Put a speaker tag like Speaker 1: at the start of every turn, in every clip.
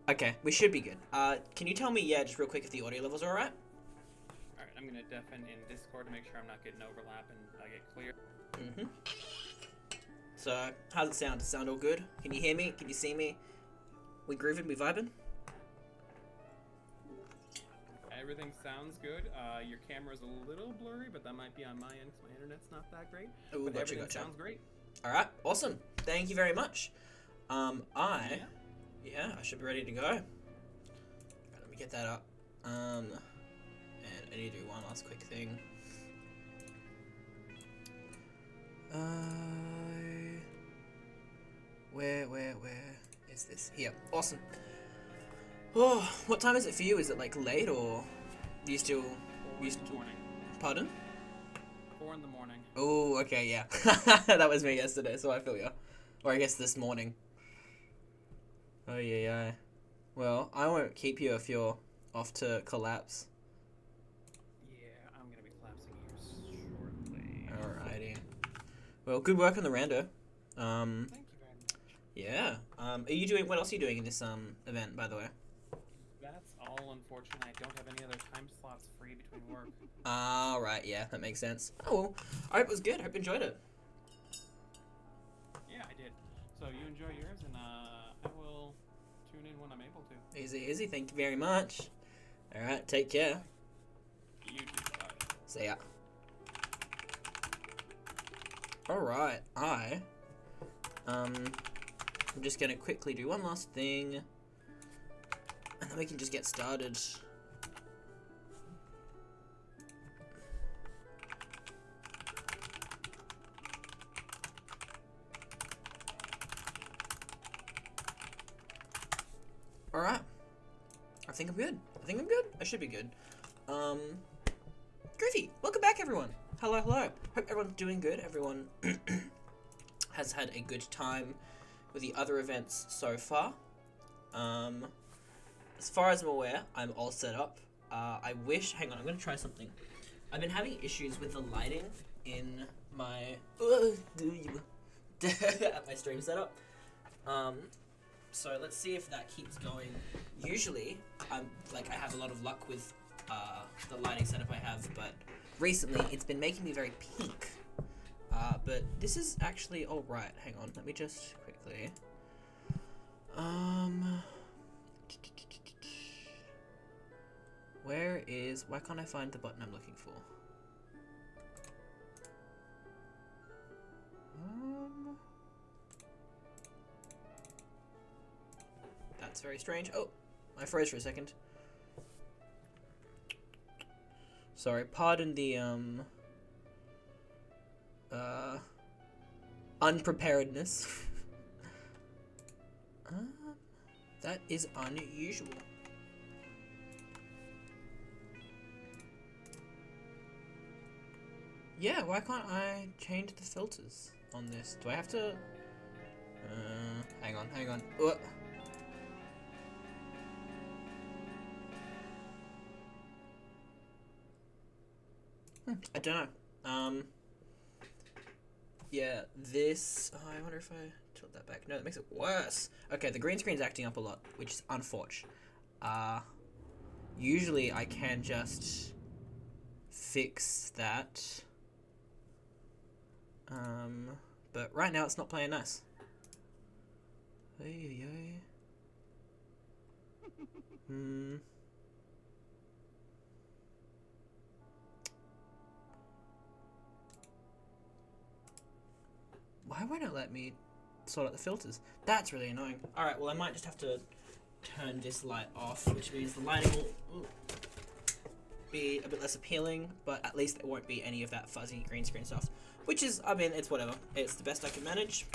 Speaker 1: Okay, we should be good. Can you tell me, just real quick, if the audio levels are alright?
Speaker 2: Alright, I'm gonna deafen in Discord to make sure I'm not getting overlap and I get clear.
Speaker 1: Mm-hmm. So, how's it sound? Does it sound all good? Can you hear me? Can you see me? We grooving? We vibing?
Speaker 2: Everything sounds good. Your camera's a little blurry, but that might be on my end because my internet's not that great.
Speaker 1: Ooh,
Speaker 2: but
Speaker 1: gotcha,
Speaker 2: everything sounds great.
Speaker 1: Alright, awesome. Thank you very much. Yeah, I should be ready to go. Right, let me get that up. And I need to do one last quick thing. Where is this? Here. Awesome. Oh, what time is it for you? Is it like late or do you still?
Speaker 2: 4 in the morning.
Speaker 1: Pardon?
Speaker 2: 4 in the morning.
Speaker 1: Oh, okay, yeah. That was me yesterday, so I feel ya. Or I guess this morning. Oh yeah. Well, I won't keep you if you're off to collapse.
Speaker 2: Yeah, I'm gonna be collapsing here shortly.
Speaker 1: Alrighty. Well, good work on the rando.
Speaker 2: Thank you very much.
Speaker 1: Yeah. Are you doing? What else are you doing in this event, by the way?
Speaker 2: That's all unfortunate. I don't have any other time slots free between work.
Speaker 1: Right. Yeah, that makes sense. Oh well. I hope it was good. I hope you enjoyed it.
Speaker 2: Yeah, I did. So you enjoy yours, and I will tune in when I'm able to.
Speaker 1: Easy. Thank you very much. All right. Take care.
Speaker 2: You too. Bye.
Speaker 1: See ya. All right. I'm just gonna quickly do one last thing, and then we can just get started. Alright. I think I'm good. I should be good. Groovy. Welcome back, everyone. Hello. Hope everyone's doing good. Everyone has had a good time with the other events so far. As far as I'm aware, I'm all set up. I wish... Hang on, I'm going to try something. I've been having issues with the lighting in my... at my stream setup. So let's see if that keeps going. Usually, I have a lot of luck with the lighting setup I have, but recently it's been making me very pink. But this is actually alright. Hang on, let me just quickly. Why can't I find the button I'm looking for? That's very strange. Oh, I froze for a second. Sorry, pardon the, unpreparedness. That is unusual. Yeah, why can't I change the filters on this? Do I have to... hang on. I don't know. Yeah, this... Oh, I wonder if I tilt that back. No, that makes it worse. Okay, the green screen's acting up a lot, which is unfortunate. Usually I can just fix that. But right now it's not playing nice. Why won't it let me sort out the filters? That's really annoying. Alright, well I might just have to turn this light off, which means the lighting will be a bit less appealing, but at least it won't be any of that fuzzy green screen stuff. Which is, I mean, it's whatever. It's the best I can manage,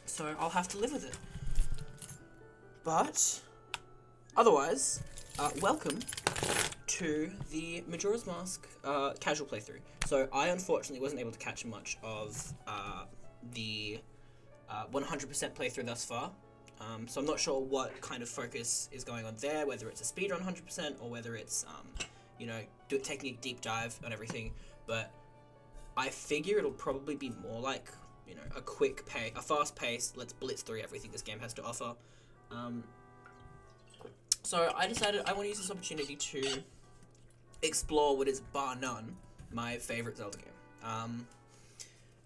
Speaker 1: so I'll have to live with it. But, otherwise, welcome to the Majora's Mask casual playthrough. So I unfortunately wasn't able to catch much of the 100% playthrough thus far. So I'm not sure what kind of focus is going on there, whether it's a speedrun 100% or whether it's, taking a deep dive on everything. But I figure it'll probably be more like, a fast pace, let's blitz through everything this game has to offer. So I decided I want to use this opportunity to explore what is bar none my favorite Zelda game.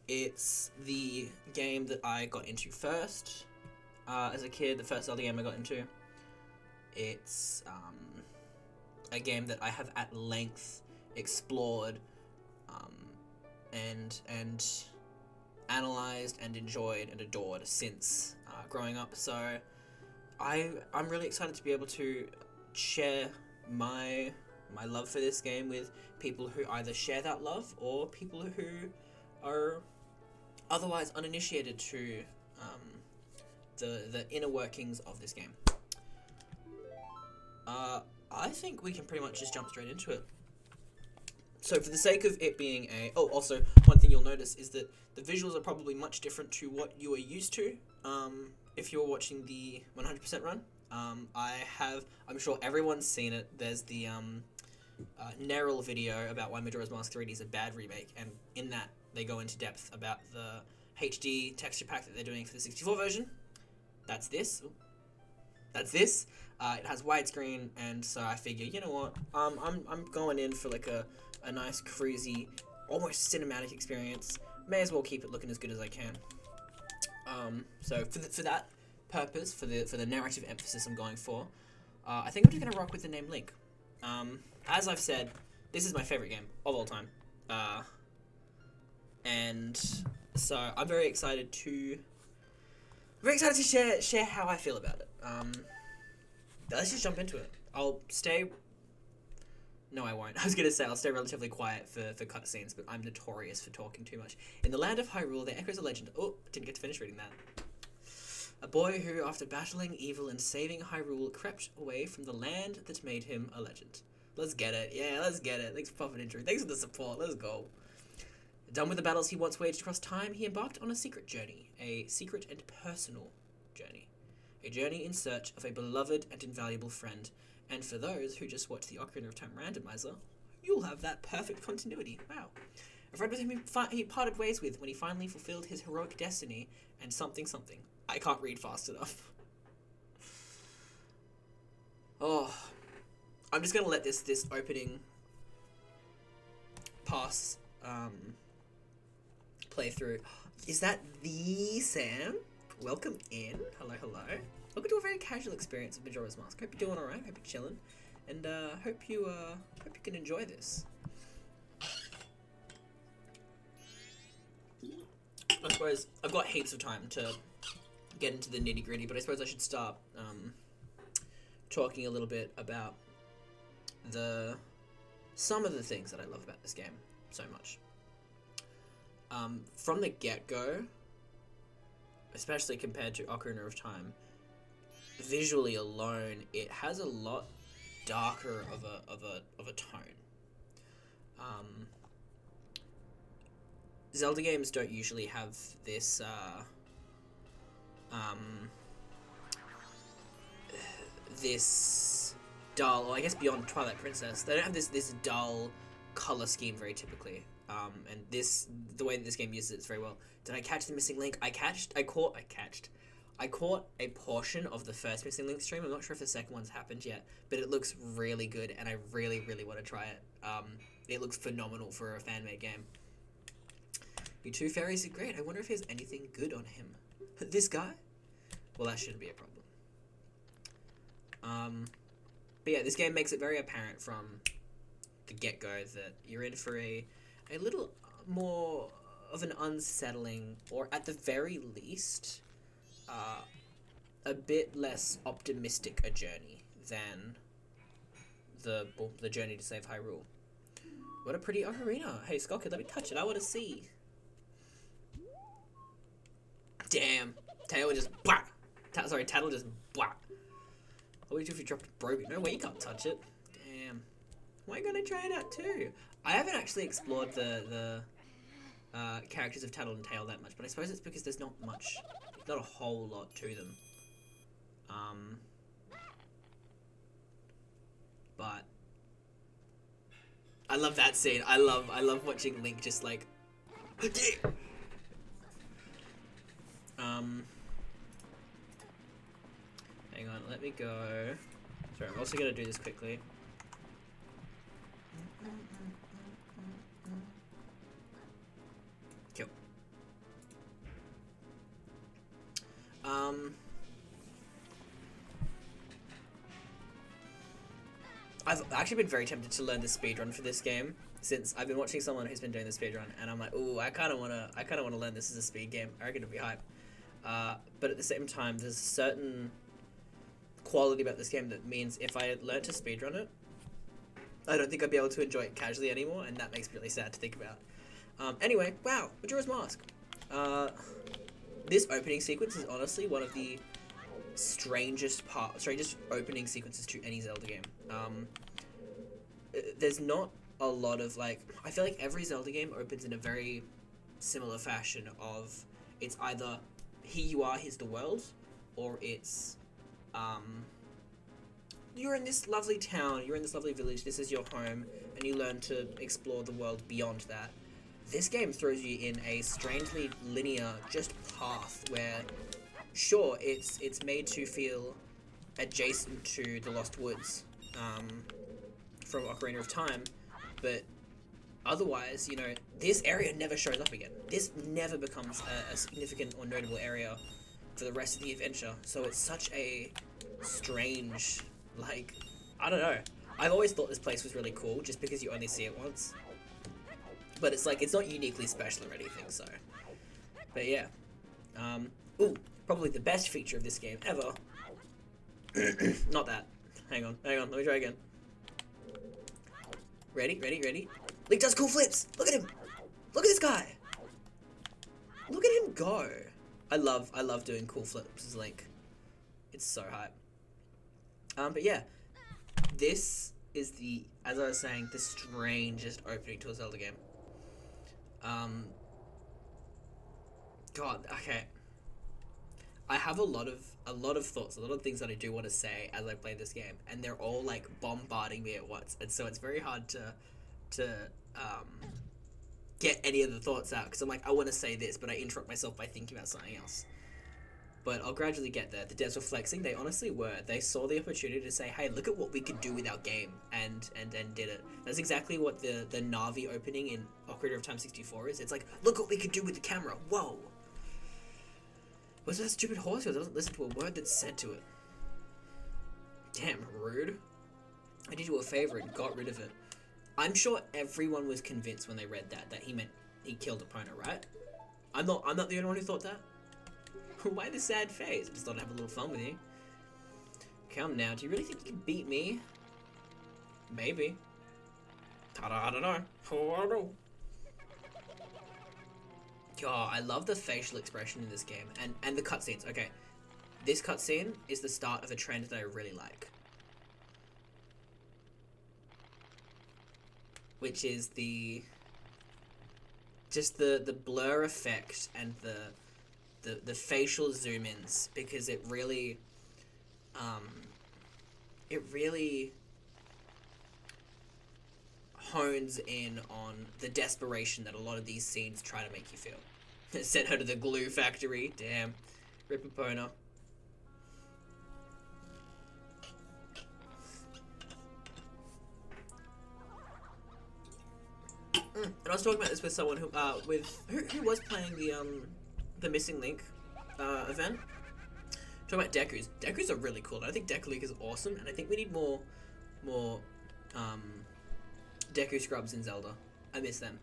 Speaker 1: It's the game that I got into first as a kid. The first Zelda game I got into. It's a game that I have at length explored and analyzed and enjoyed and adored since growing up. So I'm really excited to be able to share my love for this game with people who either share that love or people who are otherwise uninitiated to the inner workings of this game. I think we can pretty much just jump straight into it. So for the sake of it being also one thing you'll notice is that the visuals are probably much different to what you are used to if you're watching the 100% run. I'm sure everyone's seen it. There's the Neril video about why Majora's Mask 3D is a bad remake, and in that they go into depth about the HD texture pack that they're doing for the 64 version. That's this. It has widescreen, and so I figure, you know what, I'm going in for like a nice, cruisy, almost cinematic experience. May as well keep it looking as good as I can. So for that purpose, for the narrative emphasis I'm going for, I think I'm just gonna rock with the name Link. As I've said, this is my favorite game of all time, and so I'm very excited to share how I feel about it. Let's just jump into it. No, I won't. I was going to say I'll stay relatively quiet for cutscenes, but I'm notorious for talking too much. In the land of Hyrule, there echoes a legend. Oh, didn't get to finish reading that. A boy who, after battling evil and saving Hyrule, crept away from the land that made him a legend. Let's get it. Yeah, let's get it. Thanks for popping intro. Thanks for the support. Let's go. Done with the battles he once waged across time, he embarked on a secret journey. A secret and personal journey. A journey in search of a beloved and invaluable friend. And for those who just watch the Ocarina of Time randomizer, you'll have that perfect continuity. Wow. A friend with whom he parted ways with when he finally fulfilled his heroic destiny and something. I can't read fast enough. Oh. I'm just going to let this opening pass play through. Is that the Sam? Welcome in. Hello. Welcome to a very casual experience of Majora's Mask. Hope you're doing alright, hope you're chilling, and hope you can enjoy this. I suppose I've got heaps of time to get into the nitty gritty, but I suppose I should start talking a little bit about some of the things that I love about this game so much. From the get-go, especially compared to Ocarina of Time, visually alone, it has a lot darker of a tone. Zelda games don't usually have this this dull, or I guess beyond Twilight Princess, they don't have this dull color scheme very typically. And the way that this game uses it is very well. Did I catch the missing link? I caught a portion of the first Missing Link stream. I'm not sure if the second one's happened yet, but it looks really good, and I really, really want to try it. It looks phenomenal for a fan-made game. You two fairies are great. I wonder if there's anything good on him. This guy? Well, that shouldn't be a problem. But yeah, this game makes it very apparent from the get-go that you're in for a little more of an unsettling, or at the very least, a bit less optimistic a journey than the journey to save Hyrule. What a pretty ocarina. Hey, Skulker, let me touch it. I want to see. Damn. Tattle just blah. What would you do if you dropped it broken? No way, you can't touch it. Damn. Why are you gonna try it out too? I haven't actually explored the characters of Tattle and Tail that much, but I suppose it's because there's not a whole lot to them. But I love that scene. I love watching Link just like hang on, let me go Sorry, I'm also gonna do this quickly. Cool. I've actually been very tempted to learn the speedrun for this game since I've been watching someone who's been doing the speedrun, and I'm like, ooh, I kind of wanna learn this as a speed game. I reckon it'll be hype. But at the same time, there's a certain quality about this game that means if I learned to speedrun it, I don't think I'd be able to enjoy it casually anymore, and that makes me really sad to think about. Anyway, wow, Majora's Mask. This opening sequence is honestly one of the strangest opening sequences to any Zelda game. There's not a lot of like, I feel like every Zelda game opens in a very similar fashion of it's either here you are, here's the world, or it's you're in this lovely town, you're in this lovely village, this is your home, and you learn to explore the world beyond that. This game throws you in a strangely linear just path where sure, it's made to feel adjacent to the Lost Woods from Ocarina of Time, but otherwise, you know, this area never shows up again. This never becomes a significant or notable area for the rest of the adventure, so it's such a strange, like, I don't know. I've always thought this place was really cool just because you only see it once, but it's like, it's not uniquely special or anything, so, but yeah. Ooh, probably the best feature of this game ever. Not that. Hang on, let me try again. Ready? Link does cool flips! Look at him! Look at this guy! Look at him go! I love doing cool flips as Link. It's so hype. But yeah, this is as I was saying, the strangest opening to a Zelda game. God, okay. I have a lot of thoughts, a lot of things that I do want to say as I play this game, and they're all like bombarding me at once, and so it's very hard to get any of the thoughts out because I'm like, I want to say this, but I interrupt myself by thinking about something else. But I'll gradually get there. The devs were flexing. They honestly were. They saw the opportunity to say, hey, look at what we could do with our game, and did it. That's exactly what the Navi opening in Ocarina of Time 64 is. It's like, look what we could do with the camera. Whoa. What's that stupid horse who doesn't listen to a word that's said to it? Damn, rude. I did you a favor and got rid of it. I'm sure everyone was convinced when they read that he meant he killed Epona, right? I'm not the only one who thought that. Why the sad face? I just thought I'd have a little fun with you. Come now, do you really think you can beat me? Maybe. I don't know. Oh, I don't know. God, I love the facial expression in this game and the cutscenes. Okay, this cutscene is the start of a trend that I really like, which is the blur effect and the facial zoom-ins, because it really hones in on the desperation that a lot of these scenes try to make you feel. Sent her to the glue factory. Damn. Rip Epona. And I was talking about this with someone who was playing the Missing Link event. Talking about Dekus. Dekus are really cool. I think Deku Link is awesome, and I think we need more Deku scrubs in Zelda. I miss them.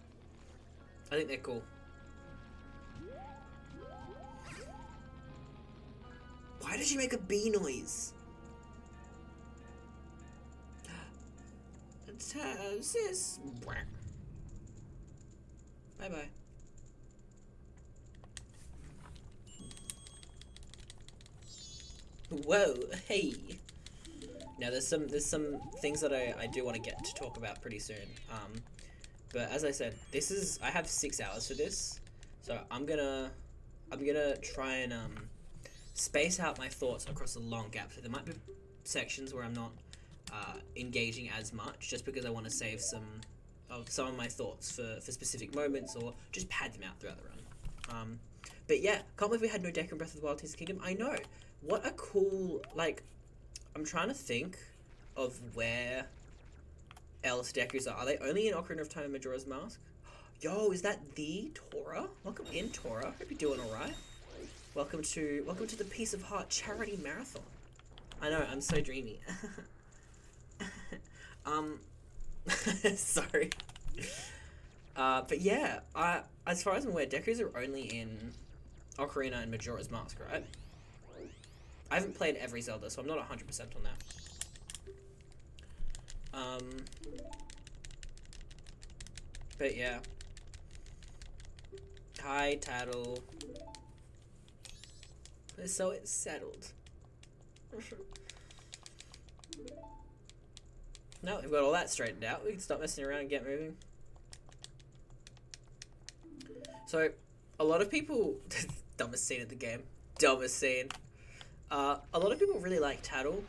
Speaker 1: I think they're cool. Why did she make a bee noise? Sis. Bye bye. Whoa, hey. Now there's some things that I do want to get to talk about pretty soon. But as I said, I have 6 hours for this, so I'm gonna try and space out my thoughts across a long gap. So there might be sections where I'm not engaging as much, just because I want to save some of my thoughts for specific moments, or just pad them out throughout the run. But yeah, can't believe we had no Deku in Breath of the Wild Tears of the Kingdom. I know. What a cool, like, I'm trying to think of where else Deku's are. Are they only in Ocarina of Time and Majora's Mask? Yo, is that the Tora? Welcome in, Tora. Hope you're doing alright. Welcome to the Piece of Heart charity marathon. I know, I'm so dreamy. Sorry. But yeah, as far as I'm aware, Deku's are only in Ocarina and Majora's Mask, right? I haven't played every Zelda, so I'm not 100% on that. But yeah. Hi, Tattle. So it's settled. No, we've got all that straightened out. We can stop messing around and get moving. So, a lot of people... dumbest scene of the game. Dumbest scene. A lot of people really like Tattle,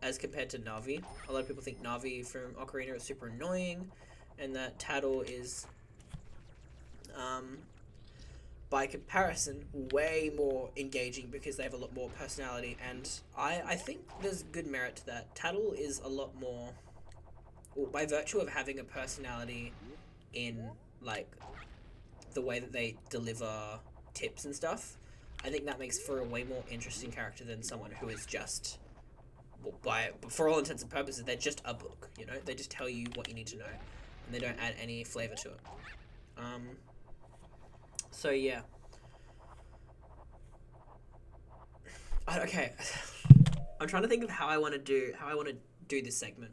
Speaker 1: as compared to Navi. A lot of people think Navi from Ocarina is super annoying, and that Tattle is, by comparison, way more engaging because they have a lot more personality, and I think there's good merit to that. Tattle is a lot more... Well, by virtue of having a personality in, like, the way that they deliver tips and stuff, I think that makes for a way more interesting character than someone who is just, well, for all intents and purposes, they're just a book, you know? They just tell you what you need to know, and they don't add any flavor to it. So yeah. Okay. I'm trying to think of how I want to do this segment.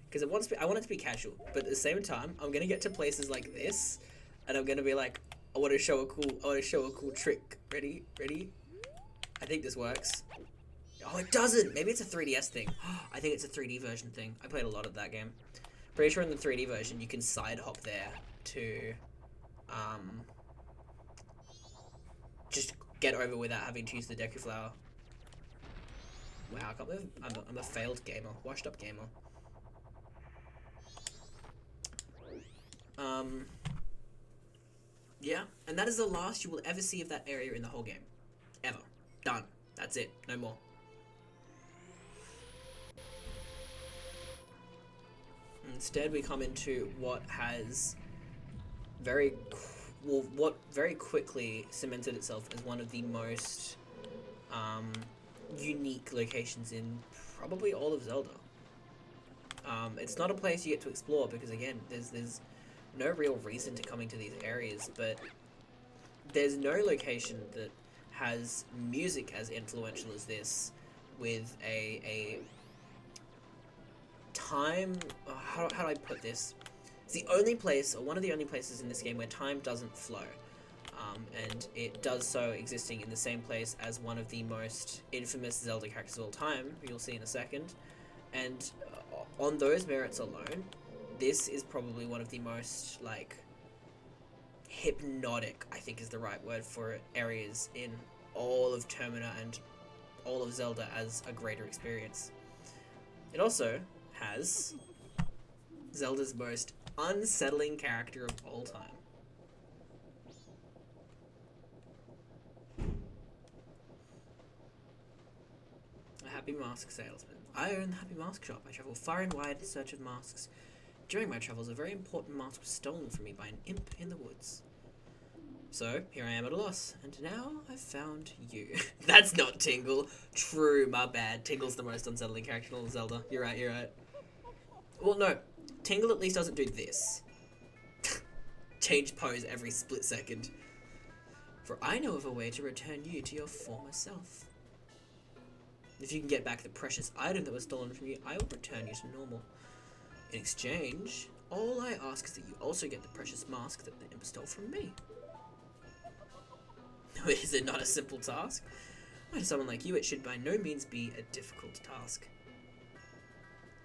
Speaker 1: Because I want it to be casual, but at the same time, I'm gonna get to places like this, and I'm gonna be like, I want to show a cool trick. Ready? I think this works. Oh, it doesn't. Maybe it's a 3DS thing. I think it's a 3D version thing. I played a lot of that game. Pretty sure in the 3D version you can side hop there to, just get over without having to use the Deku Flower. Wow, I can't believe I'm a failed gamer, washed up gamer. Yeah, and that is the last you will ever see of that area in the whole game. Ever. Done. That's it. No more. Instead, we come into what has what very quickly cemented itself as one of the most unique locations in probably all of Zelda. It's not a place you get to explore because, again, there's no real reason to coming to these areas, but there's no location that has music as influential as this, with a time... how do I put this? It's the only place, or one of the only places in this game where time doesn't flow. And it does so existing in the same place as one of the most infamous Zelda characters of all time, who you'll see in a second. And on those merits alone, this is probably one of the most, like, hypnotic, I think is the right word for it, areas in all of Termina and all of Zelda as a greater experience. It also has Zelda's most unsettling character of all time. A happy mask salesman. I own the Happy Mask Shop. I travel far and wide in search of masks. During my travels, a very important mask was stolen from me by an imp in the woods. So, here I am at a loss, and now I've found you. That's not Tingle. True, my bad. Tingle's the most unsettling character in all of Zelda. You're right. Well, no. Tingle at least doesn't do this. Change pose every split second. For I know of a way to return you to your former self. If you can get back the precious item that was stolen from you, I will return you to normal. In exchange, all I ask is that you also get the precious mask that the imp stole from me. Is it not a simple task? Why, to someone like you, it should by no means be a difficult task.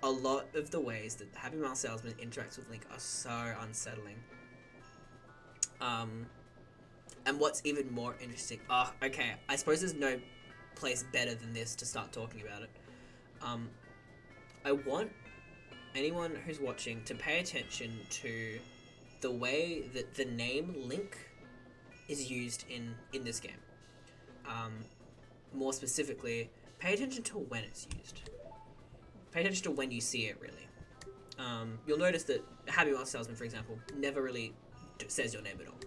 Speaker 1: A lot of the ways that the Happy Mask Salesman interacts with Link are so unsettling. And what's even more interesting... okay, I suppose there's no place better than this to start talking about it. I want anyone who's watching to pay attention to the way that the name Link is used in this game. More specifically, pay attention to when it's used. Pay attention to when you see it, really. You'll notice that Happy Mask Salesman, for example, never really says your name at all.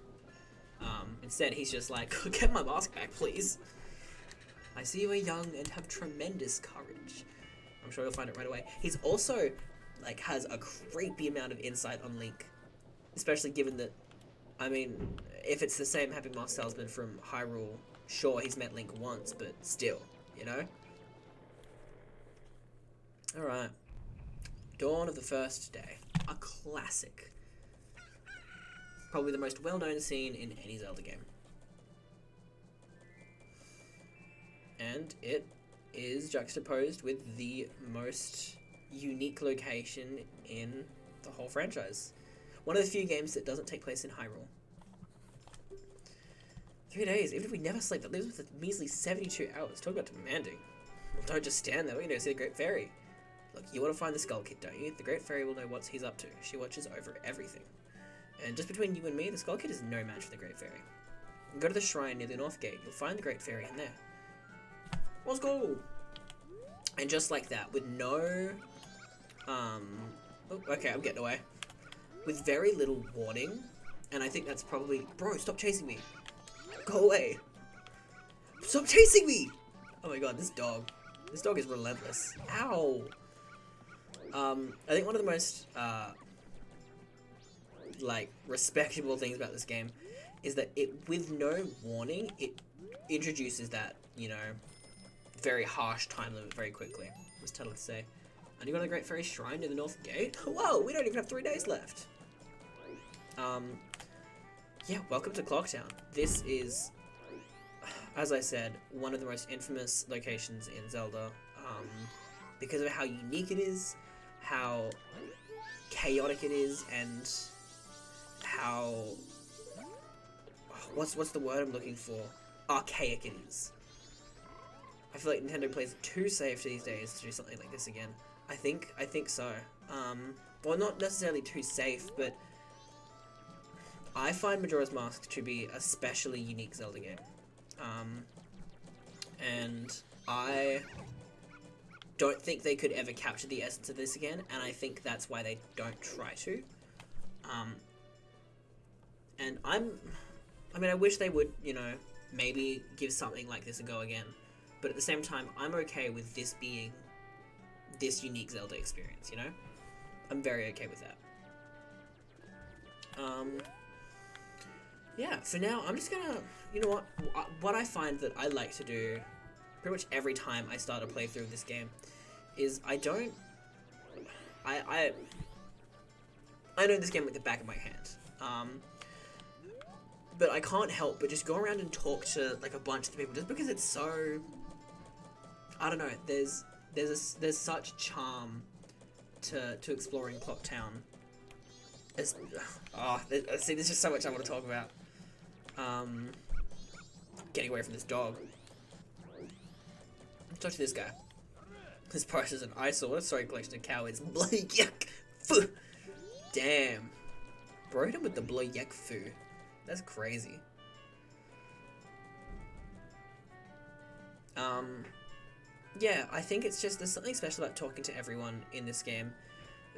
Speaker 1: Instead, he's just like, get my mask back, please. I see you are young and have tremendous courage. I'm sure you'll find it right away. He's also, like, has a creepy amount of insight on Link. Especially given that, I mean, if it's the same Happy Mask Salesman from Hyrule, sure, he's met Link once, but still, you know? Alright. Dawn of the First Day. A classic. Probably the most well-known scene in any Zelda game. And it is juxtaposed with the most unique location in the whole franchise. One of the few games that doesn't take place in Hyrule. 3 days, even if we never sleep, that leaves us with a measly 72 hours. Talk about demanding. Well, don't just stand there, we're gonna go see the Great Fairy. Look, you want to find the Skull Kid, don't you? The Great Fairy will know what he's up to. She watches over everything. And just between you and me, the Skull Kid is no match for the Great Fairy. Go to the shrine near the North Gate. You'll find the Great Fairy in there. Let's go! And just like that, with no... Oh, okay, I'm getting away. With very little warning, and I think that's probably... Bro, stop chasing me! Go away! Stop chasing me! Oh my god, this dog. This dog is relentless. Ow! I think one of the most, like, respectable things about this game is that it, with no warning, it introduces that, you know, very harsh time limit very quickly. Was telling to say. And you got a Great Fairy Shrine near the North Gate? Whoa, we don't even have 3 days left. Yeah, welcome to Clocktown. This is, as I said, one of the most infamous locations in Zelda, because of how unique it is, how chaotic it is, and how, what's the word I'm looking for? Archaic it is. I feel like Nintendo plays it too safe these days to do something like this again. I think so. Well, not necessarily too safe, but I find Majora's Mask to be a especially unique Zelda game. And I don't think they could ever capture the essence of this again, and I think that's why they don't try to. And I mean, I wish they would, you know, maybe give something like this a go again, but at the same time, I'm okay with this being this unique Zelda experience, you know? I'm very okay with that. Yeah, for now, I'm just gonna, you know what I find that I like to do pretty much every time I start a playthrough of this game is I know this game like the back of my hand, but I can't help but just go around and talk to like a bunch of people just because it's so, I don't know, there's such charm to exploring Clocktown. See, there's just so much I want to talk about. Getting away from this dog. Talk to this guy. This price is an eyesore. What a sorry collection of cowards. Bloody yuck. Foo. Damn. Bro hit him with the bloody yuck foo. That's crazy. Yeah, I think it's just, there's something special about talking to everyone in this game.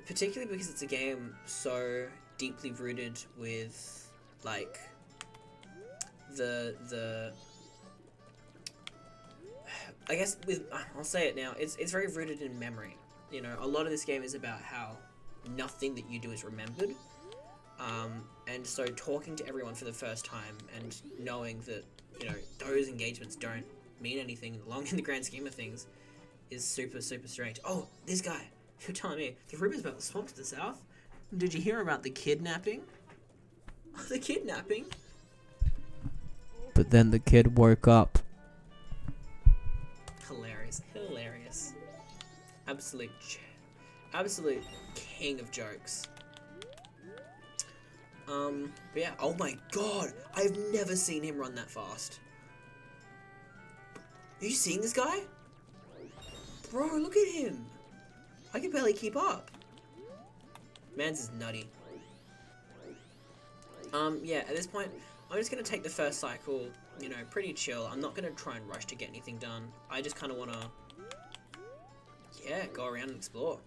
Speaker 1: Particularly because it's a game so deeply rooted with, like, I guess I'll say it now, it's very rooted in memory. You know, a lot of this game is about how nothing that you do is remembered. And so talking to everyone for the first time and knowing that, you know, those engagements don't mean anything long in the grand scheme of things is super, super strange. Oh, this guy. You're telling me the rumors about the swamp to the south? Did you hear about the kidnapping? The kidnapping?
Speaker 3: But then the kid woke up.
Speaker 1: Hilarious. Hilarious. Absolute king of jokes. But yeah, oh my god, I've never seen him run that fast. Are you seeing this guy? Bro, look at him. I can barely keep up. Man's is nutty. Yeah, at this point, I'm just gonna take the first cycle, you know, pretty chill. I'm not gonna try and rush to get anything done. I just kinda wanna... yeah, go around and explore.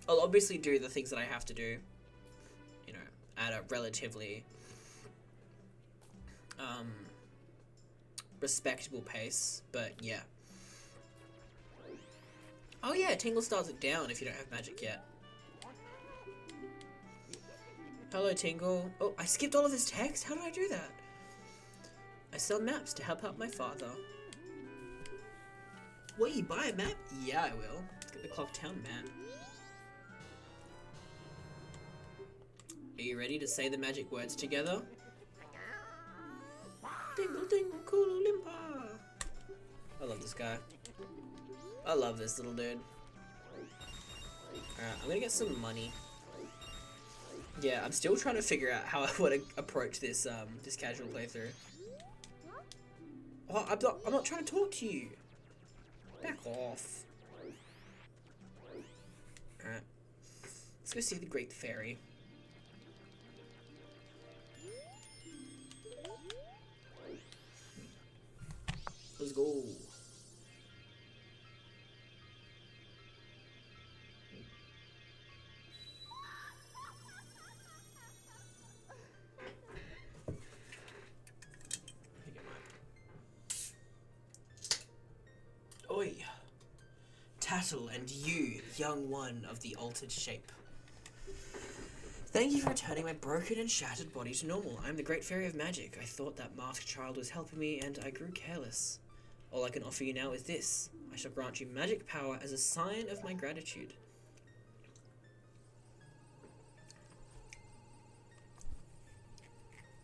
Speaker 1: I'll obviously do the things that I have to do, you know, at a relatively respectable pace, but yeah. Oh yeah, Tingle stars it down if you don't have magic yet. Hello, Tingle. Oh, I skipped all of his text? How did I do that? I sell maps to help out my father. Will you buy a map? Yeah, I will. Let's get the Clock Town map. Are you ready to say the magic words together? Dingle dingle cool limpa. I love this guy. I love this little dude. Alright, I'm gonna get some money. Yeah, I'm still trying to figure out how I want to approach this this casual playthrough. Oh, I'm not trying to talk to you. Back off. Alright. Let's go see the Great Fairy. Let's go. Oi. Tattle, and you, young one of the altered shape. Thank you for returning my broken and shattered body to normal. I'm the Great Fairy of Magic. I thought that masked child was helping me, and I grew careless. All I can offer you now is this. I shall grant you magic power as a sign of my gratitude.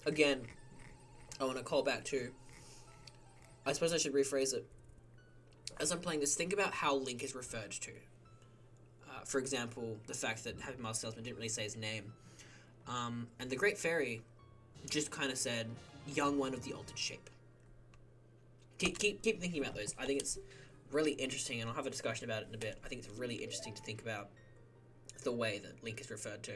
Speaker 1: Again, I want to call back to... I suppose I should rephrase it. As I'm playing this, think about how Link is referred to. For example, the fact that Happy Mask Salesman didn't really say his name. And the Great Fairy just kind of said, young one of the altered shape. Keep thinking about those. I think it's really interesting, and I'll have a discussion about it in a bit. I think it's really interesting to think about the way that Link is referred to.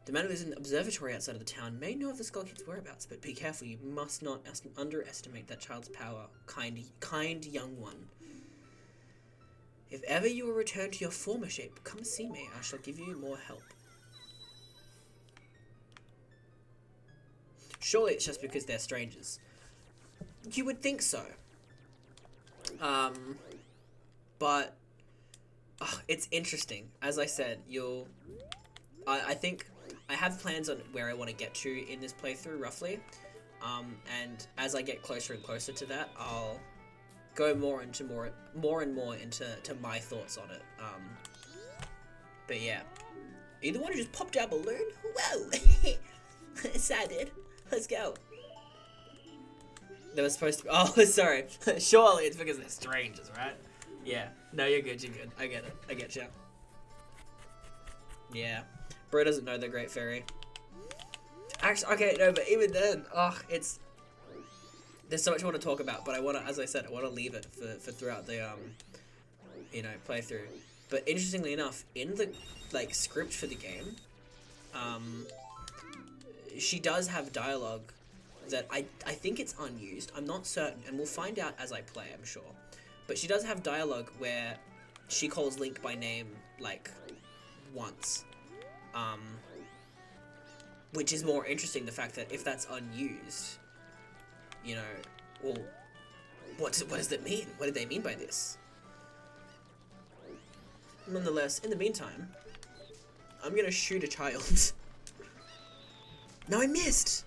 Speaker 1: The man who lives in the observatory outside of the town may know of the Skull Kid's whereabouts, but be careful, you must not underestimate that child's power. Kind young one. If ever you will return to your former shape, come see me. I shall give you more help. Surely it's just because they're strangers. You would think so. But it's interesting. As I said, I think I have plans on where I want to get to in this playthrough, roughly. And as I get closer and closer to that, I'll go more and more into my thoughts on it. But yeah, either one just popped out a balloon. Whoa, excited. Let's go. They were supposed to be... Oh, sorry. Surely it's because they're strangers, right? Yeah. No, you're good, you're good. I get it. I get you. Yeah. Bro doesn't know the Great Fairy. Actually, okay, no, but even then, it's... There's so much more to talk about, but I want to, as I said, I want to leave it for throughout the, playthrough. But interestingly enough, in the, script for the game, she does have dialogue that I think it's unused. I'm not certain, and we'll find out as I play, I'm sure. But she does have dialogue where she calls Link by name, once. Which is more interesting, the fact that if that's unused, well, what does that mean? What did they mean by this? Nonetheless, in the meantime, I'm gonna shoot a child. No, I missed!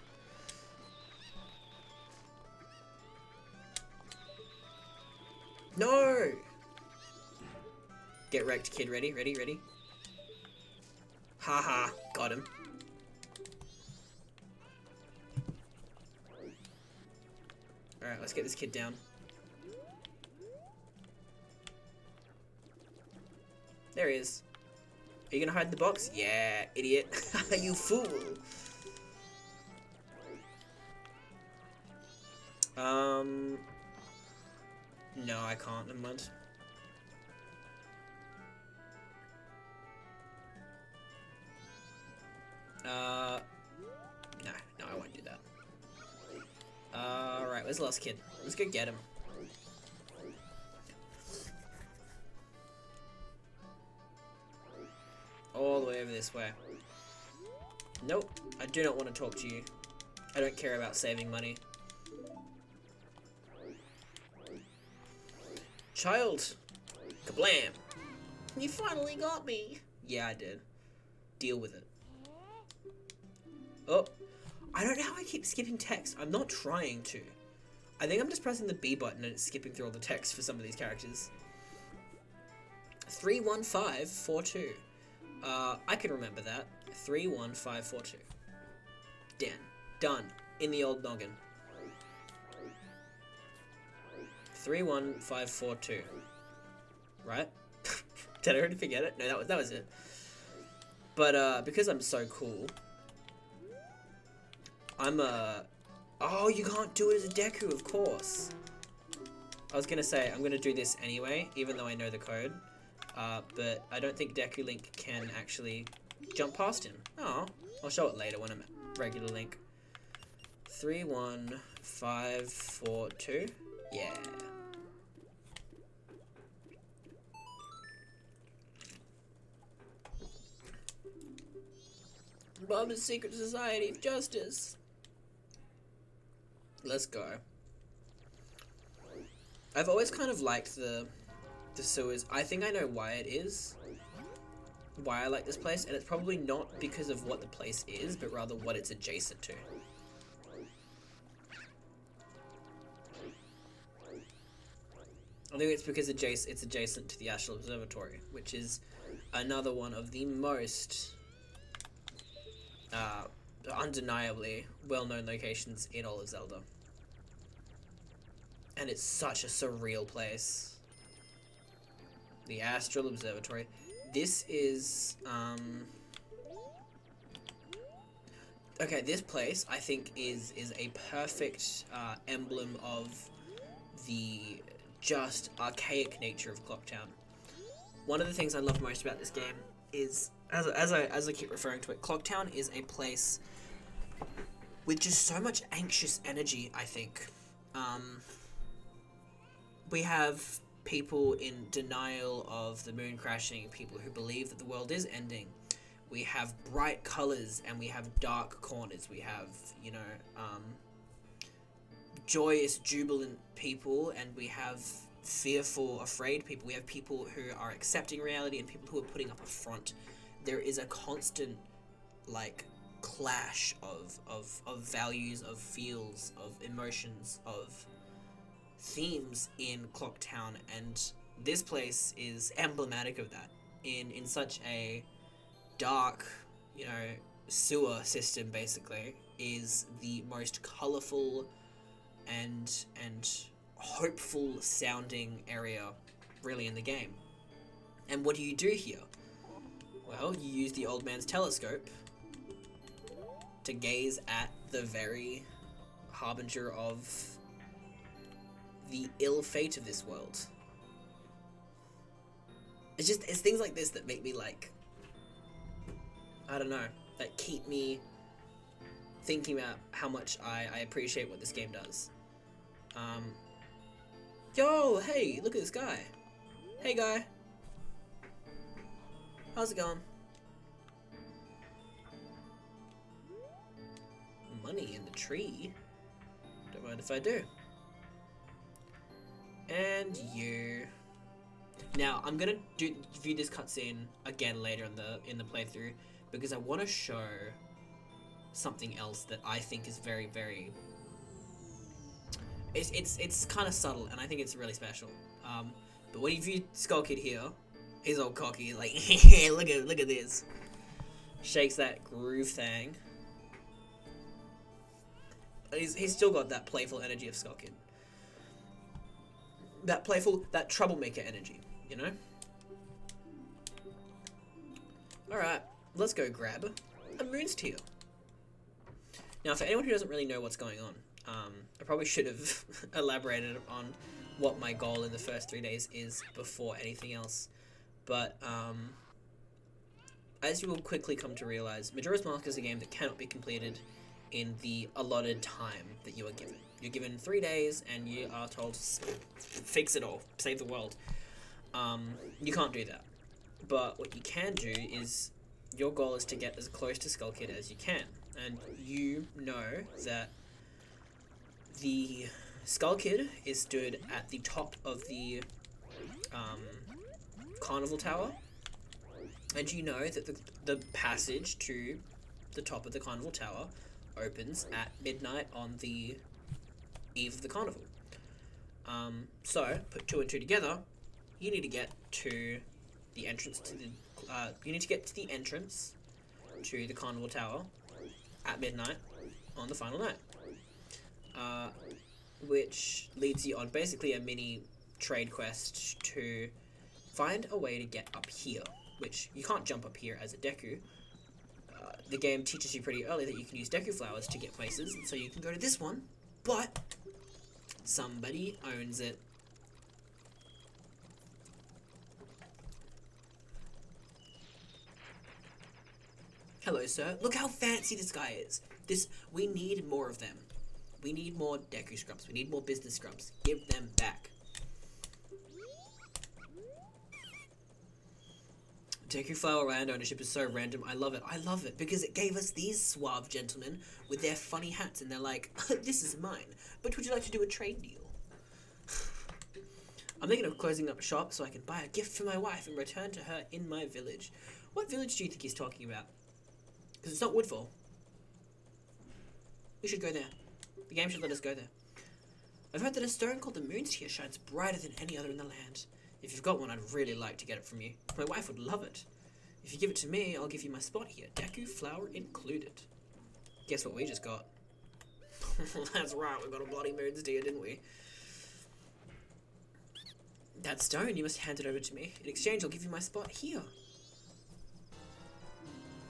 Speaker 1: No! Get wrecked, kid. Ready? Ready? Ready? Haha, got him. Alright, let's get this kid down. There he is. Are you gonna hide in the box? Yeah, idiot. You fool. No, I can't, never mind. No, I won't do that. Alright, where's the last kid? Let's go get him. over this way. Nope, I do not want to talk to you. I don't care about saving money. Child! Kablam! You finally got me! Yeah, I did. Deal with it. Oh, I don't know how I keep skipping text. I'm not trying to. I think I'm just pressing the B button and it's skipping through all the text for some of these characters. 31542. I can remember that. 31542. Done. In the old noggin. 31542. Right? Did I already forget it? No, that was it. But because I'm so cool, I'm oh, you can't do it as a Deku, of course. I was gonna say I'm gonna do this anyway, even though I know the code. But I don't think Deku Link can actually jump past him. Oh, I'll show it later when I'm at regular Link. 31542. Yeah. Bob's Secret Society of Justice. Let's go. I've always kind of liked the sewers. I think I know why it is. Why I like this place, and it's probably not because of what the place is, but rather what it's adjacent to. I think it's because it's adjacent to the Astral Observatory, which is another one of the most undeniably well-known locations in all of Zelda. And it's such a surreal place. The Astral Observatory. This is, okay, this place, I think, is a perfect emblem of the just archaic nature of Clocktown. One of the things I love most about this game is, as I keep referring to it, Clocktown is a place with just so much anxious energy, I think. We have people in denial of the moon crashing, people who believe that the world is ending. We have bright colors and we have dark corners. We have, joyous, jubilant people, and we have fearful, afraid people. We have people who are accepting reality and people who are putting up a front. There is a constant, clash of values, of feels, of emotions, of themes in Clocktown, and this place is emblematic of that. In such a dark, sewer system, basically, is the most colourful and hopeful sounding area really in the game. And what do you do here? Well, you use the old man's telescope to gaze at the very harbinger of the ill fate of this world. It's things like this that make me I don't know, that keep me thinking about how much I appreciate what this game does. Yo, hey, look at this guy. Hey guy. How's it going? Money in the tree? Don't mind if I do. And you. Now, I'm gonna view this cutscene again later in the playthrough, because I want to show something else that I think is very, very... It's kind of subtle, and I think it's really special. But when you view Skull Kid here, he's all cocky, he's like, look at this. Shakes that groove thing. He's still got that playful energy of Skull Kid. That playful, that troublemaker energy, Alright, let's go grab a Moon's Tear. Now, for anyone who doesn't really know what's going on, I probably should have elaborated on what my goal in the first 3 days is before anything else. But, as you will quickly come to realize, Majora's Mask is a game that cannot be completed in the allotted time that you are given. You're given 3 days, and you are told to fix it all, save the world. You can't do that. But what you can do is your goal is to get as close to Skull Kid as you can. And you know that the Skull Kid is stood at the top of the Carnival Tower. And you know that the passage to the top of the Carnival Tower opens at midnight on the eve of the carnival. So put two and two together. You need to get to the entrance to the. You need to get to the entrance to the Carnival Tower at midnight on the final night, which leads you on basically a mini trade quest to find a way to get up here. Which you can't jump up here as a Deku. The game teaches you pretty early that you can use Deku flowers to get places, so you can go to this one, but somebody owns it. Hello, sir. Look how fancy this guy is. We need more of them. We need more Deku scrubs. We need more business scrubs. Give them back. Deku flower land ownership is so random. I love it. I love it because it gave us these suave gentlemen with their funny hats, and they're like, "This is mine. But would you like to do a trade deal?" I'm thinking of closing up shop so I can buy a gift for my wife and return to her in my village. What village do you think he's talking about? Because it's not Woodfall. We should go there. The game should let us go there. I've heard that a stone called the Moonsphere shines brighter than any other in the land. If you've got one, I'd really like to get it from you. My wife would love it. If you give it to me, I'll give you my spot here. Deku flower included. Guess what we just got? That's right, we got a bloody Moonsphere, didn't we? That stone, you must hand it over to me. In exchange, I'll give you my spot here.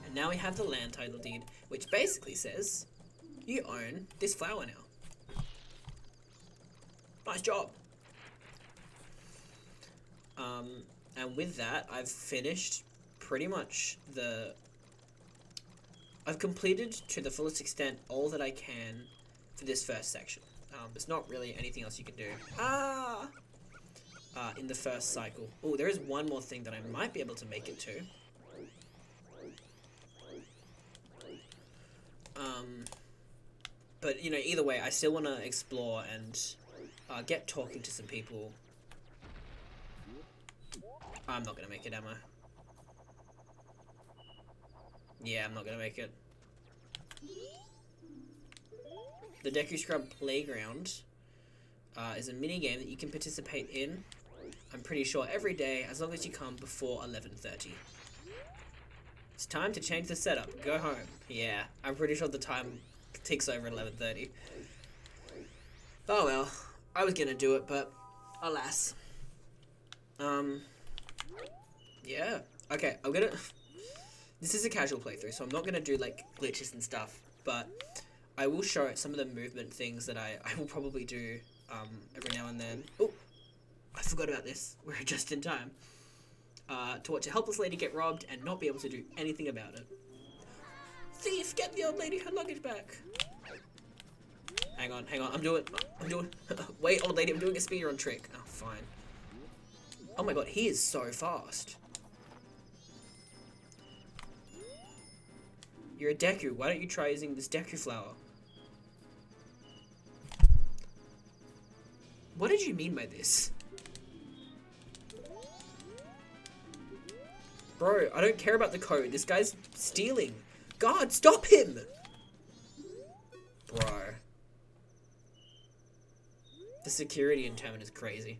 Speaker 1: And now we have the land title deed, which basically says, you own this flower now. Nice job. And with that, I've finished pretty much I've completed to the fullest extent all that I can for this first section. There's not really anything else you can do. In the first cycle. Oh, there is one more thing that I might be able to make it to. But, you know, either way, I still want to explore and get talking to some people. I'm not going to make it, am I? Yeah, I'm not going to make it. The Deku Scrub Playground is a mini-game that you can participate in, I'm pretty sure, every day, as long as you come before 11:30. It's time to change the setup. Go home. Yeah, I'm pretty sure the time ticks over 11:30. Oh well, I was gonna do it, but alas. Yeah. Okay, I'm gonna... This is a casual playthrough, so I'm not gonna do, like, glitches and stuff, but I will show some of the movement things that I will probably do, every now and then. Oh, I forgot about this. We're just in time. To watch a helpless lady get robbed and not be able to do anything about it. Thief, get the old lady her luggage back. Hang on, I'm doing, wait, old lady, I'm doing a speedrun trick. Oh, fine. Oh my god, he is so fast. You're a Deku, why don't you try using this Deku flower? What did you mean by this? Bro, I don't care about the code. This guy's stealing. God, stop him! Bro. The security in Termin is crazy.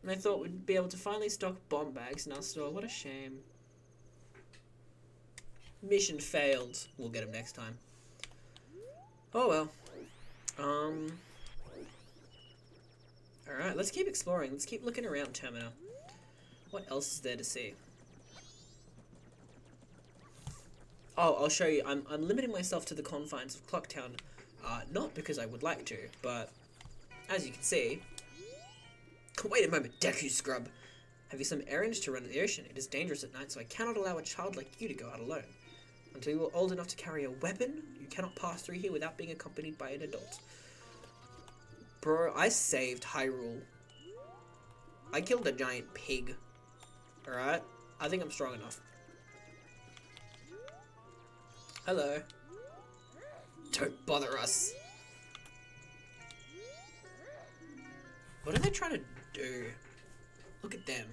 Speaker 1: And I thought we'd be able to finally stock bomb bags in our store. What a shame. Mission failed. We'll get him next time. Oh well. Alright, let's keep exploring. Let's keep looking around Termina. What else is there to see? Oh, I'll show you. I'm limiting myself to the confines of Clocktown. Not because I would like to, but as you can see... Wait a moment, Deku Scrub! Have you some errands to run in the ocean? It is dangerous at night, so I cannot allow a child like you to go out alone. Until you are old enough to carry a weapon, you cannot pass through here without being accompanied by an adult. Bro, I saved Hyrule. I killed a giant pig. Alright? I think I'm strong enough. Hello. Don't bother us. What are they trying to do? Look at them.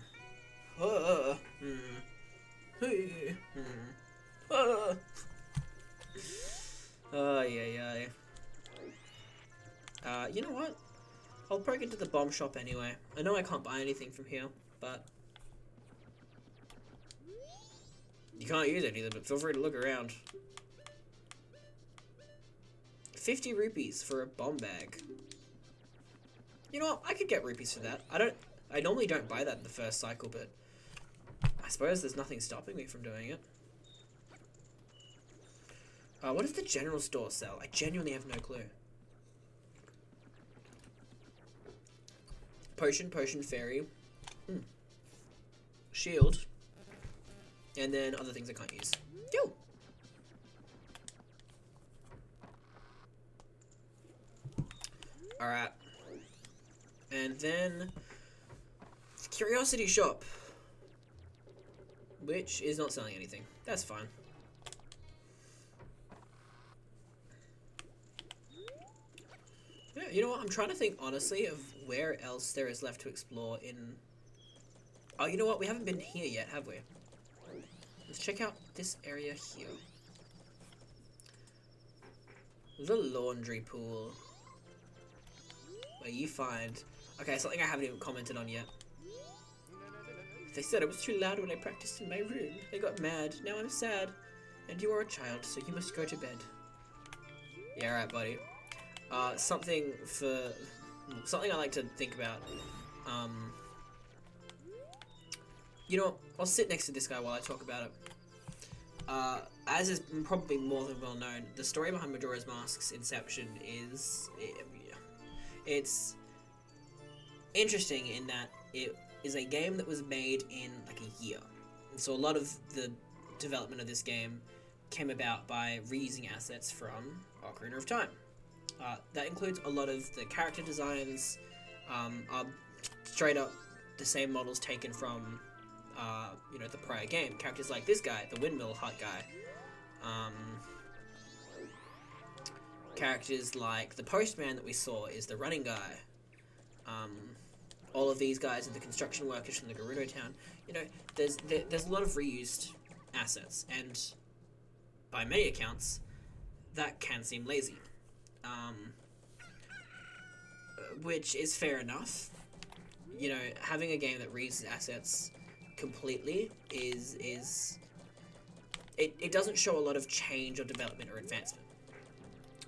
Speaker 1: Hey. Oh, yeah. You know what? I'll break into the bomb shop anyway. I know I can't buy anything from here, but you can't use it either, but feel free to look around. 50 rupees for a bomb bag. You know what? I could get rupees for that. I normally don't buy that in the first cycle, but I suppose there's nothing stopping me from doing it. What does the general store sell? I genuinely have no clue. Potion, fairy. Shield. And then other things I can't use. Yo! Alright. And then Curiosity Shop, which is not selling anything. That's fine. Yeah, you know what? I'm trying to think honestly of where else there is left to explore in... Oh, you know what? We haven't been here yet, have we? Let's check out this area here. The laundry pool. Where you find... Okay, something I haven't even commented on yet. They said I was too loud when I practiced in my room. They got mad. Now I'm sad. And you are a child, so you must go to bed. Yeah, alright, buddy. Something I like to think about. You know what? I'll sit next to this guy while I talk about it. As is probably more than well known, the story behind Majora's Mask's inception is... It's interesting in that it is a game that was made in like a year. And so a lot of the development of this game came about by reusing assets from Ocarina of Time. That includes a lot of the character designs, are straight up the same models taken from, the prior game. Characters like this guy, the Windmill Hut guy. Characters like the Postman that we saw is the running guy. All of these guys are the construction workers from the Gerudo town. You know, there's a lot of reused assets, and by many accounts, that can seem lazy. Which is fair enough. You know, having a game that reuses assets completely it doesn't show a lot of change or development or advancement.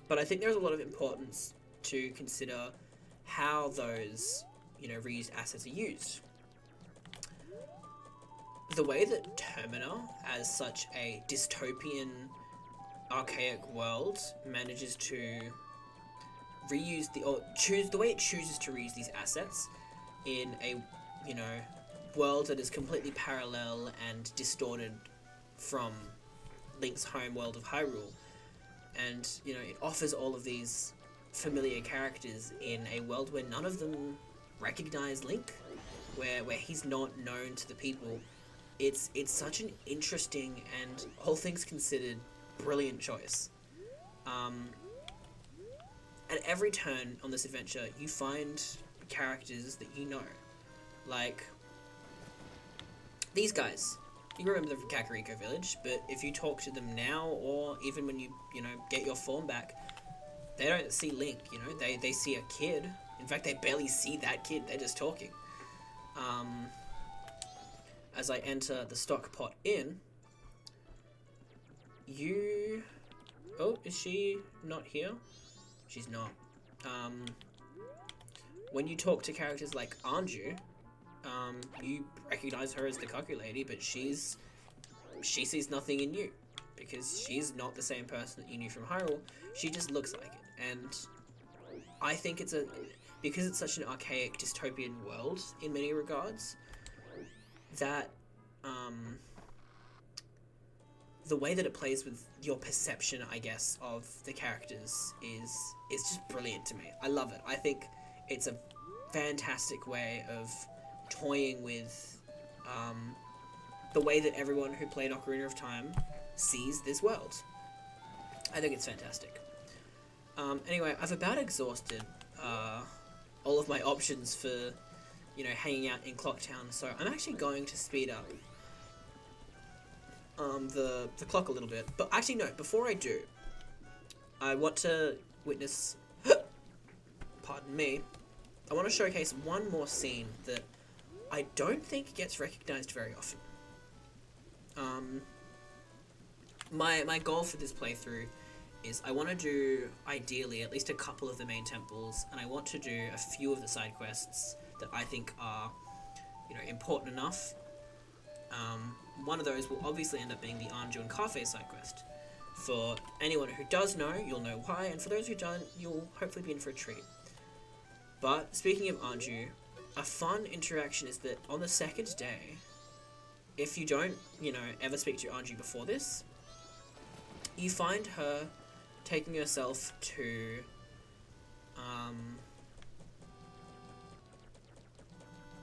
Speaker 1: But I think there's a lot of importance to consider how those, reused assets are used. The way that Termina, as such a dystopian, archaic world, manages to reuse the way it chooses to reuse these assets in a, world that is completely parallel and distorted from Link's home world of Hyrule. And, it offers all of these familiar characters in a world where none of them recognize Link, where he's not known to the people. It's such an interesting and, all things considered, brilliant choice. At every turn on this adventure, you find characters that you know. Like, these guys. You remember them from Kakariko Village, but if you talk to them now, or even when you, get your form back, they don't see Link, they see a kid. In fact, they barely see that kid, they're just talking. As I enter the Stockpot Inn, oh, is she not here? She's not. When you talk to characters like Anju, you recognize her as the Kaku lady, but she sees nothing in you, because she's not the same person that you knew from Hyrule. She just looks like it, and I think because it's such an archaic dystopian world in many regards, that the way that it plays with your perception, I guess, of the characters is just brilliant to me. I love it. I think it's a fantastic way of toying with the way that everyone who played Ocarina of Time sees this world. I think it's fantastic. Anyway, I've about exhausted all of my options for, you know, hanging out in Clocktown, so I'm actually going to speed up the clock a little bit. But actually, no, before I do, I want to witness, pardon me, I want to showcase one more scene that I don't think gets recognized very often. My goal for this playthrough is I want to do, ideally, at least a couple of the main temples, and I want to do a few of the side quests that I think are, you know, important enough. One of those will obviously end up being the Anju and Cafe side quest. For anyone who does know, you'll know why, and for those who don't, you'll hopefully be in for a treat. But, speaking of Anju, a fun interaction is that on the second day, if you don't, you know, ever speak to Anju before this, you find her taking herself to,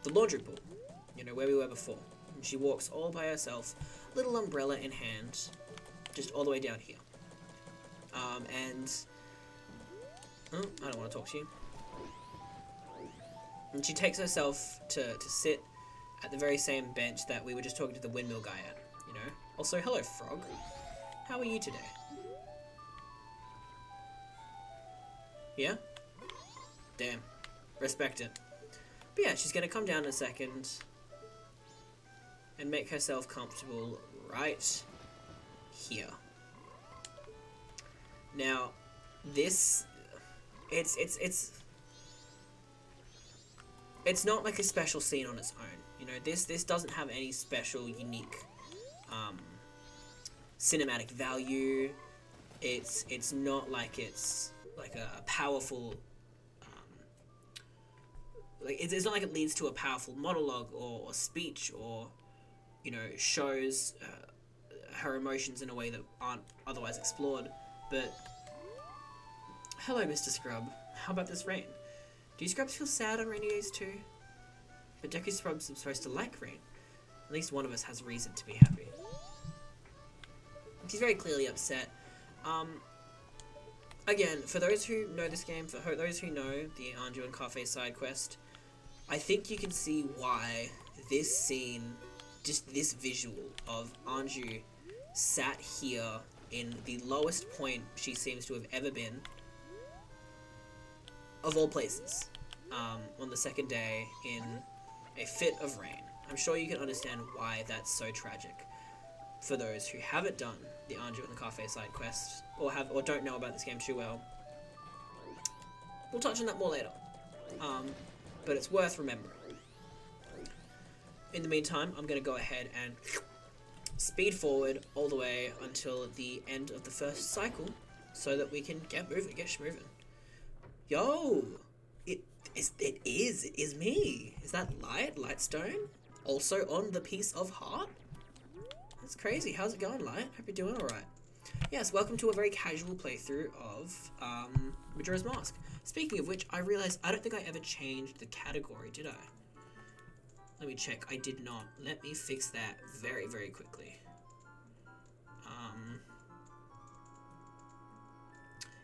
Speaker 1: the laundry pool, you know, where we were before. And she walks all by herself, little umbrella in hand, just all the way down here. Oh, I don't want to talk to you. And she takes herself to sit at the very same bench that we were just talking to the windmill guy at, you know. Also, hello, frog. How are you today? Yeah? Damn. Respect it. But yeah, she's gonna come down in a second and make herself comfortable right here. Now, this, it's not like a special scene on its own. You know, this doesn't have any special, unique, cinematic value. It's not like it's like a powerful, it's not like it leads to a powerful monologue or speech or, you know, shows her emotions in a way that aren't otherwise explored. But hello, Mr. Scrub. How about this rain? Do you Scrubs feel sad on rainy days too? But Deku Scrubs are supposed to like rain. At least one of us has reason to be happy. She's very clearly upset. Again, for those who know this game, for those who know the Anju and Cafe side quest, I think you can see why this scene, just this visual of Anju sat here in the lowest point she seems to have ever been, of all places, on the second day in a fit of rain. I'm sure you can understand why that's so tragic for those who haven't done the Anju and the Cafe side quest, or don't know about this game too well. We'll touch on that more later, but it's worth remembering. In the meantime, I'm going to go ahead and speed forward all the way until the end of the first cycle, so that we can get moving. Yo, it is me. Is that Lightstone? Also on the piece of heart? That's crazy. How's it going, Light? Hope you're doing alright. Yes, welcome to a very casual playthrough of Majora's Mask. Speaking of which, I realized I don't think I ever changed the category, did I? Let me check. I did not. Let me fix that very, very quickly.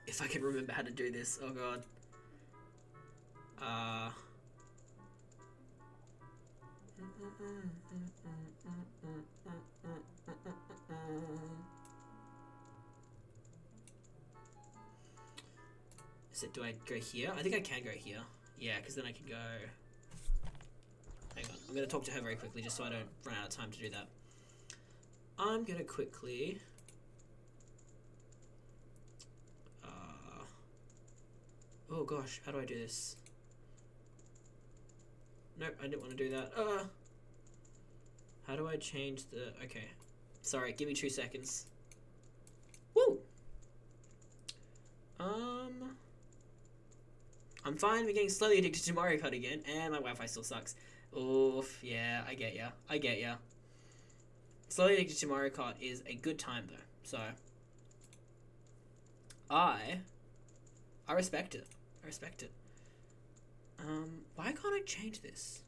Speaker 1: If I can remember how to do this. Oh god. Do I go here? I think I can go here. Yeah, because then I can go... Hang on. I'm going to talk to her very quickly just so I don't run out of time to do that. I'm going to quickly... Oh gosh, how do I do this? Nope, I didn't want to do that. How do I change the... Okay. Sorry, give me 2 seconds. Woo! I'm fine, we're getting slowly addicted to Mario Kart again, and my Wi-Fi still sucks. Oof, yeah, I get ya. Slowly addicted to Mario Kart is a good time, though, so... I respect it. Why can't I change this?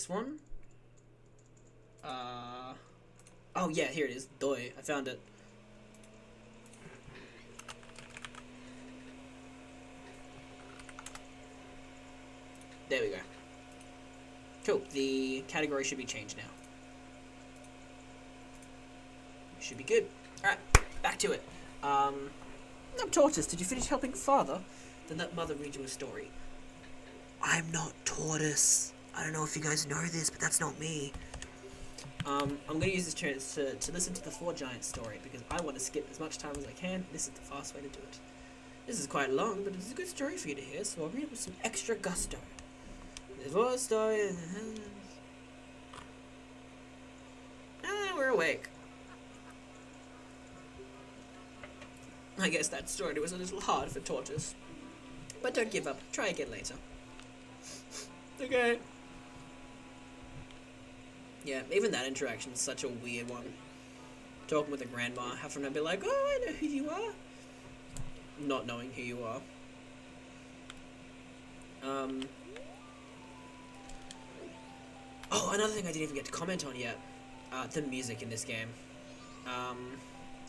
Speaker 1: this one. Oh yeah, here it is. Doi. I found it. There we go. Cool. The category should be changed now. Should be good. Alright, back to it. Now, Tortoise, did you finish helping father? Then let mother read you a story. I'm not Tortoise. I don't know if you guys know this, but that's not me. I'm going to use this chance to listen to the Four Giants story, because I want to skip as much time as I can. This is the fast way to do it. This is quite long, but it's a good story for you to hear, so I'll read it with some extra gusto. There's one story... we're awake. I guess that story was a little hard for Tortoise. But don't give up. Try again later. Okay. Yeah, even that interaction is such a weird one. Talking with a grandma, having her be like, oh, I know who you are. Not knowing who you are. Oh, another thing I didn't even get to comment on yet. The music in this game.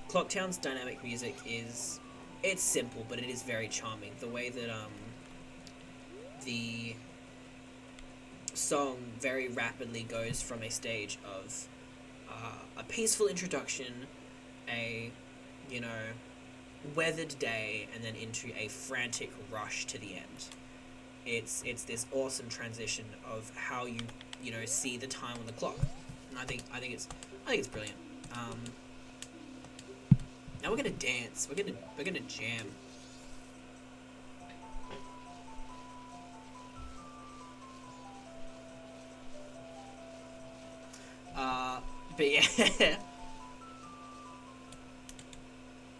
Speaker 1: Clocktown's dynamic music is... It's simple, but it is very charming. The way that, the song very rapidly goes from a stage of, a peaceful introduction, a, you know, weathered day, and then into a frantic rush to the end. It's this awesome transition of how you know, see the time on the clock. And I think it's brilliant. Now we're gonna dance. We're gonna jam. But yeah.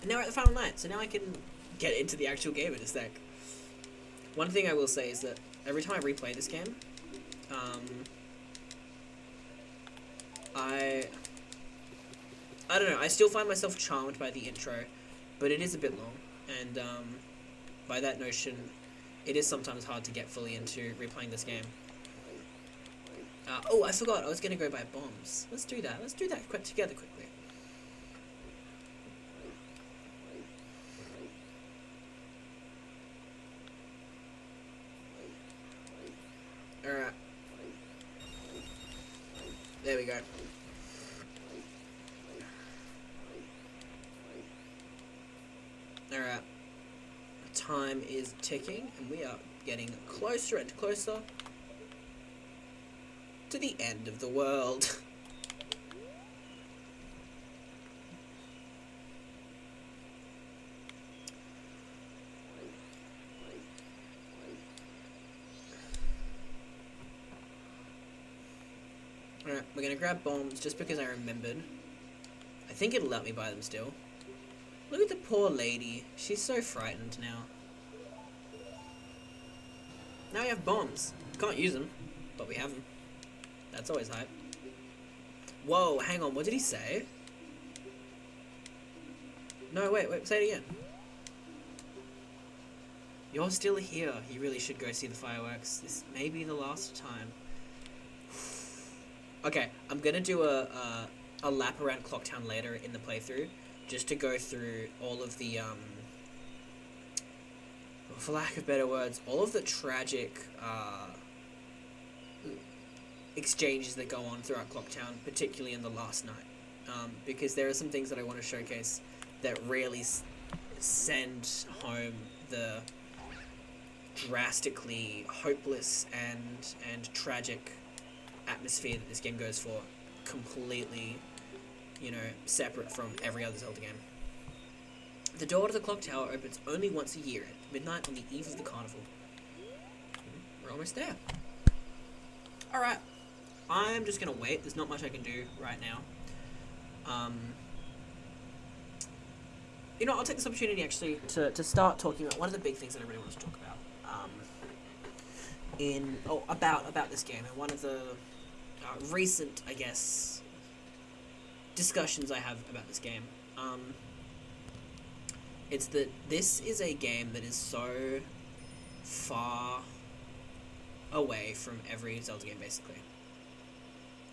Speaker 1: And now we're at the final night, so now I can get into the actual game in a sec. One thing I will say is that every time I replay this game, I don't know, I still find myself charmed by the intro, but it is a bit long, and by that notion, it is sometimes hard to get fully into replaying this game. Oh, I forgot, I was going to go buy bombs. Let's do that together quickly. Alright. There we go. Alright. Time is ticking, and we are getting closer and closer to the end of the world. Alright, we're gonna grab bombs just because I remembered. I think it'll let me buy them still. Look at the poor lady. She's so frightened now. Now we have bombs. Can't use them, but we have them. That's always hype. Whoa, hang on, what did he say? No, wait, say it again. You're still here. You really should go see the fireworks. This may be the last time. Okay, I'm gonna do a lap around Clocktown later in the playthrough, just to go through all of the, for lack of better words, all of the tragic, exchanges that go on throughout Clocktown, particularly in the last night. Because there are some things that I want to showcase that really send home the drastically hopeless and tragic atmosphere that this game goes for, completely, you know, separate from every other Zelda game. The door to the clock tower opens only once a year, at midnight on the eve of the carnival. We're almost there. Alright. I'm just gonna wait. There's not much I can do right now. You know, I'll take this opportunity actually to start talking about one of the big things that I really want to talk about. About this game, and one of the recent, I guess, discussions I have about this game. It's that this is a game that is so far away from every Zelda game, basically.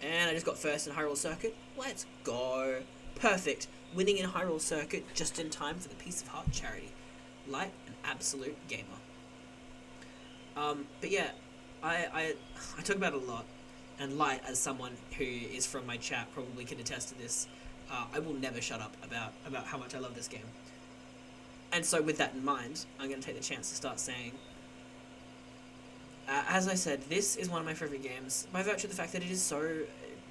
Speaker 1: And I just got first in Hyrule Circuit. Let's go. Perfect. Winning in Hyrule Circuit just in time for the Piece of Heart charity. Light, an absolute gamer. But yeah, I talk about it a lot. And Light, as someone who is from my chat, probably can attest to this. I will never shut up about how much I love this game. And so with that in mind, I'm going to take the chance to start saying, as I said, this is one of my favourite games, by virtue of the fact that it is so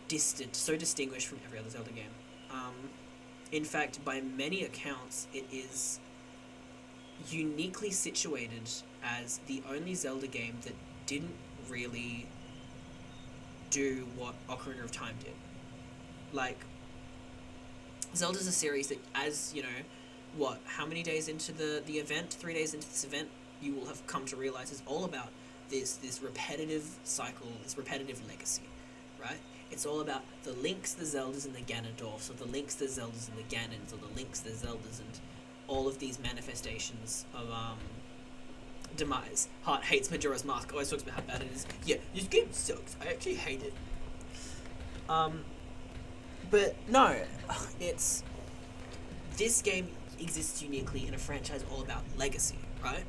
Speaker 1: distant, so distinguished from every other Zelda game. In fact, by many accounts, it is uniquely situated as the only Zelda game that didn't really do what Ocarina of Time did. Like, Zelda's a series that, as, you know, how many days into the event, 3 days into this event, you will have come to realise is all about this repetitive cycle, this repetitive legacy, right? It's all about the Links, the Zeldas, and the Ganondorfs, or the Links, the Zeldas, and the Ganons, or the Links, the Zeldas, and all of these manifestations of demise. Hart hates Majora's Mask, always talks about how bad it is. Yeah, this game sucks, I actually hate it. But no, it's... This game exists uniquely in a franchise all about legacy, right?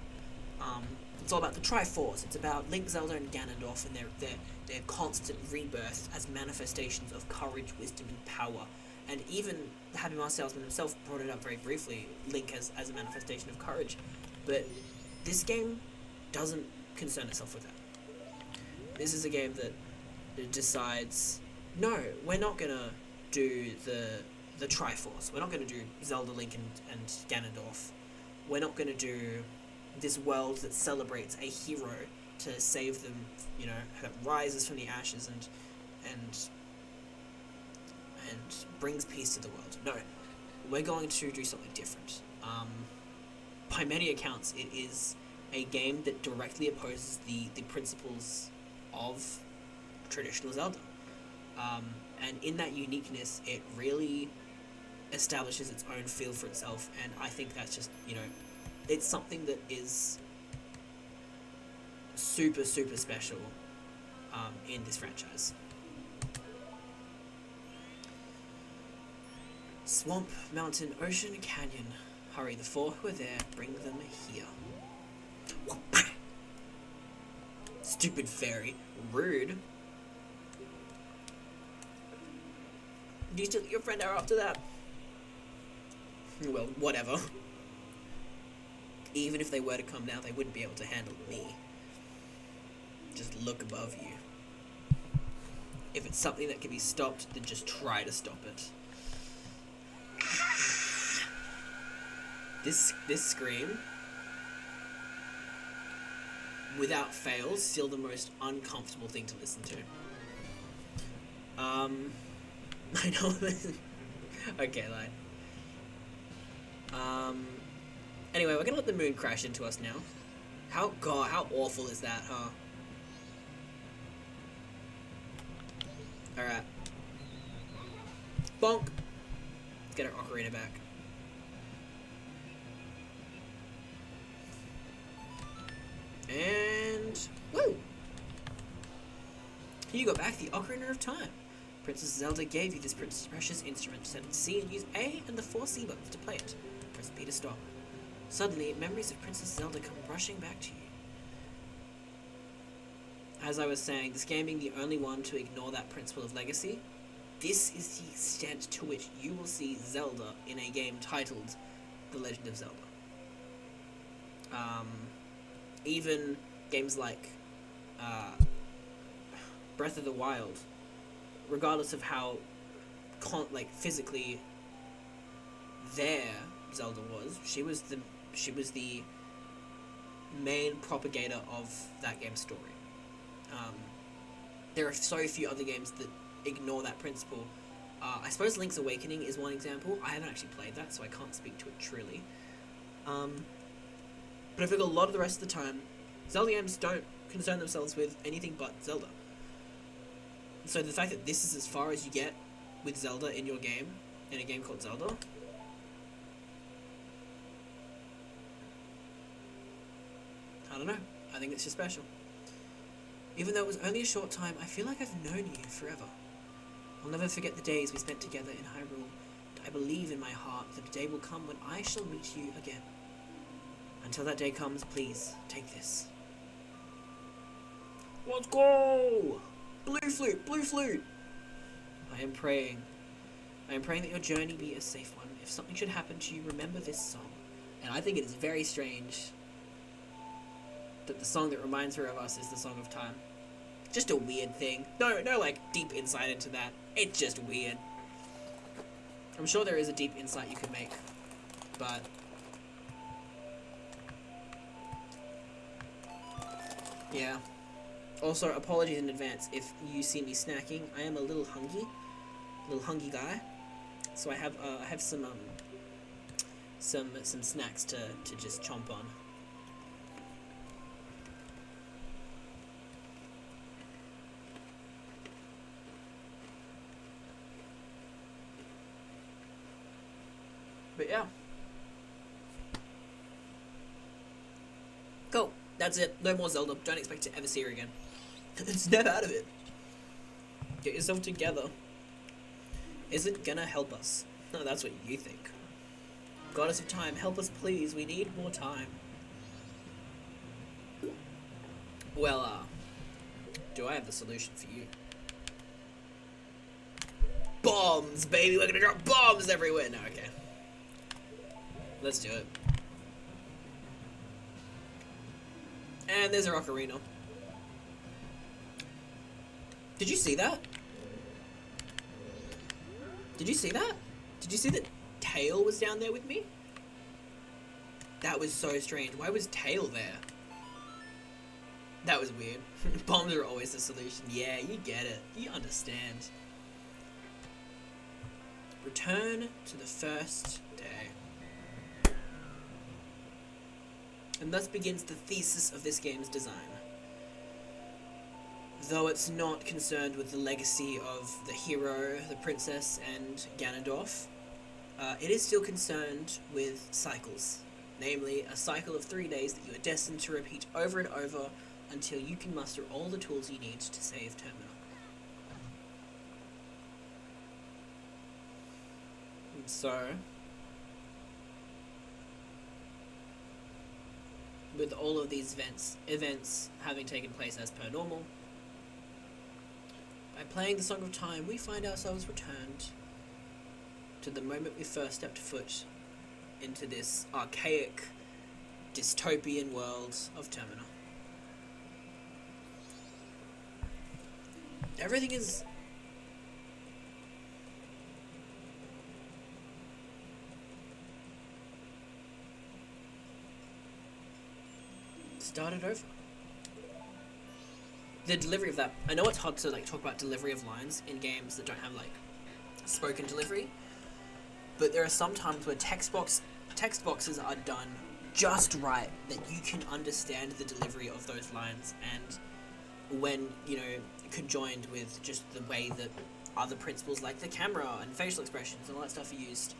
Speaker 1: It's all about the Triforce. It's about Link, Zelda, and Ganondorf and their constant rebirth as manifestations of courage, wisdom, and power. And even the Happy Mask Salesman himself brought it up very briefly, Link as a manifestation of courage. But this game doesn't concern itself with that. This is a game that decides, no, we're not going to do the Triforce. We're not going to do Zelda, Link, and Ganondorf. We're not going to do this world that celebrates a hero to save them, you know, that rises from the ashes and brings peace to the world. No, we're going to do something different. By many accounts, it is a game that directly opposes the principles of traditional Zelda. And in that uniqueness, it really establishes its own feel for itself, and I think that's just, you know, it's something that is super, super special in this franchise. Swamp, mountain, ocean, canyon. Hurry, the four who are there, bring them here. Stupid fairy. Rude. Do you still get your friend arrow after that? Well, whatever. Even if they were to come now, they wouldn't be able to handle me. Just look above you. If it's something that can be stopped, then just try to stop it. This scream, without fail, is still the most uncomfortable thing to listen to. I know. Okay, like. Anyway, we're gonna let the moon crash into us now. How awful is that, huh? Alright. Bonk! Let's get our ocarina back. And... woo! You got back the Ocarina of Time. Princess Zelda gave you this precious instrument to set at sea and use A and the 4 C buttons to play it. Press B to stop. Suddenly, memories of Princess Zelda come rushing back to you. As I was saying, this game being the only one to ignore that principle of legacy, this is the extent to which you will see Zelda in a game titled The Legend of Zelda. Even games like Breath of the Wild, regardless of how physically there Zelda was, she was the main propagator of that game's story. There are so few other games that ignore that principle. I suppose Link's Awakening is one example. I haven't actually played that, so I can't speak to it truly. But I think a lot of the rest of the time, Zelda games don't concern themselves with anything but Zelda. So the fact that this is as far as you get with Zelda in your game, in a game called Zelda, I don't know. I think it's just special. Even though it was only a short time, I feel like I've known you forever. I'll never forget the days we spent together in Hyrule. And I believe in my heart that a day will come when I shall meet you again. Until that day comes, please, take this. Let's go! Blue flute! Blue flute! I am praying that your journey be a safe one. If something should happen to you, remember this song. And I think it is very strange that the song that reminds her of us is the Song of Time. Just a weird thing. No, like, deep insight into that. It's just weird. I'm sure there is a deep insight you can make, but... yeah. Also, apologies in advance if you see me snacking. I am a little hungry guy. So I have some snacks to just chomp on. But yeah. Cool. That's it. No more Zelda. Don't expect to ever see her again. Snap out of it. Get yourself together. Isn't gonna help us. No, that's what you think. Goddess of Time, help us please. We need more time. Well, do I have the solution for you? Bombs, baby! We're gonna drop bombs everywhere! No, okay. Let's do it. And there's a ocarina. Did you see that? Did you see that? Did you see that Tail was down there with me? That was so strange. Why was Tail there? That was weird. Bombs are always the solution. Yeah, you get it. You understand. Return to the first day. And thus begins the thesis of this game's design. Though it's not concerned with the legacy of the hero, the princess, and Ganondorf, it is still concerned with cycles. Namely, a cycle of 3 days that you are destined to repeat over and over until you can muster all the tools you need to save Termina. And so, with all of these events having taken place as per normal, by playing the Song of Time, we find ourselves returned to the moment we first stepped foot into this archaic, dystopian world of Termina. Everything is... started over. The delivery of that... I know it's hard to like talk about delivery of lines in games that don't have like spoken delivery, but there are some times where text boxes are done just right that you can understand the delivery of those lines, and when, you know, conjoined with just the way that other principles like the camera and facial expressions and all that stuff are used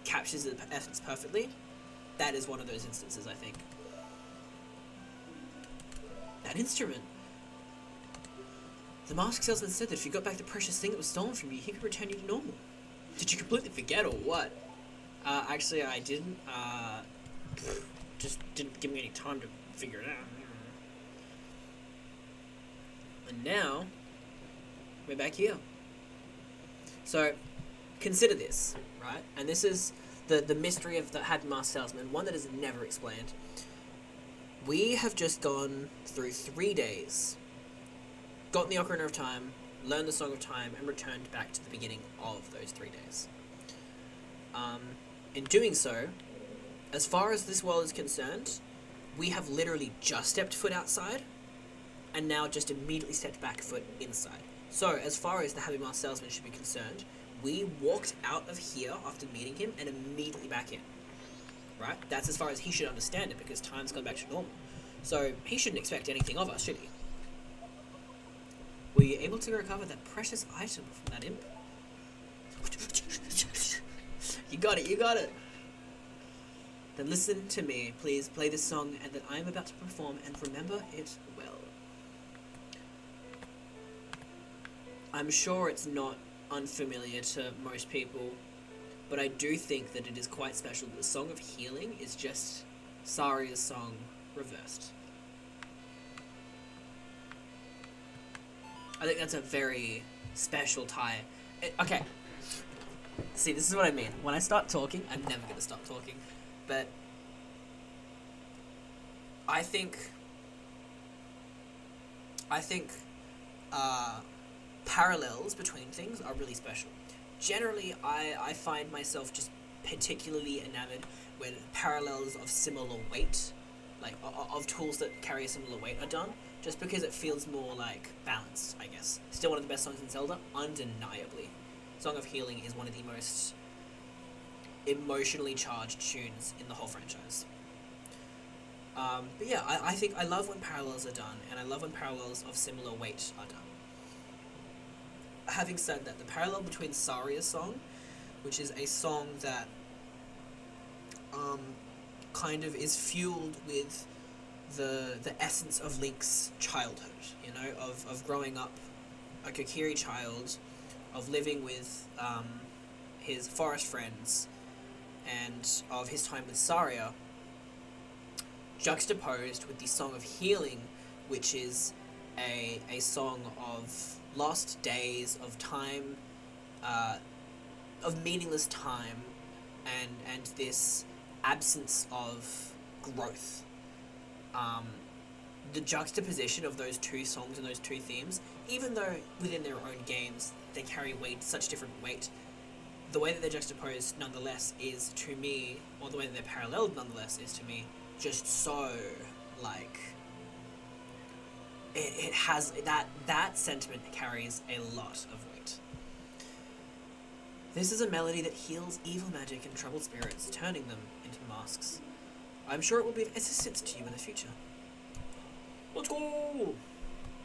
Speaker 1: captures the essence perfectly. That is one of those instances, I think. That instrument. The mask salesman said that if you got back the precious thing that was stolen from you, he could return you to normal. Did you completely forget or what? Actually, I didn't. Just didn't give me any time to figure it out. And now, we're back here. So, consider this, right? And this is the mystery of the Happy Mask Salesman, one that is never explained. We have just gone through 3 days, gotten the Ocarina of Time, learned the Song of Time, and returned back to the beginning of those 3 days. In doing so, as far as this world is concerned, we have literally just stepped foot outside, and now just immediately stepped back foot inside. So, as far as the Happy Mask Salesman should be concerned, we walked out of here after meeting him and immediately back in. Right? That's as far as he should understand it, because time's gone back to normal. So, he shouldn't expect anything of us, should he? Were you able to recover that precious item from that imp? You got it, you got it! Then listen to me, please play this song and that I am about to perform, and remember it well. I'm sure it's not unfamiliar to most people, but I do think that it is quite special. The Song of Healing is just Saria's song reversed. I think that's a very special tie. Okay. See, this is what I mean. When I start talking, I'm never going to stop talking. But I think parallels between things are really special. Generally, I find myself just particularly enamored when parallels of similar weight, like of tools that carry a similar weight, are done, just because it feels more like balanced, I guess. Still one of the best songs in Zelda, undeniably. Song of Healing is one of the most emotionally charged tunes in the whole franchise. But yeah, I think I love when parallels are done, and I love when parallels of similar weight are done. Having said that, the parallel between Saria's song, which is a song that kind of is fueled with the essence of Link's childhood, you know, of growing up a Kokiri child, of living with his forest friends, and of his time with Saria, juxtaposed with the Song of Healing, which is a song of lost days, of time, of meaningless time, and this absence of growth. The juxtaposition of those two songs and those two themes, even though within their own games they carry such different weight, the way that they're juxtaposed nonetheless is to me, or the way that they're paralleled nonetheless is to me, just so, like, it has, that sentiment carries a lot of weight. This is a melody that heals evil magic and troubled spirits, turning them into masks. I'm sure it will be of assistance to you in the future. Let's go!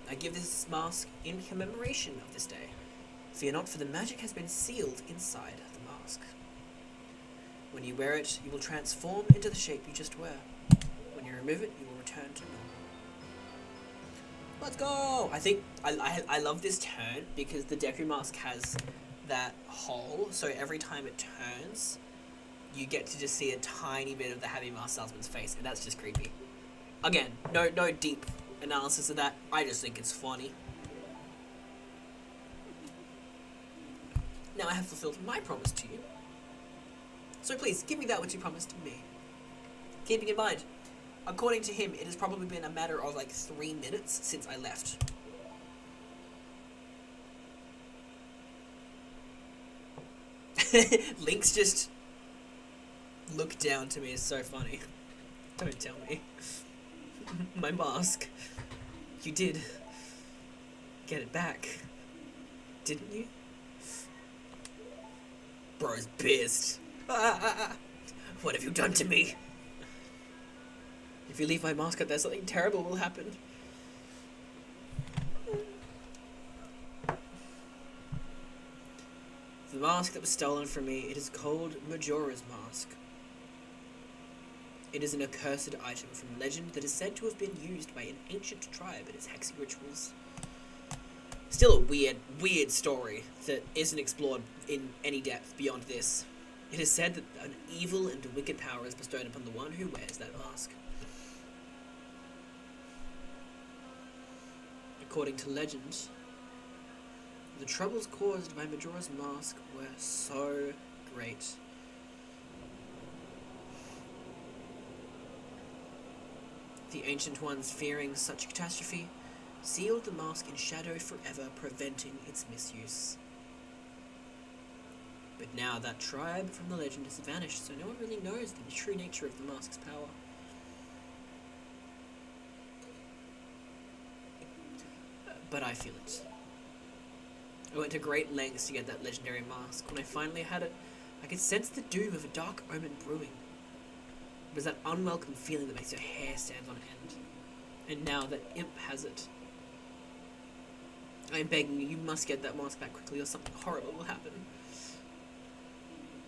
Speaker 1: I give this mask in commemoration of this day. Fear not, for the magic has been sealed inside the mask. When you wear it, you will transform into the shape you just wear. When you remove it, you will return to normal. Let's go! I think I love this turn because the Deku mask has that hole, so every time it turns, you get to just see a tiny bit of the Heavy Mask Salesman's face, and that's just creepy. Again, no deep analysis of that, I just think it's funny. Now I have fulfilled my promise to you. So please, give me that which you promised to me. Keeping in mind, according to him, it has probably been a matter of like 3 minutes since I left. Link's just look down to me is so funny. Don't tell me. My mask. You did get it back, didn't you? Bro's pissed. What have you done to me? If you leave my mask up there, something terrible will happen. The mask that was stolen from me, it is called Majora's Mask. It is an accursed item from legend that is said to have been used by an ancient tribe in its hexing rituals. Still a weird story that isn't explored in any depth beyond this. It is said that an evil and wicked power is bestowed upon the one who wears that mask. According to legend, the troubles caused by Majora's Mask were so great. The Ancient Ones, fearing such a catastrophe, sealed the mask in shadow forever, preventing its misuse. But now that tribe from the legend has vanished, so no one really knows the true nature of the mask's power. But I feel it. I went to great lengths to get that legendary mask. When I finally had it, I could sense the doom of a dark omen brewing. It was that unwelcome feeling that makes your hair stand on end. And now that Imp has it, I am begging you, you must get that mask back quickly or something horrible will happen.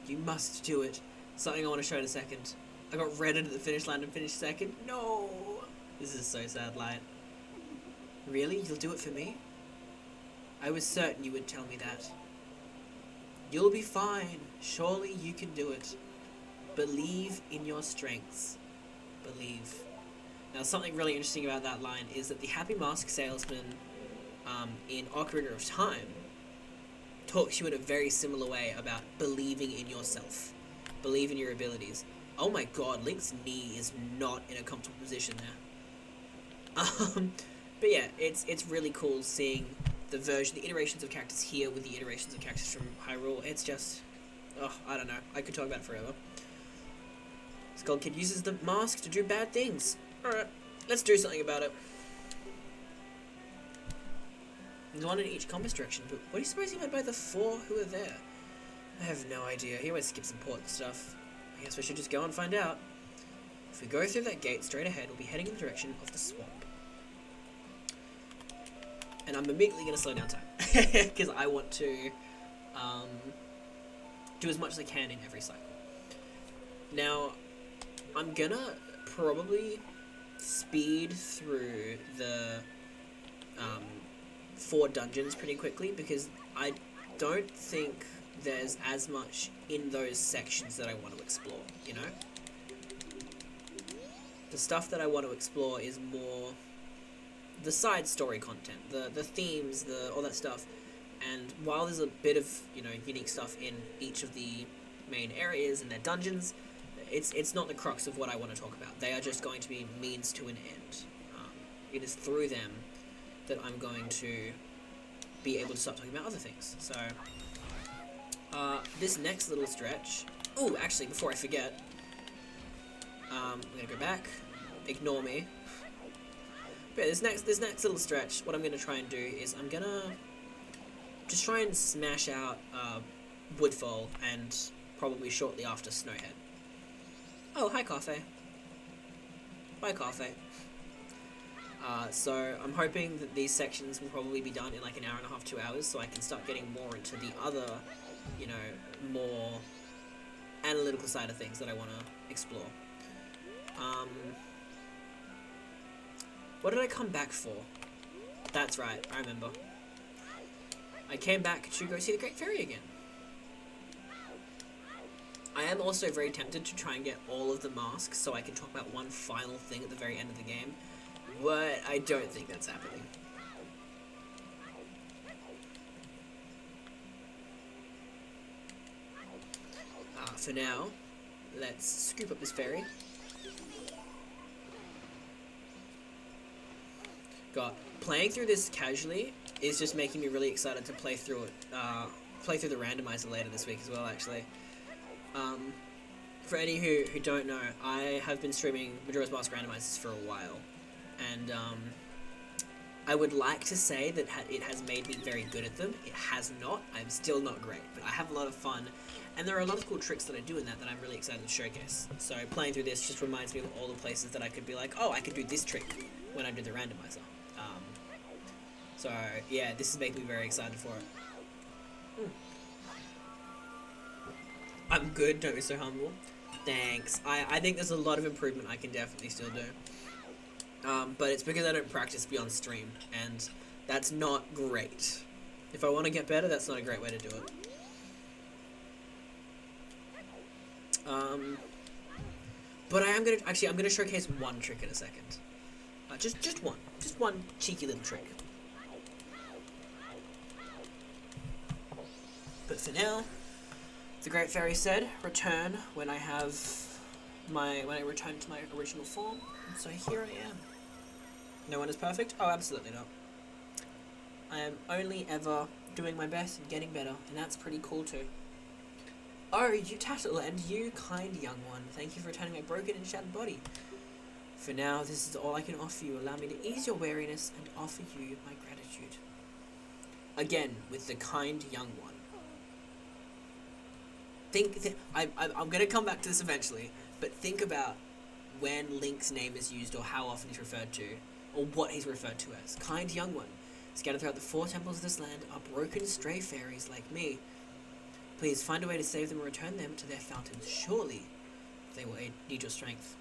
Speaker 1: You must do it. Something I want to show in a second. I got redded at the finish line and finished second. No! This is so sad, Light. Really? You'll do it for me? I was certain you would tell me that. You'll be fine. Surely you can do it. Believe in your strengths. Believe. Now, something really interesting about that line is that the Happy Mask Salesman in Ocarina of Time talks to you in a very similar way about believing in yourself. Believe in your abilities. Oh my god, Link's knee is not in a comfortable position there. But yeah, it's really cool seeing the iterations of characters here with the iterations of characters from Hyrule. It's just, oh, I don't know. I could talk about it forever. Skull Kid uses the mask to do bad things. Alright, let's do something about it. There's one in each compass direction, but what do you suppose he meant by the 4 who are there? I have no idea. He always skips important stuff. I guess we should just go and find out. If we go through that gate straight ahead, we'll be heading in the direction of the swamp. And I'm immediately going to slow down time. Because I want to do as much as I can in every cycle. Now, I'm going to probably speed through the 4 dungeons pretty quickly, because I don't think there's as much in those sections that I want to explore, you know? The stuff that I want to explore is more the side story content, the themes, all that stuff. And while there's a bit of, you know, unique stuff in each of the main areas and their dungeons, it's not the crux of what I want to talk about. They are just going to be means to an end. It is through them that I'm going to be able to start talking about other things. So, this next little stretch... Ooh, actually, before I forget, I'm going to go back. Ignore me. But yeah, this next little stretch, what I'm going to try and do is I'm going to just try and smash out Woodfall and probably shortly after Snowhead. Oh, hi, Coffee. Bye, Coffee. So I'm hoping that these sections will probably be done in like an hour and a half, 2 hours, so I can start getting more into the other, you know, more analytical side of things that I want to explore. What did I come back for? That's right, I remember. I came back to go see the Great Fairy again. I am also very tempted to try and get all of the masks so I can talk about one final thing at the very end of the game, but I don't think that's happening. For now, let's scoop up this fairy. God, playing through this casually is just making me really excited to play through it. Play through the randomizer later this week as well, actually. For any who don't know, I have been streaming Majora's Mask randomizers for a while, and I would like to say that it has made me very good at them. It has not. I'm still not great, but I have a lot of fun, and there are a lot of cool tricks that I do in that I'm really excited to showcase. So playing through this just reminds me of all the places that I could be like, oh, I could do this trick when I do the randomizer. So yeah, this is making me very excited for it. I'm good, don't be so humble. Thanks. I think there's a lot of improvement I can definitely still do. But it's because I don't practice beyond stream, and that's not great. If I want to get better, that's not a great way to do it. But I'm gonna showcase one trick in a second. Just one cheeky little trick. But for now, the Great Fairy said, return when I return to my original form. And so here I am. No one is perfect? Oh, absolutely not. I am only ever doing my best and getting better, and that's pretty cool too. Oh, you Tattle, and you kind young one, thank you for returning my broken and shattered body. For now, this is all I can offer you. Allow me to ease your weariness and offer you my gratitude. Again, with the kind young one. I'm going to come back to this eventually, but think about when Link's name is used or how often he's referred to, or what he's referred to as. Kind young one. Scattered throughout the 4 temples of this land are broken stray fairies like me. Please find a way to save them and return them to their fountains. Surely they will need your strength.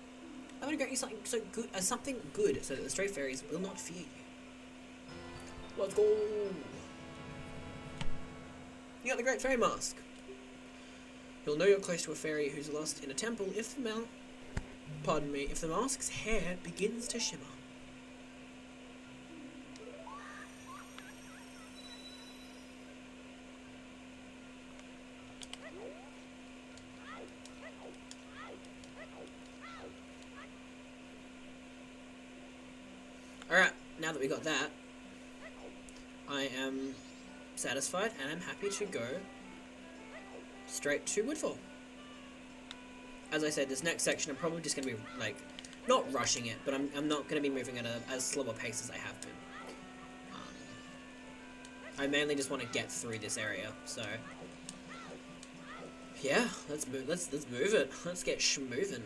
Speaker 1: I'm going to grant you something good so that the stray fairies will not fear you. Let's go! You got the Great Fairy Mask. You'll know you're close to a fairy who's lost in a temple if if the mask's hair begins to shimmer. Alright, now that we got that, I am satisfied and I'm happy to go straight to Woodfall. As I said, this next section I'm probably just going to be, like, not rushing it, but I'm not going to be moving at as slow a pace as I have been. I mainly just want to get through this area, so yeah, let's move it. Let's get schmoovin'.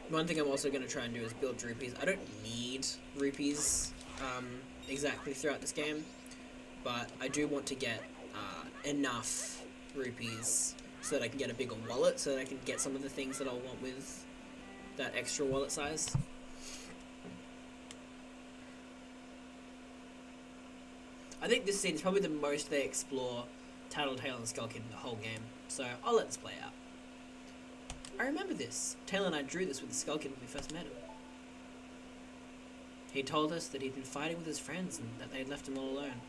Speaker 1: One thing I'm also going to try and do is build rupees. I don't need rupees exactly throughout this game, but I do want to get enough rupees so that I can get a bigger wallet, so that I can get some of the things that I'll want with that extra wallet size. I think this scene is probably the most they explore Tattletale and Skull Kid in the whole game, so I'll let this play out. I remember this. Taylor and I drew this with the Skull Kid when we first met him. He told us that he'd been fighting with his friends and that they'd left him all alone.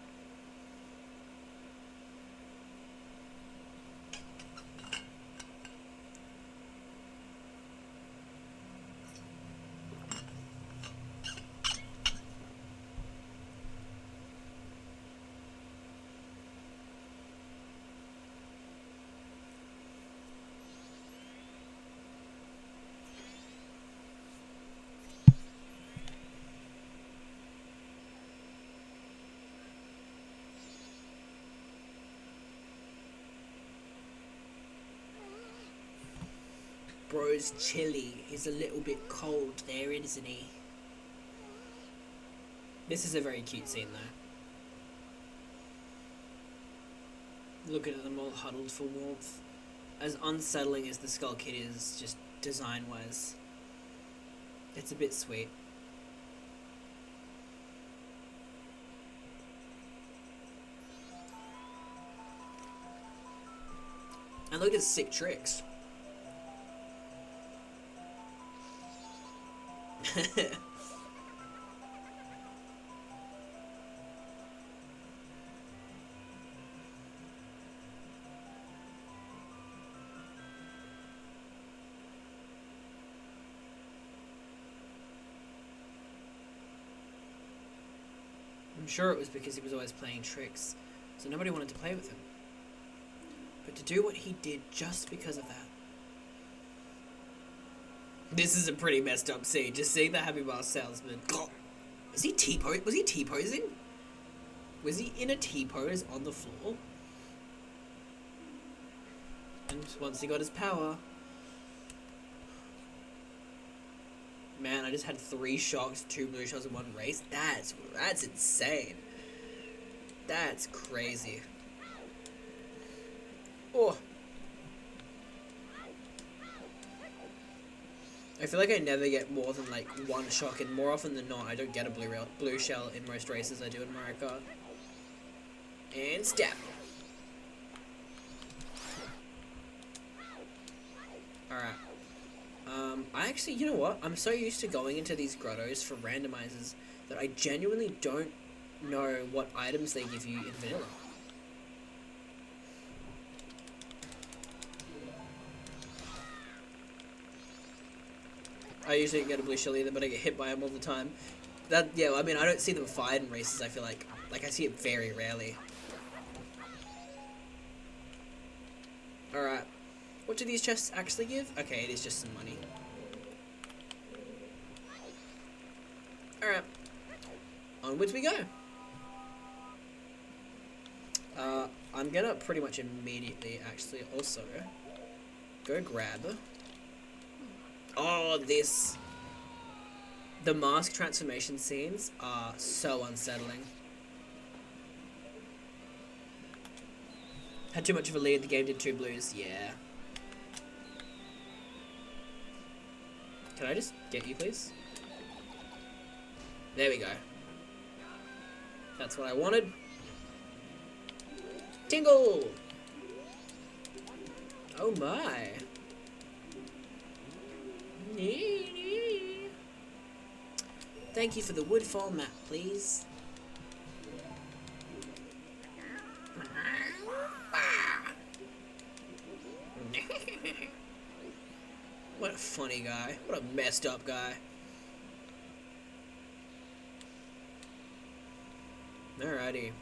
Speaker 1: Bro's chilly. He's a little bit cold there, isn't he? This is a very cute scene, though. Look at them all huddled for warmth. As unsettling as the Skull Kid is, just design-wise, it's a bit sweet. And look at his sick tricks. I'm sure it was because he was always playing tricks, so nobody wanted to play with him. But to do what he did just because of that. This is a pretty messed up scene. Just seeing the Happy Bar salesman. God, was he T-posing? Was he in a T-pose on the floor? And once he got his power... Man, I just had 3 shocks, 2 blue shells in one race. That's insane. That's crazy. Oh. I feel like I never get more than like 1 shock, and more often than not, I don't get a blue shell in most races I do in Mario Kart. And step. Alright. I actually, you know what? I'm so used to going into these grottos for randomizers that I genuinely don't know what items they give you in vanilla. I usually don't get a blue shell either, but I get hit by them all the time. Yeah, I mean, I don't see them fired in races, I feel like. Like, I see it very rarely. Alright. What do these chests actually give? Okay, it is just some money. Alright. Onwards we go. I'm gonna pretty much immediately, actually, also go grab... Oh, this... The mask transformation scenes are so unsettling. Had too much of a lead, the game did 2 blues, yeah. Can I just get you, please? There we go. That's what I wanted. Tingle! Oh my. Thank you for the woodfall map, please. What a funny guy. What a messed up guy. Alrighty.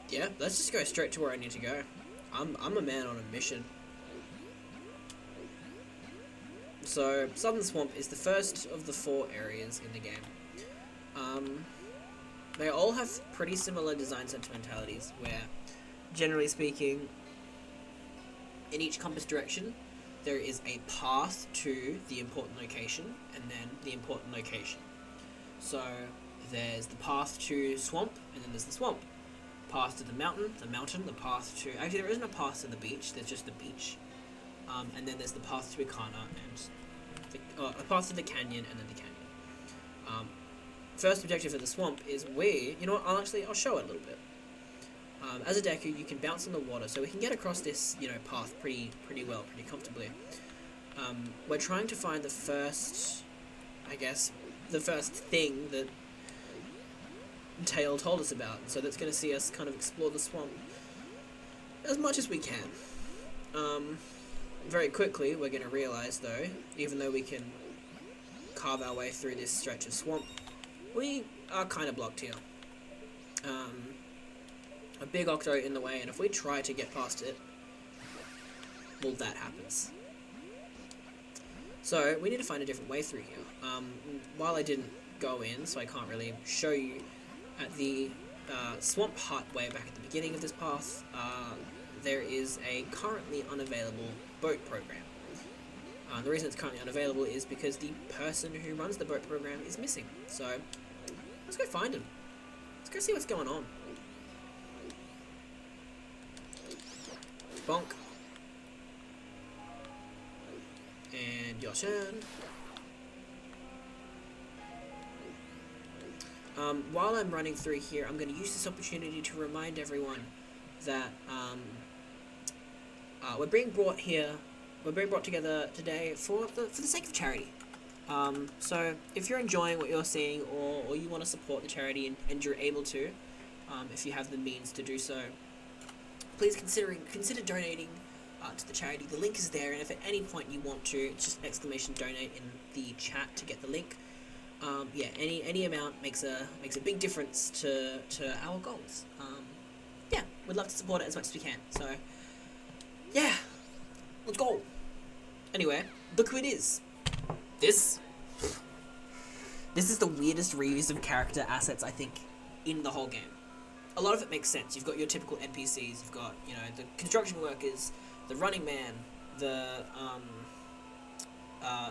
Speaker 1: Yeah, let's just go straight to where I need to go. I'm a man on a mission. So, Southern Swamp is the first of the 4 areas in the game. They all have pretty similar design sentimentalities, where, generally speaking, in each compass direction, there is a path to the important location, and then the important location. So, there's the path to Swamp, and then there's the Swamp. Path to the mountain, the path to... Actually, there isn't a path to the beach, there's just the beach. And then there's the path to Ikana, and... a path to the canyon, and then the canyon. First objective of the Swamp is you know what, I'll show it a little bit. As a Deku, you can bounce on the water, so we can get across this, path pretty well, pretty comfortably. We're trying to find the first thing that Tail told us about, so that's going to see us kind of explore the swamp as much as we can. Very quickly, we're going to realise, though, even though we can carve our way through this stretch of swamp, we are kind of blocked here. A big Octo in the way, and if we try to get past it, well, that happens. So, we need to find a different way through here. While I didn't go in, so I can't really show you, at the Swamp Hut way back at the beginning of this path, there is a currently unavailable boat program. The reason it's currently unavailable is because the person who runs the boat program is missing. So, let's go find him. Let's go see what's going on. Bonk. And your turn. While I'm running through here, I'm going to use this opportunity to remind everyone that we're being brought together today for the sake of charity. So if you're enjoying what you're seeing, or you want to support the charity and you're able to, if you have the means to do so, please consider donating to the charity. The link is there, and if at any point you want to, it's just exclamation donate in the chat to get the link. Yeah, any amount makes a big difference to our goals. Yeah, we'd love to support it as much as we can. So, yeah, let's go. Anyway, look who it is. This is the weirdest reuse of character assets, I think, in the whole game. A lot of it makes sense. You've got your typical NPCs. You've got, the construction workers, the running man, the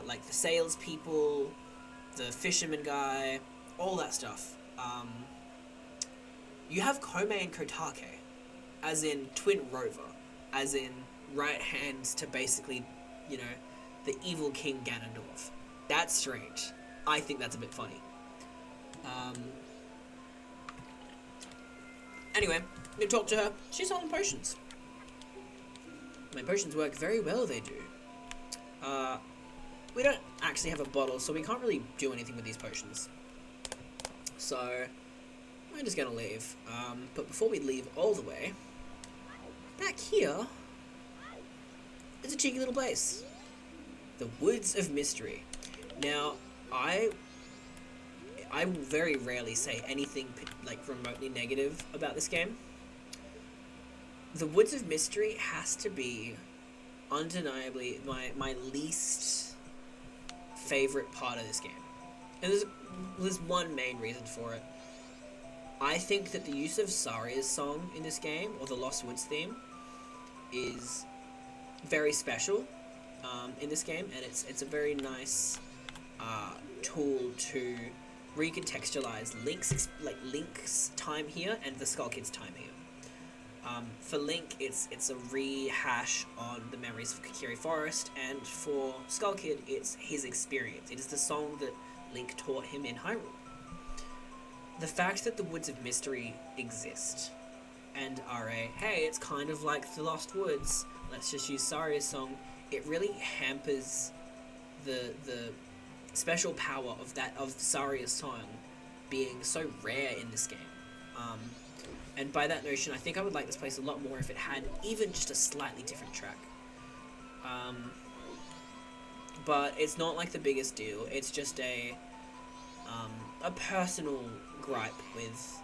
Speaker 1: like the salespeople, the fisherman guy, all that stuff. You have Kome and Kotake, as in Twin Rover, as in right hands to basically, the evil King Ganondorf. That's strange. I think that's a bit funny. Anyway, I'm gonna talk to her. She's selling potions. My potions work very well, they do. We don't actually have a bottle, so we can't really do anything with these potions. So, I'm just gonna leave. But before we leave all the way, back here is a cheeky little place. The Woods of Mystery. Now, I very rarely say anything like remotely negative about this game. The Woods of Mystery has to be undeniably my least favorite part of this game. And there's one main reason for it. I think that the use of Saria's song in this game, or the Lost Woods theme, is very special in this game, and it's a very nice tool to recontextualize Link's time here and the Skull Kid's time here. For Link, it's a rehash on the memories of Kokiri Forest, and for Skull Kid, it's his experience. It is the song that Link taught him in Hyrule. The fact that the Woods of Mystery exist and are hey, it's kind of like the Lost Woods, let's just use Saria's song, it really hampers the special power of Saria's song being so rare in this game. And by that notion, I think I would like this place a lot more if it had even just a slightly different track. But it's not like the biggest deal. It's just a personal gripe with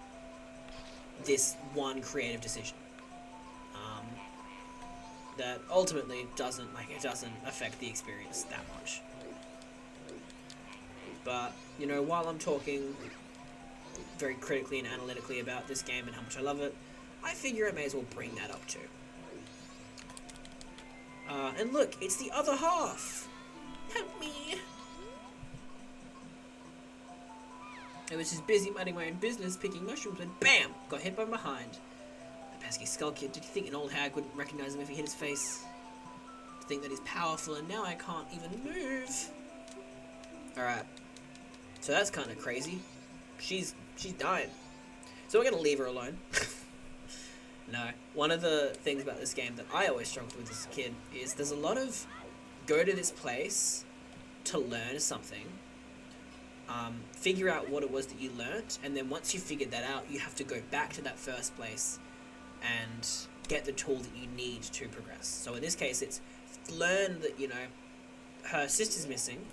Speaker 1: this one creative decision. That ultimately doesn't affect the experience that much. But, you know, while I'm talking very critically and analytically about this game and how much I love it, I figure I may as well bring that up too. And look, it's the other half! Help me! I was just busy minding my own business, picking mushrooms, when BAM! Got hit from behind. The pesky Skull Kid, did you think an old hag wouldn't recognize him if he hit his face? To think that he's powerful and now I can't even move. Alright. So that's kind of crazy. She's dying. So we're going to leave her alone. No. One of the things about this game that I always struggled with as a kid is there's a lot of go to this place to learn something, figure out what it was that you learnt, and then once you figured that out, you have to go back to that first place and get the tool that you need to progress. So in this case, it's learn that, you know, her sister's missing,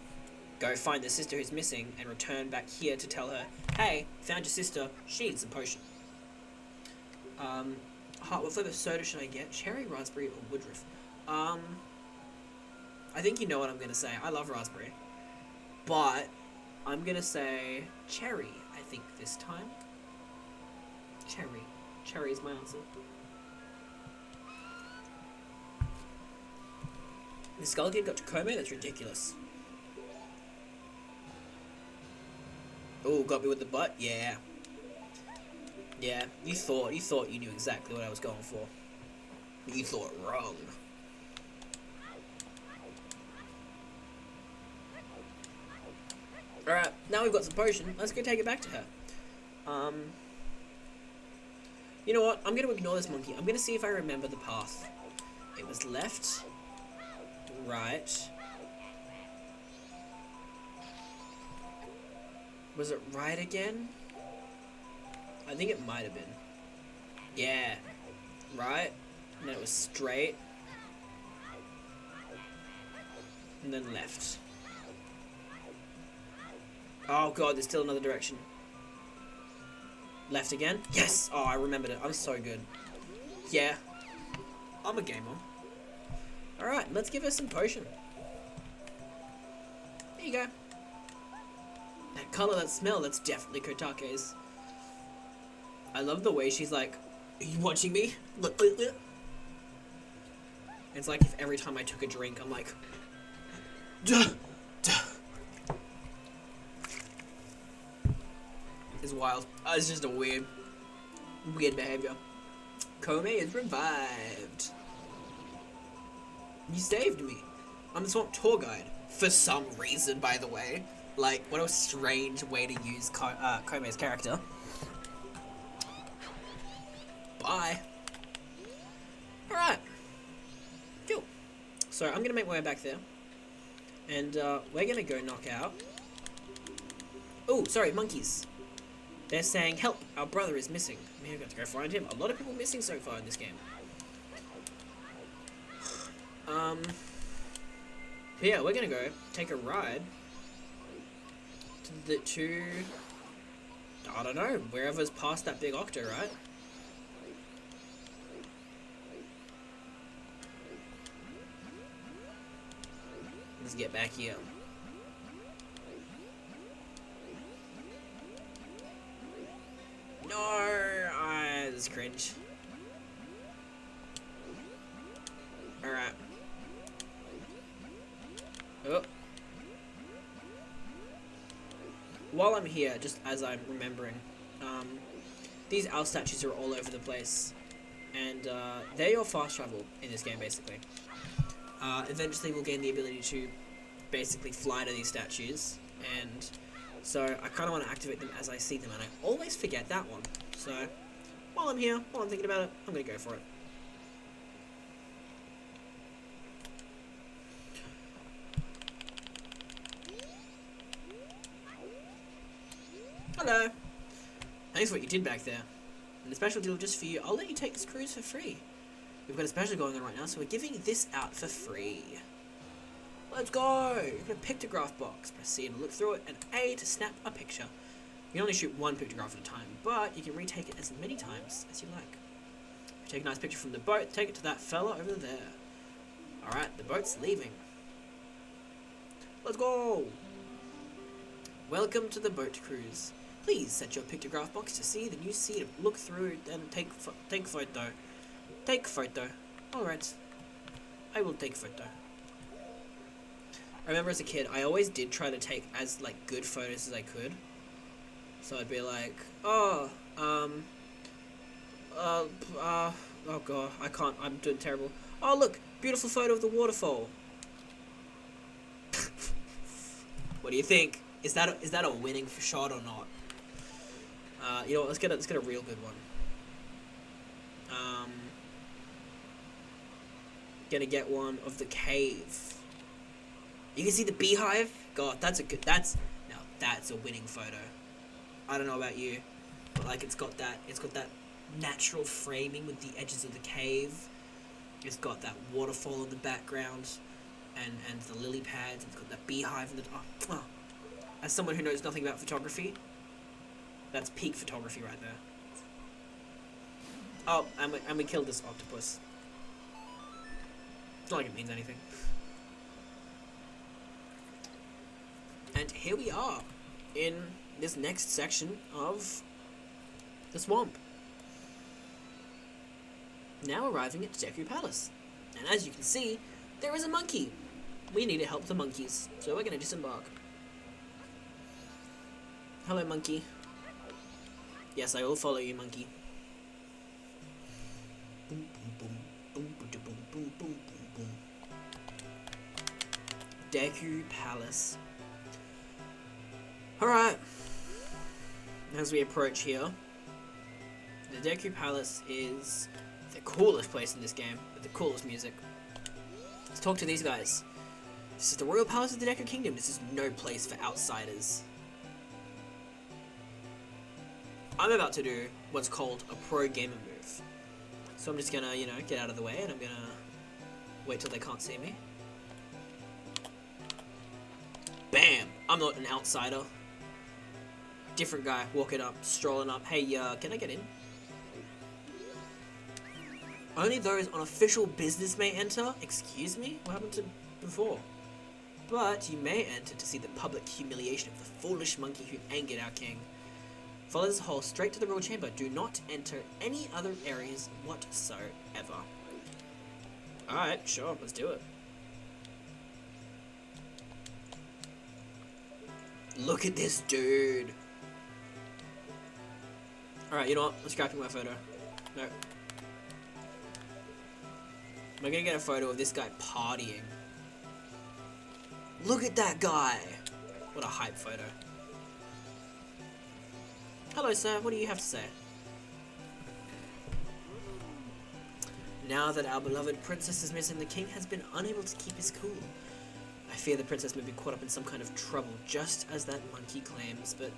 Speaker 1: go find the sister who's missing, and return back here to tell her, hey, found your sister, she needs a potion. What flavor soda should I get? Cherry, raspberry, or woodruff? I think you know what I'm going to say. I love raspberry. But I'm going to say cherry, I think, this time. Cherry. Cherry is my answer. The Skull Kid got to Kome? That's ridiculous. Oh, got me with the butt? Yeah. Yeah, you thought you knew exactly what I was going for. You thought wrong. Alright, now we've got some potion. Let's go take it back to her. You know what? I'm going to ignore this monkey. I'm going to see if I remember the path. It was left, right. Was it right again? I think it might have been. Yeah. Right. And then it was straight. And then left. Oh god, there's still another direction. Left again? Yes! Oh, I remembered it. I'm so good. Yeah. I'm a gamer. Alright, let's give her some potion. There you go. That colour, that smell, that's definitely Kotake's. I love the way she's like, are you watching me? Look. It's like if every time I took a drink, I'm like, duh, duh. It's wild. It's just a weird behavior. Kome is revived. You saved me. I'm the swamp tour guide. For some reason, by the way. Like, what a strange way to use Kome's character. Bye. Alright. Cool. So, I'm gonna make my way back there. And, we're gonna go knock out... Oh, sorry, monkeys. They're saying, help, our brother is missing. Maybe I've got to go find him. A lot of people missing so far in this game. Yeah, we're gonna go take a ride to I don't know, wherever's past that big octo, right? Let's get back here. No! This is cringe. Alright. Oh. While I'm here, just as I'm remembering, these owl statues are all over the place. and they're your fast travel in this game, basically. Eventually, we'll gain the ability to basically fly to these statues, and so I kind of want to activate them as I see them, and I always forget that one. So while I'm here, while I'm thinking about it, I'm going to go for it. Hello. Thanks for what you did back there. And a special deal just for you, I'll let you take this cruise for free. We've got a special going on right now, so we're giving this out for free. Let's go! You've got a pictograph box. Press C to look through it, and A to snap a picture. You can only shoot one pictograph at a time, but you can retake it as many times as you like. If you take a nice picture from the boat, take it to that fella over there. Alright, the boat's leaving. Let's go! Welcome to the boat cruise. Please set your pictograph box to see the new sea to look through and take photo. Take photo. Alright. I will take photo. I remember as a kid, I always did try to take as like good photos as I could. So I'd be like, oh god, I can't, I'm doing terrible. Oh look, beautiful photo of the waterfall. What do you think? Is that a winning shot or not? You know what, let's get a real good one. Gonna get one of the cave. You can see the beehive. God, that's a winning photo. I don't know about you, but like it's got that natural framing with the edges of the cave. It's got that waterfall in the background, and the lily pads. It's got that beehive in the oh. As someone who knows nothing about photography, that's peak photography right there. Oh, and we killed this octopus. It's not like it means anything. And here we are, in this next section of the swamp. Now arriving at Deku Palace. And as you can see, there is a monkey. We need to help the monkeys, so we're going to disembark. Hello, monkey. Yes, I will follow you, monkey. Boom, boom, boom, boom, boom, boom, boom, boom, boom. Deku Palace. Alright. As we approach here, the Deku Palace is the coolest place in this game, with the coolest music. Let's talk to these guys. This is the Royal Palace of the Deku Kingdom. This is no place for outsiders. I'm about to do what's called a pro gamer move. So I'm just gonna, you know, get out of the way, and I'm gonna wait till they can't see me. Bam! I'm not an outsider. Different guy, walking up, strolling up. Hey, can I get in? Only those on official business may enter? Excuse me? What happened to before? But you may enter to see the public humiliation of the foolish monkey who angered our king. Follow this hole straight to the royal chamber. Do not enter any other areas whatsoever. Alright, sure, let's do it. Look at this dude. Alright, you know what? I'm scrapping my photo. No. I'm gonna get a photo of this guy partying. Look at that guy! What a hype photo. Hello, sir. What do you have to say? Now that our beloved princess is missing, the king has been unable to keep his cool. I fear the princess may be caught up in some kind of trouble, just as that monkey claims, but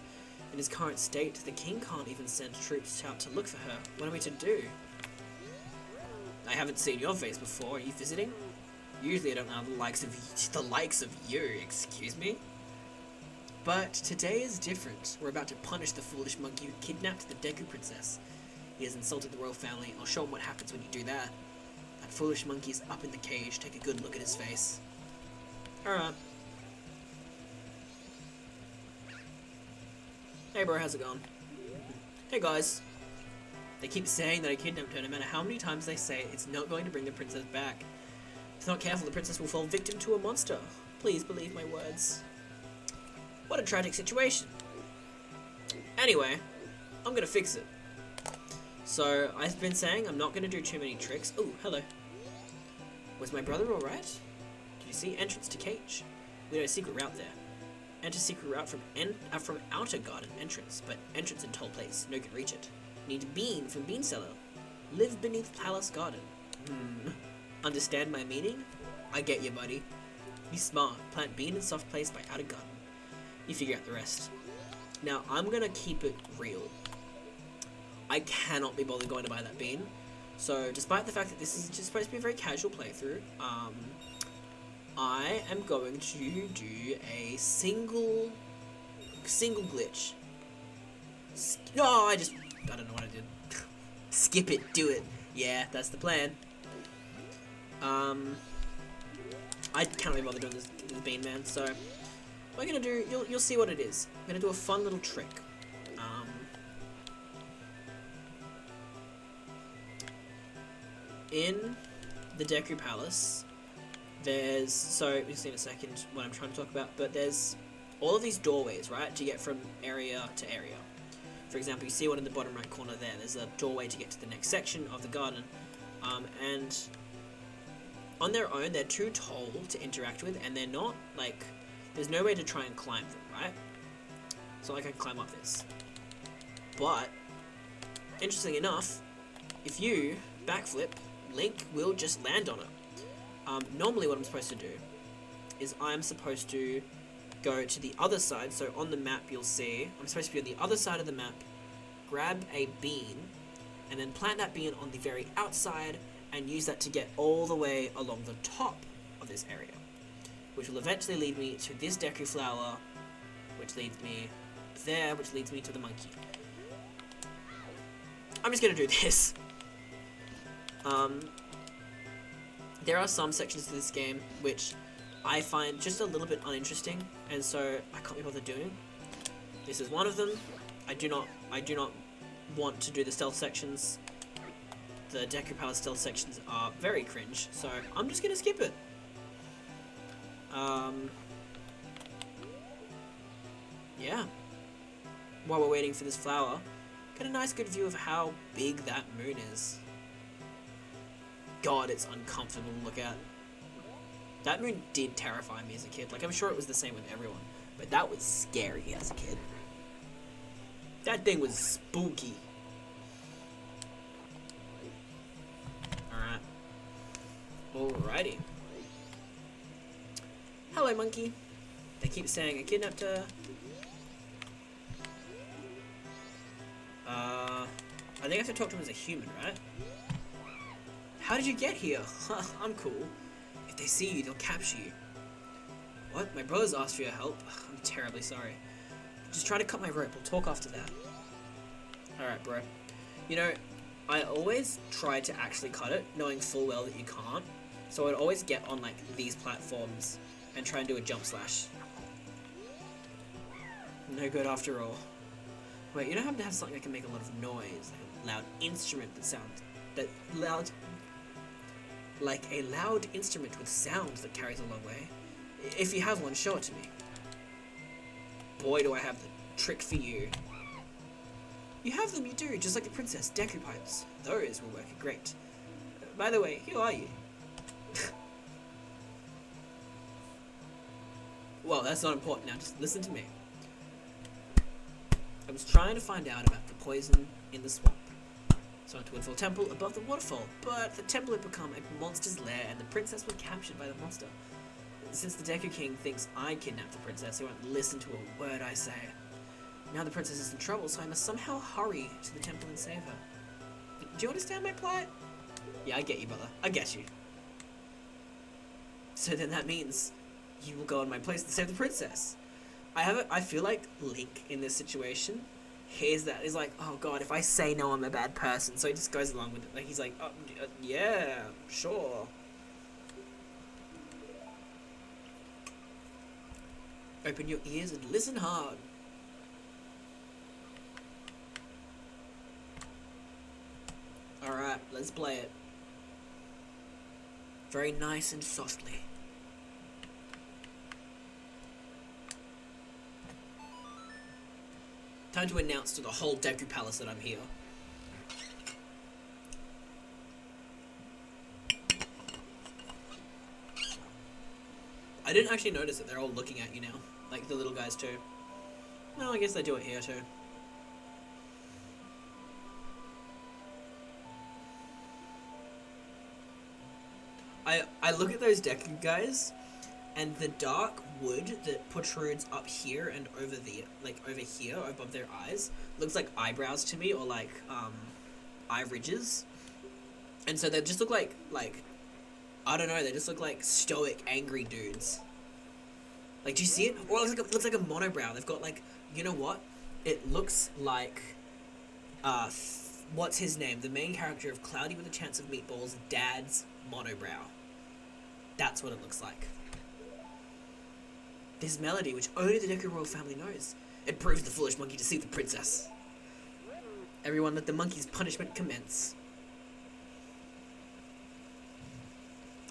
Speaker 1: in his current state, the king can't even send troops out to look for her. What are we to do? I haven't seen your face before. Are you visiting? Usually I don't know the likes of you, excuse me? But today is different. We're about to punish the foolish monkey who kidnapped the Deku princess. He has insulted the royal family. I'll show him what happens when you do that. That foolish monkey's up in the cage. Take a good look at his face. Alright. Hey bro, how's it going? Hey guys. They keep saying that I kidnapped her. No matter how many times they say it, it's not going to bring the princess back. If not careful, the princess will fall victim to a monster. Please believe my words. What a tragic situation. Anyway, I'm gonna fix it. So, I've been saying I'm not going to do too many tricks. Oh, hello. Was my brother alright? Did you see? Entrance to cage. We know a secret route there. Enter secret route from outer garden entrance, but entrance in tall place. No can reach it. Need bean from bean cellar. Live beneath palace garden. Understand my meaning? I get you, buddy. Be smart. Plant bean in soft place by outer garden. You figure out the rest. Now, I'm gonna keep it real. I cannot be bothered going to buy that bean. So, despite the fact that this is just supposed to be a very casual playthrough, I am going to do a single glitch. I don't know what I did. Skip it, do it. Yeah, that's the plan. I can't be bothered doing this bean man, so what I'm gonna do, you'll see what it is. I'm gonna do a fun little trick. In the Deku Palace, you'll see in a second what I'm trying to talk about, but there's all of these doorways, right, to get from area to area. For example, you see one in the bottom right corner there. There's a doorway to get to the next section of the garden, and on their own, they're too tall to interact with, and they're not, like, there's no way to try and climb them, right? So I can climb up this. But, interestingly enough, if you backflip, Link will just land on it. Normally what I'm supposed to do is I'm supposed to go to the other side. So on the map you'll see I'm supposed to be on the other side of the map, grab a bean, and then plant that bean on the very outside and use that to get all the way along the top of this area, which will eventually lead me to this Deku flower, which leads me there, which leads me to the monkey. I'm just gonna do this. There are some sections of this game which I find just a little bit uninteresting, and so I can't be bothered doing. This is one of them. I do not want to do the stealth sections. The Deku Palace stealth sections are very cringe, so I'm just gonna skip it. Yeah. While we're waiting for this flower, get a nice good view of how big that moon is. God, it's uncomfortable to look at. That moon did terrify me as a kid. Like, I'm sure it was the same with everyone, but that was scary as a kid. That thing was spooky. Alright. Alrighty. Hello, monkey. They keep saying I kidnapped her. I think I have to talk to him as a human, right? How did you get here? I'm cool. If they see you, they'll capture you. What? My brother's asked for your help? I'm terribly sorry. Just try to cut my rope. We'll talk after that. Alright, bro. You know, I always try to actually cut it, knowing full well that you can't. So I'd always get on, like, these platforms and try and do a jump slash. No good after all. Wait, you don't have to have something that can make a lot of noise, like a loud instrument that sounds... Like a loud instrument with sound that carries a long way. If you have one, show it to me. Boy, do I have the trick for you. You have them, you do, just like the princess, Deku pipes. Those will work great. By the way, who are you? Well, that's not important now, just listen to me. I was trying to find out about the poison in the swamp. So I went to Windfall Temple above the waterfall, but the temple had become a monster's lair and the princess was captured by the monster. Since the Deku King thinks I kidnapped the princess, he won't listen to a word I say. Now the princess is in trouble, so I must somehow hurry to the temple and save her. Do you understand my plight? Yeah, I get you, brother. I get you. So then that means you will go in my place and save the princess. I feel like Link in this situation hears that. He's like, oh god, if I say no, I'm a bad person. So he just goes along with it. Like, he's like, oh, yeah, sure. Open your ears and listen hard. Alright, let's play it. Very nice and softly. Time to announce to the whole Deku Palace that I'm here. I didn't actually notice that they're all looking at you now. Like the little guys too. Well, I guess they do it here too. I look at those Deku guys, and the dark wood that protrudes up here and over the over here above their eyes looks like eyebrows to me, or like eye ridges, and so they just look like I don't know, they just look like stoic, angry dudes. Like, do you see it? Or it looks like a monobrow. They've got like, you know what? It looks like what's his name? The main character of Cloudy with a Chance of Meatballs' dad's monobrow. That's what it looks like. This melody, which only the Deku royal family knows. It proves the foolish monkey deceived the princess. Everyone let the monkey's punishment commence.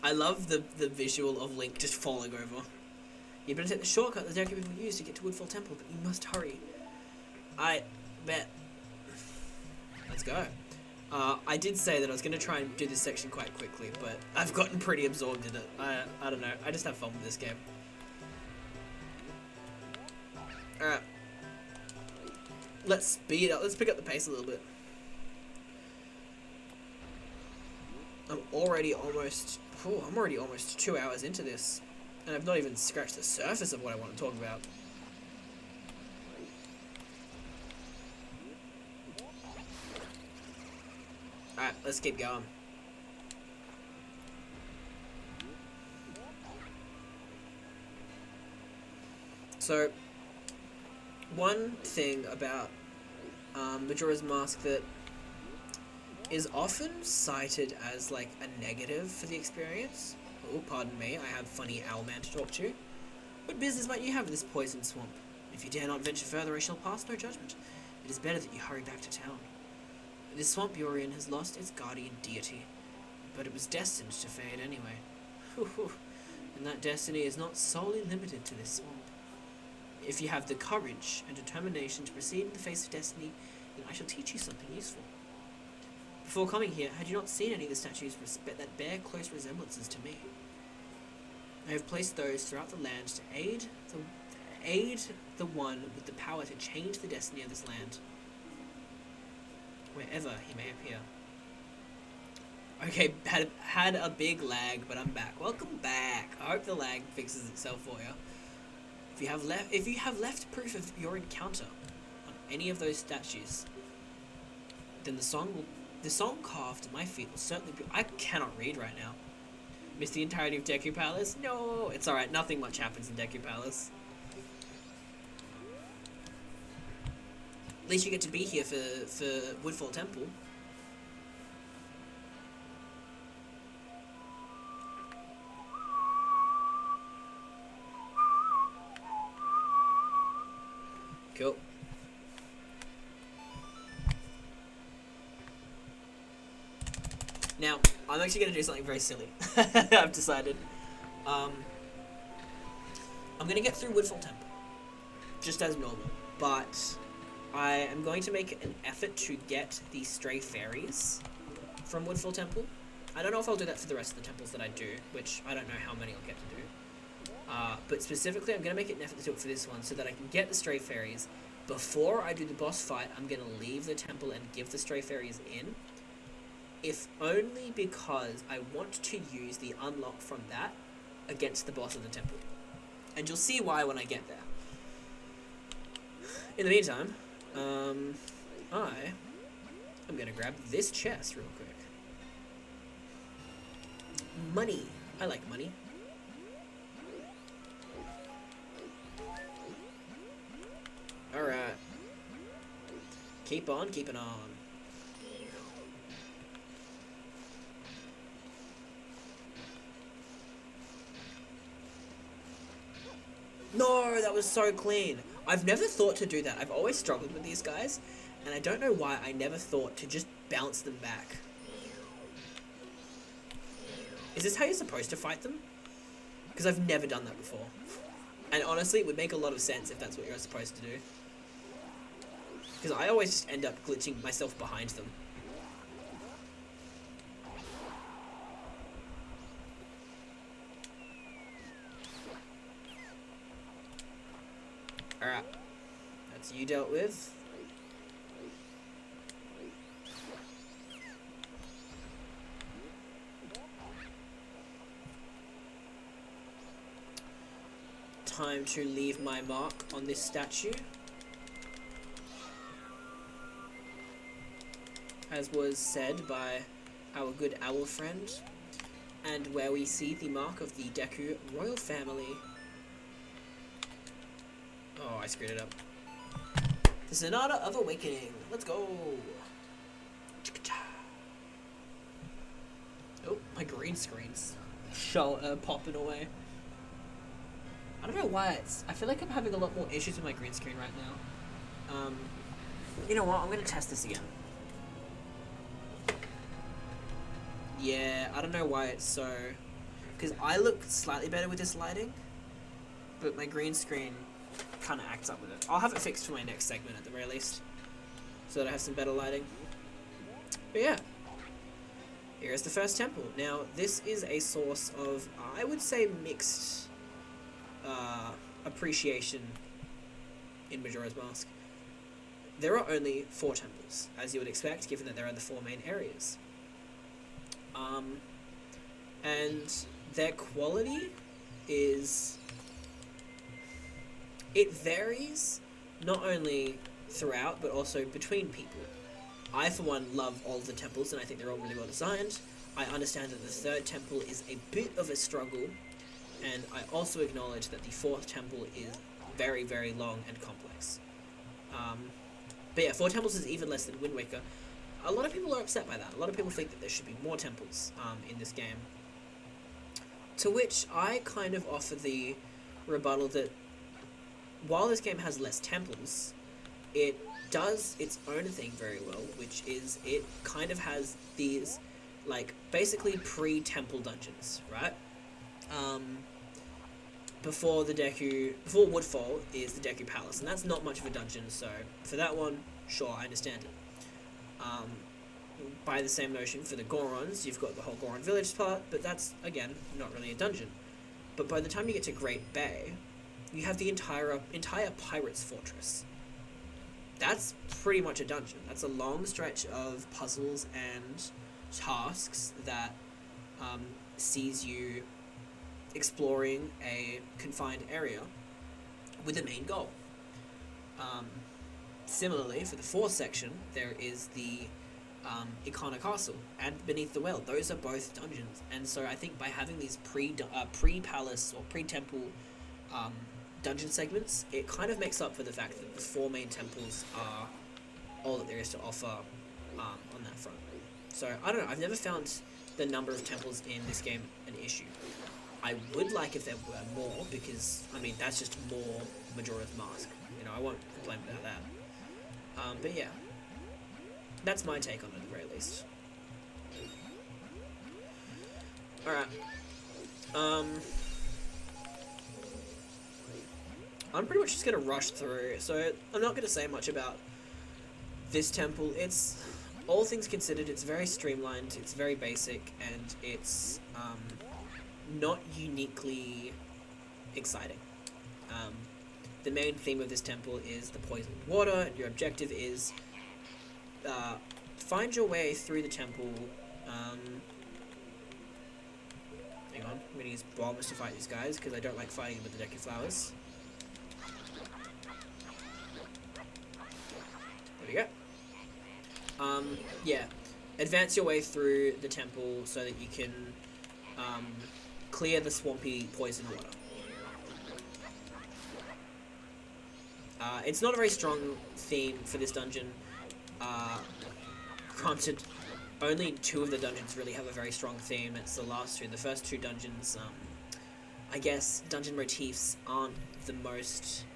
Speaker 1: I love the visual of Link just falling over. You better take the shortcut the Deku people use to get to Woodfall Temple, but you must hurry. I bet. Let's go. I did say that I was going to try and do this section quite quickly, but I've gotten pretty absorbed in it. I don't know. I just have fun with this game. Alright. Let's speed up. Let's pick up the pace a little bit. I'm already almost 2 hours into this, and I've not even scratched the surface of what I want to talk about. Alright, let's keep going. So, one thing about Majora's Mask that is often cited as like a negative for the experience. Oh, pardon me, I have funny owl man to talk to. What business might you have in this poison swamp? If you dare not venture further, I shall pass no judgment. It is better that you hurry back to town. This swamp you're in has lost its guardian deity, but it was destined to fade anyway. And that destiny is not solely limited to this swamp. If you have the courage and determination to proceed in the face of destiny, then I shall teach you something useful. Before coming here, had you not seen any of the statues that bear close resemblances to me? I have placed those throughout the land to aid the one with the power to change the destiny of this land, wherever he may appear. Okay, had a big lag, but I'm back. Welcome back. I hope the lag fixes itself for you. If you have left proof of your encounter on any of those statues, then the song carved at my feet will certainly be. I cannot read right now. Missed the entirety of Deku Palace? No, it's alright. Nothing much happens in Deku Palace. At least you get to be here for Woodfall Temple. Cool. Now, I'm actually going to do something very silly. I've decided. I'm going to get through Woodfall Temple, just as normal, but I am going to make an effort to get the stray fairies from Woodfall Temple. I don't know if I'll do that for the rest of the temples that I do, which I don't know how many I'll get to do. But specifically, I'm going to make an effort to do it for this one so that I can get the stray fairies. Before I do the boss fight, I'm going to leave the temple and give the stray fairies in. If only because I want to use the unlock from that against the boss of the temple. And you'll see why when I get there. In the meantime, I'm going to grab this chest real quick. Money. I like money. Alright. Keep on keeping on. No, that was so clean. I've never thought to do that. I've always struggled with these guys, and I don't know why I never thought to just bounce them back. Is this how you're supposed to fight them? Because I've never done that before. And honestly, it would make a lot of sense if that's what you're supposed to do. Because I always just end up glitching myself behind them. Alright. That's you dealt with. Time to leave my mark on this statue. As was said by our good owl friend. And where we see the mark of the Deku royal family. Oh, I screwed it up. The Sonata of Awakening. Let's go. Oh, my green screen's popping away. I don't know why I feel like I'm having a lot more issues with my green screen right now. You know what? I'm gonna test this again. Yeah, I don't know why it's so... Because I look slightly better with this lighting, but my green screen kind of acts up with it. I'll have it fixed for my next segment at the very least, so that I have some better lighting. But yeah, here's the first temple. Now, this is a source of, I would say, mixed appreciation in Majora's Mask. There are only 4 temples, as you would expect, given that there are the 4 main areas. And their quality is... It varies, not only throughout, but also between people. I, for one, love all of the temples, and I think they're all really well designed. I understand that the 3rd temple is a bit of a struggle, and I also acknowledge that the 4th temple is very, very long and complex. But yeah, 4 temples is even less than Wind Waker. A lot of people are upset by that. A lot of people think that there should be more temples in this game. To which I kind of offer the rebuttal that while this game has less temples, it does its own thing very well, which is it kind of has these, like, basically pre-temple dungeons, right? Before Woodfall is the Deku Palace, and that's not much of a dungeon, so for that one, sure, I understand it. By the same notion, for the Gorons, you've got the whole Goron village part, but that's, again, not really a dungeon. But by the time you get to Great Bay, you have the entire Pirate's Fortress. That's pretty much a dungeon. That's a long stretch of puzzles and tasks that sees you exploring a confined area with a main goal. Similarly, for the 4th section, there is the Ikana Castle and Beneath the Well. Those are both dungeons, and so I think by having these pre-palace or pre-temple dungeon segments, it kind of makes up for the fact that the 4 main temples are all that there is to offer on that front. So, I don't know, I've never found the number of temples in this game an issue. I would like if there were more, because, I mean, that's just more Majora's Mask. You know, I won't complain about that. But yeah, that's my take on it at the very least. Alright. I'm pretty much just going to rush through, so I'm not going to say much about this temple. It's, all things considered, it's very streamlined, it's very basic, and it's not uniquely exciting. The main theme of this temple is the poisoned water, and your objective is find your way through the temple. Hang on, I'm going to use bombs to fight these guys, because I don't like fighting them with the Deku Flowers. There we go. Yeah, advance your way through the temple so that you can clear the swampy poison water. It's not a very strong theme for this dungeon. Granted, only 2 of the dungeons really have a very strong theme. It's the last 2. The first 2 dungeons, I guess, dungeon motifs aren't the most...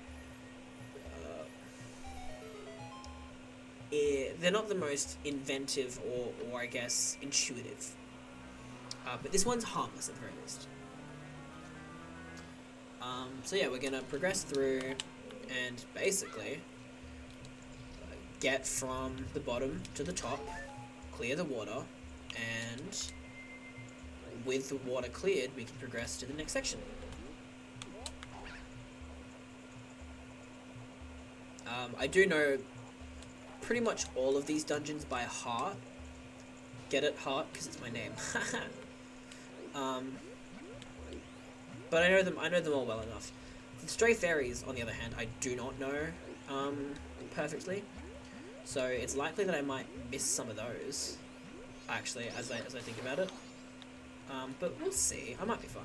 Speaker 1: they're not the most inventive or I guess, intuitive. But this one's harmless at the very least. So yeah, we're gonna progress through and basically get from the bottom to the top, clear the water, and with the water cleared, we can progress to the next section. I do know pretty much all of these dungeons by heart. Get it, Heart, because it's my name. But I know them all well enough. The Stray Fairies, on the other hand, I do not know perfectly. So it's likely that I might miss some of those, actually, as I think about it. But we'll see. I might be fine.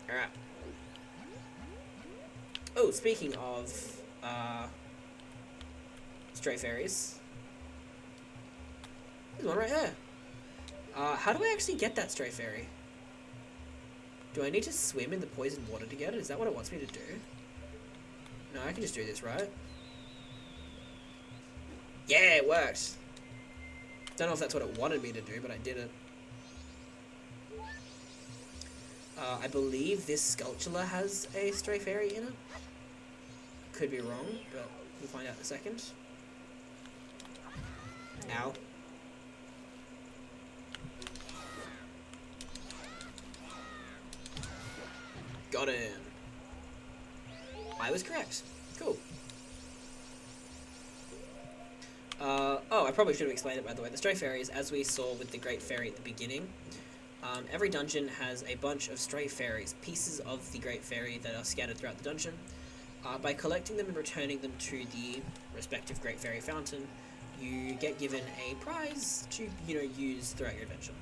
Speaker 1: Alright. Oh, speaking of Stray Fairies. There's one right there. How do I actually get that Stray Fairy? Do I need to swim in the poisoned water to get it? Is that what it wants me to do? No, I can just do this, right? Yeah, it worked! Don't know if that's what it wanted me to do, but I did it. I believe this Sculpture has a Stray Fairy in it. Could be wrong, but we'll find out in a second. Ow. Got him. I was correct. Cool. Oh, I probably should have explained it, by the way. The Stray Fairies, as we saw with the Great Fairy at the beginning, every dungeon has a bunch of Stray Fairies, pieces of the Great Fairy that are scattered throughout the dungeon. By collecting them and returning them to the respective Great Fairy Fountain, you get given a prize to, use throughout your adventure.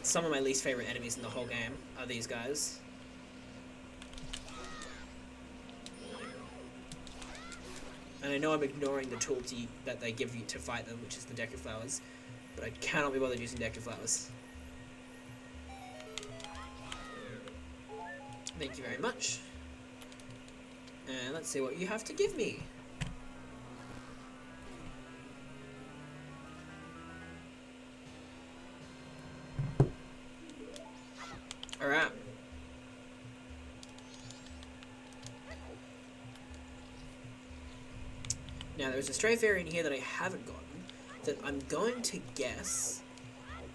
Speaker 1: Some of my least favorite enemies in the whole game are these guys. And I know I'm ignoring the tool that they give you to fight them, which is the deck of flowers, but I cannot be bothered using deck of flowers. Thank you very much. And let's see what you have to give me. Alright. Now there's a Stray Fairy in here that I haven't gotten, that I'm going to guess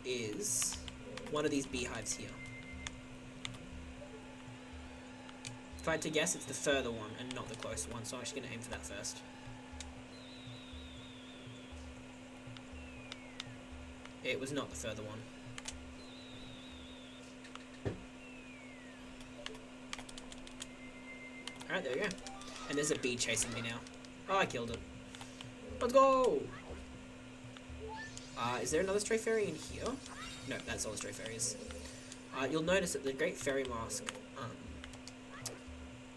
Speaker 1: is one of these beehives here. If I had to guess, it's the further one and not the closer one, so I'm actually going to aim for that first. It was not the further one. Alright, there we go. And there's a bee chasing me now. Oh, I killed it. Let's go! Is there another Stray Fairy in here? No, that's all the Stray Fairies. You'll notice that the Great Fairy Mask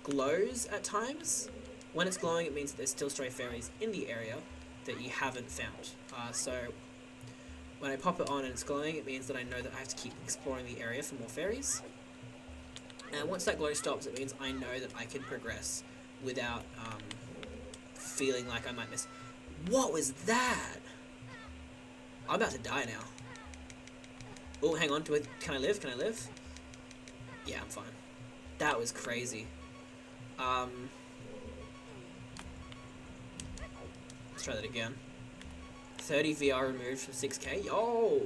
Speaker 1: glows at times. When it's glowing, it means that there's still Stray Fairies in the area that you haven't found. So when I pop it on and it's glowing, it means that I know that I have to keep exploring the area for more fairies. And once that glow stops, it means I know that I can progress without feeling like I might miss. What was that? I'm about to die now. Oh, hang on. Can I live? Can I live? Yeah, I'm fine. That was crazy. Let's try that again. 30 VR removed from 6K. Yo!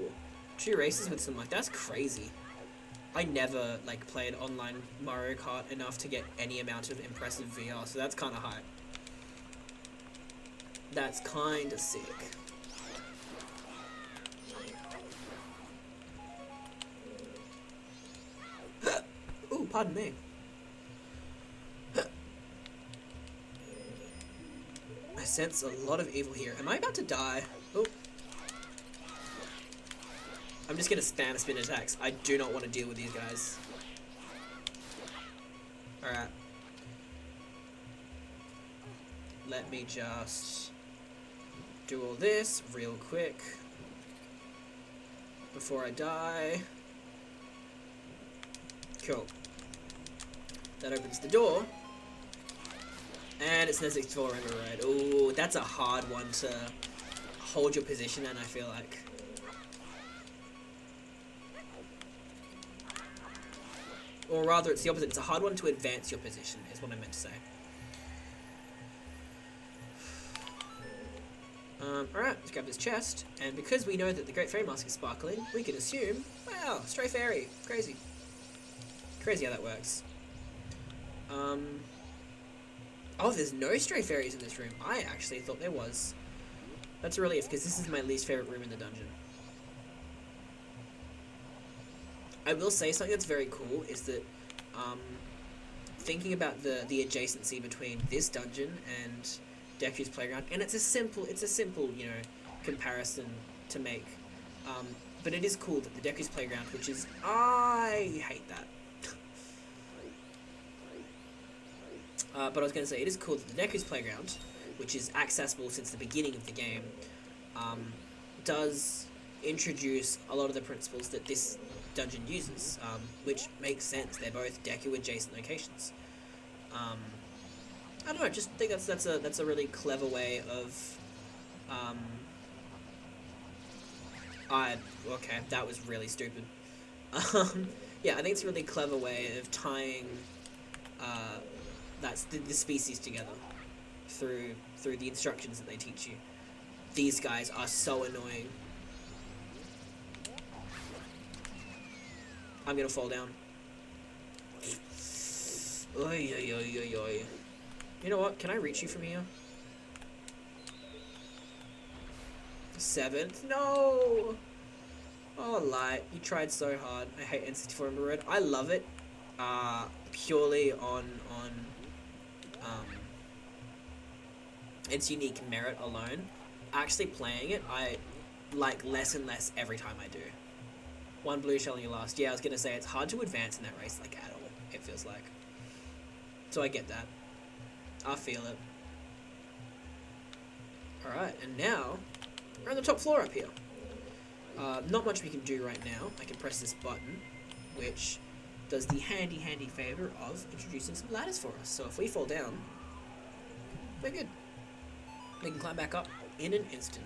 Speaker 1: 2 races with some, that's crazy. I never, played online Mario Kart enough to get any amount of impressive VR, so that's kind of hype. That's kind of sick. Ooh, pardon me. I sense a lot of evil here. Am I about to die? Oh. I'm just gonna spam spin attacks. I do not want to deal with these guys. Alright. Let me just do all this real quick before I die. Cool. That opens the door. And it says explore Rainbow Red. Ooh, that's a hard one to hold your position in, I feel like. Or rather, it's the opposite. It's a hard one to advance your position, is what I meant to say. Alright, let's grab this chest. And because we know that the Great Fairy Mask is sparkling, we can assume, wow, stray fairy. Crazy. Crazy how that works. Oh, there's no stray fairies in this room. I actually thought there was. That's a relief, because this is my least favorite room in the dungeon. I will say something that's very cool is that, thinking about the adjacency between this dungeon and Deku's Playground, and it's a simple, you know, comparison to make. But it is cool that the Deku's Playground, which is, I hate that. But I was going to say, it is cool that the Deku's Playground, which is accessible since the beginning of the game, does introduce a lot of the principles that this dungeon uses, which makes sense. They're both Deku adjacent locations. I don't know. Just think that's a really clever way of. Okay, that was really stupid. Yeah, I think it's a really clever way of tying that's the species together through the instructions that they teach you. These guys are so annoying. I'm gonna fall down. Oy, oy, oy, oy, oy. You know what? Can I reach you from here? 7th? No! Oh, Light. You tried so hard. I hate N64 Ember Red. I love it. Purely on its unique merit alone. Actually playing it, I like less and less every time I do. 1 blue shell in your last. Yeah, I was gonna say, it's hard to advance in that race, like, at all, it feels like. So I get that. I feel it. Alright, and now, we're on the top floor up here. Not much we can do right now. I can press this button, which does the handy favor of introducing some ladders for us. So if we fall down, we're good. We can climb back up in an instant.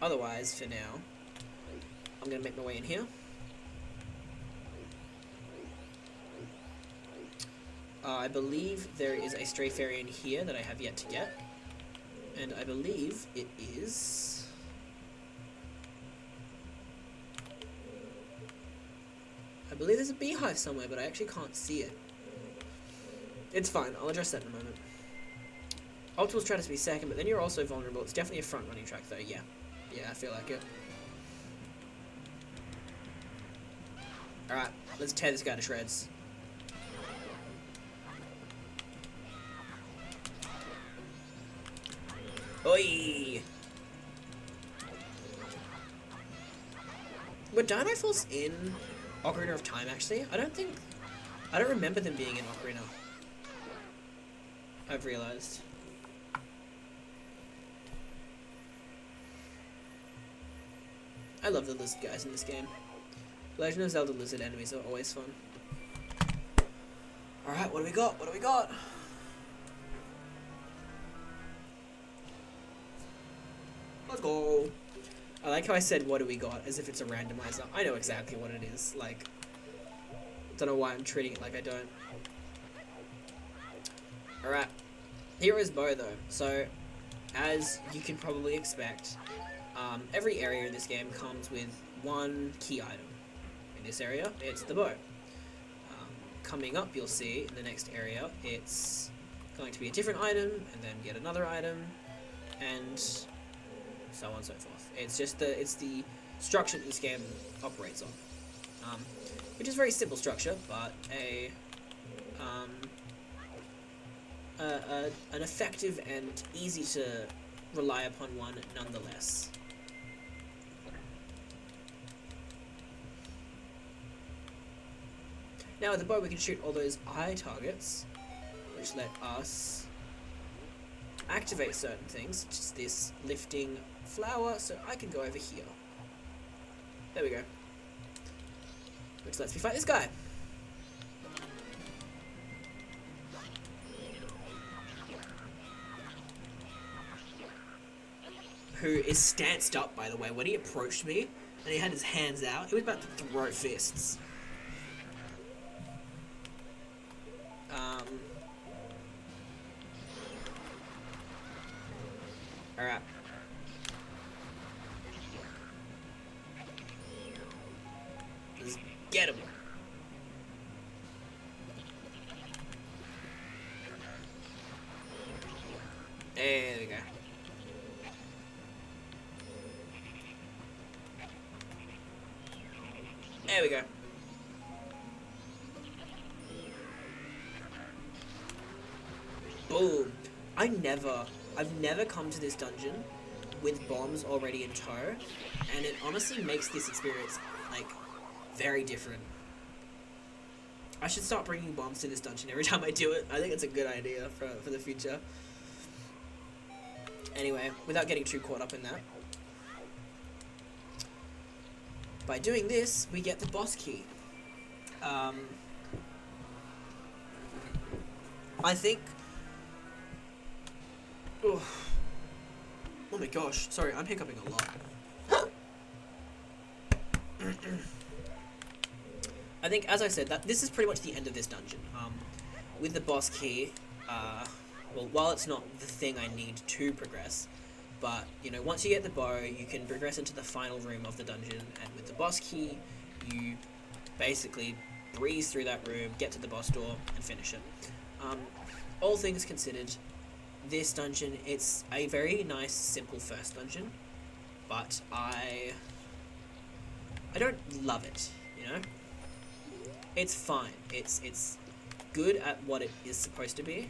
Speaker 1: Otherwise, for now, I'm going to make my way in here. I believe there is a stray fairy in here that I have yet to get. And I believe it is... I believe there's a beehive somewhere, but I actually can't see it. It's fine, I'll address that in a moment. Optimal's trying to be second, but then you're also vulnerable. It's definitely a front-running track, though, yeah. Yeah, I feel like it. Alright, let's tear this guy to shreds. Oi! Were Dino Falls in Ocarina of Time, actually? I don't remember them being in Ocarina. I've realized. I love the lizard guys in this game. Legend of Zelda lizard enemies are always fun. Alright, what do we got? What do we got? Let's go. I like how I said, what do we got, as if it's a randomizer. I know exactly what it is. Like, don't know why I'm treating it like I don't. Alright. Hero's Bow, though. So, as you can probably expect, every area in this game comes with one key item. In this area, it's the bow. Coming up, you'll see, in the next area, it's going to be a different item, and then yet another item, and so on and so forth. It's just the structure that this game operates on. Which is a very simple structure, but an effective and easy to rely upon one nonetheless. Now with the bow we can shoot all those eye targets, which let us activate certain things, such as this lifting flower, so I can go over here. There we go. Which lets me fight this guy. Who is stanced up, by the way. When he approached me, and he had his hands out. He was about to throw fists. Alright. Let's get him. There we go. There we go. Boom. I've never come to this dungeon with bombs already in tow, and it honestly makes this experience, like, very different. I should start bringing bombs to this dungeon every time I do it. I think it's a good idea for the future. Anyway, without getting too caught up in that, by doing this, we get the boss key. I think... Oh my gosh, sorry, I'm hiccuping a lot. I think, as I said, that this is pretty much the end of this dungeon. With the boss key, well, while it's not the thing I need to progress, but, you know, once you get the bow, you can progress into the final room of the dungeon, and with the boss key, you basically breeze through that room, get to the boss door, and finish it. All things considered, this dungeon, it's a very nice, simple first dungeon, but I don't love it, you know? It's fine. It's good at what it is supposed to be.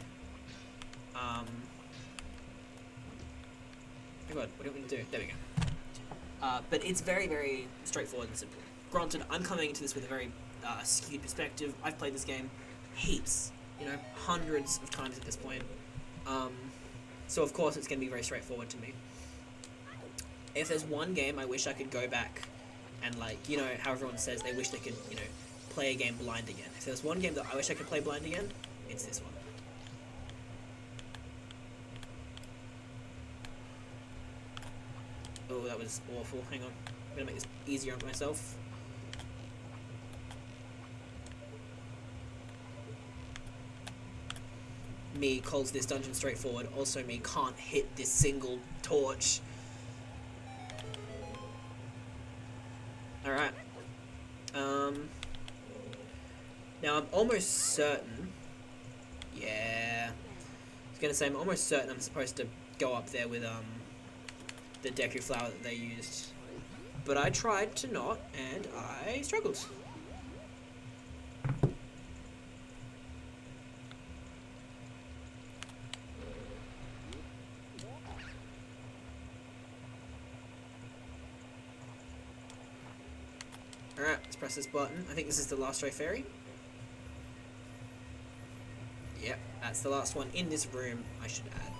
Speaker 1: Oh god, what do you want me to do? There we go. But it's very, very straightforward and simple. Granted, I'm coming into this with a very skewed perspective. I've played this game heaps, you know, hundreds of times at this point. So of course it's going to be very straightforward to me. If there's one game I wish I could go back and, like, you know, how everyone says they wish they could, you know, play a game blind again. If there's one game that I wish I could play blind again, it's this one. Oh, that was awful. Hang on. I'm going to make this easier on myself. Me calls this dungeon straightforward. Also, me can't hit this single torch. Alright. Now I'm almost certain... Yeah. I was gonna say, I'm almost certain I'm supposed to go up there with, the Deku flower that they used. But I tried to not, and I struggled. Alright, let's press this button. I think this is the last Stray Fairy. Yep, that's the last one in this room, I should add.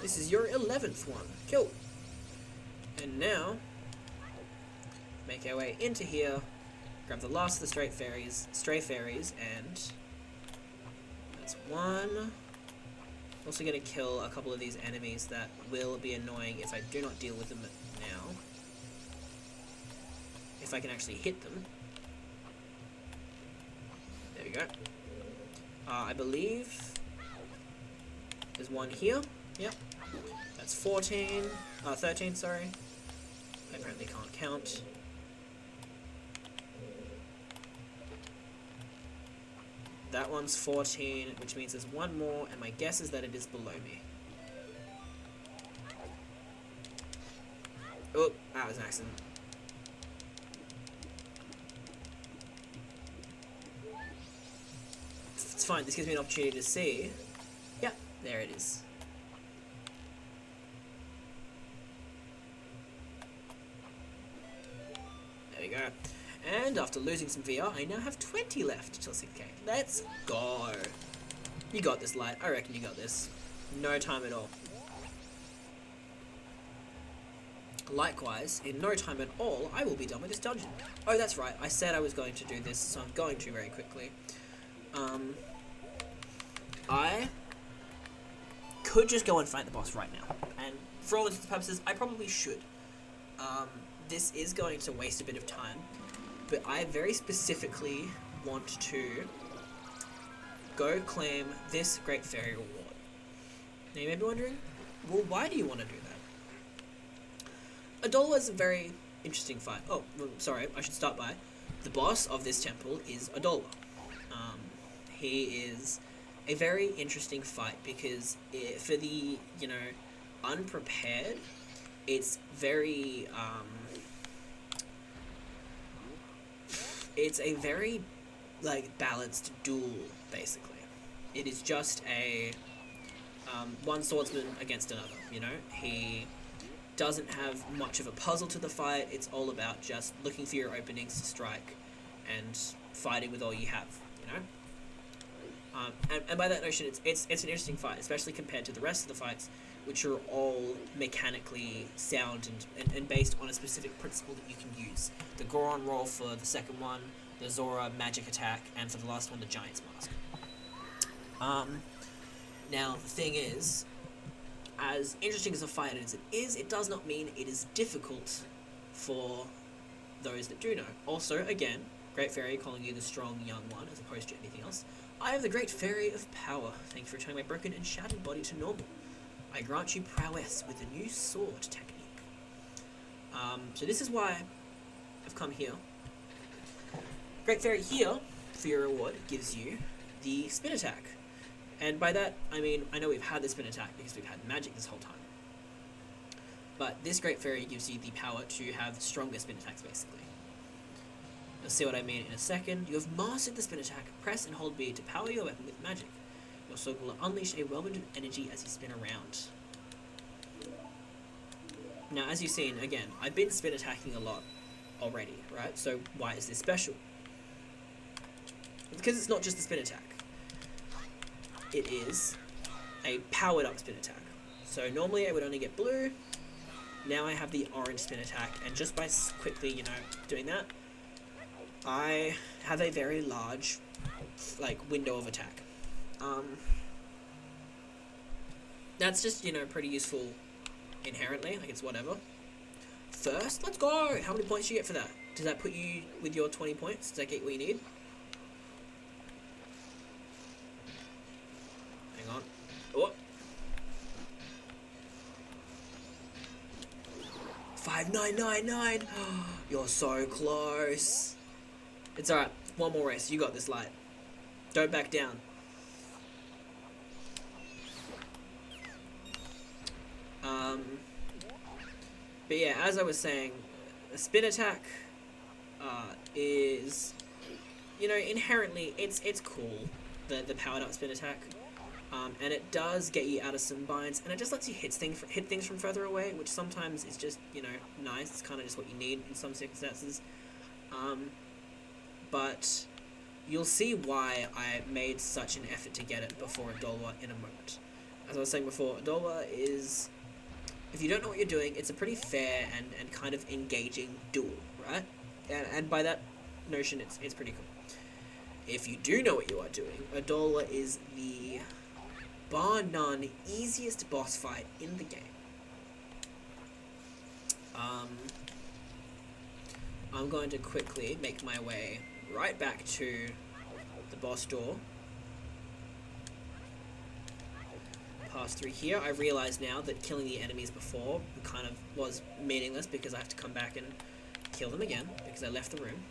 Speaker 1: This is your 11th one. Cool. And now, make our way into here, grab the last of the stray fairies, and that's one. Also gonna kill a couple of these enemies that will be annoying if I do not deal with them now. If I can actually hit them. There we go. I believe there's one here. Yep. That's 13, sorry. I apparently can't count. That one's 14, which means there's one more, and my guess is that it is below me. Oh, that was an accident. It's fine, this gives me an opportunity to see. Yep, there it is. There we go. And after losing some VR, I now have 20 left till 6k. Let's go. You got this, Light. I reckon you got this. No time at all. Likewise, in no time at all, I will be done with this dungeon. Oh, that's right, I said I was going to do this, so I'm going to very quickly. I could just go and fight the boss right now, and for all intents and purposes, I probably should. This is going to waste a bit of time, but I very specifically want to go claim this Great Fairy Reward. Now you may be wondering, well, why do you want to do that? Adolwa is a very interesting fight. Oh, sorry, I should start by, the boss of this temple is Adolwa. He is a very interesting fight because for the, unprepared, it's very, it's a very, balanced duel, basically. It is just a, one swordsman against another, He doesn't have much of a puzzle to the fight. It's all about just looking for your openings to strike and fighting with all you have, And by that notion, it's an interesting fight, especially compared to the rest of the fights, which are all mechanically sound and based on a specific principle that you can use. The Goron roll for the second one, the Zora magic attack, and for the last one, the Giant's Mask. Now, the thing is, as interesting as a fight as it is, it does not mean it is difficult for those that do know. Also, again, Great Fairy calling you the strong young one as opposed to anything else. I am the Great Fairy of Power. Thank you for returning my broken and shattered body to normal. I grant you prowess with a new sword technique. So this is why I've come here. Great Fairy here, for your reward, gives you the spin attack. And by that, I mean, I know we've had the spin attack because we've had magic this whole time. But this Great Fairy gives you the power to have stronger spin attacks, basically. You'll see what I mean in a second. You have mastered the spin attack. Press and hold B to power your weapon with magic. Your sword will unleash a whirlwind of energy as you spin around. Now, as you've seen, again, I've been spin attacking a lot already, right? So why is this special? Because it's not just the spin attack. It is a powered up spin attack. So normally I would only get blue. Now I have the orange spin attack, and just by quickly, doing that, I have a very large, window of attack. That's just, pretty useful inherently, it's whatever. First, let's go! How many points do you get for that? Does that put you with your 20 points? Does that get what you need? Hang on. Oh! 5999! You're so close! It's alright. One more race. You got this, Light. Don't back down. But yeah, as I was saying, a spin attack is, inherently, it's cool, the powered up spin attack. And it does get you out of some binds, and it just lets you hit things from further away, which sometimes is just, nice. It's kind of just what you need in some circumstances. But you'll see why I made such an effort to get it before Adolwa in a moment. As I was saying before, Adolwa is, if you don't know what you're doing, it's a pretty fair and kind of engaging duel, right? And by that notion, it's pretty cool. If you do know what you are doing, Adolwa is the bar none easiest boss fight in the game. I'm going to quickly make my way right back to the boss door. Pass through here. I realise now that killing the enemies before kind of was meaningless because I have to come back and kill them again because I left the room.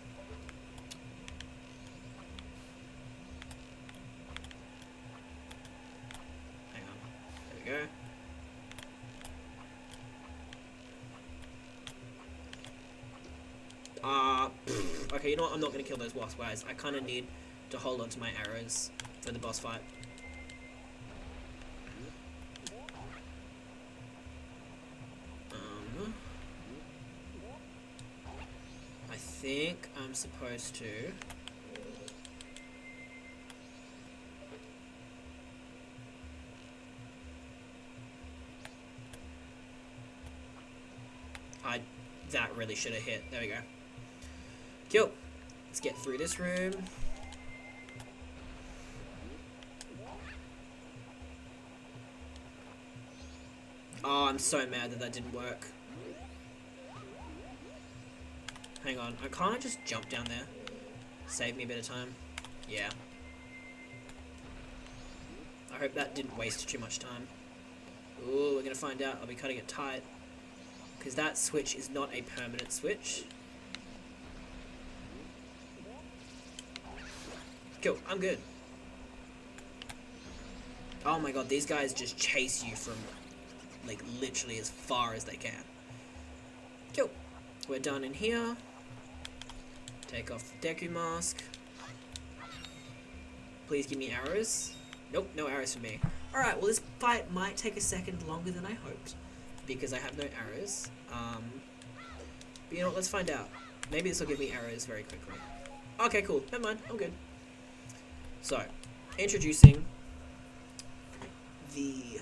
Speaker 1: Hang on. There we go. Okay, you know what? I'm not going to kill those wasp guys. I kind of need to hold on to my arrows for the boss fight. I think I'm supposed to... I That really should have hit. There we go. Cool. Let's get through this room. Oh, I'm so mad that that didn't work. Hang on. Can't I just jump down there? Save me a bit of time. Yeah. I hope that didn't waste too much time. Ooh, we're gonna find out. I'll be cutting it tight. Because that switch is not a permanent switch. Cool, I'm good. Oh my god, these guys just chase you from, like, literally as far as they can. Cool. We're done in here. Take off the Deku mask. Please give me arrows. Nope, no arrows for me. Alright, well this fight might take a second longer than I hoped, because I have no arrows. But you know what, let's find out. Maybe this will give me arrows very quickly. Okay, cool. Never mind, I'm good. So, introducing the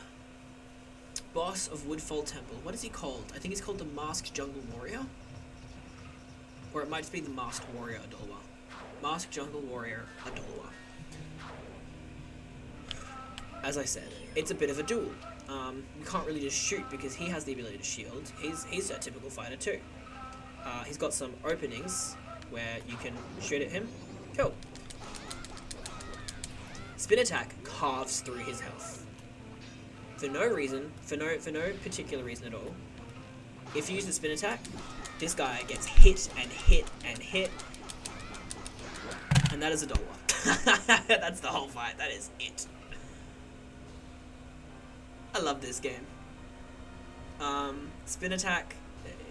Speaker 1: boss of Woodfall Temple. What is he called? I think he's called the Masked Jungle Warrior. Or it might just be the Masked Warrior Adolwa. Masked Jungle Warrior Adolwa. As I said, it's a bit of a duel. You can't really just shoot because he has the ability to shield. He's a typical fighter too. He's got some openings where you can shoot at him. Cool. Spin attack carves through his health. For no reason, for no particular reason at all. If you use the spin attack, this guy gets hit and hit and hit. And that is a Adolwa. That's the whole fight. That is it. I love this game. Spin attack,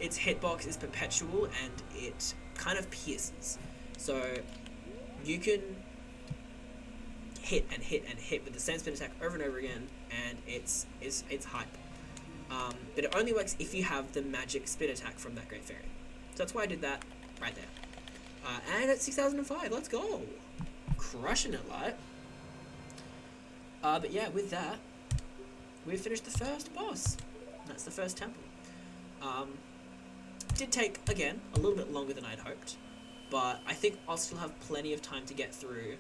Speaker 1: its hitbox is perpetual and it kind of pierces. So you can hit and hit and hit with the same spin attack over and over again, and it's hype. But it only works if you have the magic spin attack from that Great Fairy. So that's why I did that right there. And at 6005, let's go. Crushing it, light. But yeah, with that, we've finished the first boss. That's the first temple. Did take, again, a little bit longer than I'd hoped, but I think I'll still have plenty of time to get through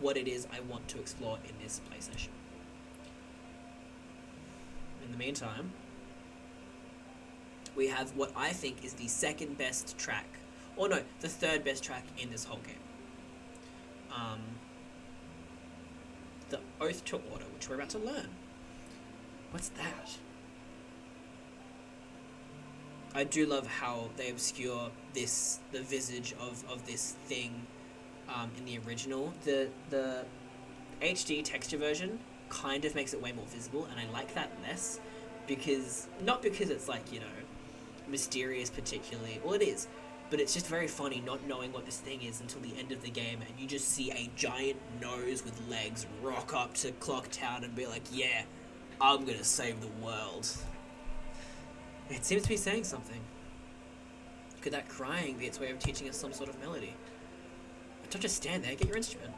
Speaker 1: what it is I want to explore in this play session. In the meantime, we have what I think is the second best track, or no, the third best track in this whole game. The Oath to Order, which we're about to learn. What's that? I do love how they obscure the visage of this thing in the original. The HD texture version kind of makes it way more visible, and I like that less, because, not because it's like, you know, mysterious particularly, well it is, but it's just very funny not knowing what this thing is until the end of the game, and you just see a giant nose with legs rock up to Clock Town and be like, yeah, I'm gonna save the world. It seems to be saying something. Could that crying be its way of teaching us some sort of melody? Don't just stand there, get your instrument.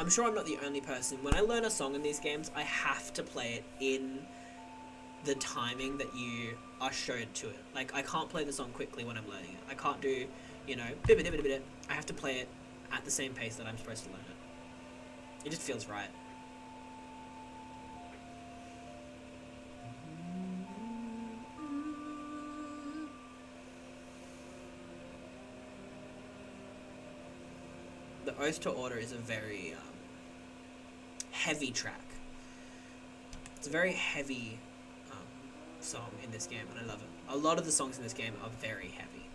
Speaker 1: I'm sure I'm not the only person. When I learn a song in these games, I have to play it in the timing that you are shown to it. Like, I can't play the song quickly when I'm learning it. I can't do, you know, bit. I have to play it at the same pace that I'm supposed to learn it. It just feels right. The Oath to Order is a very heavy track. It's a very heavy song in this game, and I love it. A lot of the songs in this game are very heavy.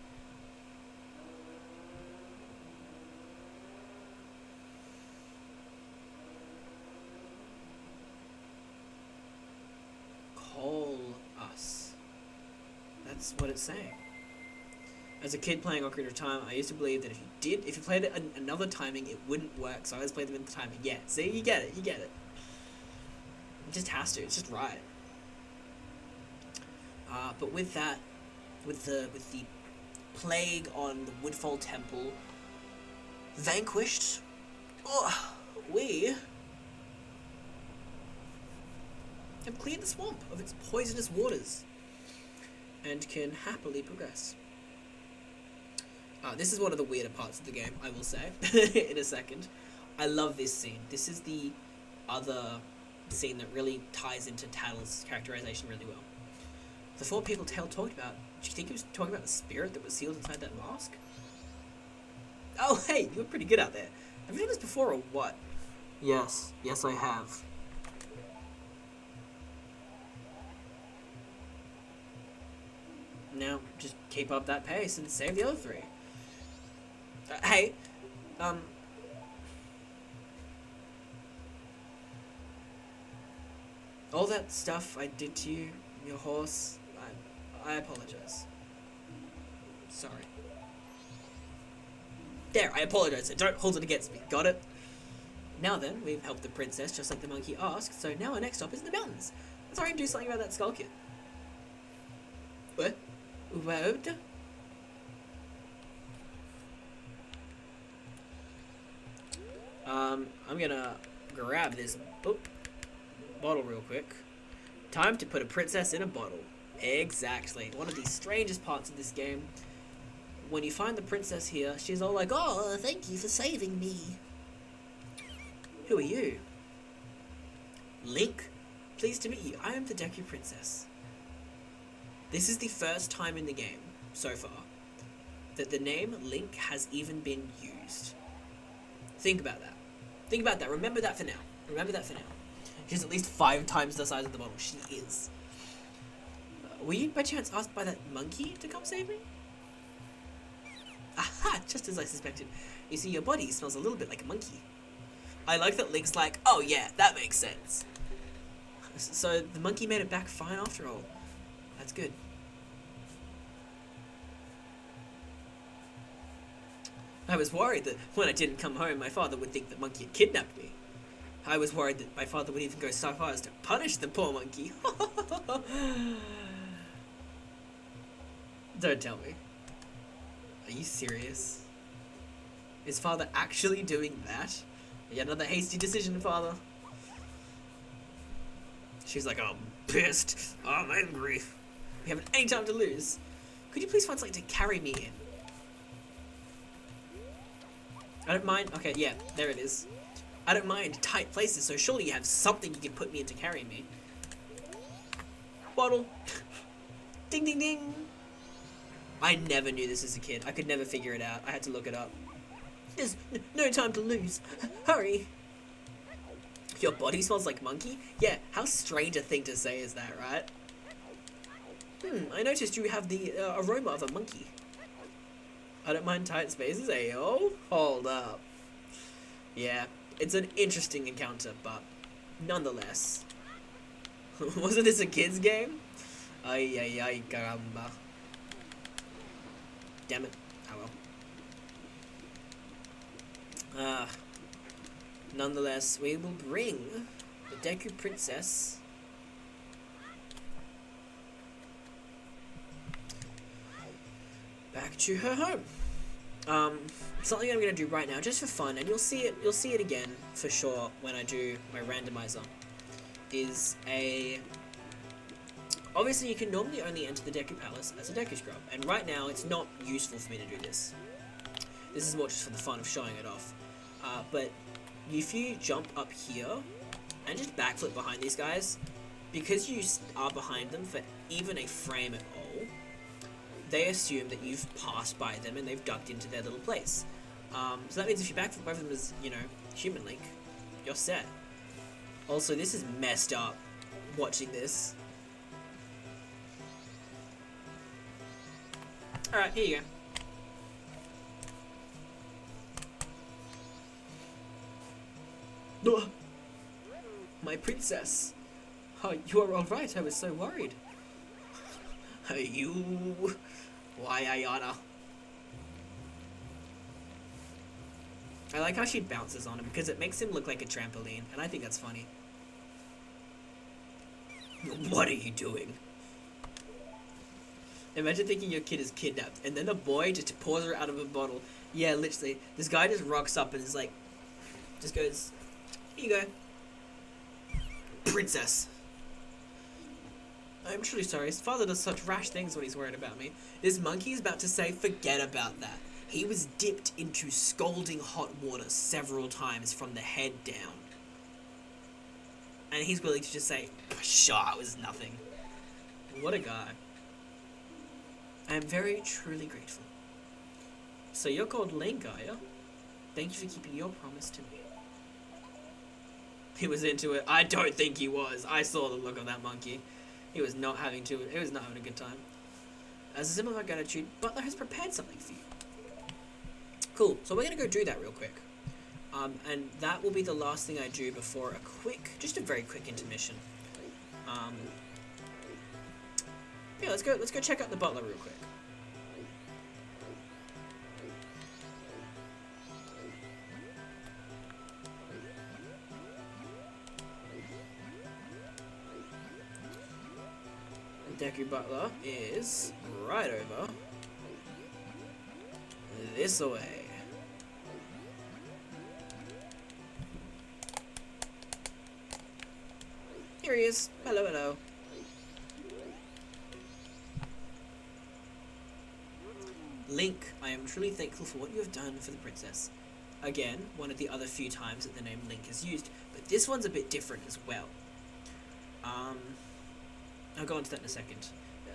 Speaker 1: Call us. That's what it's saying. As a kid playing Ocarina of Time, I used to believe that if you played it another timing, it wouldn't work, so I always played them in the timing. Yeah, see, you get it. just has to. It's just right. But with that, with the plague on the Woodfall Temple vanquished, we have cleared the swamp of its poisonous waters and can happily progress. This is one of the weirder parts of the game, I will say, in a second. I love this scene. This is the other scene that really ties into Tattle's characterization really well. The 4 people Tail talked about, do you think he was talking about the spirit that was sealed inside that mask? Oh, hey, you were pretty good out there. Have you done this before or what? Yes, I have. Now, just keep up that pace and save the other 3. Hey, all that stuff I did to you, your horse, I apologize. Sorry. There, I apologize. Don't hold it against me. Got it? Now then, we've helped the princess just like the monkey asked, so now our next stop is the mountains. Let's hurry and do something about that skull kid. What? What? I'm gonna grab this bottle real quick. Time to put a princess in a bottle. Exactly. One of the strangest parts of this game. When you find the princess here, she's all like, "Oh, thank you for saving me." Who are you? Link. Pleased to meet you. I am the Deku Princess. This is the first time in the game, so far, that the name Link has even been used. Think about that. Think about that. Remember that for now. Remember that for now. She's at least 5 times the size of the bottle. She is. Were you by chance asked by that monkey to come save me? Aha! Just as I suspected. You see, your body smells a little bit like a monkey. I like that Link's like, oh yeah, that makes sense. So the monkey made it back fine after all. That's good. I was worried that when I didn't come home, my father would think the monkey had kidnapped me. I was worried that my father would even go so far as to punish the poor monkey. Don't tell me. Are you serious? Is father actually doing that? Yet another hasty decision, father. She's like, I'm pissed. I'm angry. We haven't any time to lose. Could you please find something to carry me in? I don't mind. Okay, yeah, there it is. I don't mind tight places, so surely you have something you can put me in to carry me. Bottle. Ding, ding, ding. I never knew this as a kid. I could never figure it out. I had to look it up. There's no time to lose. Hurry. Your body smells like monkey? Yeah, how strange a thing to say is that, right? I noticed you have the aroma of a monkey. I don't mind tight spaces, ayo. Hold up. Yeah, it's an interesting encounter, but nonetheless. Wasn't this a kid's game? Ay, ay, ay, caramba. Damn it. Oh well. Nonetheless, we will bring the Deku Princess back to her home. Something I'm gonna do right now, just for fun, and you'll see it again for sure when I do my randomizer. Is obviously you can normally only enter the Deku Palace as a Deku Scrub, and right now it's not useful for me to do this. This is more just for the fun of showing it off. But if you jump up here and just backflip behind these guys, because you are behind them for even a frame at all, they assume that you've passed by them and they've ducked into their little place. So that means if you backflip both of them as, human Link, you're set. Also, this is messed up, watching this. Alright, here you go. My princess. Oh, you are alright, I was so worried. You... Why, Ayana? I like how she bounces on him, because it makes him look like a trampoline, and I think that's funny. What are you doing? Imagine thinking your kid is kidnapped, and then a boy just pours her out of a bottle. Yeah, literally. This guy just rocks up and is like, just goes, here you go. Princess. I'm truly sorry. His father does such rash things when he's worried about me. This monkey is about to say, forget about that. He was dipped into scalding hot water several times from the head down. And he's willing to just say, pshaw, it was nothing. What a guy. I am very, truly grateful. So you're called Link, are you? Thank you for keeping your promise to me. He was into it. I don't think he was. I saw the look of that monkey. He was not having a good time. As a symbol of our gratitude, Butler has prepared something for you. Cool. So we're going to go do that real quick. And that will be the last thing I do before just a very quick intermission. Yeah, let's go check out the Butler real quick. Deku Butler is right over this way. Here he is. Hello, hello. Link, I am truly thankful for what you have done for the princess. Again, one of the other few times that the name Link is used, but this one's a bit different as well. I'll go on to that in a second.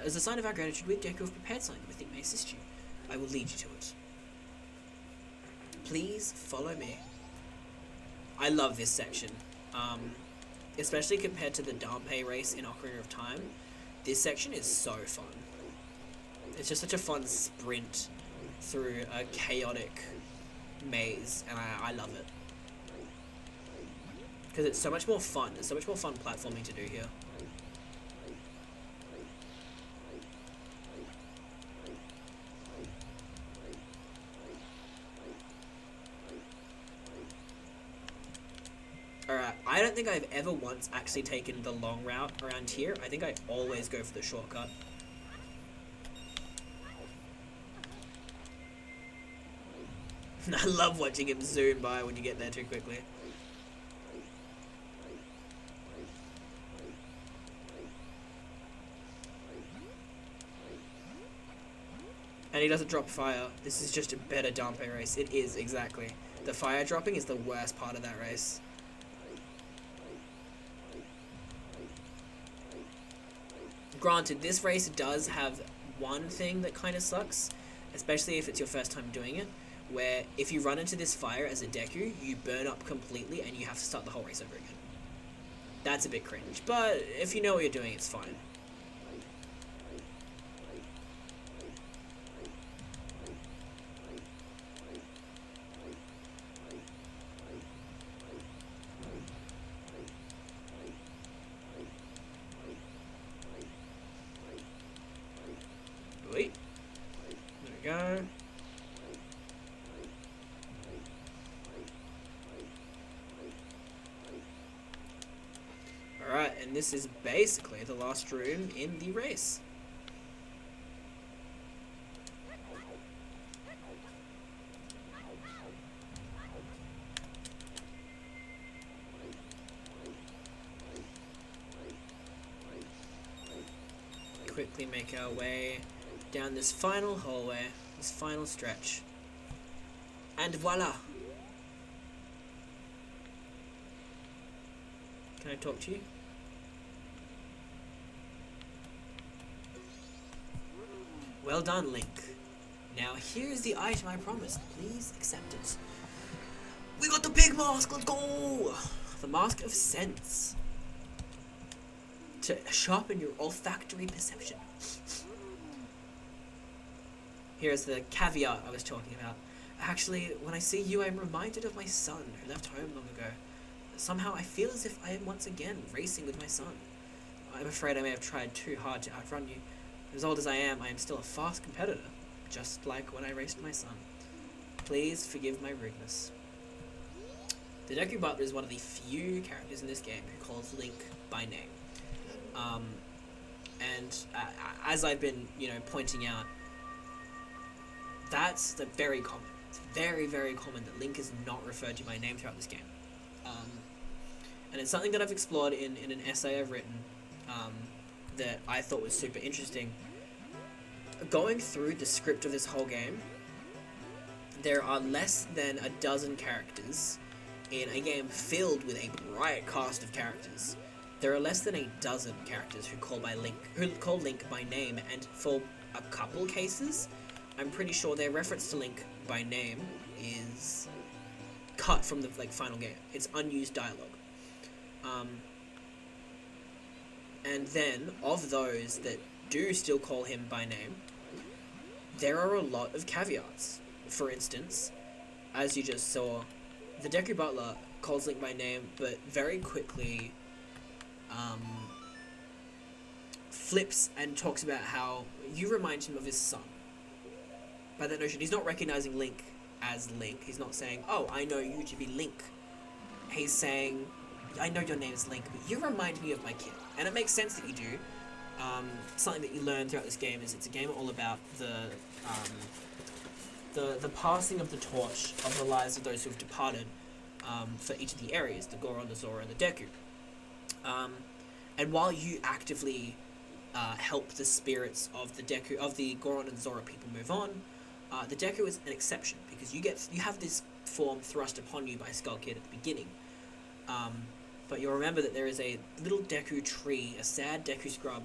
Speaker 1: As a sign of our gratitude, we at Deku have prepared something that we think may assist you. I will lead you to it. Please follow me. I love this section. Especially compared to the Dampé race in Ocarina of Time. This section is so fun. It's just such a fun sprint through a chaotic maze, and I love it. Because it's so much more fun. There's so much more fun platforming to do here. Alright, I don't think I've ever once actually taken the long route around here. I think I always go for the shortcut. I love watching him zoom by when you get there too quickly. And he doesn't drop fire. This is just a better Dampé race. It is, exactly. The fire dropping is the worst part of that race. Granted, this race does have one thing that kind of sucks, especially if it's your first time doing it, where if you run into this fire as a Deku, you burn up completely and you have to start the whole race over again. That's a bit cringe, but if you know what you're doing, it's fine. Wait. There we go. Alright, and this is basically the last room in the race. Quickly make our way down this final hallway, this final stretch. And voila! Can I talk to you? Well done, Link. Now here's the item I promised. Please accept it. We got the big mask! Let's go! The Mask of Sense. To sharpen your olfactory perception. Here's the caveat I was talking about. Actually, when I see you, I'm reminded of my son who left home long ago. Somehow I feel as if I am once again racing with my son. I'm afraid I may have tried too hard to outrun you. As old as I am still a fast competitor, just like when I raced my son. Please forgive my rudeness. The Deku Butler is one of the few characters in this game who calls Link by name. And as I've been, pointing out, that's very common. It's very, very common that Link is not referred to by name throughout this game. And it's something that I've explored in an essay I've written that I thought was super interesting. Going through the script of this whole game, there are less than a dozen characters in a game filled with a riot cast of characters. There are less than a dozen characters who call Link by name, and for a couple cases, I'm pretty sure their reference to Link by name is cut from the final game. It's unused dialogue. And then, of those that do still call him by name, there are a lot of caveats. For instance, as you just saw, the Deku Butler calls Link by name, but very quickly flips and talks about how you remind him of his son. By that notion, he's not recognizing Link as Link. He's not saying, "Oh, I know you to be Link." He's saying, "I know your name is Link, but you remind me of my kid." And it makes sense that you do. Something that you learn throughout this game is it's a game all about the passing of the torch of the lives of those who have departed for each of the areas, the Goron, the Zora, and the Deku. And while you actively help the spirits of the Deku, of the Goron and Zora people move on, the Deku is an exception because you have this form thrust upon you by Skull Kid at the beginning. But you'll remember that there is a little Deku tree, a sad Deku scrub,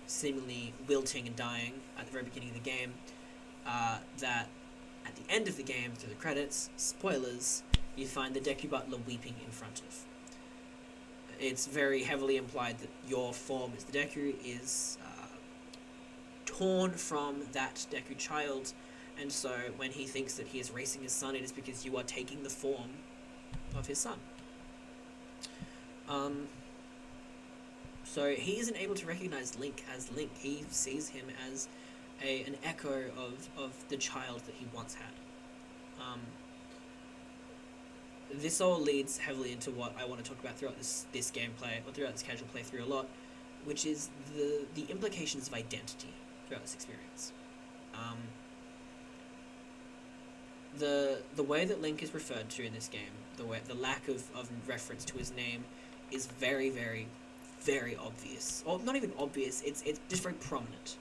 Speaker 1: seemingly wilting and dying at the very beginning of the game, that at the end of the game, through the credits, spoilers, you find the Deku Butler weeping in front of. It's very heavily implied that your form as the Deku is torn from that Deku child, and so when he thinks that he is racing his son, it is because you are taking the form of his son. So he isn't able to recognize Link as Link. He sees him as an echo of the child that he once had. This all leads heavily into what I want to talk about throughout this gameplay, or throughout this casual playthrough a lot, which is the implications of identity throughout this experience. The way that Link is referred to in this game, the lack of reference to his name, is very, very, very obvious. Or not even obvious, it's just very prominent.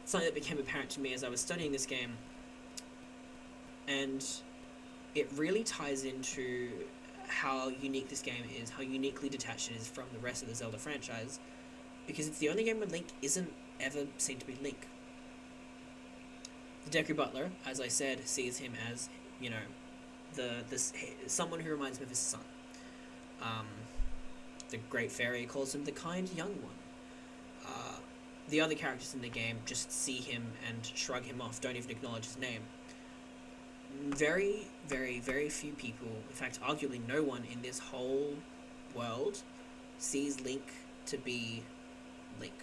Speaker 1: Something that became apparent to me as I was studying this game, and it really ties into how unique this game is, how uniquely detached it is from the rest of the Zelda franchise, because it's the only game where Link isn't ever seen to be Link. The Deku Butler, as I said, sees him as, someone who reminds him of his son. The Great Fairy calls him the kind young one. The other characters in the game just see him and shrug him off, don't even acknowledge his name. Very, very, very few people, in fact, arguably no one in this whole world, sees Link to be Link.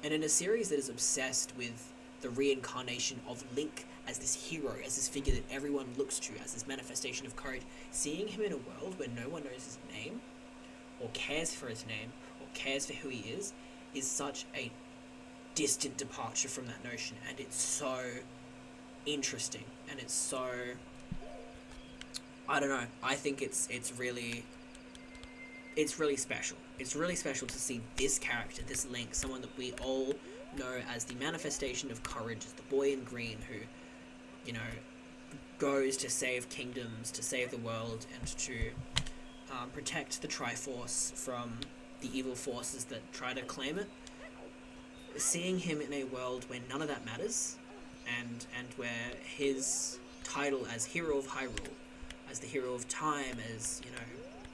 Speaker 1: And in a series that is obsessed with the reincarnation of Link as this hero, as this figure that everyone looks to, as this manifestation of courage, seeing him in a world where no one knows his name, or cares for his name, or cares for who he is such a distant departure from that notion, and it's so interesting, and it's so, I don't know, I think it's really special. It's really special to see this character, this Link, someone that we all know as the manifestation of courage, as the boy in green who, goes to save kingdoms, to save the world, and to protect the Triforce from the evil forces that try to claim it. Seeing him in a world where none of that matters, and where his title as Hero of Hyrule, as the Hero of Time, as,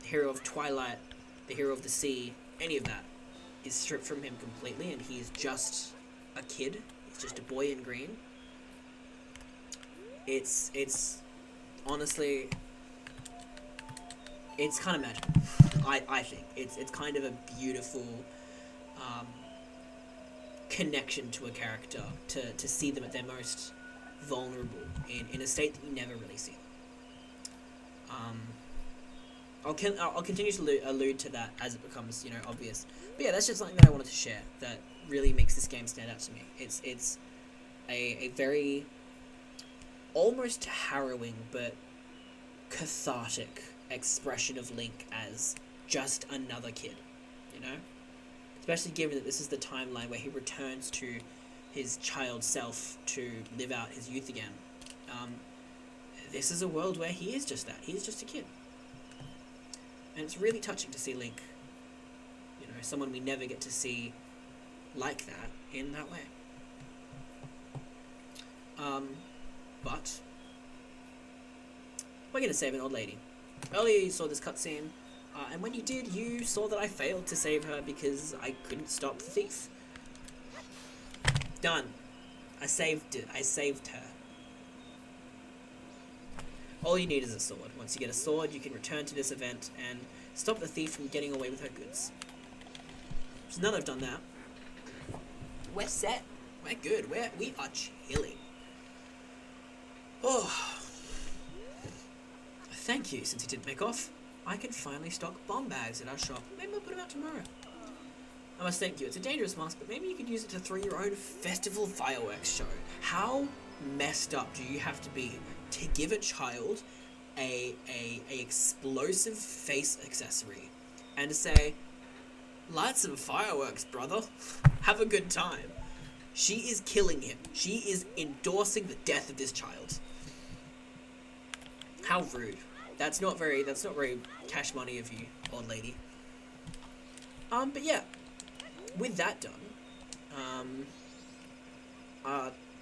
Speaker 1: the Hero of Twilight, the Hero of the Sea, any of that is stripped from him completely, and he's just a kid. He's just a boy in green. It's honestly, it's kind of magical. I think it's kind of a beautiful connection to a character, to see them at their most vulnerable in a state that you never really see them. I'll continue to allude to that as it becomes obvious. But yeah, that's just something that I wanted to share that really makes this game stand out to me. It's a very almost harrowing but cathartic expression of Link as just another kid, you know? Especially given that this is the timeline where he returns to his child self to live out his youth again. This is a world where he is just that. He is just a kid. And it's really touching to see Link, someone we never get to see like that, in that way. But we're going to save an old lady. Earlier you saw this cutscene, and when you did, you saw that I failed to save her because I couldn't stop the thief. Done. I saved it. I saved her. All you need is a sword. Once you get a sword, you can return to this event and stop the thief from getting away with her goods. So now that I've done that, we're set. We're good. We are chilling. Oh. Thank you, since he didn't make off. I can finally stock bomb bags at our shop. Maybe I'll put them out tomorrow. I must thank you. It's a dangerous mask, but maybe you could use it to throw your own festival fireworks show. How messed up do you have to be to give a child a explosive face accessory and to say, light some fireworks, brother. Have a good time. She is killing him. She is endorsing the death of this child. How rude. That's not very cash money of you, old lady. But yeah, with that done,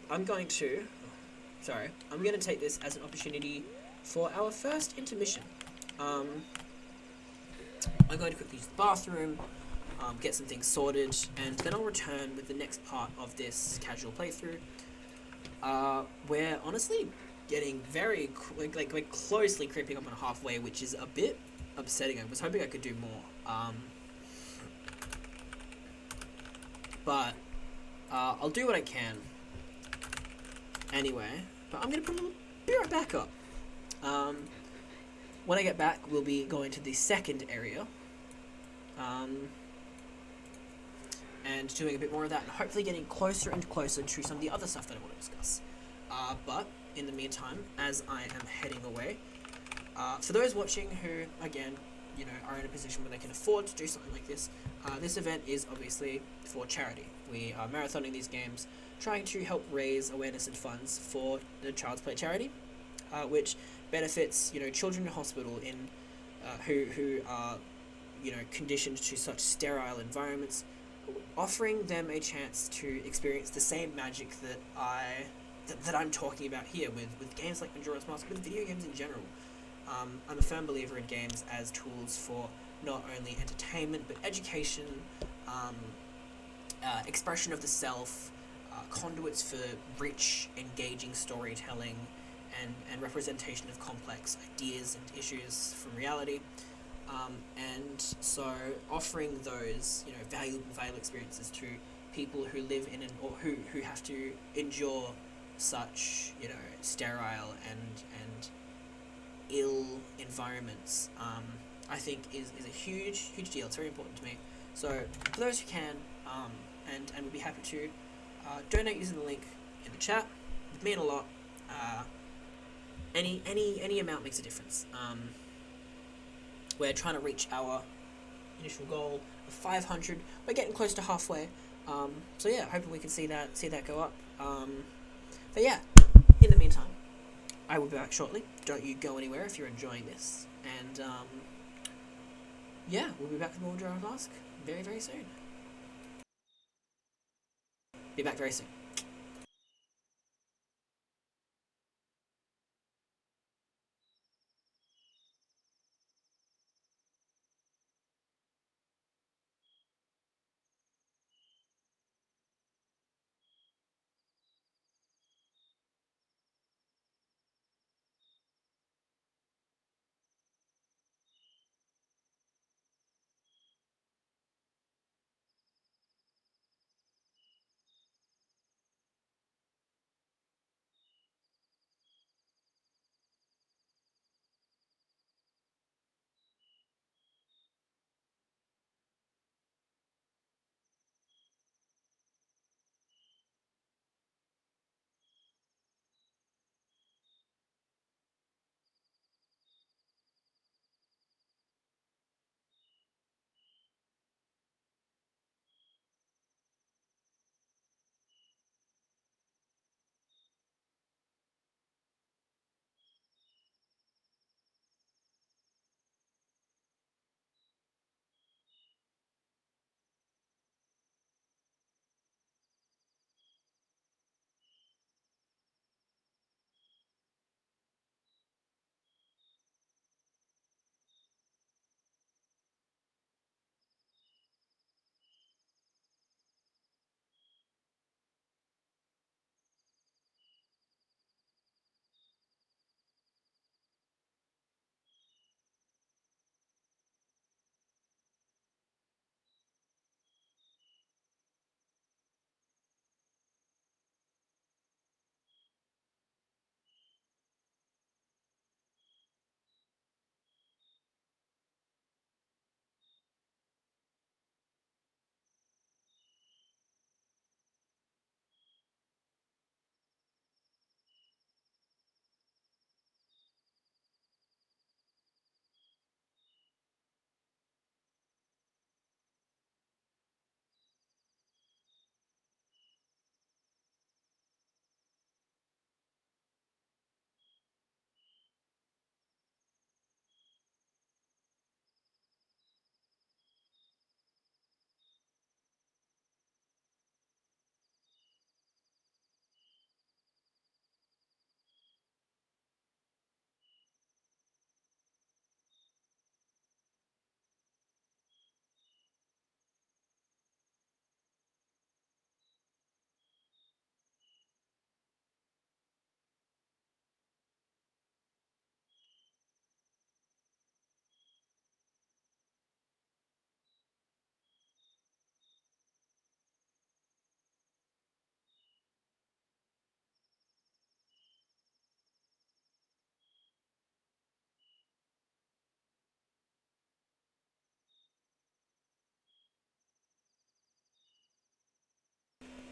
Speaker 1: I'm going to take this as an opportunity for our first intermission. I'm going to quickly use the bathroom, get some things sorted, and then I'll return with the next part of this casual playthrough. We're honestly getting very we're closely creeping up on halfway, which is a bit upsetting. I was hoping I could do more, but I'll do what I can anyway. But I'm gonna be right back up. When I get back, we'll be going to the second area, and doing a bit more of that, and hopefully getting closer and closer to some of the other stuff that I want to discuss. But in the meantime, as I am heading away, for those watching who, again, are in a position where they can afford to do something like this, this event is obviously for charity. We are marathoning these games, trying to help raise awareness and funds for the Child's Play charity, which benefits, children in hospital who are, conditioned to such sterile environments, offering them a chance to experience the same magic that I'm talking about here with games like Majora's Mask, with video games in general. I'm a firm believer in games as tools for not only entertainment but education, expression of the self, conduits for rich, engaging storytelling, and representation of complex ideas and issues from reality. And so offering those, valuable experiences to people who live in or who have to endure such, sterile and ill environments, I think is a huge deal. It's very important to me. So for those who can, and would be happy to donate using the link in the chat, it would mean a lot. Any amount makes a difference. We're trying to reach our initial goal of 500. We're getting close to halfway. So yeah, hoping we can see that go up. But yeah, in the meantime, I will be back shortly. Don't you go anywhere if you're enjoying this. And yeah, we'll be back with more Majora's Mask very, very soon. Be back very soon.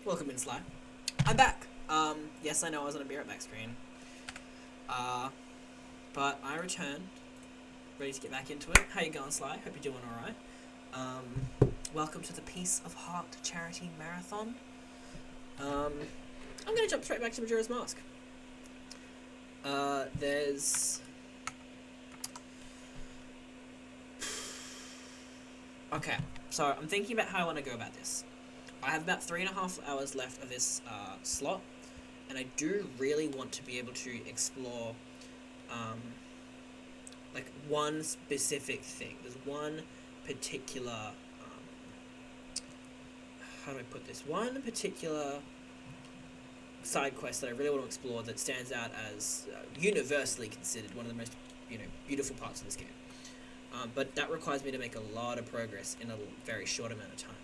Speaker 1: Welcome in, Sly. I'm back. Yes, I know I was on a Be Right Back screen. But I returned, ready to get back into it. How you going, Sly? Hope you're doing alright. Welcome to the Peace of Heart Charity Marathon. I'm gonna jump straight back to Majora's Mask. Okay, so I'm thinking about how I want to go about this. I have about 3.5 hours left of this slot, and I do really want to be able to explore like one specific thing. There's one particular how do I put this? One particular side quest that I really want to explore that stands out as universally considered one of the most beautiful parts of this game. But that requires me to make a lot of progress in a very short amount of time.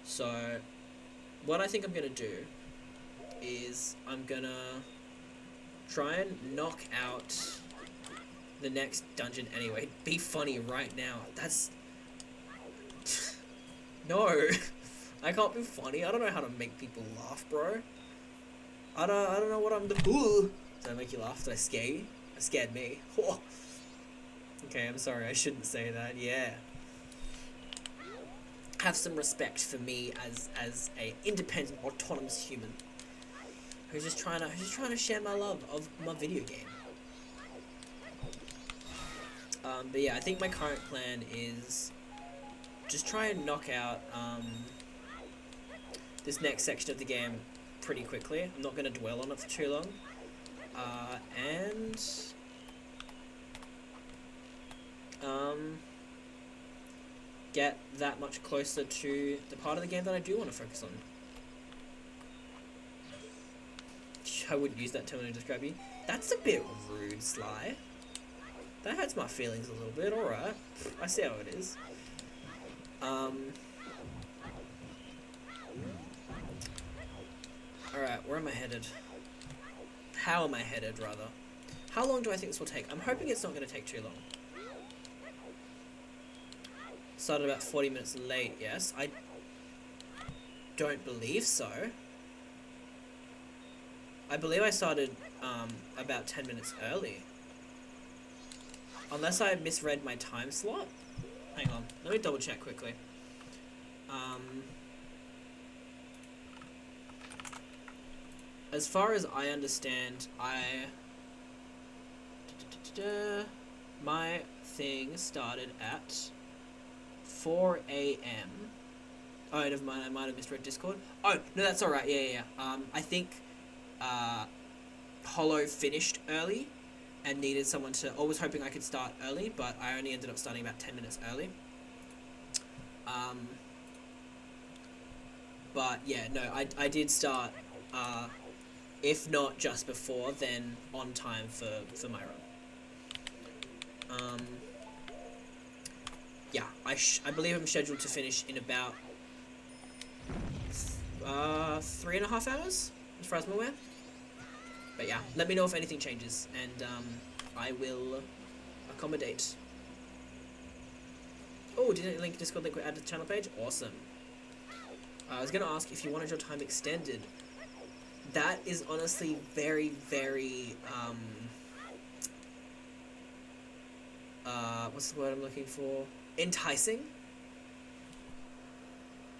Speaker 1: So, what I think I'm going to do is I'm going to try and knock out the next dungeon anyway. Be funny right now. That's... No. I can't be funny. I don't know how to make people laugh, bro. I don't know what I'm doing. Did I make you laugh? Did I scare you? It scared me. Oh. Okay, I'm sorry. I shouldn't say that. Yeah. Have some respect for me as a independent, autonomous human who's just trying to share my love of my video game. But yeah, I think my current plan is just try and knock out this next section of the game pretty quickly. I'm not going to dwell on it for too long, and get that much closer to the part of the game that I do want to focus on. I wouldn't use that term to describe you. That's a bit rude, Sly. That hurts my feelings a little bit. Alright, I see how it is. Alright, where am I headed? How am I headed, rather? How long do I think this will take? I'm hoping it's not going to take too long. Started about 40 minutes late, yes. I don't believe so. I believe I started about 10 minutes early. Unless I misread my time slot. Hang on, let me double check quickly. As far as I understand, my thing started at 4 a.m. Oh, never mind, I might have misread Discord. Oh, no, that's alright, yeah. I think Hollow finished early and needed someone to... I was hoping I could start early, but I only ended up starting about 10 minutes early. But yeah, no, I did start, if not just before, then on time for my run. Yeah, I believe I'm scheduled to finish in about 3.5 hours, as far as I'm aware. But yeah, let me know if anything changes, and I will accommodate. Oh, did it link Discord link add to the channel page? Awesome. I was going to ask if you wanted your time extended. That is honestly very, very, what's the word I'm looking for? Enticing?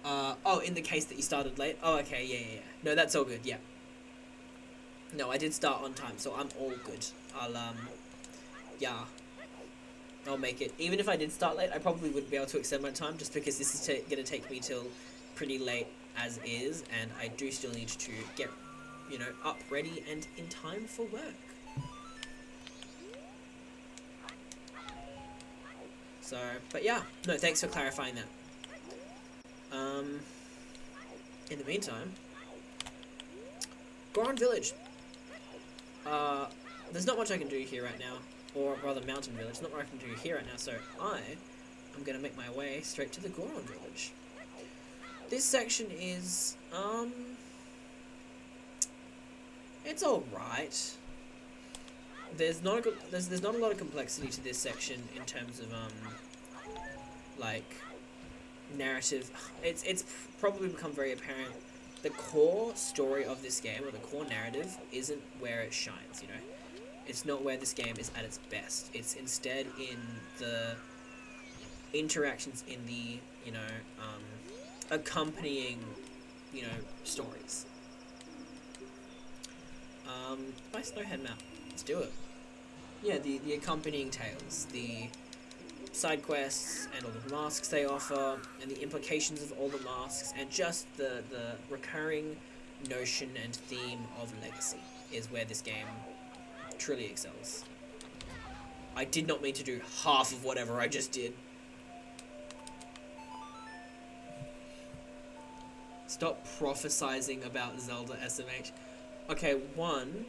Speaker 1: Oh, in the case that you started late? Oh, okay, yeah. No, that's all good, yeah. No, I did start on time, so I'm all good. I'll make it. Even if I did start late, I probably wouldn't be able to extend my time, just because this is going to take me till pretty late as is, and I do still need to get, up, ready, and in time for work. So, but yeah, no, thanks for clarifying that. In the meantime, Goron Village. There's not much I can do here right now, or rather Mountain Village, not much I can do here right now, so I am going to make my way straight to the Goron Village. This section is, it's alright. There's not a lot of complexity to this section in terms of, like, narrative. It's probably become very apparent the core story of this game, or the core narrative, isn't where it shines, you know? It's not where this game is at its best. It's instead in the interactions in the, you know, accompanying, you know, stories. Nice no-head map. Let's do it. Yeah, the accompanying tales, the side quests and all the masks they offer, and the implications of all the masks, and just the recurring notion and theme of legacy is where this game truly excels. I did not mean to do half of whatever I just did. Stop prophesizing about Zelda SMH. Okay, one.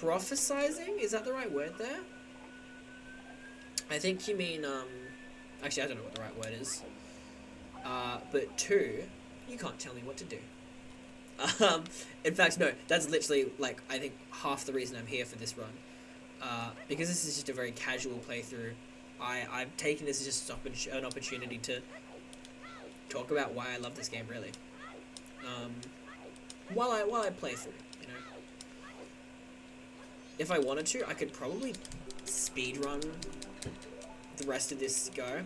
Speaker 1: Prophesizing? Is that the right word there? I think you mean, actually, I don't know what the right word is. But two, you can't tell me what to do. In fact, no, that's literally, like, I think half the reason I'm here for this run. Because this is just a very casual playthrough. I'm taking this as just an opportunity to talk about why I love this game, really. While I play through, you know. If I wanted to, I could probably speedrun the rest of this the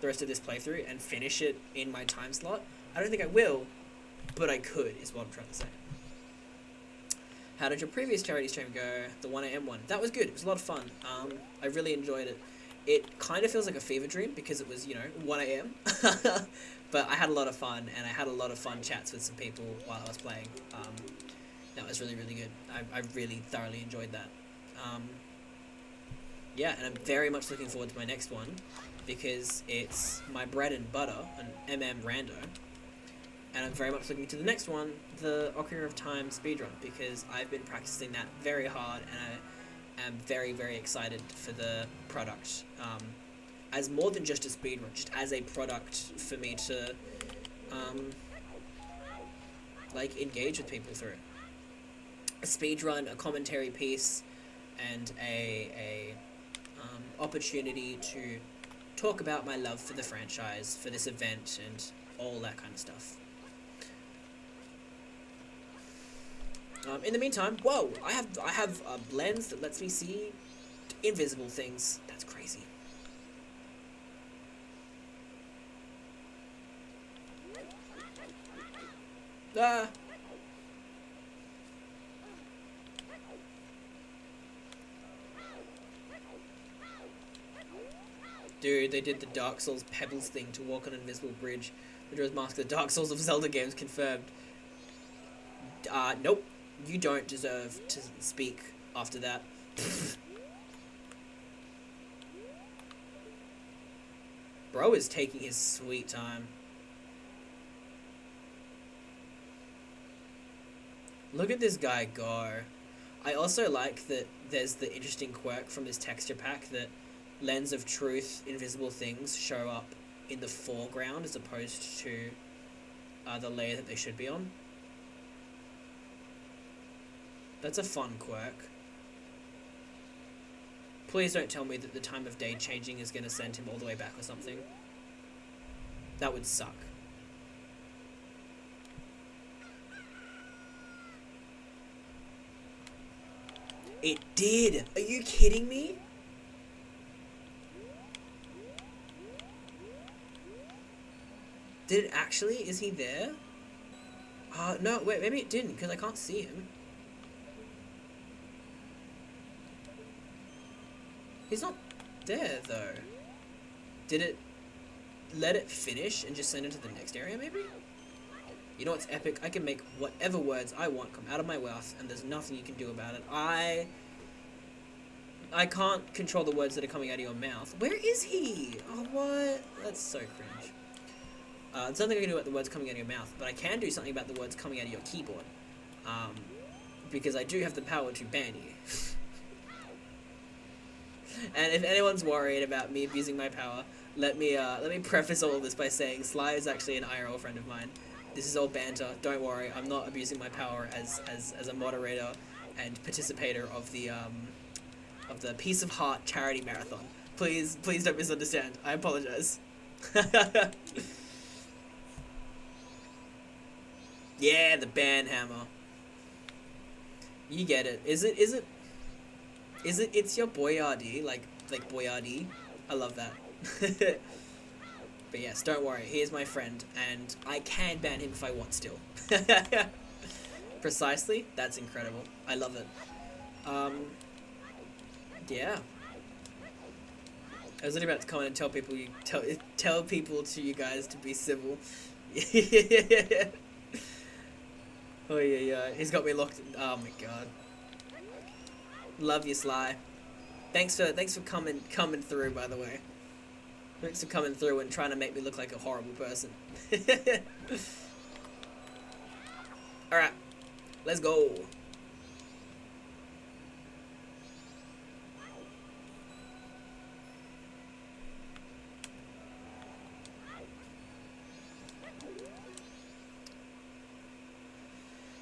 Speaker 1: rest of this playthrough, and finish it in my time slot. I don't think I will, but I could, is what I'm trying to say. How did your previous charity stream go? The 1am one. That was good. It was a lot of fun. I really enjoyed it. It kind of feels like a fever dream because it was, you know, 1am. But I had a lot of fun, and I had a lot of fun chats with some people while I was playing. That was really, really good. I really thoroughly enjoyed that. Yeah, and I'm very much looking forward to my next one, because it's my bread and butter, an MM rando. And I'm very much looking to the next one, the Ocarina of Time speedrun, because I've been practicing that very hard, and I am very, very excited for the product. As more than just a speedrun, just as a product for me to, like, engage with people through. A speedrun, a commentary piece, and a opportunity to talk about my love for the franchise, for this event, and all that kind of stuff. In the meantime, whoa! I have a lens that lets me see invisible things. That's crazy. Ah. Dude, they did the Dark Souls Pebbles thing to walk on an invisible bridge. Majora's Mask, the Dark Souls of Zelda games confirmed. Nope. You don't deserve to speak after that. Bro is taking his sweet time. Look at this guy go. I also like that there's the interesting quirk from this texture pack that Lens of Truth, invisible things show up in the foreground as opposed to the layer that they should be on. That's a fun quirk. Please don't tell me that the time of day changing is going to send him all the way back or something. That would suck. It did! Are you kidding me? Did it actually? Is he there? No, wait, maybe it didn't, because I can't see him. He's not there, though. Did it let it finish and just send it to the next area, maybe? You know what's epic? I can make whatever words I want come out of my mouth, and there's nothing you can do about it. I can't control the words that are coming out of your mouth. Where is he? Oh, what? That's so cringe. There's nothing I can do about the words coming out of your mouth, but I can do something about the words coming out of your keyboard. Because I do have the power to ban you. And if anyone's worried about me abusing my power, let me preface all of this by saying Sly is actually an IRL friend of mine. This is all banter. Don't worry, I'm not abusing my power as a moderator and participator of the Peace of Heart charity marathon. Please don't misunderstand. I apologize. Yeah, the band hammer. You get it. It's your Boyardee, like Boyardee. I love that. But yes, don't worry, he is my friend, and I can ban him if I want still. Precisely, that's incredible. I love it. Yeah. I was literally about to come in and tell people tell people to you guys to be civil. Oh yeah. He's got me locked in. Oh my god. Love you, Sly. Thanks for coming through, by the way. Thanks for coming through and trying to make me look like a horrible person. Alright. Let's go.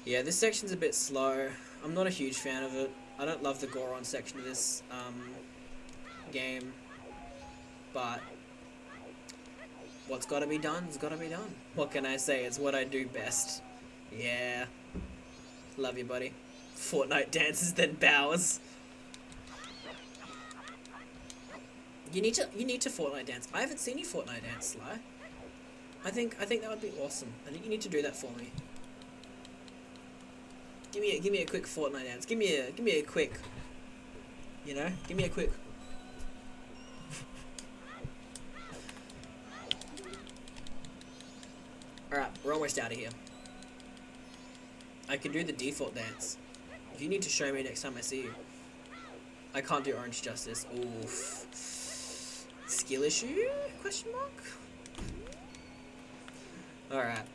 Speaker 1: Yeah, this section's a bit slow. I'm not a huge fan of it. I don't love the Goron section of this game. But what's gotta be done's gotta be done. What can I say? It's what I do best. Yeah. Love you, buddy. Fortnite dances, then bows. You need to Fortnite dance. I haven't seen you Fortnite dance, Sly. I think that would be awesome. I think you need to do that for me. Give me a quick Fortnite dance. Give me a quick. You know, give me a quick. Alright, we're almost out of here. I can do the default dance. You need to show me next time I see you. I can't do Orange Justice. Oof. Skill issue? Question mark? Alright.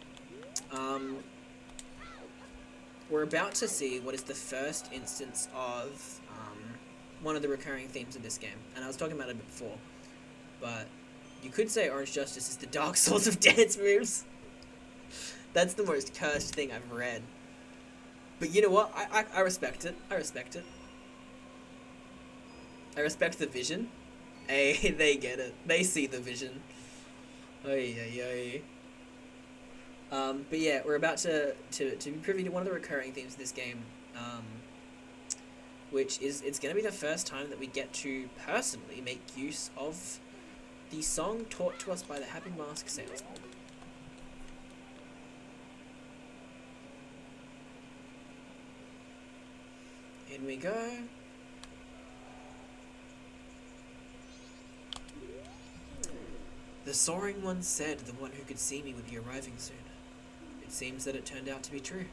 Speaker 1: We're about to see what is the first instance of one of the recurring themes of this game. And I was talking about it a bit before. But you could say Orange Justice is the Dark Souls of dance moves. That's the most cursed thing I've read. But you know what? I respect it. I respect it. I respect the vision. Hey, they get it. They see the vision. Oy. But yeah, we're about to be privy to one of the recurring themes of this game, which is it's going to be the first time that we get to personally make use of the song taught to us by the Happy Mask Salesman. In we go. The soaring one said the one who could see me would be arriving soon. It seems that it turned out to be true.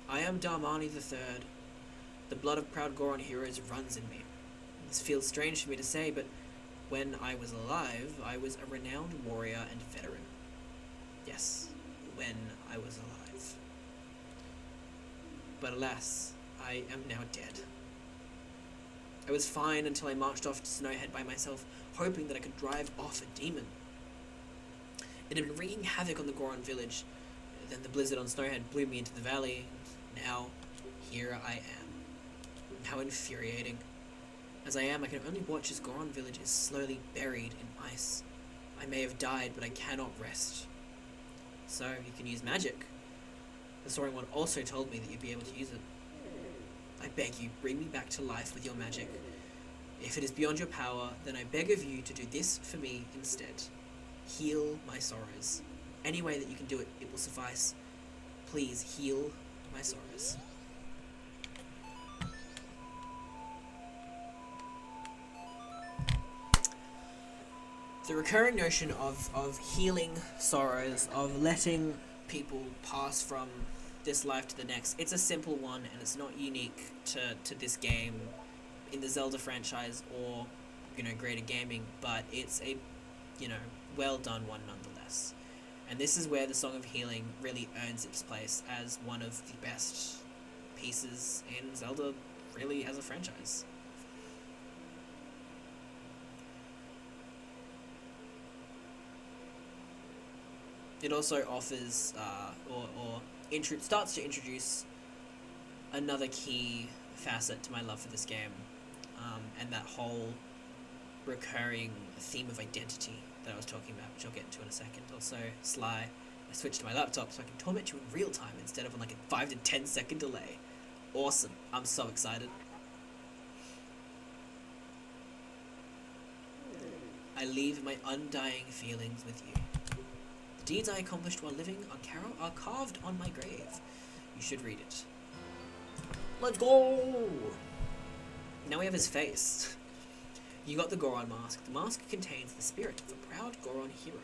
Speaker 1: I am Darmani the Third. The blood of proud Goron heroes runs in me. This feels strange for me to say, but when I was alive, I was a renowned warrior and veteran. Yes, when I was alive. But alas, I am now dead. I was fine until I marched off to Snowhead by myself, hoping that I could drive off a demon. It had been wreaking havoc on the Goron village. Then the blizzard on Snowhead blew me into the valley, and now here I am. How infuriating. As I am, I can only watch as Goron village is slowly buried in ice. I may have died, but I cannot rest. So, you can use magic. The Soaring One also told me that you'd be able to use it. I beg you, bring me back to life with your magic. If it is beyond your power, then I beg of you to do this for me instead. Heal my sorrows. Any way that you can do it, it will suffice. Please heal my sorrows. The recurring notion of healing sorrows, of letting people pass from this life to the next, it's a simple one, and it's not unique to this game in the Zelda franchise or, greater gaming, but it's a, well done one nonetheless. And this is where the Song of Healing really earns its place as one of the best pieces in Zelda, really, as a franchise. It also offers, starts to introduce another key facet to my love for this game, and that whole recurring theme of identity that I was talking about, which I'll get into in a second. Also, Sly, I switched to my laptop so I can torment you in real time instead of on like a 5 to 10 second delay. Awesome. I'm so excited. I leave my undying feelings with you. The deeds I accomplished while living on Kara are carved on my grave. You should read it. Let's go! Now we have his face. You got the Goron mask. The mask contains the spirit of a proud Goron hero.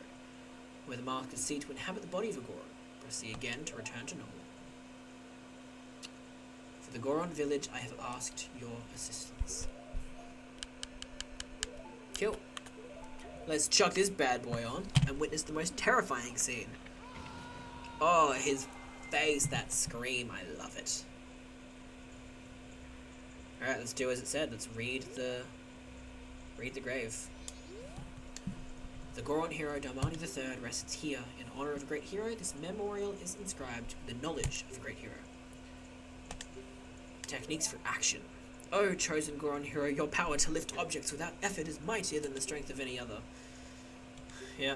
Speaker 1: Where the mask is seen to inhabit the body of a Goron. Press C again to return to normal. For the Goron village, I have asked your assistance. Kill. Let's chuck this bad boy on and witness the most terrifying scene. Oh, his face, that scream, I love it. Alright, let's do as it said. Let's read the grave. The Goron hero Darmani III rests here in honor of a great hero. This memorial is inscribed with the knowledge of a great hero. Techniques for action. Oh, chosen Goron hero, your power to lift objects without effort is mightier than the strength of any other. Yeah.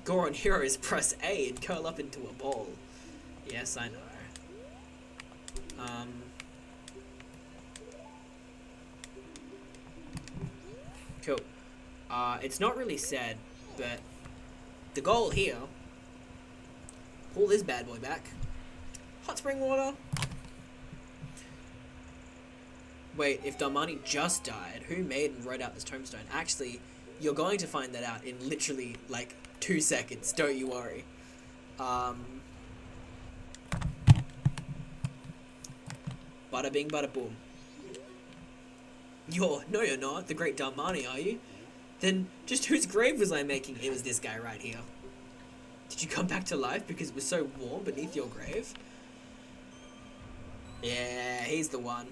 Speaker 1: Goron heroes press A and curl up into a ball. Yes, I know. Cool. It's not really said, but the goal here, pull this bad boy back. Hot spring water. Wait, if Darmani just died, who made and wrote out this tombstone? Actually, you're going to find that out in literally, like, 2 seconds. Don't you worry. Bada bing, bada boom. No, you're not. The great Darmani, are you? Then, just whose grave was I making? It was this guy right here. Did you come back to life because it was so warm beneath your grave? Yeah, he's the one.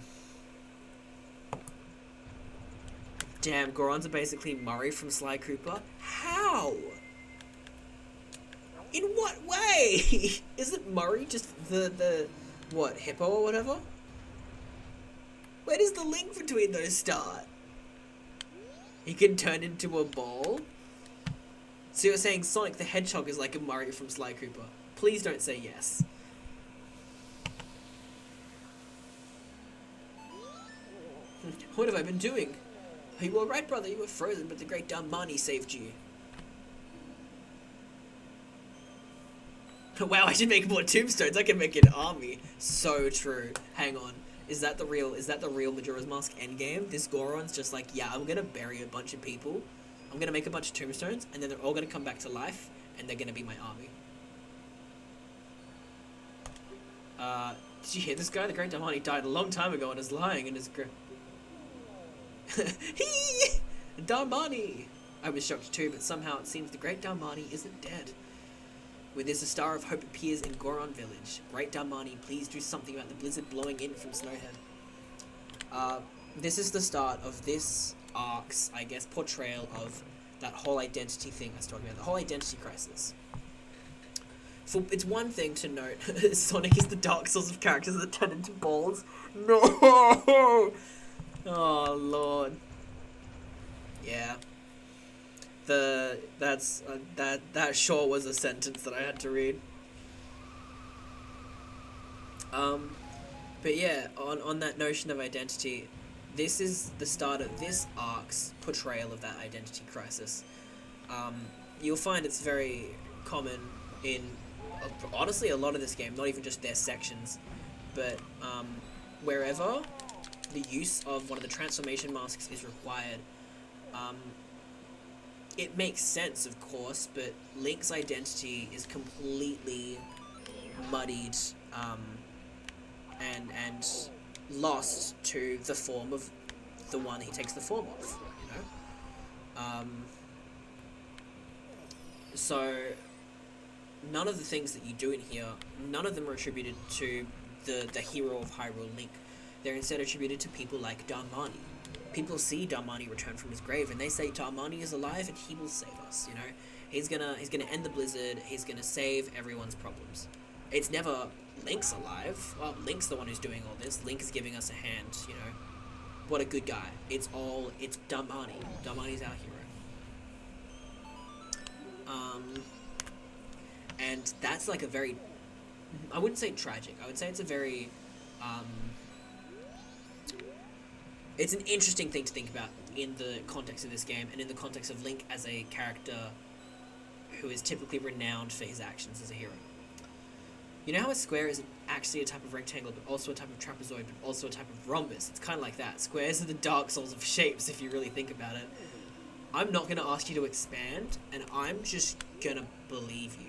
Speaker 1: Damn, Gorons are basically Murray from Sly Cooper. How? In what way? Isn't Murray just the what, hippo or whatever? Where does the link between those start? He can turn into a ball? So you're saying Sonic the Hedgehog is like a Murray from Sly Cooper? Please don't say yes. What have I been doing? You were right, brother. You were frozen, but the great Darmani saved you. Wow, I should make more tombstones. I can make an army. So true. Hang on. Is that the real Majora's Mask endgame? This Goron's just like, yeah, I'm gonna bury a bunch of people. I'm gonna make a bunch of tombstones, and then they're all gonna come back to life, and they're gonna be my army. Did you hear this guy? The great Darmani died a long time ago and is lying in his grave. Darmani! I was shocked too, but somehow it seems the great Darmani isn't dead. With this, a star of hope appears in Goron Village. Great Darmani, please do something about the blizzard blowing in from Snowhead. This is the start of this arc's, I guess, portrayal of that whole identity thing I was talking about, the whole identity crisis. For it's one thing to note, Sonic is the Dark Souls of characters that turn into balls. No! Oh, Lord. Yeah. That sure was a sentence that I had to read. But yeah, on that notion of identity, this is the start of this arc's portrayal of that identity crisis. You'll find it's very common in, honestly, a lot of this game, not even just their sections, but wherever the use of one of the transformation masks is required, it makes sense, of course, but Link's identity is completely muddied and lost to the form of the one he takes the form of, you know? So, none of the things that you do in here, none of them are attributed to the hero of Hyrule, Link. They're instead attributed to people like Darmani. People see Darmani return from his grave and they say Darmani is alive and he will save us, you know? He's gonna end the blizzard, he's gonna save everyone's problems. It's never Link's alive. Well, Link's the one who's doing all this. Link is giving us a hand, you know? What a good guy. It's Darmani. Darmani's our hero. And that's like a very, I wouldn't say tragic, I would say it's a very, it's an interesting thing to think about in the context of this game, and in the context of Link as a character who is typically renowned for his actions as a hero. You know how a square is actually a type of rectangle, but also a type of trapezoid, but also a type of rhombus? It's kind of like that. Squares are the Dark Souls of shapes, if you really think about it. I'm not going to ask you to expand, and I'm just going to believe you.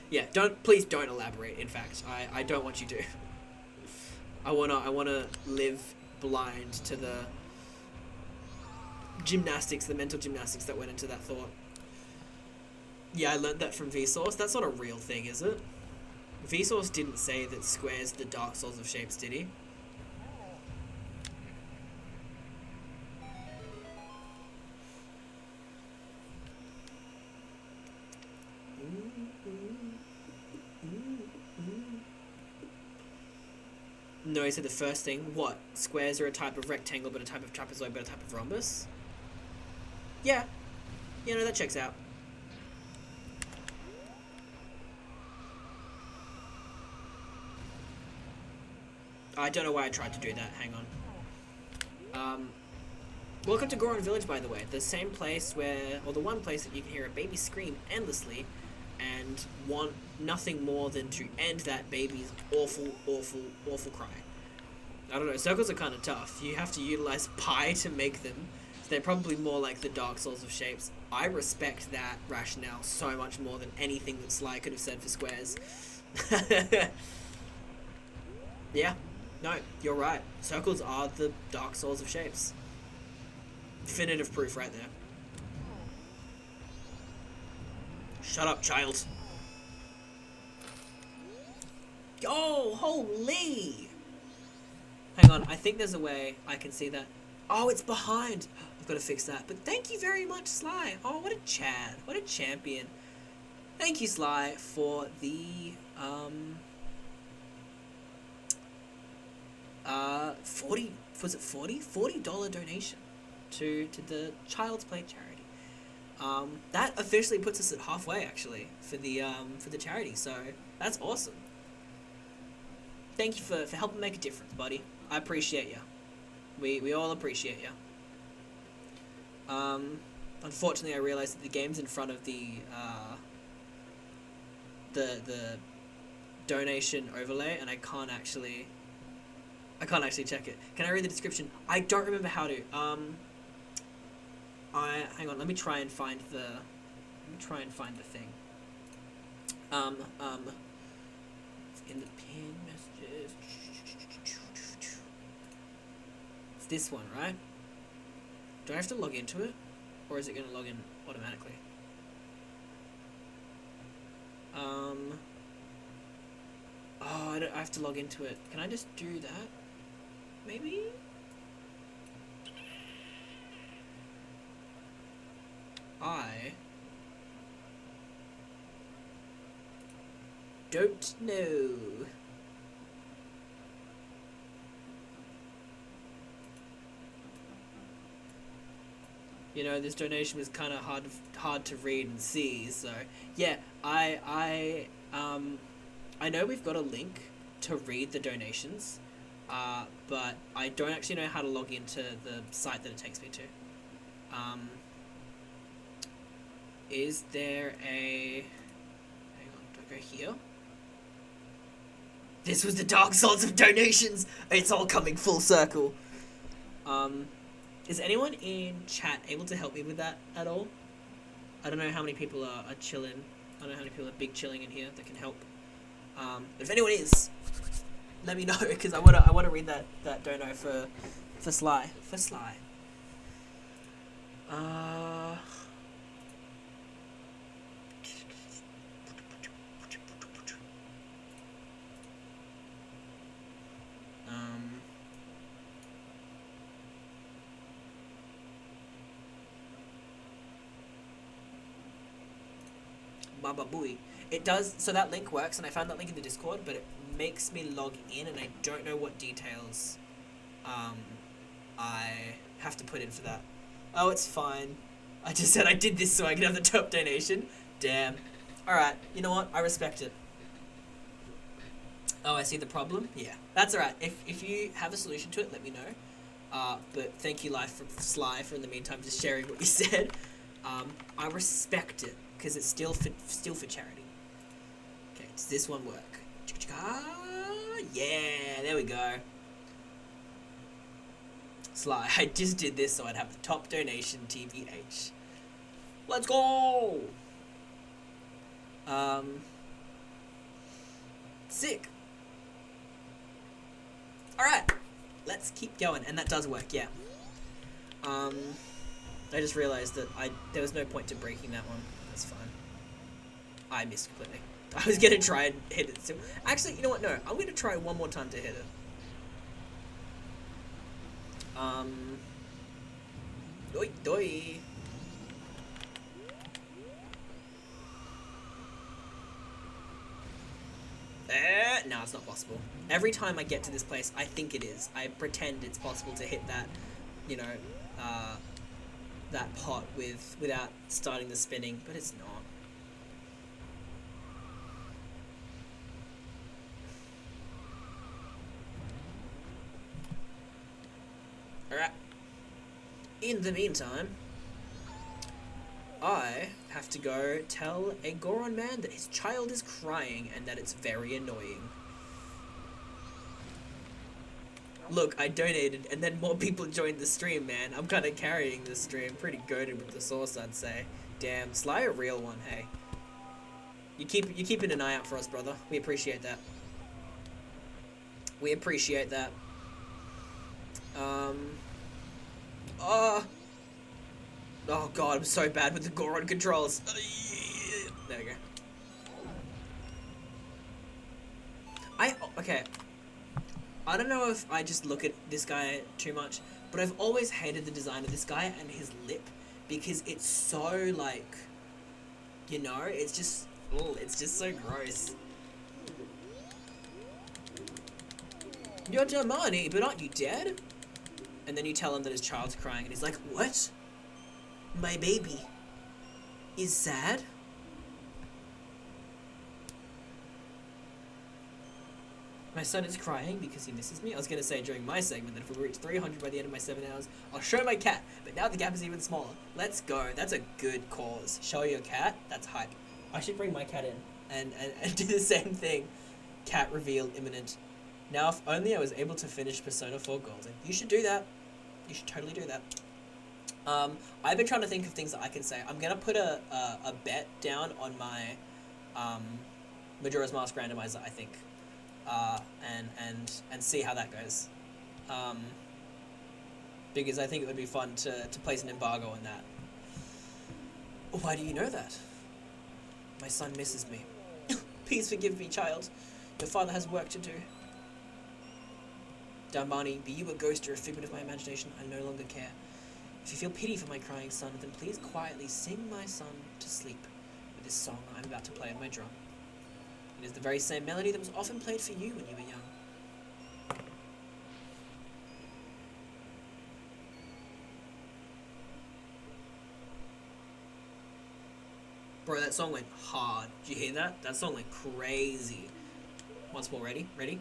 Speaker 1: Yeah, please don't elaborate, in fact. I don't want you to. I wanna live blind to the gymnastics, the mental gymnastics that went into that thought. Yeah, I learned that from Vsauce. That's not a real thing, is it? Vsauce didn't say that squares are the Dark Souls of shapes, did he? No, he said the first thing. What? Squares are a type of rectangle, but a type of trapezoid, but a type of rhombus? Yeah. Yeah, no, that checks out. I don't know why I tried to do that. Hang on. Welcome to Goron Village, by the way. The same place where, or the one place that you can hear a baby scream endlessly and want nothing more than to end that baby's awful, awful, awful cry. I don't know, circles are kind of tough. You have to utilize pi to make them. So they're probably more like the Dark Souls of shapes. I respect that rationale so much more than anything that Sly could have said for squares. Yeah, no, you're right. Circles are the Dark Souls of shapes. Definitive proof right there. Shut up, child. Oh, holy! Hang on, I think there's a way I can see that. Oh, it's behind. I've got to fix that. But thank you very much, Sly. Oh, what a Chad. What a champion. Thank you, Sly, for the, 40, was it 40? $40 donation to the Child's Play charity. That officially puts us at halfway, actually, for the charity, so that's awesome. Thank you for helping make a difference, buddy. I appreciate you. We all appreciate you. Unfortunately, I realized that the game's in front of the donation overlay, and I can't actually check it. Can I read the description? I don't remember how to. Hang on. Let me try and find the thing. In the pin messages. It's this one, right? Do I have to log into it, or is it going to log in automatically? Oh, I have to log into it. Can I just do that? Maybe? I don't know. You know, this donation was kind of hard to read and see, so yeah, I know we've got a link to read the donations, but I don't actually know how to log into the site that it takes me to. Is there a... Hang on, do I go here? This was the Dark Souls of donations! It's all coming full circle. Is anyone in chat able to help me with that at all? I don't know how many people are chilling. I don't know how many people are big chilling in here that can help. But if anyone is, let me know, because I wanna read that dono for Sly. For Sly. Baba Booey. It does, so that link works, and I found that link in the Discord, but it makes me log in, and I don't know what details I have to put in for that. Oh, it's fine. I just said I did this so I could have the top donation. Damn. Alright, you know what? I respect it. Oh, I see the problem? Yeah. That's alright. If you have a solution to it, let me know. But thank you, Sly, for in the meantime just sharing what you said. I respect it, because it's still for charity. Okay, does this one work? Yeah, there we go. Sly, I just did this so I'd have the top donation, TBH. Let's go! Sick. Alright, let's keep going, and that does work, yeah. I just realised that there was no point to breaking that one. That's fine. I missed completely. I was gonna try and hit it. Actually, you know what? No, I'm gonna try one more time to hit it. Doi doi. No, it's not possible. Every time I get to this place, I think it is. I pretend it's possible to hit that, you know, that pot without starting the spinning, but it's not. Alright. In the meantime, I have to go tell a Goron man that his child is crying and that it's very annoying. Look, I donated and then more people joined the stream, man. I'm kind of carrying this stream. Pretty goated with the sauce, I'd say. Damn, Sly a real one, hey. You keeping an eye out for us, brother. We appreciate that. We appreciate that. Oh god, I'm so bad with the Goron controls. There we go. Okay. I don't know if I just look at this guy too much, but I've always hated the design of this guy and his lip, because it's so, like, you know, it's just so gross. You're Damani, but aren't you dead? And then you tell him that his child's crying, and he's like, what? My baby is sad? My son is crying because he misses me. I was going to say during my segment that if we reach 300 by the end of my 7 hours, I'll show my cat. But now the gap is even smaller. Let's go. That's a good cause. Show your cat? That's hype. I should bring my cat in and do the same thing. Cat reveal imminent. Now, if only I was able to finish Persona 4 Golden. You should do that. You should totally do that. I've been trying to think of things that I can say. I'm going to put a bet down on my Majora's Mask randomizer, I think. And see how that goes. Because I think it would be fun to place an embargo on that. Why do you know that? My son misses me. Please forgive me, child. Your father has work to do. Dambani, be you a ghost or a figment of my imagination, I no longer care. If you feel pity for my crying son, then please quietly sing my son to sleep with this song I'm about to play on my drum. It is the very same melody that was often played for you when you were young. Bro, that song went hard. Did you hear that? That song went crazy. Once more, ready? Ready?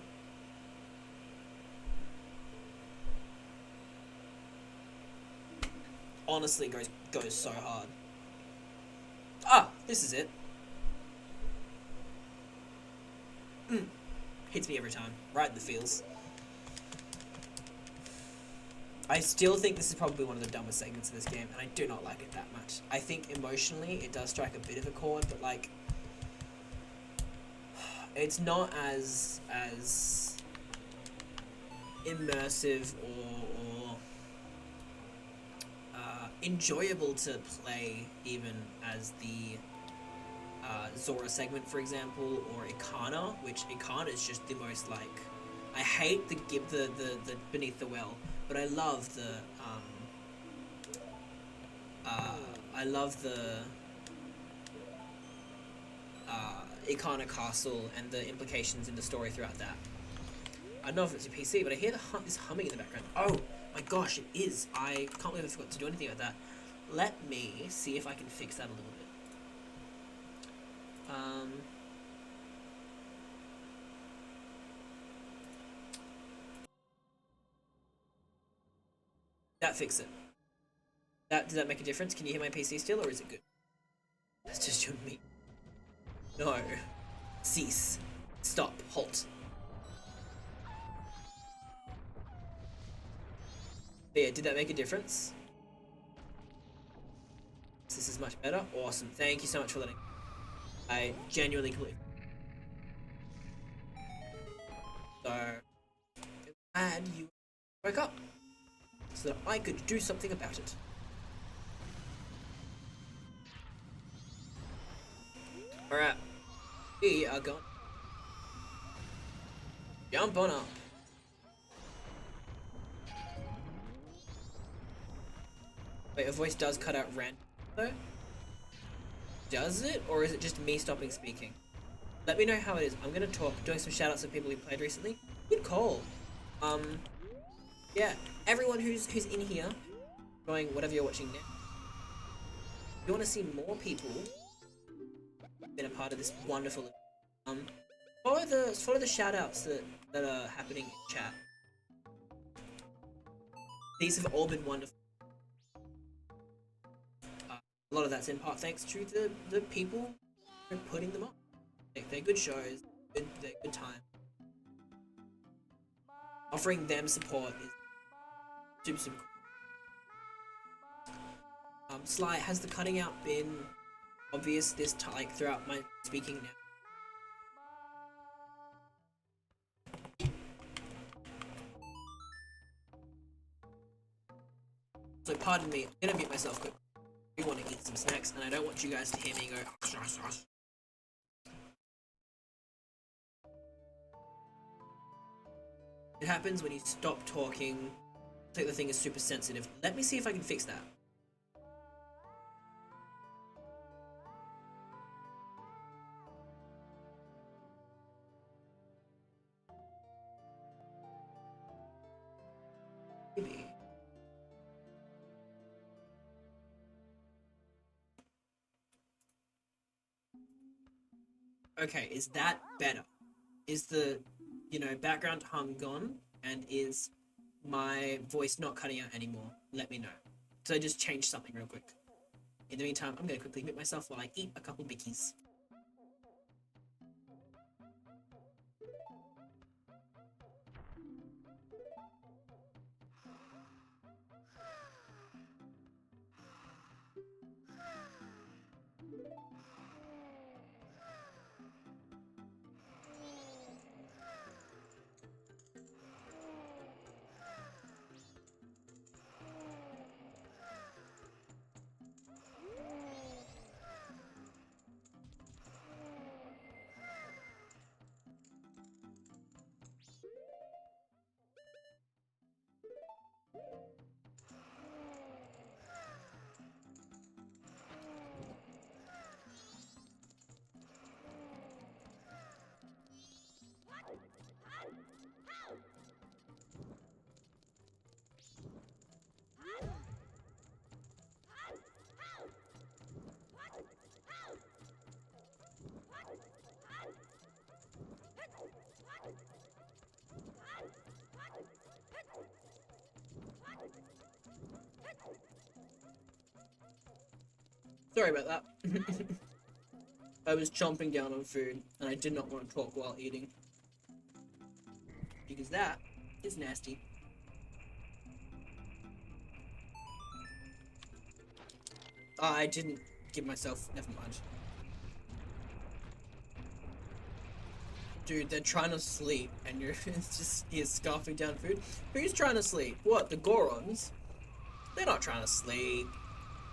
Speaker 1: Honestly, goes so hard. Ah, this is it. Hits me every time. Right in the feels. I still think this is probably one of the dumbest segments of this game, and I do not like it that much. I think emotionally it does strike a bit of a chord, but like, it's not as immersive or enjoyable to play even as the Zora segment, for example, or Ikana, which Ikana is just the most like, I hate the Beneath the Well, but I love the Ikana Castle and the implications in the story throughout that. I don't know if it's a PC, but I hear this humming in the background. Oh my gosh, it is. I can't believe I forgot to do anything about that. let me see if I can fix that a little bit. That fix it. Does that make a difference? Can you hear my PC still, or is it good? That's just you and me. No. Cease. Stop. Halt. Yeah, did that make a difference? This is much better. Awesome. Thank you so much for letting. I genuinely completely. So, glad you woke up so that I could do something about it. Alright, we are going. Jump on up. Wait, your voice does cut out random though? Does it? Or is it just me stopping speaking? Let me know how it is. I'm gonna talk, doing some shoutouts of people who played recently. Good call. Yeah, everyone who's in here, enjoying whatever you're watching now. If you want to see more people been a part of this wonderful, follow the shoutouts that are happening in chat. These have all been wonderful. A lot of that's in part thanks to the people who are putting them up. They're good shows, they're good time. Offering them support is super cool. Sly, has the cutting out been obvious this time, like throughout my speaking now? So pardon me, I'm gonna mute myself quick. I want to eat some snacks, and I don't want you guys to hear me go. It happens when you stop talking. I think the thing is super sensitive. Let me see if I can fix that. Maybe. Okay, is that better? Is the, background hum gone? And is my voice not cutting out anymore? Let me know. So I just changed something real quick. In the meantime, I'm gonna quickly mute myself while I eat a couple bickies. Sorry about that. I was chomping down on food, and I did not want to talk while eating. Because that is nasty. I didn't give myself... Never mind. Dude, they're trying to sleep, and you're scarfing down food. Who's trying to sleep? What, the Gorons? They're not trying to sleep.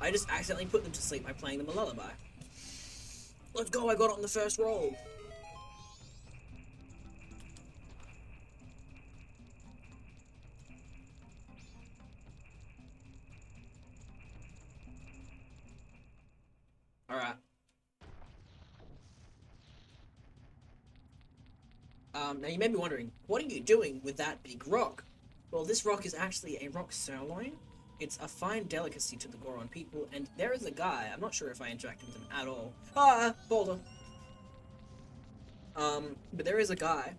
Speaker 1: I just accidentally put them to sleep by playing them a lullaby. Let's go, I got it on the first roll. Alright. Now you may be wondering, what are you doing with that big rock? Well, this rock is actually a rock sirloin. It's a fine delicacy to the Goron people, and there is a guy, I'm not sure if I interacted with him at all. Ah, boulder. But there is a guy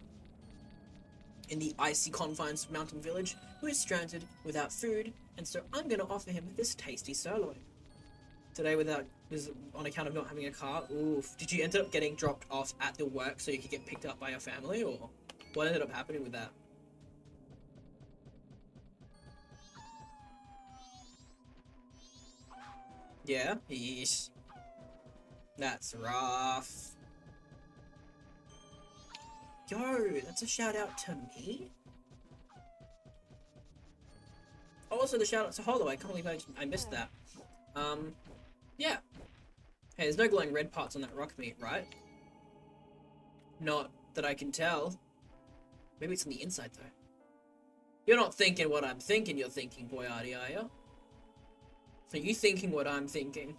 Speaker 1: in the icy confines of Mountain Village who is stranded without food, and so I'm gonna offer him this tasty sirloin. Today on account of not having a car. Oof. Did you end up getting dropped off at the work so you could get picked up by your family, or what ended up happening with that? Yeah? Yeesh. That's rough. Yo, that's a shout out to me? Also, the shout out to Hollow. I can't believe I missed that. Yeah. Hey, there's no glowing red parts on that rock meat, right? Not that I can tell. Maybe it's on the inside, though. You're not thinking what I'm thinking you're thinking, Boyardi, are you? Are you thinking what I'm thinking?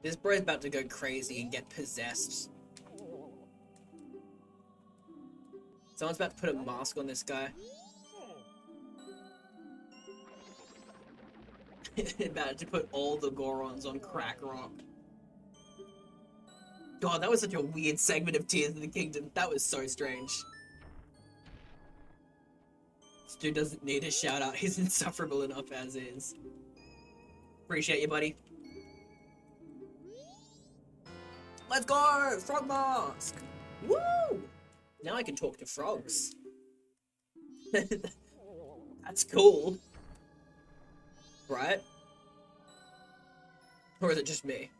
Speaker 1: This bro's about to go crazy and get possessed. Someone's about to put a mask on this guy. About to put all the Gorons on crack rock. God, that was such a weird segment of Tears of the Kingdom. That was so strange. This dude doesn't need a shout out. He's insufferable enough as is. Appreciate you, buddy. Let's go! Frog mask! Woo! Now I can talk to frogs. That's cool. Right? Or is it just me?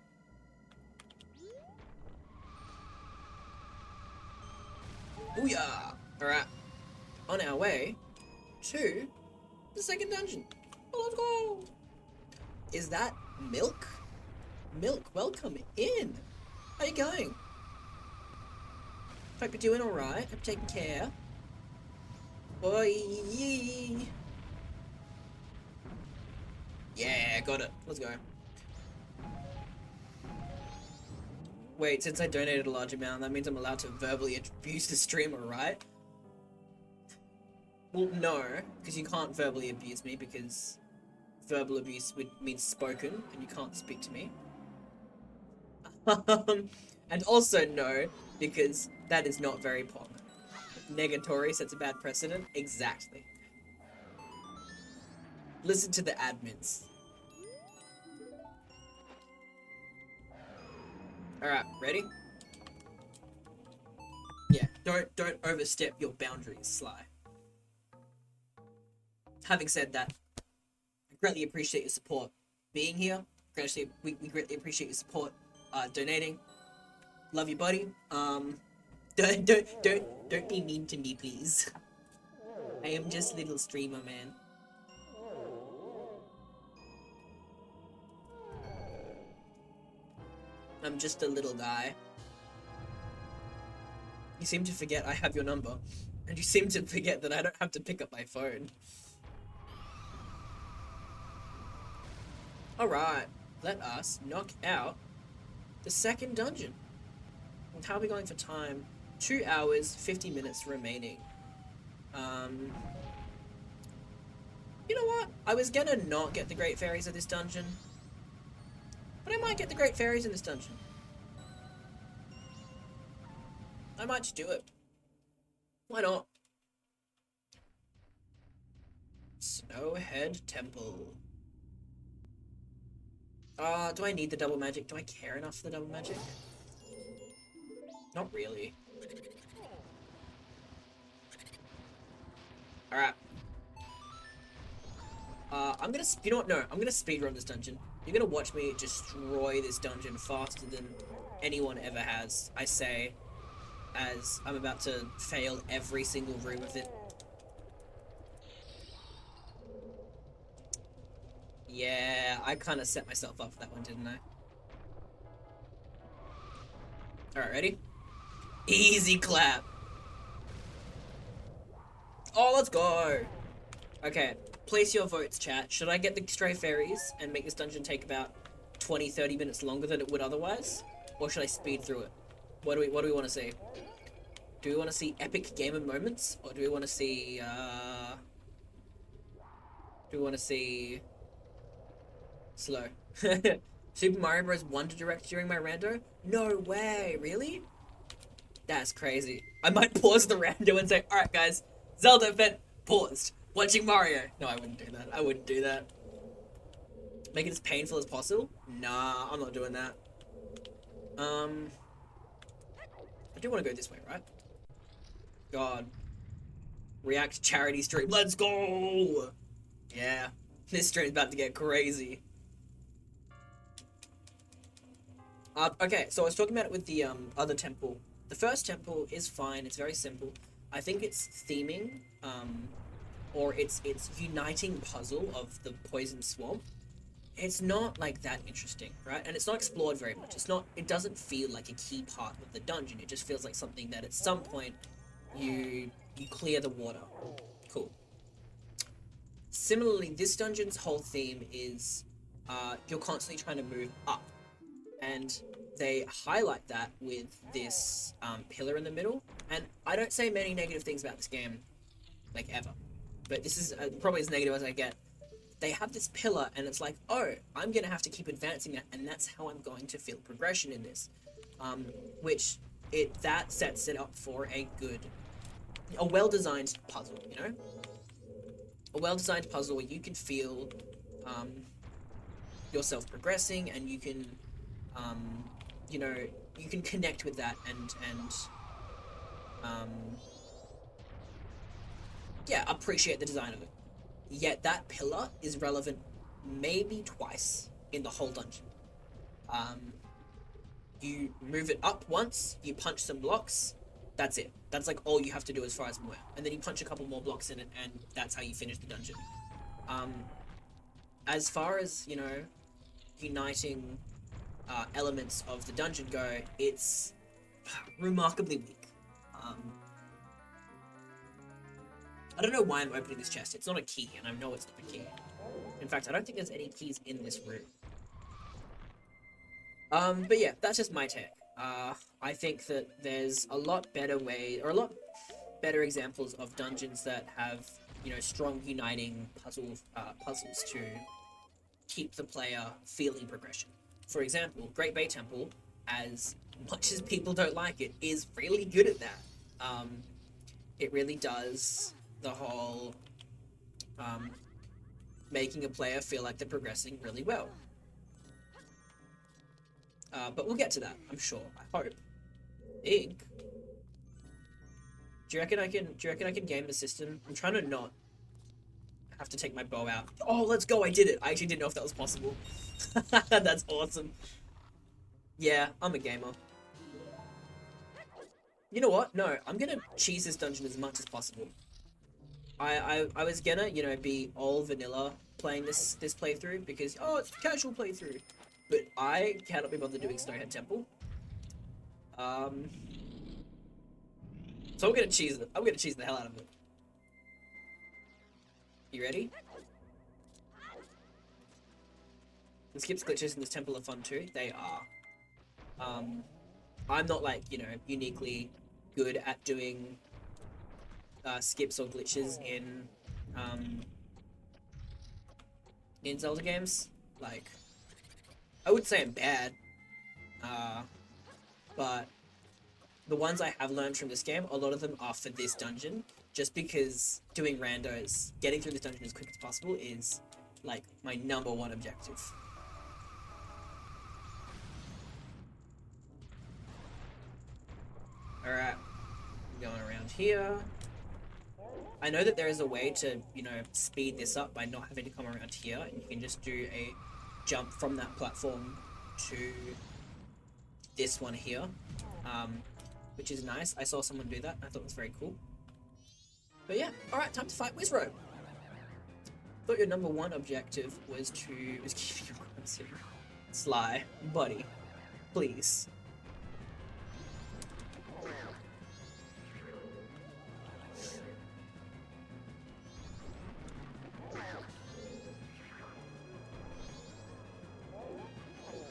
Speaker 1: Booyah! Alright. On our way to the second dungeon. Let's go! Is that Milk? Milk, welcome in! How you going? Hope you're doing alright. Hope you're taking care. Boy! Yeah, got it. Let's go. Wait, since I donated a large amount, that means I'm allowed to verbally abuse the streamer, right? Well, no, because you can't verbally abuse me, because verbal abuse would mean spoken, and you can't speak to me. And also no, because that is not very pong. Negatory sets a bad precedent. Exactly. Listen to the admins. Alright, ready? Yeah, don't overstep your boundaries, Sly. Having said that, I greatly appreciate your support being here. We greatly appreciate your support donating. Love you, buddy. Don't be mean to me, please. I am just a little streamer, man. I'm just a little guy. You seem to forget I have your number, and you seem to forget that I don't have to pick up my phone. Alright, let us knock out the second dungeon. And how are we going for time? 2 hours, 50 minutes remaining. You know what? I was gonna not get the Great Fairies of this dungeon, but I might get the Great Fairies in this dungeon. I might just do it. Why not? Snowhead Temple. Do I need the double magic? Do I care enough for the double magic? Not really. Alright. I'm gonna, you know what, no, I'm gonna speedrun this dungeon. You're gonna watch me destroy this dungeon faster than anyone ever has, I say, as I'm about to fail every single room of it. Yeah, I kind of set myself up for that one, didn't I? Alright, ready? Easy clap! Oh, let's go! Okay, place your votes, chat. Should I get the Stray Fairies and make this dungeon take about 20, 30 minutes longer than it would otherwise? Or should I speed through it? What do we want to see? Do we want to see epic gamer moments? Or do we want to see, slow? Super Mario Bros. Wonder Direct during my rando? No way, really? That's crazy. I might pause the rando and say, alright guys, Zelda event paused. Watching Mario. No, I wouldn't do that. I wouldn't do that. Make it as painful as possible? Nah, I'm not doing that. I do want to go this way, right? God. React charity stream. Let's go! Yeah. This stream's about to get crazy. Okay, so I was talking about it with the other temple. The first temple is fine. It's very simple. I think it's theming, or it's uniting puzzle of the poison swamp. It's not like that interesting, right? And it's not explored very much. It doesn't feel like a key part of the dungeon. It just feels like something that at some point you clear the water. Cool. Similarly, this dungeon's whole theme is you're constantly trying to move up. And they highlight that with this pillar in the middle. And I don't say many negative things about this game, like, ever. But this is probably as negative as I get. They have this pillar, and it's like, oh, I'm going to have to keep advancing that, and that's how I'm going to feel progression in this. That sets it up for a well-designed puzzle, you know? A well-designed puzzle where you can feel yourself progressing, and you can, you know, you can connect with that and yeah, appreciate the design of it. Yet that pillar is relevant maybe twice in the whole dungeon. You move it up once, you punch some blocks, that's it. That's like all you have to do as far as I'm aware. And then you punch a couple more blocks in it, and that's how you finish the dungeon. As far as, you know, uniting elements of the dungeon go, it's remarkably weak. I don't know why I'm opening this chest. It's not a key, and I know it's not a key. In fact, I don't think there's any keys in this room. But yeah, that's just my take. I think that there's a lot better examples of dungeons that have, you know, strong uniting puzzles to keep the player feeling progression. For example, Great Bay Temple, as much as people don't like it, is really good at that. It really does the whole making a player feel like they're progressing really well. But we'll get to that, I'm sure. I hope. Do you reckon I can game the system? I'm trying to not have to take my bow out. Oh, let's go! I did it. I actually didn't know if that was possible. That's awesome. Yeah, I'm a gamer. You know what? No, I'm gonna cheese this dungeon as much as possible. I was gonna, you know, be all vanilla playing this playthrough because, oh, it's a casual playthrough. But I cannot be bothered doing Snowhead Temple. So I'm gonna cheese it. I'm gonna cheese the hell out of it. You ready? The skips glitches in this temple are fun too. They are. I'm not, like, you know, uniquely good at doing skips or glitches in Zelda games. Like, I wouldn't say I'm bad, but the ones I have learned from this game, a lot of them are for this dungeon, just because doing randos, getting through this dungeon as quick as possible is, like, my #1 objective. Alright, going around here. I know that there is a way to, you know, speed this up by not having to come around here, and you can just do a jump from that platform to this one here, which is nice. I saw someone do that. I thought it was very cool. But yeah, alright, time to fight Wizro. Thought your #1 objective was to keep you aggressive. Sly, buddy, please.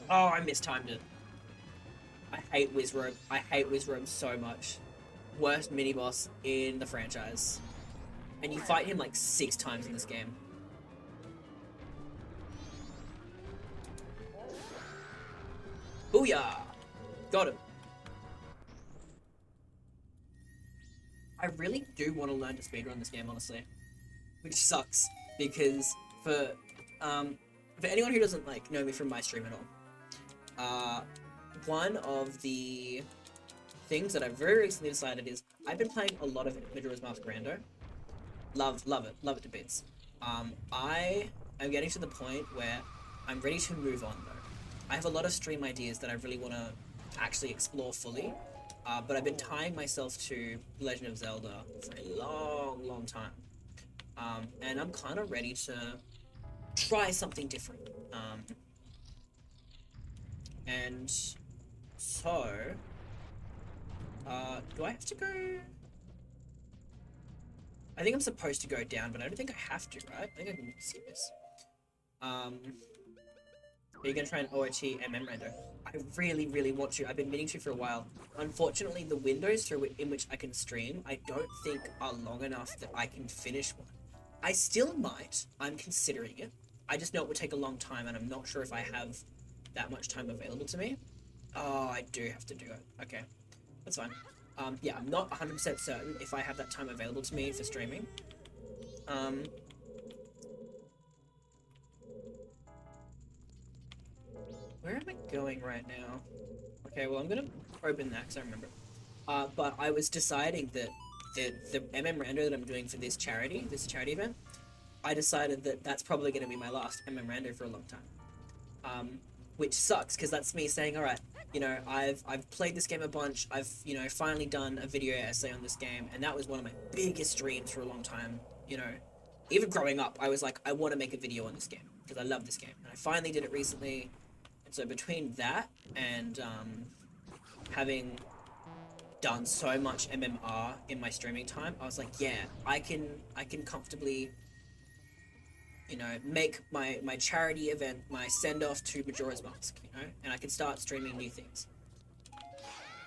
Speaker 1: Oh, I mistimed it. I hate Wizrobe. I hate Wizrobe so much. Worst mini boss in the franchise. And you fight him like 6 times in this game. Booyah! Got him. I really do want to learn to speedrun this game, honestly. Which sucks, because um, for anyone who doesn't like know me from my stream at all, one of the things that I've very recently decided is I've been playing a lot of Majora's Mask Rando. Love it to bits. I am getting to the point where I'm ready to move on though. I have a lot of stream ideas that I really want to actually explore fully, but I've been tying myself to Legend of Zelda for a long time. And I'm kind of ready to try something different. And so, do I have to go? I think I'm supposed to go down, but I don't think I have to, right? I think I can skip this. Are you gonna try an OOT MM render? I really want to. I've been meaning to for a while. Unfortunately, the windows in which I can stream, I don't think are long enough that I can finish one. I still might. I'm considering it. I just know it would take a long time, and I'm not sure if I have that much time available to me. Oh, I do have to do it. Okay, that's fine. Yeah, I'm not 100% certain if I have that time available to me for streaming. Where am I going right now? Okay, well, I'm gonna open that because I remember. But I was deciding that the MM Rando that I'm doing for this charity event, I decided that that's probably going to be my last MM Rando for a long time. Which sucks, because that's me saying, alright, you know, I've played this game a bunch, I've, you know, finally done a video essay on this game, and that was one of my biggest dreams for a long time, you know. Even growing up, I was like, I want to make a video on this game, because I love this game. And I finally did it recently, and so between that and having done so much MMR in my streaming time, I was like, yeah, I can comfortably, you know, make my charity event my send-off to Majora's Mask, you know, and I can start streaming new things.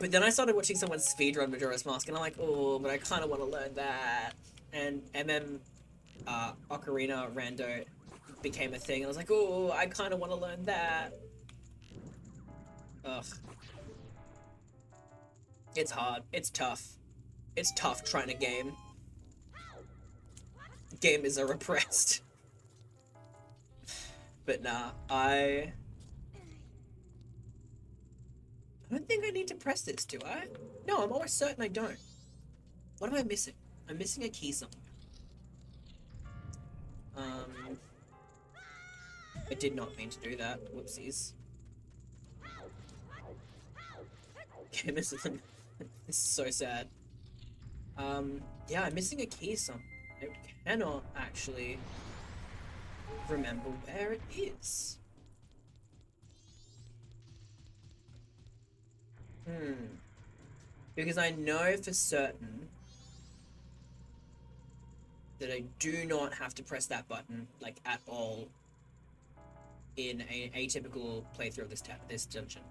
Speaker 1: But then I started watching someone speedrun Majora's Mask, and I'm like, oh, but I kind of want to learn that. And Ocarina Rando became a thing, and I was like, oh, I kind of want to learn that. Ugh. It's hard. It's tough. It's tough trying to game. Gamers are repressed. But nah, I don't think I need to press this, do I? No, I'm almost certain I don't. What am I missing? I'm missing a key somewhere. I did not mean to do that. Whoopsies. Gamers, this is so sad. Yeah, I'm missing a key somewhere. I cannot actually remember where it is. Because I know for certain that I do not have to press that button, like, at all in an atypical playthrough of this dungeon.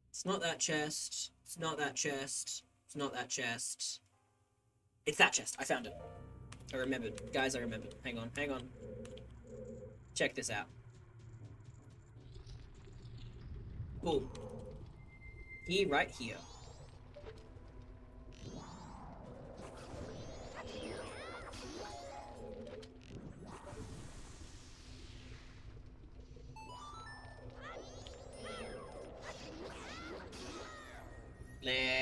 Speaker 1: It's not that chest. It's not that chest. It's not that chest. It's that chest. I found it. I remembered. Guys, I remembered. Hang on. Check this out. Boom. Key right here.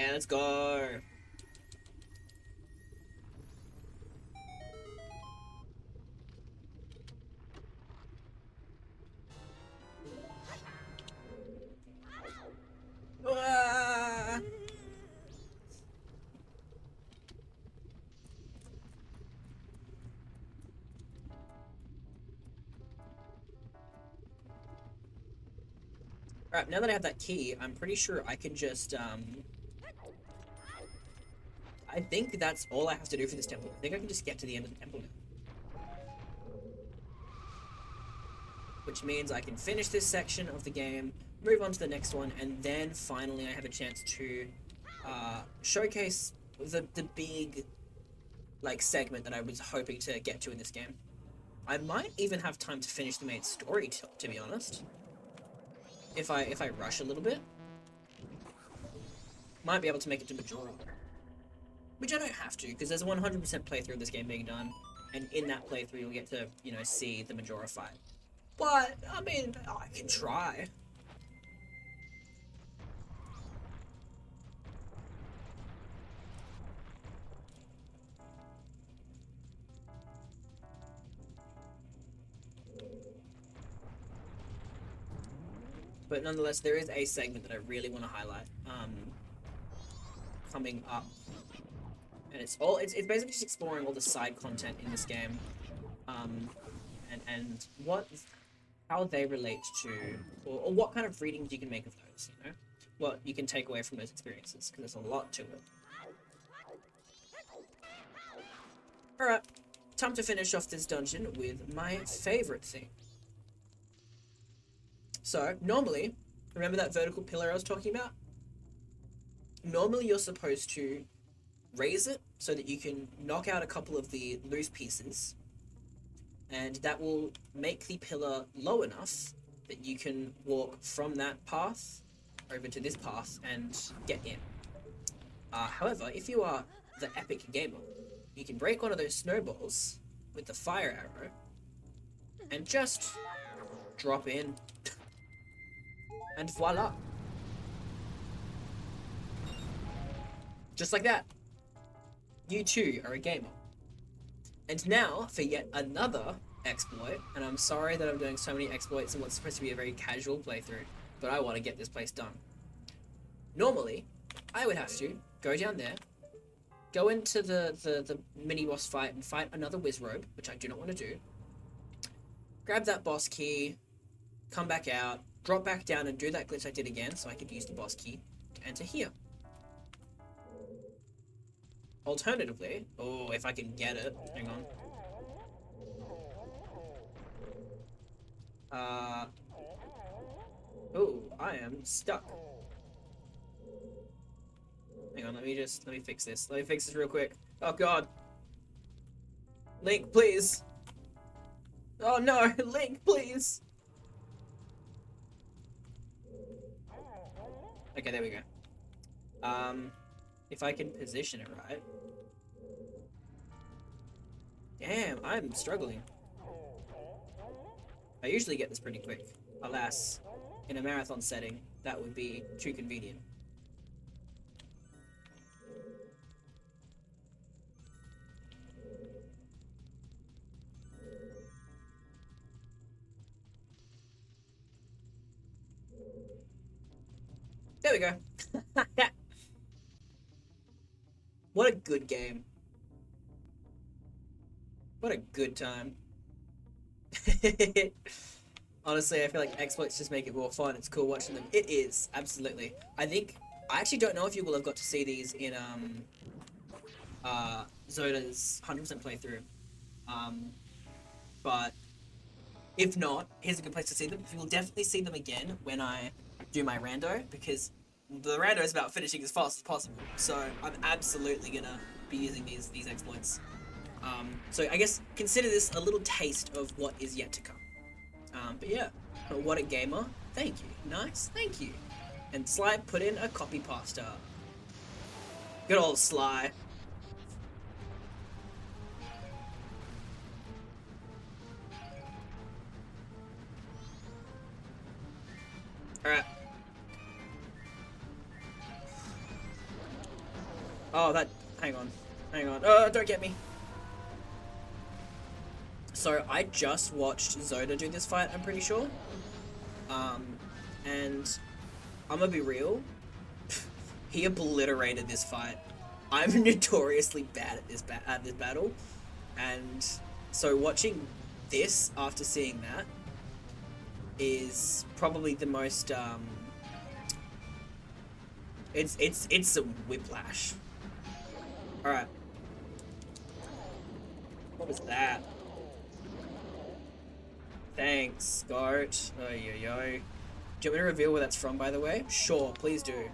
Speaker 1: Let's go. Ah! Alright, now that I have that key, I'm pretty sure I can just, I think that's all I have to do for this temple. I think I can just get to the end of the temple now. which means I can finish this section of the game, move on to the next one, and then finally I have a chance to showcase the big like segment that I was hoping to get to in this game. I might even have time to finish the main story, to be honest. If I rush a little bit, might be able to make it to Majora, which I don't have to because there's a 100% playthrough of this game being done, and in that playthrough you'll get to see the Majora fight. But I mean, I can try. But nonetheless, there is a segment that I really want to highlight coming up, and it's basically just exploring all the side content in this game, and how they relate to, or what kind of readings you can make of those. What you can take away from those experiences, because there's a lot to it. All right, time to finish off this dungeon with my favorite thing. So, normally, remember that vertical pillar I was talking about? Normally you're supposed to raise it so that you can knock out a couple of the loose pieces, and that will make the pillar low enough that you can walk from that path over to this path and get in. However, if you are the epic gamer, you can break one of those snowballs with the fire arrow and just drop in. And voila. Just like that. You too are a gamer. And now for yet another exploit, and I'm sorry that I'm doing so many exploits in what's supposed to be a very casual playthrough, but I want to get this place done. Normally, I would have to go down there, go into the mini-boss fight and fight another Wizrobe, which I do not want to do, grab that boss key, come back out, drop back down and do that glitch I did again so I could use the boss key to enter here. Alternatively, oh, if I can get it, hang on. Oh, I am stuck. Hang on, let me fix this. Let me fix this real quick. Oh god. Link, please. Oh no, Link, please. Okay, there we go. If I can position it right. Damn, I'm struggling. I usually get this pretty quick. Alas, in a marathon setting, that would be too convenient. There we go. What a good game. What a good time. Honestly, I feel like exploits just make it more fun. It's cool watching them. It is, absolutely. I actually don't know if you will have got to see these in Zoda's 100% playthrough. But if not, here's a good place to see them. You will definitely see them again when I do my rando, because the rando is about finishing as fast as possible. So I'm absolutely gonna be using these exploits. So I guess consider this a little taste of what is yet to come. But yeah, what a gamer. Thank you. Nice. Thank you. And Sly put in a copy pasta. Good old Sly. Alright. Oh, hang on. Don't get me. So, I just watched Zoda do this fight, I'm pretty sure. And I'm gonna be real. He obliterated this fight. I'm notoriously bad at this battle. And so watching this after seeing that is probably the most, it's some whiplash. Alright. What was that? Thanks, Goat. Oh, yo, yo. Do you want me to reveal where that's from, by the way? Sure, please do.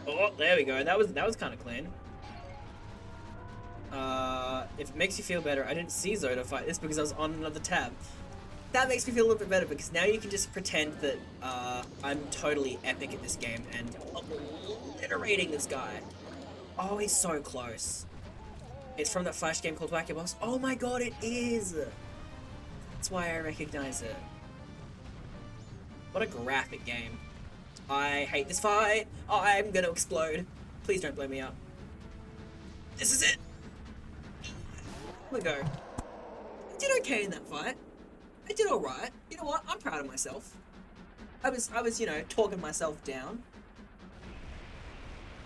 Speaker 1: Oh, there we go. That was kind of clean. If it makes you feel better, I didn't see Zoda fight this because I was on another tab. That makes me feel a little bit better because now you can just pretend that I'm totally epic at this game and obliterating this guy. Oh, he's so close. It's from that Flash game called Whack Your Boss. Oh my god, it is! That's why I recognize it. What a graphic game. I hate this fight. I'm gonna explode. Please don't blow me up. This is it. Here we go. I did okay in that fight. I did alright. You know what? I'm proud of myself. I was, you know, talking myself down.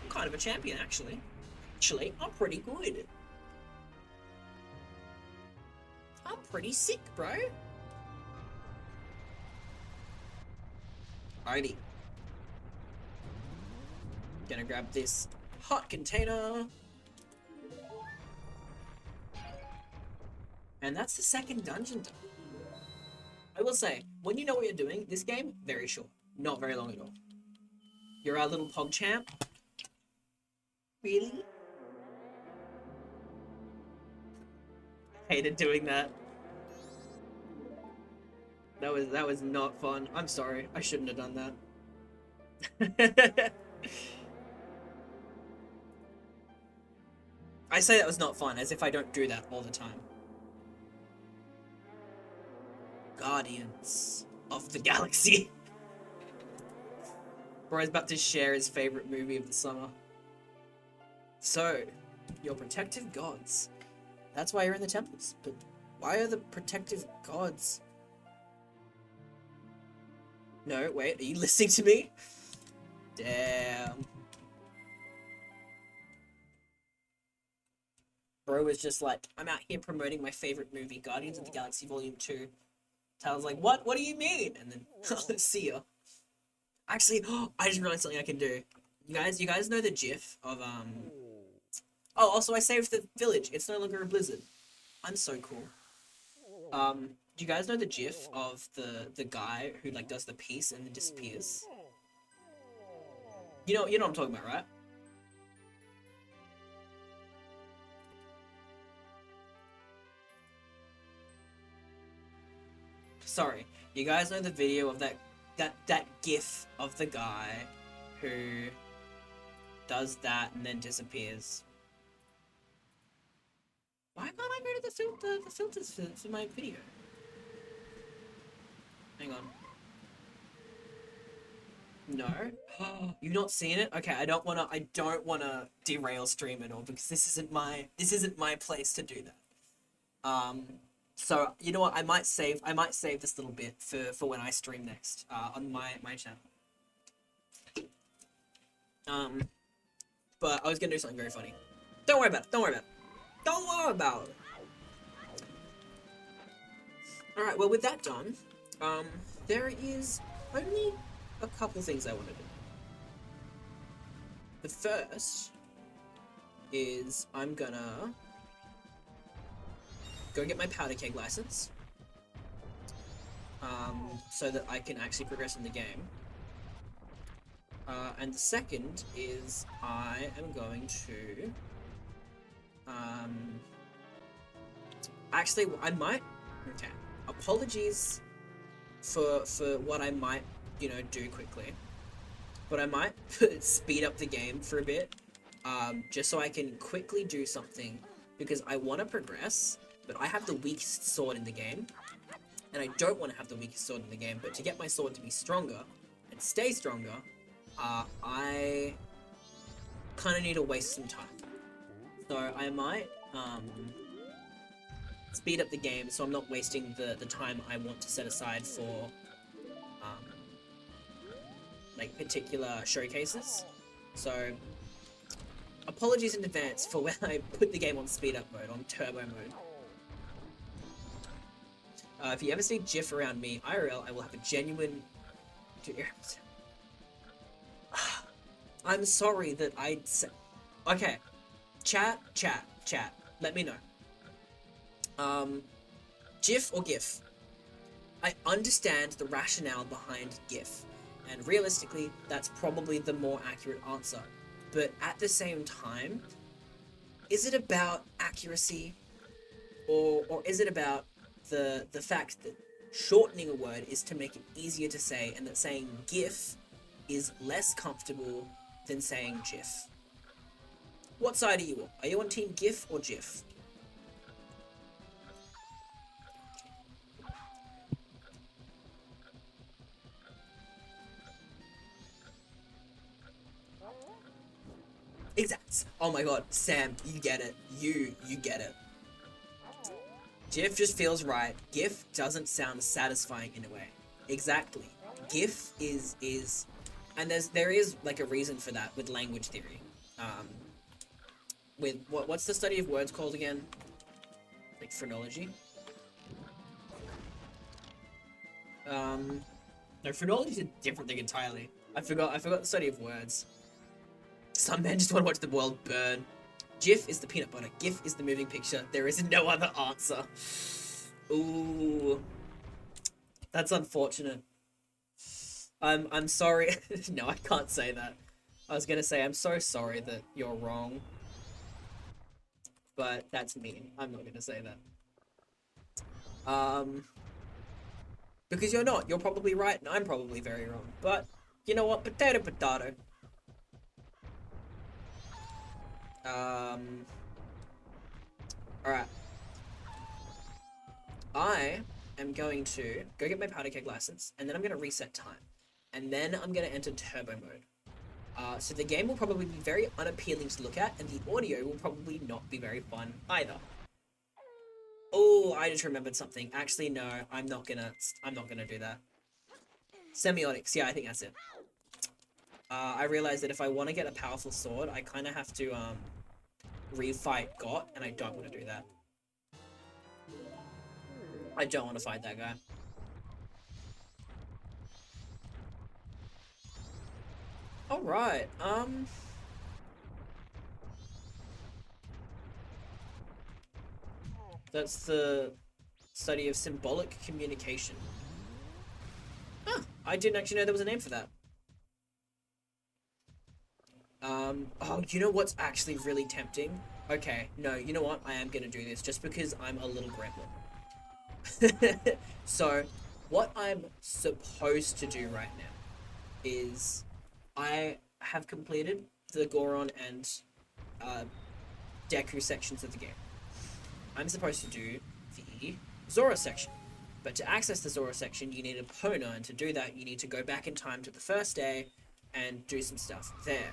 Speaker 1: I'm kind of a champion, actually. Actually, I'm pretty good. I'm pretty sick, bro. Alrighty. Gonna grab this hot container. And that's the second dungeon done. I will say, when you know what you're doing, this game, very short. Not very long at all. You're our little pog champ. Really? Hated doing that. That was not fun. I'm sorry. I shouldn't have done that. I say that was not fun, as if I don't do that all the time. Guardians of the Galaxy. Bro's about to share his favorite movie of the summer. So, your protective gods. That's why you're in the temples. But why are the protective gods? No, wait, are you listening to me? Damn. Bro was just like, I'm out here promoting my favorite movie, Guardians of the Galaxy Volume 2. Tal's like, what? What do you mean? And then, see ya. Actually, I just realized something I can do. You guys know the GIF of, Oh, also I saved the village. It's no longer a blizzard. I'm so cool. Do you guys know the GIF of the guy who, like, does the piece and then disappears? You know what I'm talking about, right? Sorry, you guys know the video of that GIF of the guy who does that and then disappears. Why can't I go to the filters for my video? Hang on. No? You've not seen it? Okay, I don't wanna derail stream at all because this isn't my place to do that. So you know what? I might save this little bit for when I stream next on my channel. But I was gonna do something very funny. Don't worry about it. Don't worry about it. Don't worry about it. All right. Well, with that done, there is only a couple things I want to do. The first is I'm gonna go get my powder keg license, so that I can actually progress in the game. And the second is I am going to, actually, I might, okay, apologies for what I might, you know, do quickly, but I might speed up the game for a bit, just so I can quickly do something, because I want to progress, but I have the weakest sword in the game, and I don't want to have the weakest sword in the game, but to get my sword to be stronger and stay stronger, I kind of need to waste some time. So I might speed up the game so I'm not wasting the time I want to set aside for like particular showcases. So apologies in advance for when I put the game on speed up mode, on turbo mode. If you ever see GIF around me, IRL, I will have a genuine... I'm sorry that I said... Okay. Chat. Let me know. GIF or GIF? I understand the rationale behind GIF, and realistically, that's probably the more accurate answer. But at the same time, is it about accuracy, or is it about the fact that shortening a word is to make it easier to say, and that saying GIF is less comfortable than saying GIF? What side are you on? Are you on team GIF or GIF? Exact. Oh my god, Sam, you get it. You get it. GIF just feels right. GIF doesn't sound satisfying in a way. Exactly. GIF is and there is like a reason for that with language theory. With what's the study of words called again? Like phrenology? No, phrenology is a different thing entirely. I forgot the study of words. Some men just want to watch the world burn. GIF is the peanut butter. GIF is the moving picture. There is no other answer. Ooh. That's unfortunate. I'm sorry. No, I can't say that. I was gonna say I'm so sorry that you're wrong. But that's mean. I'm not gonna say that. Because you're not. You're probably right and I'm probably very wrong. But you know what? Potato potato. Alright. I am going to go get my powder keg license, and then I'm going to reset time. And then I'm going to enter turbo mode. So the game will probably be very unappealing to look at, and the audio will probably not be very fun either. Oh, I just remembered something. Actually, no, I'm not gonna do that. Semiotics, yeah, I think that's it. I realized that if I want to get a powerful sword, I kind of have to, refight Got, and I don't want to do that. I don't want to fight that guy. Alright, that's the study of symbolic communication. Huh, I didn't actually know there was a name for that. Oh, you know what's actually really tempting? Okay, no, you know what? I am gonna do this just because I'm a little gremlin. So, what I'm supposed to do right now is I have completed the Goron and Deku sections of the game. I'm supposed to do the Zora section. But to access the Zora section, you need a Epona, and to do that, you need to go back in time to the first day and do some stuff there.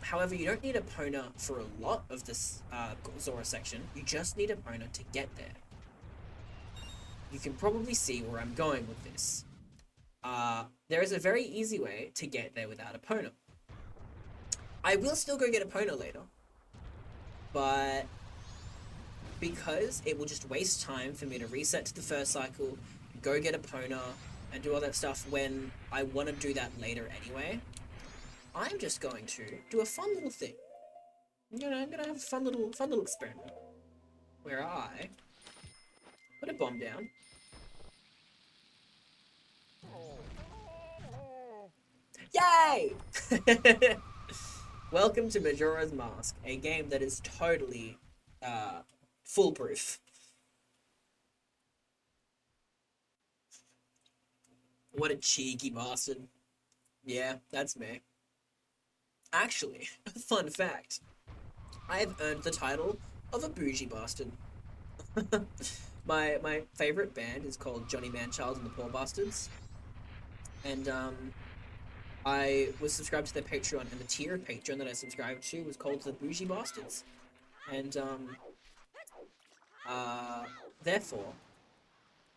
Speaker 1: However, you don't need a Epona for a lot of this Zora section. You just need a Epona to get there. You can probably see where I'm going with this. There is a very easy way to get there without a Epona. I will still go get a Epona later, but because it will just waste time for me to reset to the first cycle, go get a Epona, and do all that stuff when I want to do that later anyway, I'm just going to do a fun little thing. I'm gonna have a fun little experiment where I put a bomb down. Yay! Welcome to Majora's Mask, a game that is totally foolproof. What a cheeky bastard. Yeah, that's me. Actually, fun fact, I have earned the title of a bougie bastard. My favorite band is called Johnny Manchild and the Poor Bastards. And I was subscribed to their Patreon, and the tier of Patreon that I subscribed to was called the Bougie Bastards. And therefore,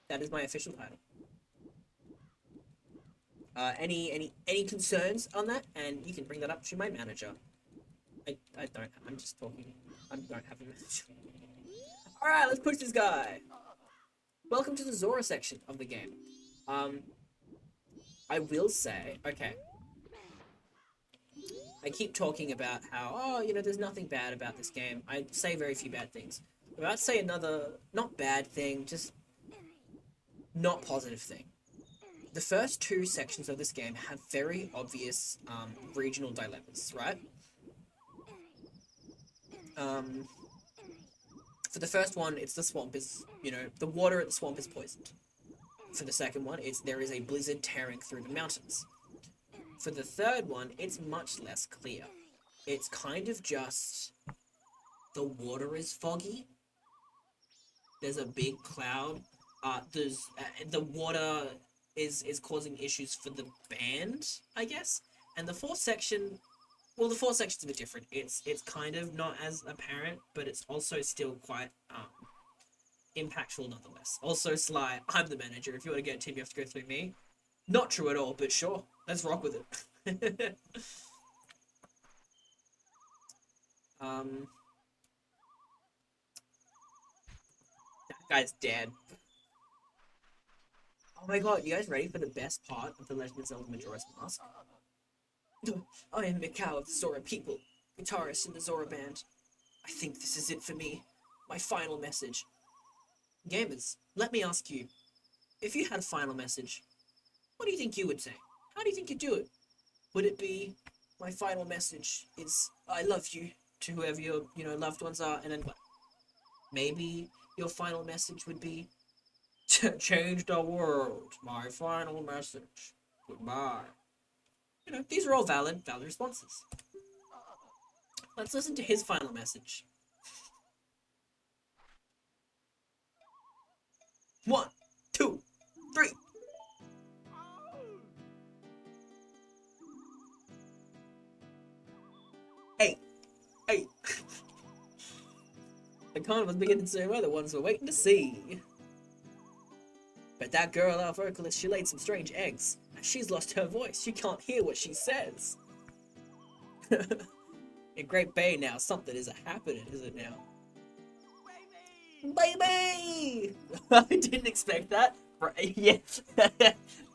Speaker 1: that is my official title. Any concerns on that? And you can bring that up to my manager. I don't. I'm just talking. I don't have a message. All right, let's push this guy. Welcome to the Zora section of the game. Um, I will say, okay. I keep talking about how, oh, you know, there's nothing bad about this game. I say very few bad things. I'm about to say another, not bad thing, just not positive thing. The first two sections of this game have very obvious regional dilemmas, right? Um, for the first one, it's the swamp is, you know, the water at the swamp is poisoned. For the second one, it's there is a blizzard tearing through the mountains. For the third one, it's much less clear. It's kind of just the water is foggy. There's a big cloud. There's the water is causing issues for the band, I guess. And the fourth section, well, the fourth section's a bit different. It's kind of not as apparent, but it's also still quite impactful nonetheless. Also, Sly, I'm the manager. If you want to get a team, you have to go through me. Not true at all, but sure. Let's rock with it. um, that guy's dead. Oh my god, you guys ready for the best part of the Legend of Zelda Majora's Mask? I am Mikau of the Zora people, guitarist in the Zora band. I think this is it for me. My final message. Gamers, let me ask you, if you had a final message, what do you think you would say? How do you think you'd do it? Would it be, my final message is, I love you, to whoever your, you know, loved ones are, and then maybe your final message would be, change the world, my final message, goodbye. You know, these are all valid responses. Let's listen to his final message. 1, 2, 3. Hey, hey. The carnival's beginning to say we're the ones we're waiting to see. But that girl Alpha Hercules, she laid some strange eggs. And she's lost her voice. She can't hear what she says. In Great Bay now, something is happening, is it now? Baby! I didn't expect that. Right, yeah.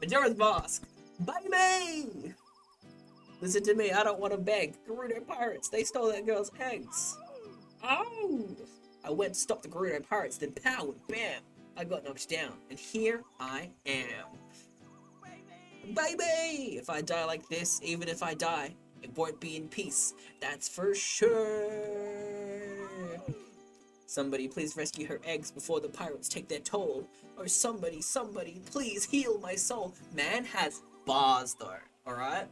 Speaker 1: Majora's Mask. Baby! Listen to me, I don't want to beg. Gerudo pirates, they stole that girl's eggs. Oh! I went to stop the Gerudo pirates, then pow and bam! I got knocked down, and here I am. Baby! If I die like this, even if I die, it won't be in peace. That's for sure. Somebody please rescue her eggs before the pirates take their toll. Or somebody, please heal my soul. Man has bars though, alright?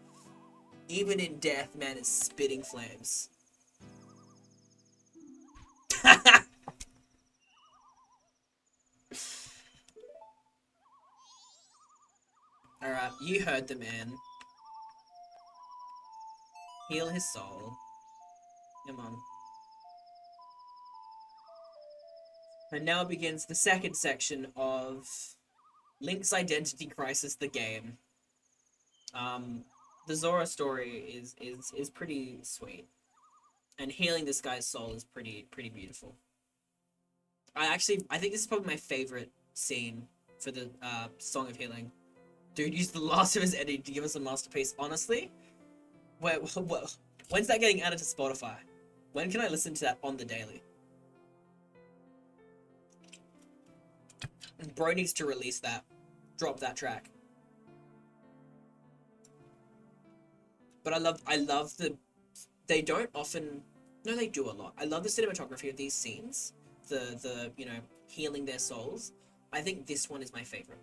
Speaker 1: Even in death, man is spitting flames. Alright, you heard the man. Heal his soul. Come on. And now begins the second section of Link's Identity Crisis, the game. The Zora story is pretty sweet. And healing this guy's soul is pretty beautiful. I think this is probably my favorite scene for the Song of Healing. Dude used the last of his editing to give us a masterpiece. Honestly, when's that getting added to Spotify? When can I listen to that on the daily? Bro needs to release that. Drop that track. But I love the... They don't often... No, they do a lot. I love the cinematography of these scenes. The you know, healing their souls. I think this one is my favorite.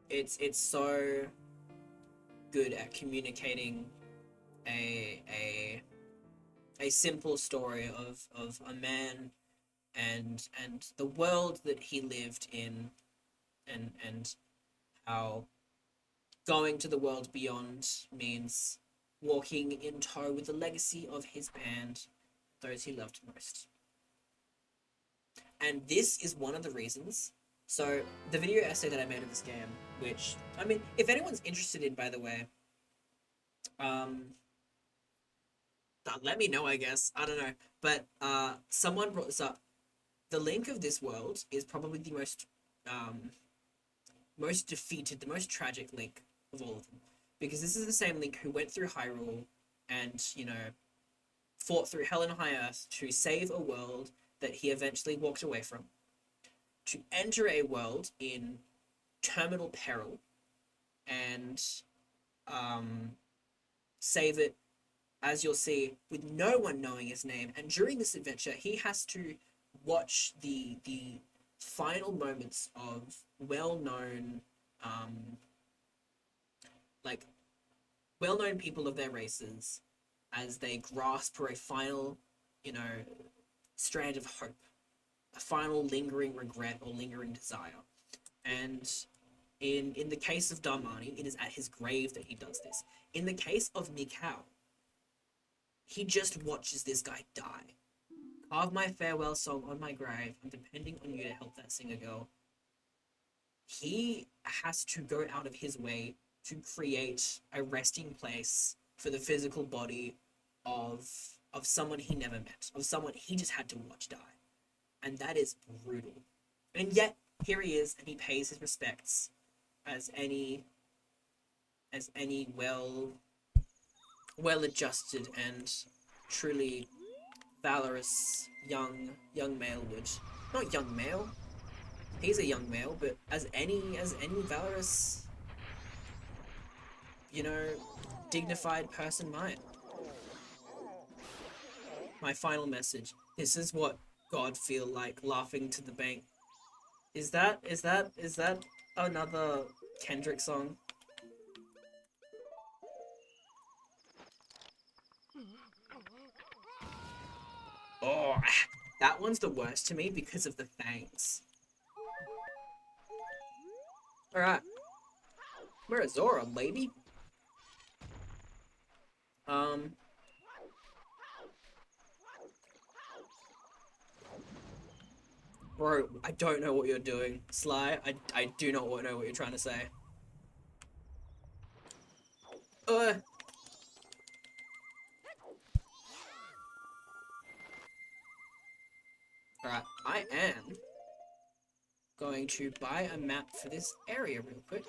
Speaker 1: It's so good at communicating a simple story of a man and the world that he lived in and how going to the world beyond means walking in tow with the legacy of his band, those he loved most. And this is one of the reasons So the video essay that I made of this game, which I mean, if anyone's interested in, by the way, um, let me know. I guess I don't know, but someone brought this up. The link of this world is probably the most defeated, the most tragic Link of all of them, because this is the same Link who went through Hyrule, and fought through Hell and High Earth to save a world that he eventually walked away from, to enter a world in terminal peril and save it, as you'll see, with no one knowing his name. And during this adventure, he has to watch the final moments of well-known like well-known people of their races as they grasp for a final, strand of hope, a final lingering regret or lingering desire. And in the case of Darmani, it is at his grave that he does this. In the case of Mikau, he just watches this guy die. Carve my farewell song on my grave. I'm depending on you to help that singer girl. He has to go out of his way to create a resting place for the physical body of someone he never met, of someone he just had to watch die. And that is brutal. And yet, here he is, and he pays his respects as any well-adjusted and truly valorous young male would. Not young male. He's a young male, but as any valorous, dignified person might. My final message. This is what God feel like, laughing to the bank. Is that another Kendrick song? Oh, that one's the worst to me because of the fangs. Alright. We're a Zora, baby. Bro, I don't know what you're doing. Sly, I do not know what you're trying to say. Alright, I am going to buy a map for this area real quick.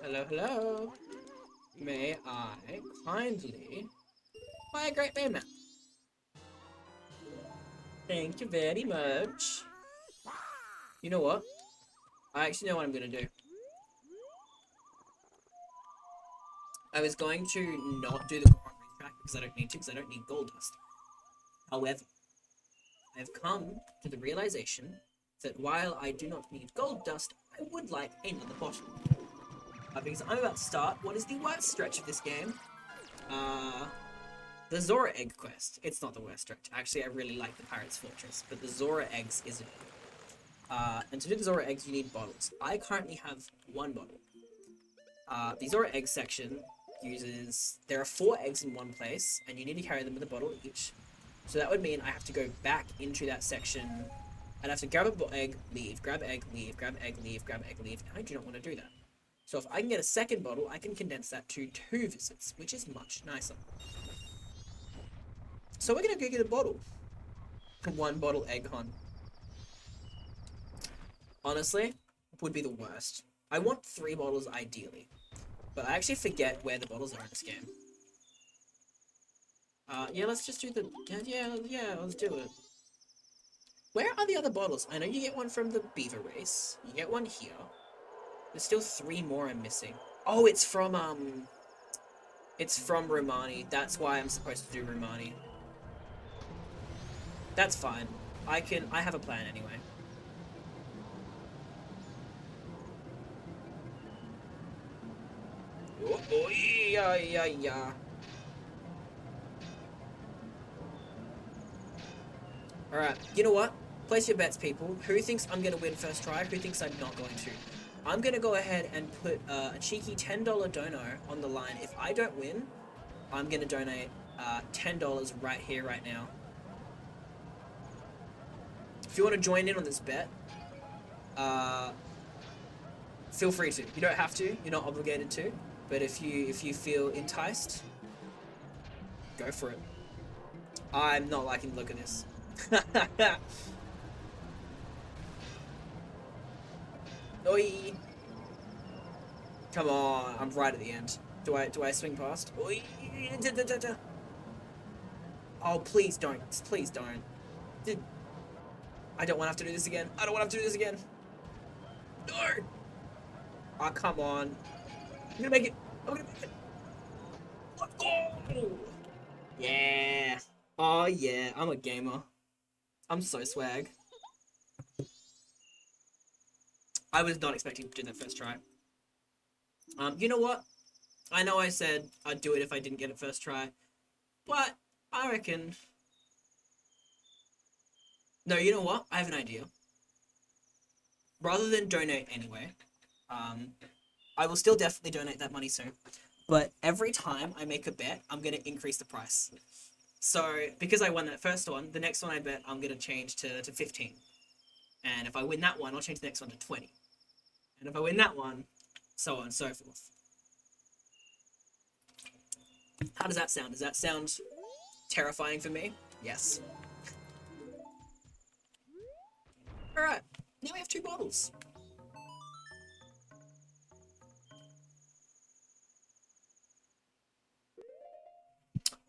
Speaker 1: Hello, hello. May I kindly buy a Great Bay map? Thank you very much. You know what? I actually know what I'm gonna do. I was going to not do the Goron track because I don't need to, because I don't need gold dust. However, I've come to the realization that while I do not need gold dust, I would like another bottle. Because I'm about to start what is the worst stretch of this game. The Zora Egg quest. It's not the worst stretch. Actually, I really like the Pirate's Fortress, but the Zora Eggs isn't. And to do the Zora Eggs, you need bottles. I currently have one bottle. The Zora Egg section uses... There are 4 eggs in one place, and you need to carry them with a bottle each. So that would mean I have to go back into that section. I'd have to grab a egg, leave, grab egg, leave, grab egg, leave, grab egg, leave. And I do not want to do that. So if I can get a second bottle, I can condense that to 2 visits, which is much nicer. So we're going to go get a bottle. 1 bottle egg hunt. Honestly, would be the worst. I want 3 bottles ideally. But I actually forget where the bottles are in this game. Yeah, let's just do the... Yeah, let's do it. Where are the other bottles? I know you get one from the beaver race. You get one here. There's still 3 more I'm missing. Oh, it's from Romani. That's why I'm supposed to do Romani. That's fine. I have a plan anyway. Oh, yeah. Alright, you know what? Place your bets, people. Who thinks I'm gonna win first try? Who thinks I'm not going to? I'm gonna go ahead and put a cheeky $10 dono on the line. If I don't win, I'm gonna donate $10 right here, right now. If you want to join in on this bet, feel free to. You don't have to. You're not obligated to. But if you feel enticed, go for it. I'm not liking the look of this. Oi! Come on, I'm right at the end. Do I swing past? Oi! Oh, please don't. Please don't. I don't want to have to do this again. I don't want to have to do this again. No! Oh, come on. I'm gonna make it. I'm gonna make it. Let's go! Yeah. Oh, yeah. I'm a gamer. I'm so swag. I was not expecting to do that first try. You know what? I know I said I'd do it if I didn't get it first try, but I reckon... No, you know what? I have an idea. Rather than donate anyway, I will still definitely donate that money soon, but every time I make a bet, I'm going to increase the price. So, because I won that first one, the next one I bet I'm going to change to 15. And if I win that one, I'll change the next one to 20. And if I win that one, so on and so forth. How does that sound? Does that sound terrifying for me? Yes. Alright, now we have 2 bottles.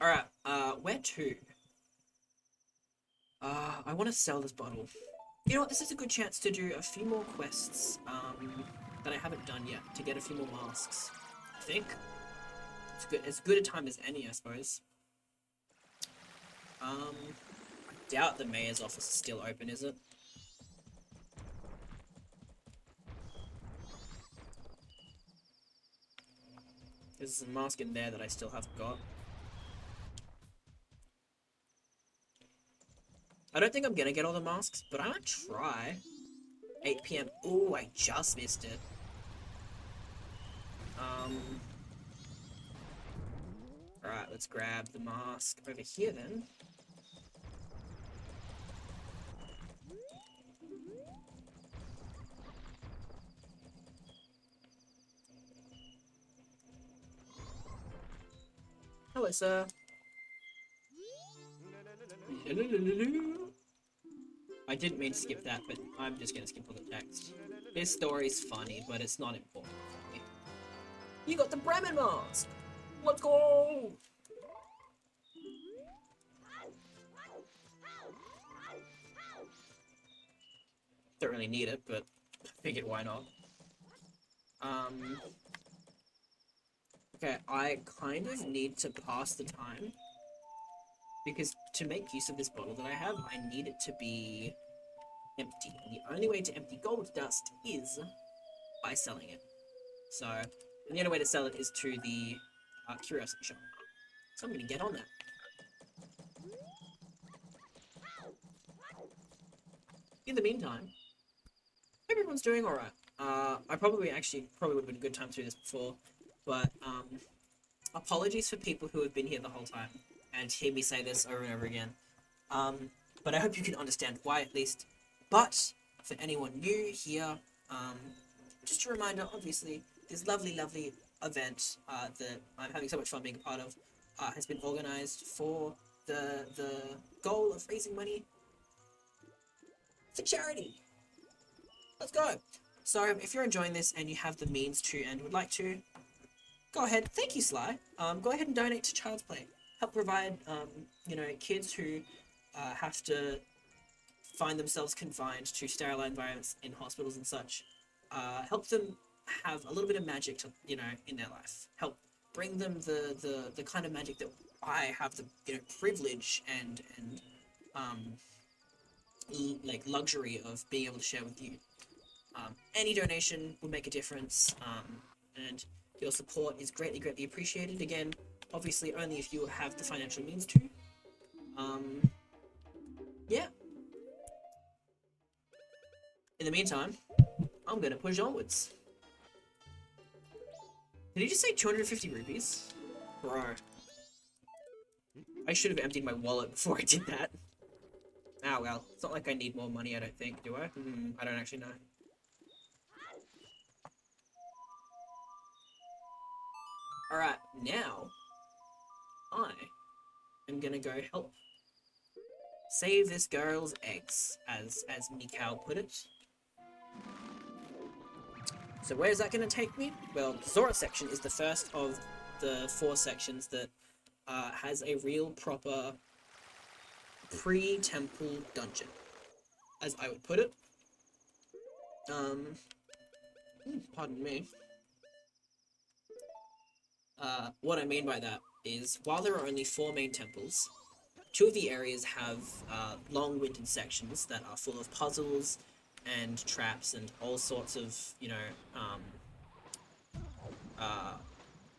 Speaker 1: Alright, where to? I want to sell this bottle. You know what, this is a good chance to do a few more quests, that I haven't done yet, to get a few more masks. I think. It's good, as good a time as any, I suppose. I doubt the mayor's office is still open, is it? There's a mask in there that I still haven't got. I don't think I'm gonna get all the masks, but I might try. 8 PM. Ooh, I just missed it. Alright, let's grab the mask over here then. Hello, sir. I didn't mean to skip that, but I'm just gonna skip all the text. This story's funny, but it's not important for me. You got the Bremen mask! Let's go! Don't really need it, but I figured why not. Okay, I kind of need to pass the time. Because to make use of this bottle that I have, I need it to be empty. And the only way to empty gold dust is by selling it. So, and the only way to sell it is to the curiosity shop. So I'm going to get on that. In the meantime, hope everyone's doing alright. I probably would have been a good time to do this before, but apologies for people who have been here the whole time and hear me say this over and over again. But I hope you can understand why at least. But for anyone new here, just a reminder, obviously, this lovely, lovely event that I'm having so much fun being a part of has been organized for the goal of raising money for charity. Let's go. So if you're enjoying this and you have the means to and would like to, go ahead. Thank you, Sly. Go ahead and donate to Child's Play. Help provide, you know, kids who have to find themselves confined to sterile environments in hospitals and such. Help them have a little bit of magic to, you know, in their life. Help bring them the kind of magic that I have the, you know, privilege and like luxury of being able to share with you. Any donation will make a difference, and your support is greatly, greatly appreciated. Again, obviously only if you have the financial means to. Yeah. In the meantime, I'm gonna push onwards. Did he just say 250 rupees? Bro. I should have emptied my wallet before I did that. Ah, well. It's not like I need more money, I don't think, do I? I don't actually know. Alright, now I am gonna go help save this girl's eggs, as Mikau put it. So where is that gonna take me? Well, the Zora section is the first of the 4 sections that has a real proper pre-temple dungeon, as I would put it. Pardon me. What I mean by that is, while there are only 4 main temples, 2 of the areas have long-winded sections that are full of puzzles and traps and all sorts of, you know,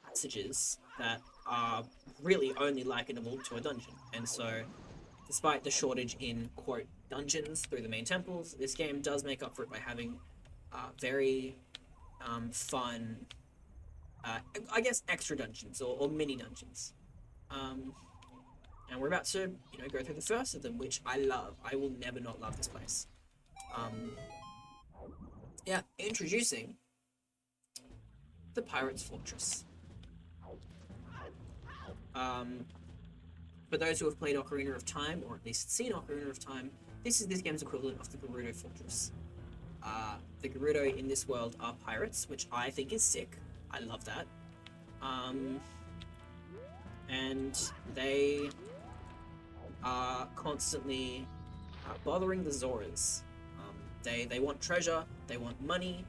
Speaker 1: passages that are really only likenable to a dungeon. And so, despite the shortage in, quote, dungeons through the main temples, this game does make up for it by having very fun, I guess, extra dungeons or mini dungeons. And we're about to, you know, go through the first of them, which I love. I will never not love this place. Yeah, introducing the Pirate's Fortress. For those who have played Ocarina of Time, or at least seen Ocarina of Time, this is this game's equivalent of the Gerudo Fortress. The Gerudo in this world are pirates, which I think is sick. I love that. And they are constantly bothering the Zoras. They want treasure, they want money,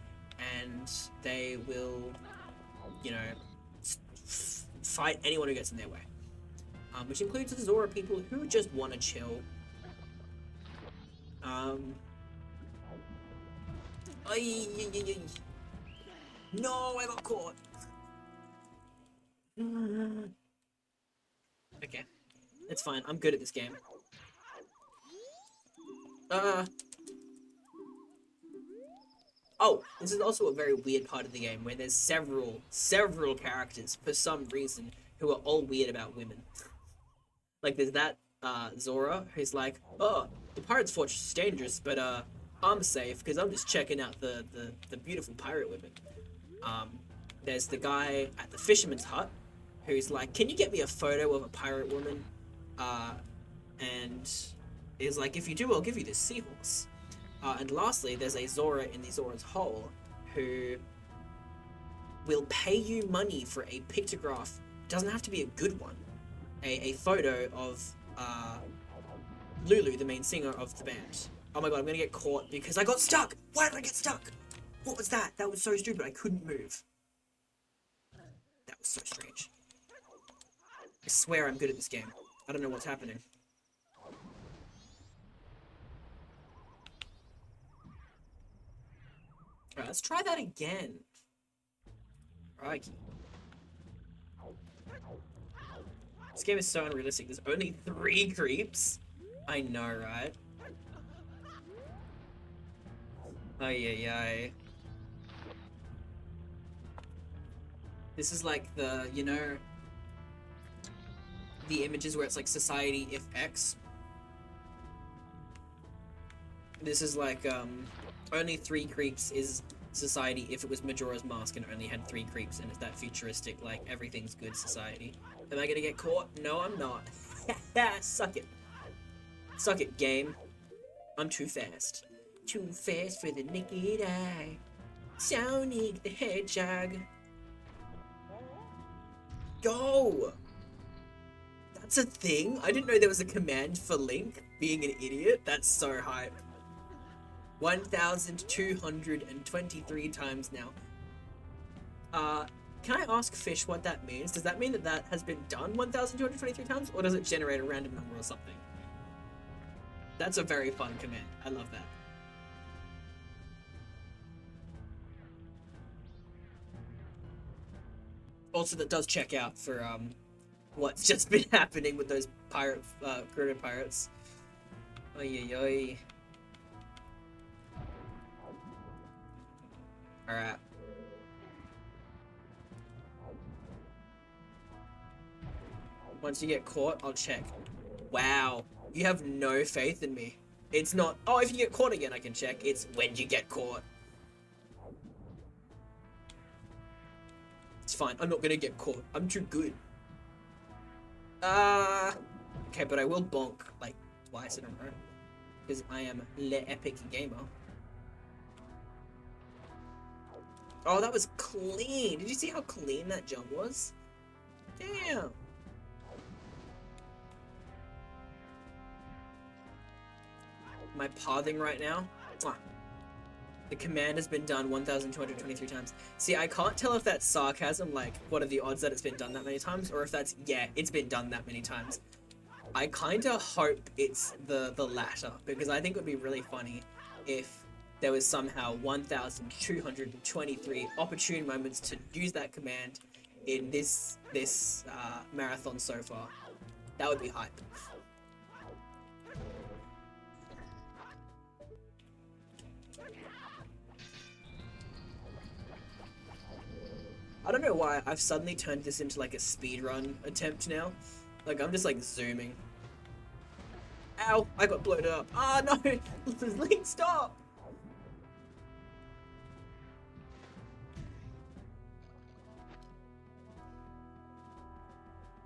Speaker 1: and they will, you know, fight anyone who gets in their way. Which includes the Zora people who just want to chill. No, I got caught. Okay, it's fine. I'm good at this game. Oh, this is also a very weird part of the game where there's several characters for some reason who are all weird about women. Like there's that Zora who's like, oh, the Pirate's Fortress is dangerous, but I'm safe because I'm just checking out the beautiful pirate women. There's the guy at the fisherman's hut who's like, can you get me a photo of a pirate woman? And is like, if you do, I'll give you this seahorse. And lastly, there's a Zora in the Zora's Hole who will pay you money for a pictograph. Doesn't have to be a good one. A photo of Lulu, the main singer of the band. Oh my god, I'm gonna get caught because I got stuck! Why did I get stuck? What was that? That was so stupid, I couldn't move. That was so strange. I swear I'm good at this game. I don't know what's happening. Alright, let's try that again. Crikey. This game is so unrealistic. There's only 3 creeps. I know, right? Ay. This is like the, you know, the images where it's like society if X. This is like, only 3 creeps is society if it was Majora's Mask and only had 3 creeps, and it's that futuristic, like, everything's good society. Am I gonna get caught? No, I'm not. Suck it. Suck it, game. I'm too fast. Too fast for the naked eye. Sonic the Hedgehog. Go! That's a thing? I didn't know there was a command for Link being an idiot. That's so hype. 1,223 times now. Can I ask Fish what that means? Does that mean that that has been done 1,223 times? Or does it generate a random number or something? That's a very fun command. I love that. Also, that does check out for, what's just been happening with those pirate, Gerudo pirates. Oy. Alright. Once you get caught, I'll check. Wow, you have no faith in me. It's not, oh, if you get caught again, I can check. It's when you get caught. It's fine. I'm not gonna get caught. I'm too good. Okay, but I will bonk like twice in a row because I am le epic gamer. Oh, that was clean. Did you see how clean that jump was? Damn. My pathing right now. Mwah. The command has been done 1,223 times. See, I can't tell if that's sarcasm, like, what are the odds that it's been done that many times, or if that's, yeah, it's been done that many times. I kinda hope it's the latter, because I think it would be really funny if there was somehow 1,223 opportune moments to use that command in this marathon so far. That would be hype. I don't know why I've suddenly turned this into like a speedrun attempt now. Like I'm just like zooming. Ow! I got blown up. Ah no! Link, stop!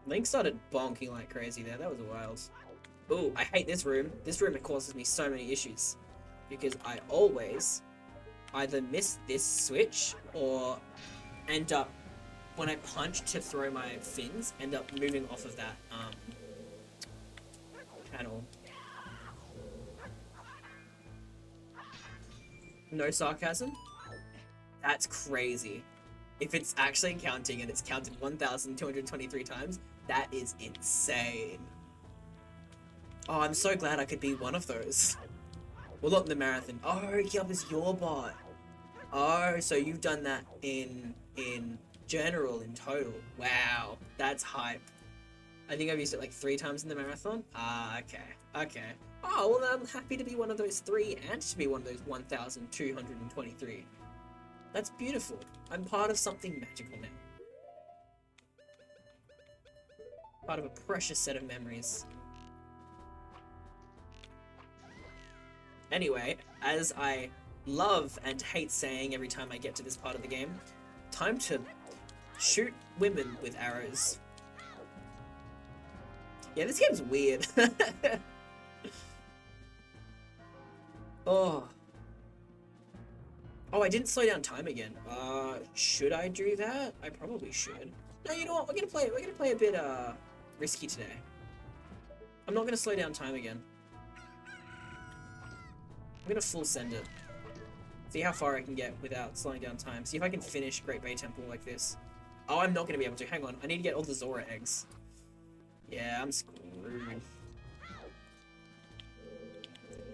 Speaker 1: Link started bonking like crazy there. That was wild. Ooh, I hate this room. This room, it causes me so many issues because I always either miss this switch or end up, when I punch to throw my fins, end up moving off of that panel. No sarcasm? That's crazy. If it's actually counting and it's counted 1,223 times, that is insane. Oh, I'm so glad I could be one of those. Well, not in the marathon. Oh, Yup is your bot. Oh, so you've done that in general, in total. Wow, that's hype. I think I've used it like 3 times in the marathon. Ah, okay. Oh, well, I'm happy to be one of those 3 and to be one of those 1,223. That's beautiful. I'm part of something magical now. Part of a precious set of memories. Anyway, as I love and hate saying every time I get to this part of the game, time to shoot women with arrows. Yeah, this game's weird. Oh, I didn't slow down time again. Should I do that? I probably should. No, you know what? We're gonna play a bit risky today. I'm not gonna slow down time again. I'm gonna full send it. See how far I can get without slowing down time. See if I can finish Great Bay Temple like this. Oh, I'm not gonna be able to. Hang on. I need to get all the Zora eggs. Yeah, I'm screwed.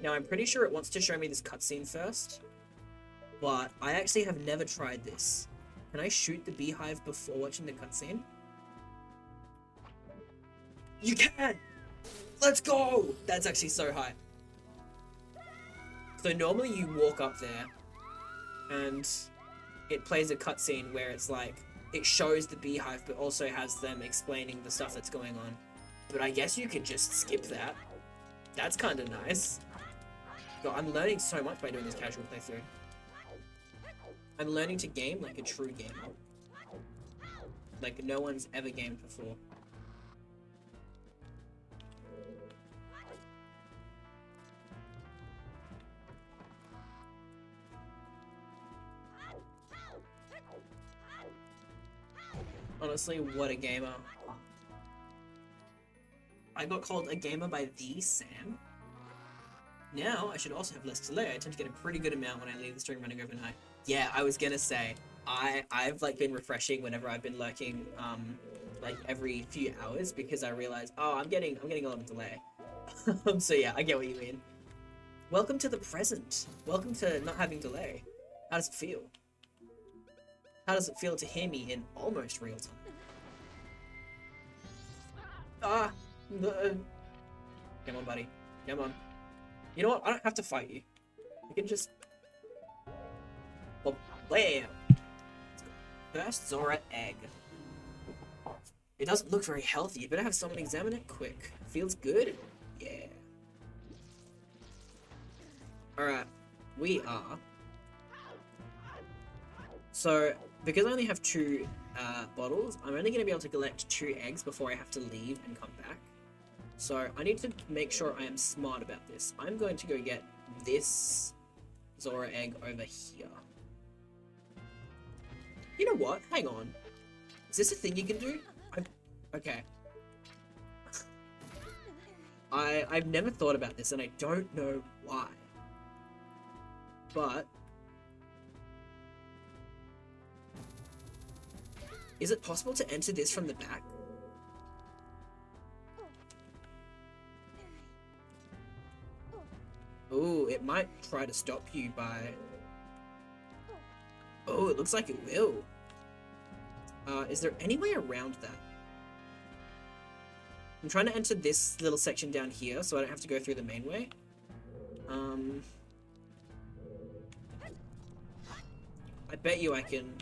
Speaker 1: Now, I'm pretty sure it wants to show me this cutscene first. But I actually have never tried this. Can I shoot the beehive before watching the cutscene? You can! Let's go! That's actually so high. So normally you walk up there and it plays a cutscene where it's like, it shows the beehive but also has them explaining the stuff that's going on. But I guess you could just skip that. That's kind of nice. God, I'm learning so much by doing this casual playthrough. I'm learning to game like a true gamer. Like no one's ever gamed before. Honestly, what a gamer. I got called a gamer by the Sam. Now, I should also have less delay. I tend to get a pretty good amount when I leave the stream running overnight. Yeah, I was gonna say, I've like been refreshing whenever I've been lurking, like every few hours because I realize, oh, I'm getting a lot of delay. So yeah, I get what you mean. Welcome to the present. Welcome to not having delay. How does it feel? How does it feel to hear me in almost real time? Ah, no. Come on, buddy. Come on. You know what? I don't have to fight you. You can just... Well, bam! First Zora egg. It doesn't look very healthy. You better have someone examine it quick. Feels good? Yeah. Alright. We are... So, because I only have 2 bottles, I'm only going to be able to collect 2 eggs before I have to leave and come back. So, I need to make sure I am smart about this. I'm going to go get this Zora egg over here. You know what? Hang on. Is this a thing you can do? Okay. I've never thought about this, and I don't know why. But... is it possible to enter this from the back? Ooh, it might try to stop you by... Oh, it looks like it will. Is there any way around that? I'm trying to enter this little section down here so I don't have to go through the main way. I bet you I can...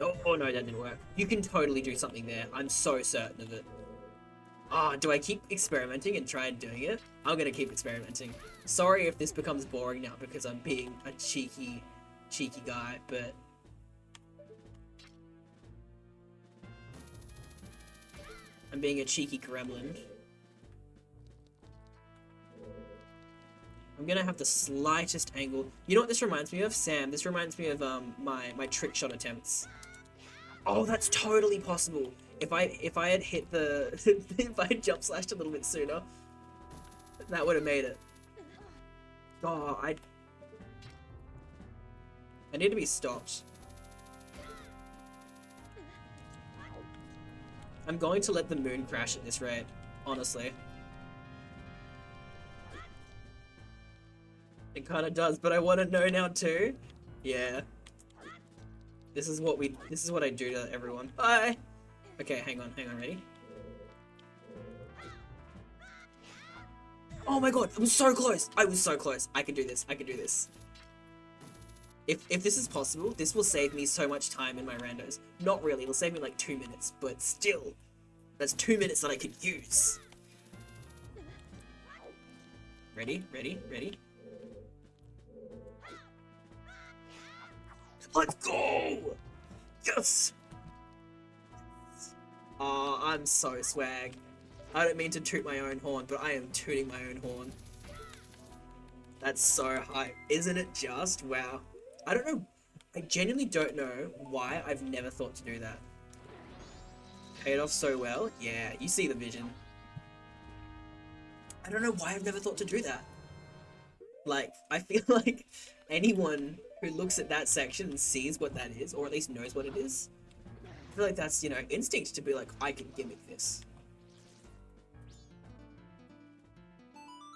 Speaker 1: Oh no, that didn't work. You can totally do something there. I'm so certain of it. Ah, do I keep experimenting and try doing it? I'm gonna keep experimenting. Sorry if this becomes boring now because I'm being a cheeky guy, but... I'm being a cheeky gremlin. I'm gonna have the slightest angle. You know what this reminds me of? Sam, this reminds me of my trick shot attempts. Oh, that's totally possible. If I had hit the if I had jump slashed a little bit sooner, that would have made it. Oh, I need to be stopped. I'm going to let the moon crash at this rate, honestly. It kind of does, but I want to know now too. Yeah. This is what I do to everyone. Bye. Okay, hang on, ready? Oh my god, I was so close. I was so close. I can do this. If this is possible, this will save me so much time in my randos. Not really, it'll save me like 2 minutes, but still, that's 2 minutes that I could use. Ready? Let's go! Yes! Oh, I'm so swag. I don't mean to toot my own horn, but I am tooting my own horn. That's so hype. Isn't it just? Wow. I don't know. I genuinely don't know why I've never thought to do that. Paid off so well. Yeah, you see the vision. I don't know why I've never thought to do that. Like, I feel like anyone who looks at that section and sees what that is, or at least knows what it is, I feel like that's, you know, instinct to be like, I can gimmick this.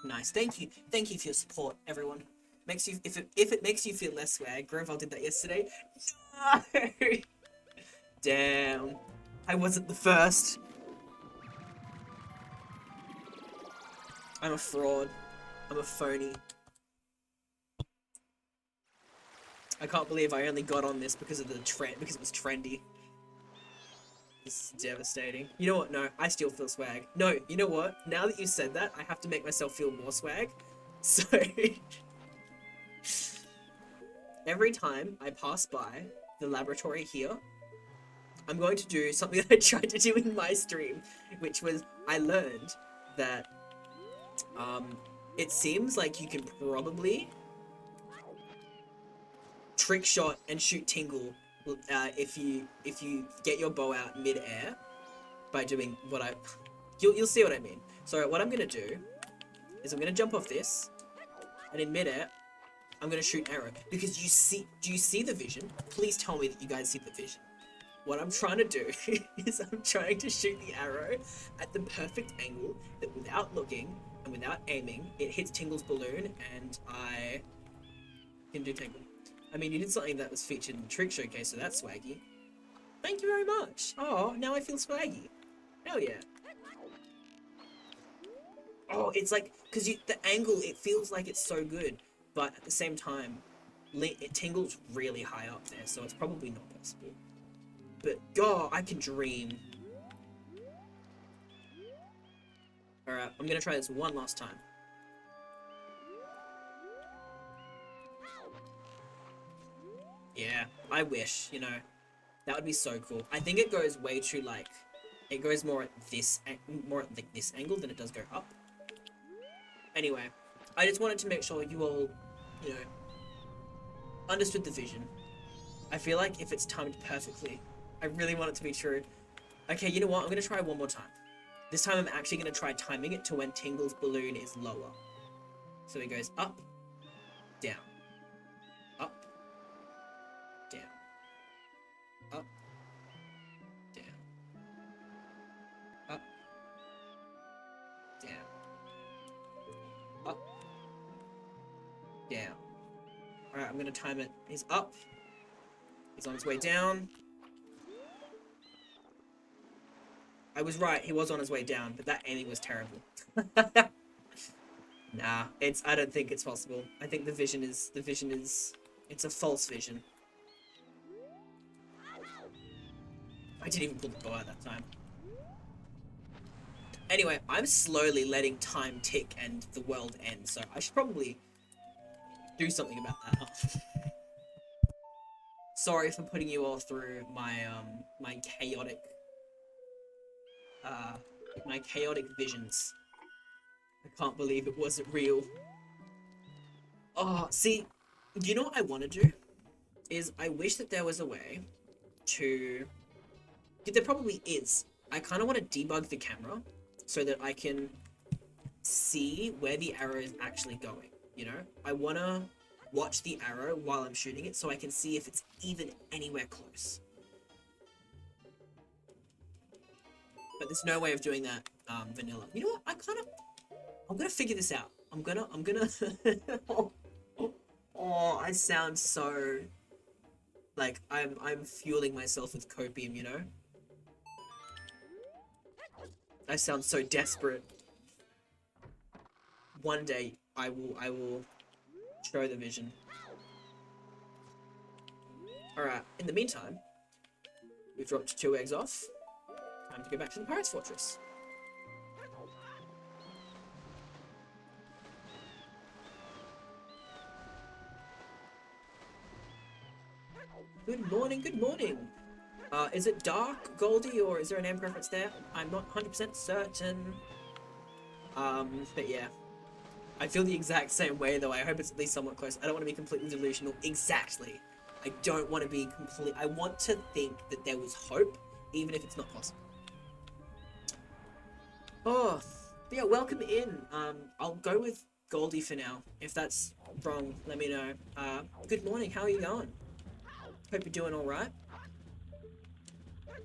Speaker 1: Nice. Thank you for your support, everyone. Makes you, if it makes you feel less swag, Groval did that yesterday. No! Damn. I wasn't the first. I'm a fraud. I'm a phony. I can't believe I only got on this because of the trend, because it was trendy. This is devastating. You know what? No, I still feel swag. No, you know what? Now that you said that, I have to make myself feel more swag. So, every time I pass by the laboratory here, I'm going to do something that I tried to do in my stream, which was I learned that it seems like you can probably trick shot and shoot Tingle if you get your bow out mid-air by doing what you'll see what I mean. So what I'm gonna do is I'm gonna jump off this, and in mid-air I'm gonna shoot arrow, because do you see the vision? Please tell me that you guys see the vision. What I'm trying to do is I'm trying to shoot the arrow at the perfect angle that without looking and without aiming, it hits Tingle's balloon and I can do Tingle. I mean, you did something that was featured in the Trick Showcase, so that's swaggy. Thank you very much. Oh, now I feel swaggy. Hell yeah. Oh, it's like, because the angle, it feels like it's so good, but at the same time, it Tingle's really high up there, so it's probably not possible. But, God, I can dream. Alright, I'm gonna try this one last time. Yeah, I wish, you know. That would be so cool. I think it goes way too, like... It goes more at this angle than it does go up. Anyway, I just wanted to make sure you all, you know, understood the vision. I feel like if it's timed perfectly, I really want it to be true. Okay, you know what? I'm going to try one more time. This time I'm actually going to try timing it to when Tingle's balloon is lower. So it goes up, down, up, down, up, down, up, down, up, down. Alright, I'm going to time it. He's up. He's on his way down. I was right, he was on his way down, but that aiming was terrible. Nah, I don't think it's possible. I think the vision is, it's a false vision. I didn't even pull the bow out that time. Anyway, I'm slowly letting time tick and the world end, so I should probably do something about that. Sorry for putting you all through my, my chaotic visions. I can't believe it wasn't real. Oh, see, you know what I want to do? Is I wish that there was a way to... There probably is. I kind of want to debug the camera so that I can see where the arrow is actually going, you know? I want to watch the arrow while I'm shooting it so I can see if it's even anywhere close. But there's no way of doing that vanilla. You know what? I'm gonna figure this out. I'm gonna oh, I sound so like I'm fueling myself with copium, you know? I sound so desperate. One day I will show the vision. Alright, in the meantime, we've dropped 2 eggs off. Time to go back to the Pirate's Fortress. Good morning, good morning. Is it dark, Goldie, or is there an AM preference there? I'm not 100% certain. But yeah. I feel the exact same way, though. I hope it's at least somewhat close. I don't want to be completely delusional. Exactly. I don't want to be I want to think that there was hope, even if it's not possible. Oh, but yeah, welcome in. I'll go with Goldie for now. If that's wrong, let me know. Good morning, how are you going? Hope you're doing alright.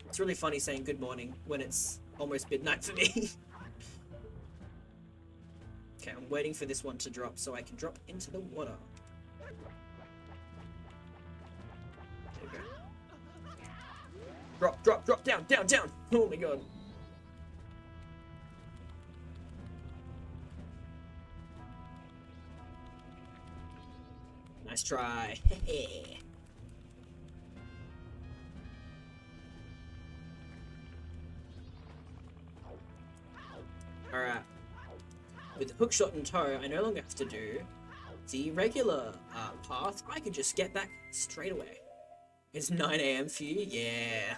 Speaker 1: It's really funny saying good morning when it's almost midnight for me. Okay, I'm waiting for this one to drop so I can drop into the water. There we go. Drop, drop, drop, down, down, down! Oh my god. Nice try. Alright. With the hookshot in tow, I no longer have to do the regular path. I could just get back straight away. It's 9 AM for you? Yeah.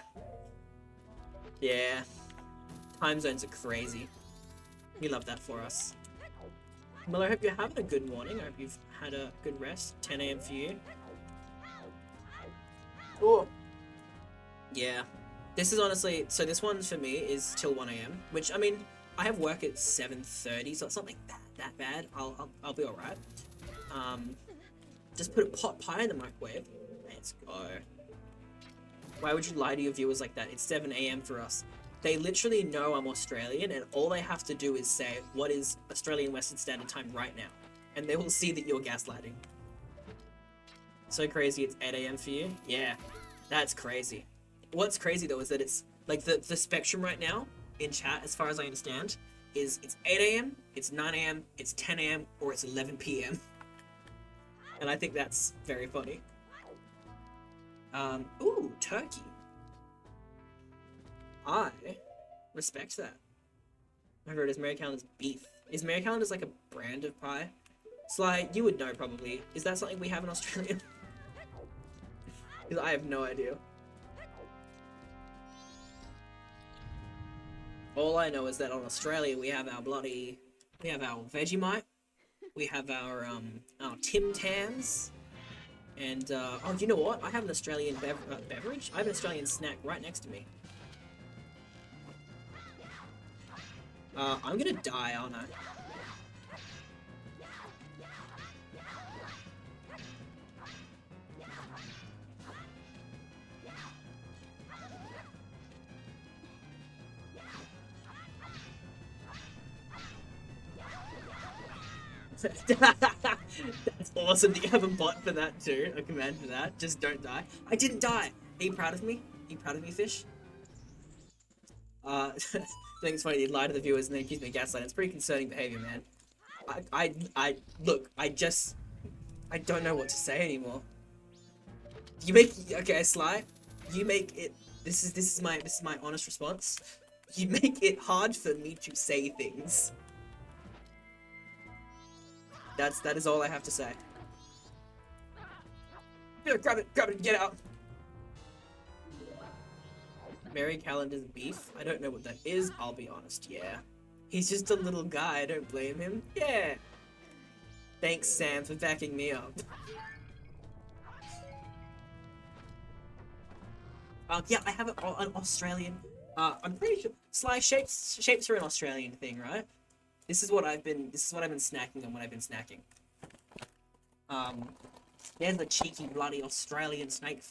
Speaker 1: Yeah. Time zones are crazy. We love that for us. Well, I hope you're having a good morning. I hope you've had a good rest. 10 AM for you. Oh. Yeah. This is honestly... So this one for me is till 1 AM. Which, I mean... I have work at 7:30, so it's not like that bad. I'll be alright. Just put a pot pie in the microwave. Let's go. Why would you lie to your viewers like that? It's 7 AM for us. They literally know I'm Australian, and all they have to do is say, what is Australian Western Standard Time right now? And they will see that you're gaslighting. So crazy, it's 8 AM for you? Yeah, that's crazy. What's crazy though is that it's, like, the spectrum right now, in chat, as far as I understand, is it's 8 AM, it's 9 AM, it's 10 AM, or it's 11 PM. And I think that's very funny. Ooh, turkey. I respect that. I heard is Mary Callender's beef. Is Mary Callender's like a brand of pie? Sly, you would know probably. Is that something we have in Australia? Because I have no idea. All I know is that on Australia we have our Vegemite, we have our Tim Tams, and oh, you know what? I have an Australian beverage. I have an Australian snack right next to me. I'm gonna die, aren't I? That's awesome that you have a bot for that too, a command for that. Just don't die. I didn't die. Are you proud of me? Are you proud of me, fish? I think it's funny, you lie to the viewers and then accuse me of gaslighting. It's pretty concerning behavior, man. Look, I don't know what to say anymore. Okay, Sly, you make it, this is my honest response. You make it hard for me to say things. That is all I have to say. Here, grab it, get out. Mary Callender's beef? I don't know what that is, I'll be honest, yeah. He's just a little guy, I don't blame him. Yeah. Thanks, Sam, for backing me up. Yeah, I have an Australian, I'm pretty sure, Sly, shapes are an Australian thing, right? This is what I've been snacking on when I've been snacking. There's the cheeky bloody Australian snack.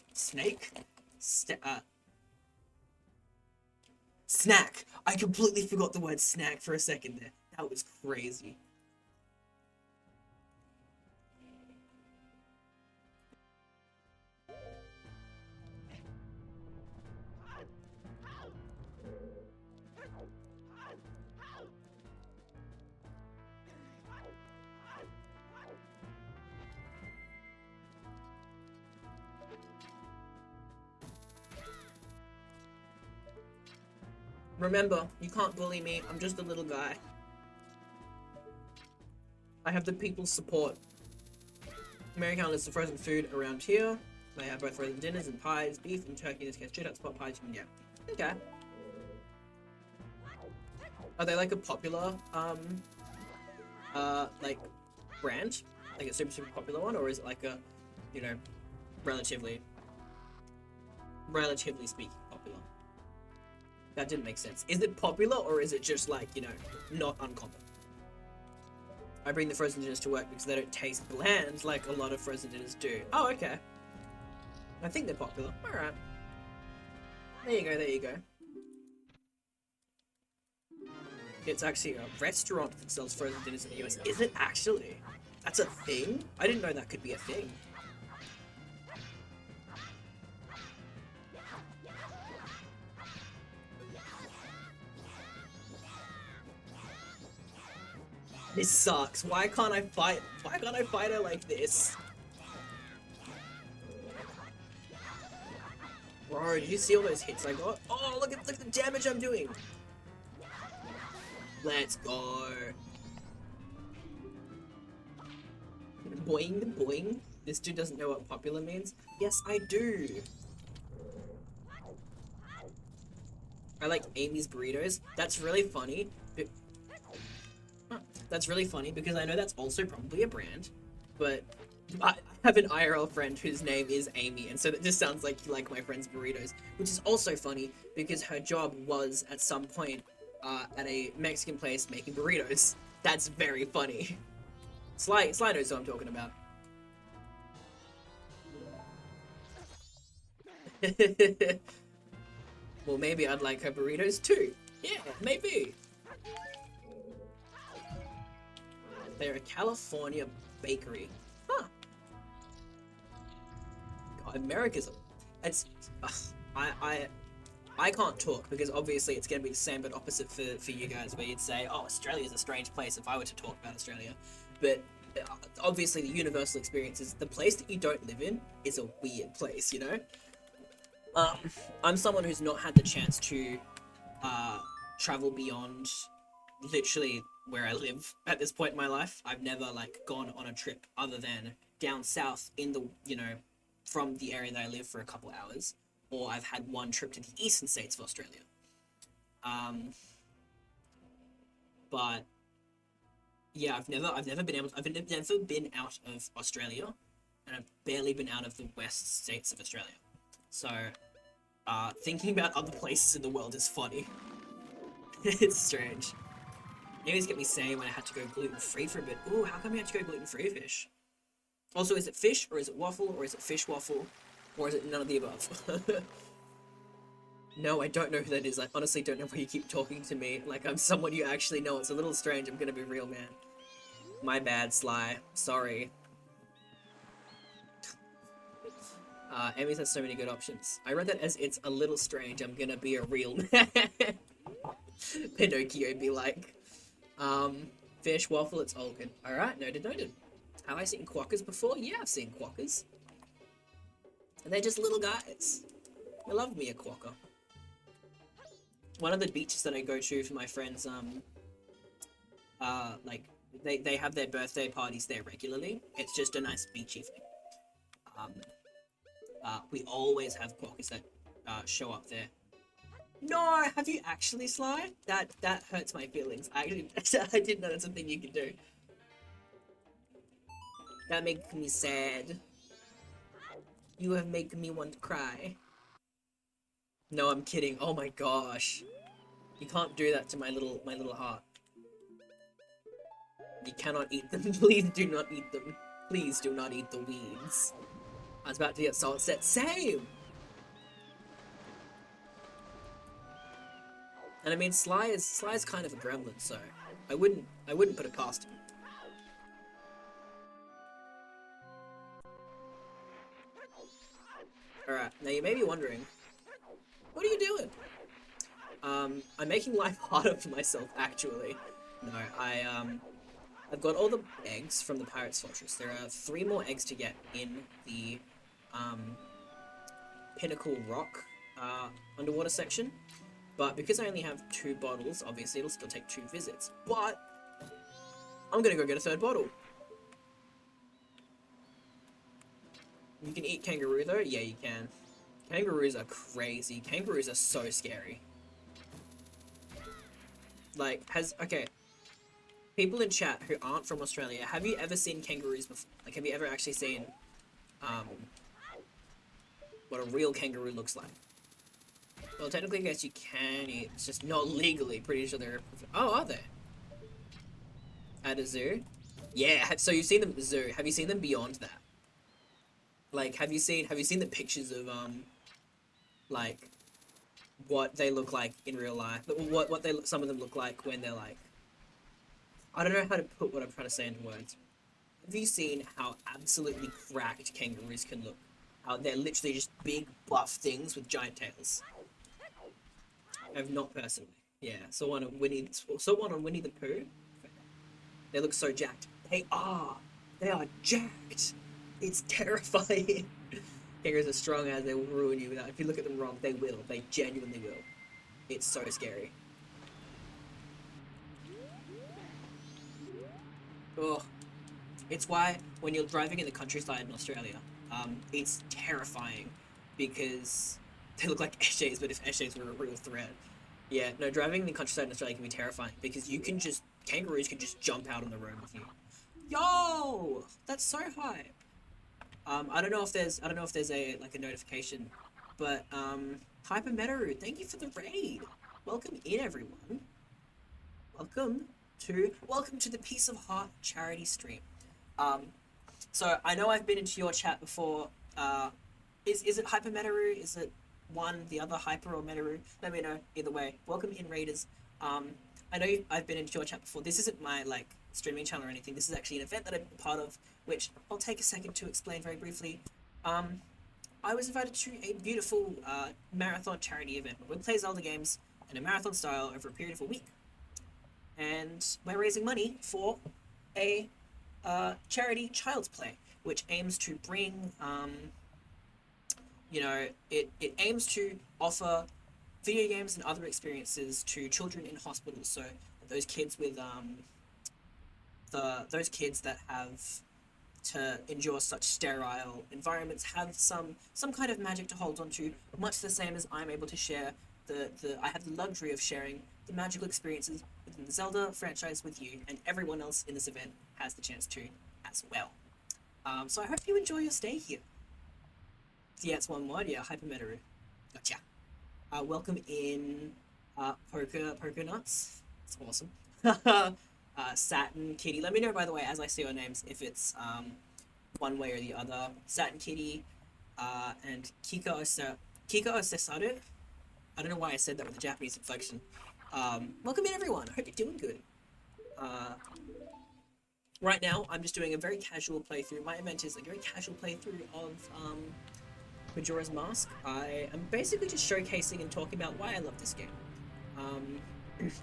Speaker 1: Snack! I completely forgot the word snack for a second there. That was crazy. Remember, you can't bully me, I'm just a little guy. I have the people's support. American is the frozen food around here. They have both frozen dinners and pies, beef and turkey, in this case, shit, spot pies, yeah. Okay. Are they like a popular, like, brand? Like a super popular one, or is it like a, you know, relatively speaking, popular? That didn't make sense. Is it popular, or is it just like, you know, not uncommon? I bring the frozen dinners to work because they don't taste bland like a lot of frozen dinners do. Oh, okay. I think they're popular. Alright. There you go. It's actually a restaurant that sells frozen dinners in the US. Is it actually? That's a thing? I didn't know that could be a thing. This sucks. Why can't I fight her like this? Bro, did you see all those hits I got? Oh, look at the damage I'm doing. Let's go. Boing, boing. This dude doesn't know what popular means. Yes, I do. I like Amy's burritos. That's really funny. That's really funny because I know that's also probably a brand, but I have an IRL friend whose name is Amy, and so that just sounds like you like my friend's burritos, which is also funny because her job was at some point at a Mexican place making burritos. That's very funny. Sly knows what I'm talking about. Well, maybe I'd like her burritos too. Yeah, maybe. They're a California bakery. Huh. God, America's it's I can't talk because obviously it's gonna be the same but opposite for you guys, where you'd say, oh, Australia's a strange place if I were to talk about Australia. But obviously the universal experience is the place that you don't live in is a weird place, you know? I'm someone who's not had the chance to travel beyond literally where I live at this point in my life. I've never like gone on a trip other than down south in the from the area that I live for a couple hours, or I've had one trip to the eastern states of Australia. Um, but yeah, I've never been out of Australia, and I've barely been out of the west states of Australia. So, thinking about other places in the world is funny. It's strange. It always get me saying when I had to go gluten free for a bit. Ooh, how come you had to go gluten free fish? Also, is it fish or is it waffle or is it fish waffle, or is it none of the above? No, I don't know who that is. I honestly don't know why you keep talking to me like I'm someone you actually know. It's a little strange. I'm gonna be real, man. My bad, Sly. Sorry. Emmys has so many good options. I read that as it's a little strange. I'm gonna be a real man. Pinocchio be like, fish waffle. It's all good. All right, noted, noted. Have I seen quokkas before? Yeah, I've seen quokkas. And they're just little guys. I love me a quokka. One of the beaches that I go to for my friends, like, they have their birthday parties there regularly. It's just a nice beach evening. Um, we always have quokkas that show up there. No, have you actually, Sly? That hurts my feelings. I didn't know that's something you could do. That makes me sad. You have made me want to cry. No, I'm kidding. Oh my gosh. You can't do that to my little heart. You cannot eat them. Please do not eat them. Please do not eat the weeds. I was about to get salt set. Same! And I mean, Sly's kind of a gremlin, so I wouldn't put it past him. Alright, now you may be wondering, what are you doing? I'm making life harder for myself, actually. No, I've got all the eggs from the Pirate's Fortress. There are 3 more eggs to get in the, Pinnacle Rock, underwater section. But because I only have 2 bottles, obviously it'll still take 2 visits. But I'm gonna go get a 3rd bottle. You can eat kangaroo though? Yeah, you can. Kangaroos are crazy. Kangaroos are so scary. Like, okay, people in chat who aren't from Australia, have you ever seen kangaroos before? Like, have you ever actually seen, what a real kangaroo looks like? Well, technically, I guess you can eat. It's just not legally. Pretty sure they're. Oh, are they? At a zoo? Yeah. So you've seen them at the zoo. Have you seen them beyond that? Like, have you seen the pictures of like, what they look like in real life? What some of them look like when they're like. I don't know how to put what I'm trying to say into words. Have you seen how absolutely cracked kangaroos can look? How they're literally just big buff things with giant tails. I've not personally. Yeah, saw one on Winnie the Pooh. They look so jacked. They are jacked. It's terrifying. Kangaroos are strong as they will ruin you. If you look at them wrong, they will. They genuinely will. It's so scary. Oh, it's why when you're driving in the countryside in Australia, it's terrifying because they look like SJs, but if SJs were a real threat. Yeah, no, driving in the countryside in Australia can be terrifying because kangaroos can just jump out on the road with you. Yo, that's so hype. I don't know if there's a like a notification, but Hypermetaru, thank you for the raid. Welcome in, everyone. Welcome to the Peace of Heart charity stream. So I know I've been into your chat before. Is it Hypermetaru? Is it one, the other Hyper or Metaru? Let me know. Either way, welcome in, raiders. I know I've been into your chat before. This isn't my like streaming channel or anything. This is actually an event that I'm part of, which I'll take a second to explain very briefly. I was invited to a beautiful marathon charity event where we play Zelda games in a marathon style over a period of a week. And we're raising money for a charity Child's Play, which aims to bring, it aims to offer video games and other experiences to children in hospitals so that those kids with those kids that have to endure such sterile environments have some kind of magic to hold on to, much the same as I'm able to share I have the luxury of sharing the magical experiences within the Zelda franchise with you, and everyone else in this event has the chance to as well. So I hope you enjoy your stay here. Yeah, it's one word. Yeah, Hypermetaru. Gotcha. Welcome in, Poker Nuts. It's awesome. Satin Kitty. Let me know, by the way, as I say your names, if it's one way or the other. Satin Kitty, and Kika Osesaru. I don't know why I said that with a Japanese inflection. Welcome in, everyone. I hope you're doing good. Right now, I'm just doing a very casual playthrough. My event is a very casual playthrough of Majora's Mask. I am basically just showcasing and talking about why I love this game.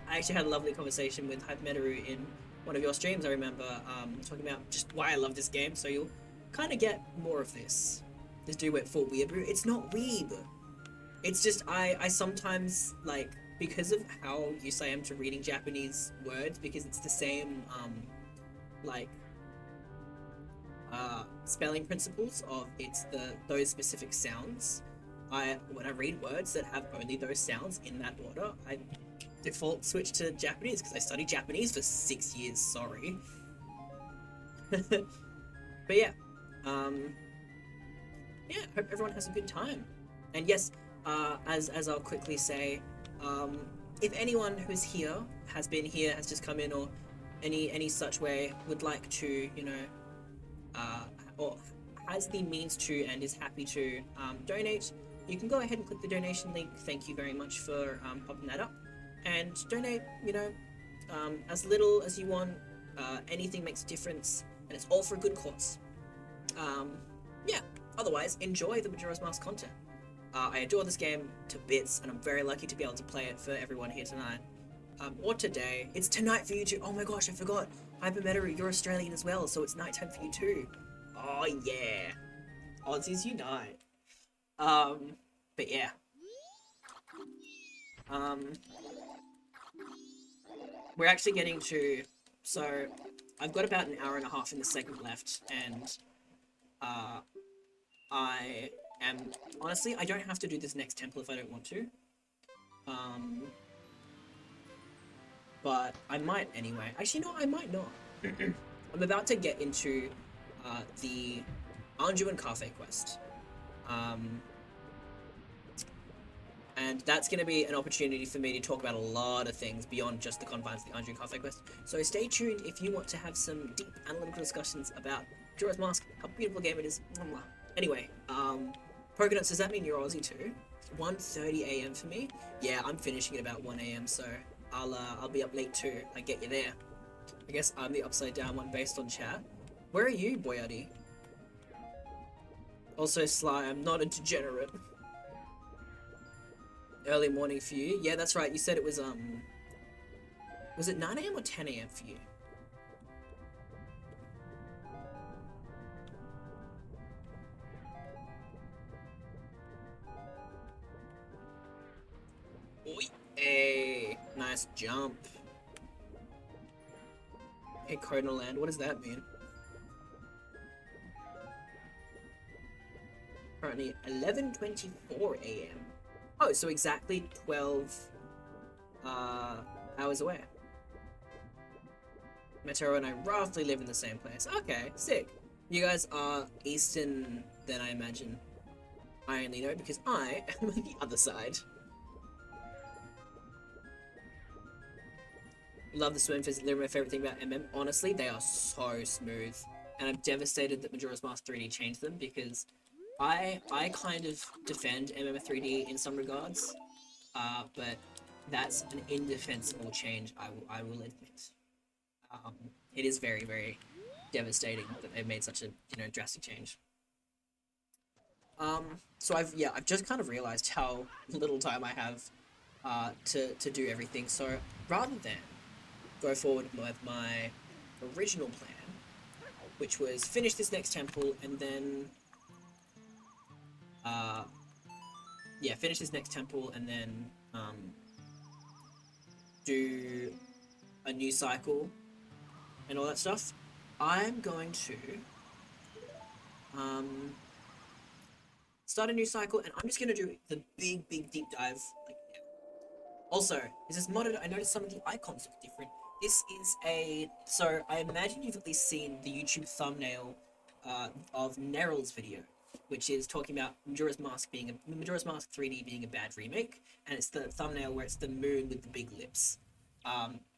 Speaker 1: I actually had a lovely conversation with Hypermetaru in one of your streams, I remember, talking about just why I love this game, so you'll kind of get more of this. This dude went full weeaboo. It's not weeb. It's just, I sometimes, like, because of how used I am to reading Japanese words, because it's the same, spelling principles of those specific sounds. When I read words that have only those sounds in that order, I default switch to Japanese because I studied Japanese for 6 years. Sorry. But yeah, yeah. Hope everyone has a good time. And yes, as I'll quickly say, if anyone who's here has been here, has just come in, or any such way would like to, or has the means to and is happy to donate, you can go ahead and click the donation link. Thank you very much for popping that up, and donate, as little as you want. Anything makes a difference, and it's all for a good cause. Yeah, otherwise, enjoy the Majora's Mask content. I adore this game to bits, and I'm very lucky to be able to play it for everyone here tonight. Or today. It's tonight for you too. Oh my gosh, I forgot. Hypermetaru, you're Australian as well, so it's nighttime for you too. Oh yeah. Aussies unite. But yeah. We're actually getting to... So, I've got about an hour and a half in the segment left, and I am... Honestly, I don't have to do this next temple if I don't want to. But I might anyway. Actually, no, I might not. I'm about to get into the Anju and Cafe quest. And that's going to be an opportunity for me to talk about a lot of things beyond just the confines of the Anju and Cafe quest. So stay tuned if you want to have some deep analytical discussions about Majora's Mask, how beautiful game it is. Anyway, Pokenuts, does that mean you're Aussie too? It's 1:30 a.m. for me. Yeah, I'm finishing at about 1 a.m. so I'll be up late too. I get you there. I guess I'm the upside down one based on chat. Where are you, Boyardi? Also, Sly, I'm not a degenerate. Early morning for you? Yeah, that's right. You said it was it 9 a.m. or 10 a.m. for you? Oi. Hey, nice jump. Hey, Cardinal Land, what does that mean? Currently 11:24 a.m. Oh, so exactly 12 hours away. Metero and I roughly live in the same place. Okay, sick. You guys are Eastern then, I imagine. I only know because I am on the other side. Love the swim phys. Literally my favorite thing about MM. Honestly, they are so smooth. And I'm devastated that Majora's Mask 3D changed them because I kind of defend MM3D in some regards, but that's an indefensible change, I will admit. It is very, very devastating that they've made such a, drastic change. So I've just kind of realized how little time I have to do everything. So rather than go forward with my original plan, which was finish this next temple and then finish this next temple and then do a new cycle and all that stuff, I'm going to start a new cycle, and I'm just going to do the big deep dive like now. Also, this is modded. I noticed some of the icons look different. This is so I imagine you've at least seen the YouTube thumbnail of Neryl's video, which is talking about Majora's Mask 3D being a bad remake, and it's the thumbnail where it's the moon with the big lips.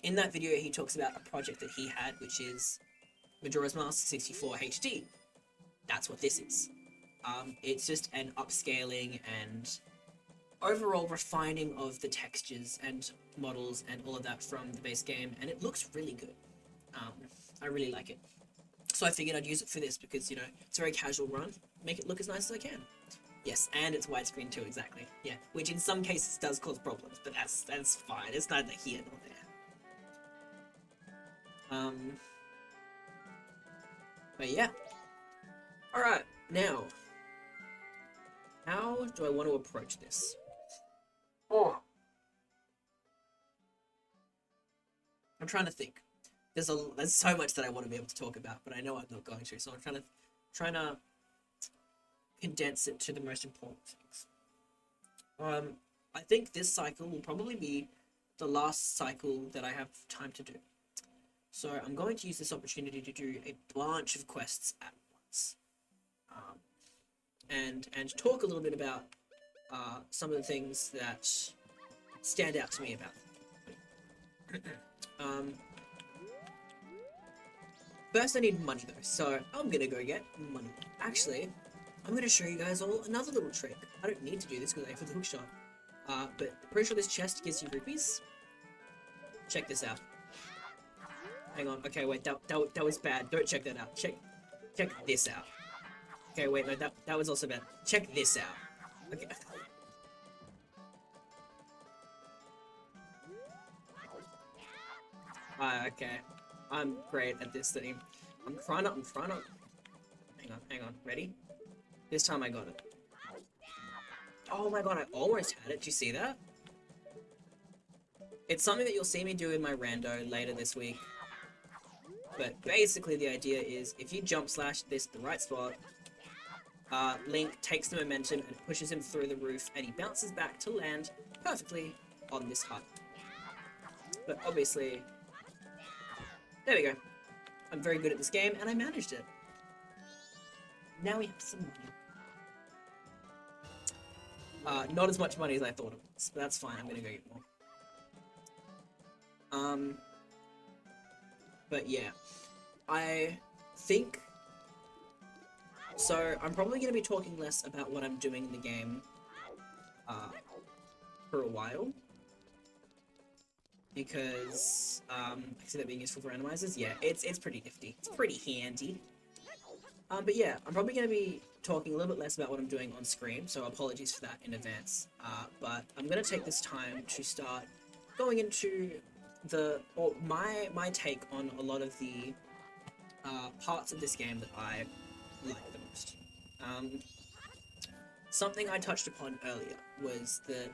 Speaker 1: In that video, he talks about a project that he had, which is Majora's Mask 64 HD. That's what this is. It's just an upscaling and overall refining of the textures and models and all of that from the base game, and it looks really good. I really like it. So I figured I'd use it for this because, you know, it's a very casual run. Make it look as nice as I can. Yes, and it's widescreen too, exactly. Yeah, which in some cases does cause problems, but that's fine. It's neither here nor there. But yeah. Alright, now, how do I want to approach this? Oh. I'm trying to think. There's so much that I want to be able to talk about, but I know I'm not going to, so I'm trying to condense it to the most important things. I think this cycle will probably be the last cycle that I have time to do. So I'm going to use this opportunity to do a bunch of quests at once. And talk a little bit about some of the things that stand out to me about them. First I need money though, so I'm gonna go get money. Actually, I'm gonna show you guys all another little trick. I don't need to do this because I have the hook shot. But I'm pretty sure this chest gives you rupees. Check this out. Hang on, okay, wait, that was bad. Don't check that out. Check this out. Okay, wait, no, that was also bad. Check this out. Okay. Okay. I'm great at this thing. I'm trying to... Hang on. Ready? This time I got it. Oh my god, I almost had it. Do you see that? It's something that you'll see me do in my rando later this week. But basically the idea is, if you jump slash this at the right spot, Link takes the momentum and pushes him through the roof, and he bounces back to land perfectly on this hut. But obviously... There we go. I'm very good at this game, and I managed it. Now we have some money. Not as much money as I thought it was, but that's fine. I'm gonna go get more. But yeah. I think... So, I'm probably gonna be talking less about what I'm doing in the game, for a while. Because, I see that being useful for randomizers. Yeah, it's pretty nifty. It's pretty handy. But yeah, I'm probably going to be talking a little bit less about what I'm doing on screen, so apologies for that in advance. But I'm going to take this time to start going into my take on a lot of the parts of this game that I like the most. Something I touched upon earlier was that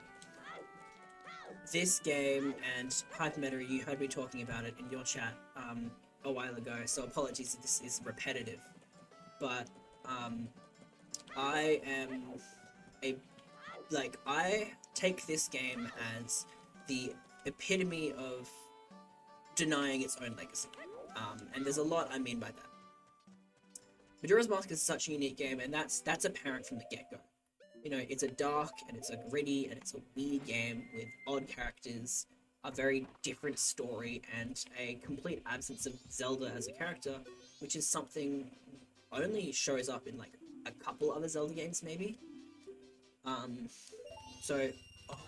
Speaker 1: this game, and Hypermeta, you heard me talking about it in your chat a while ago, so apologies if this is repetitive, but I take this game as the epitome of denying its own legacy, and there's a lot I mean by that. Majora's Mask is such a unique game, and that's apparent from the get-go. You know, it's a dark, and it's a gritty, and it's a weird game with odd characters, a very different story, and a complete absence of Zelda as a character, which is something only shows up in, like, a couple other Zelda games, maybe. So,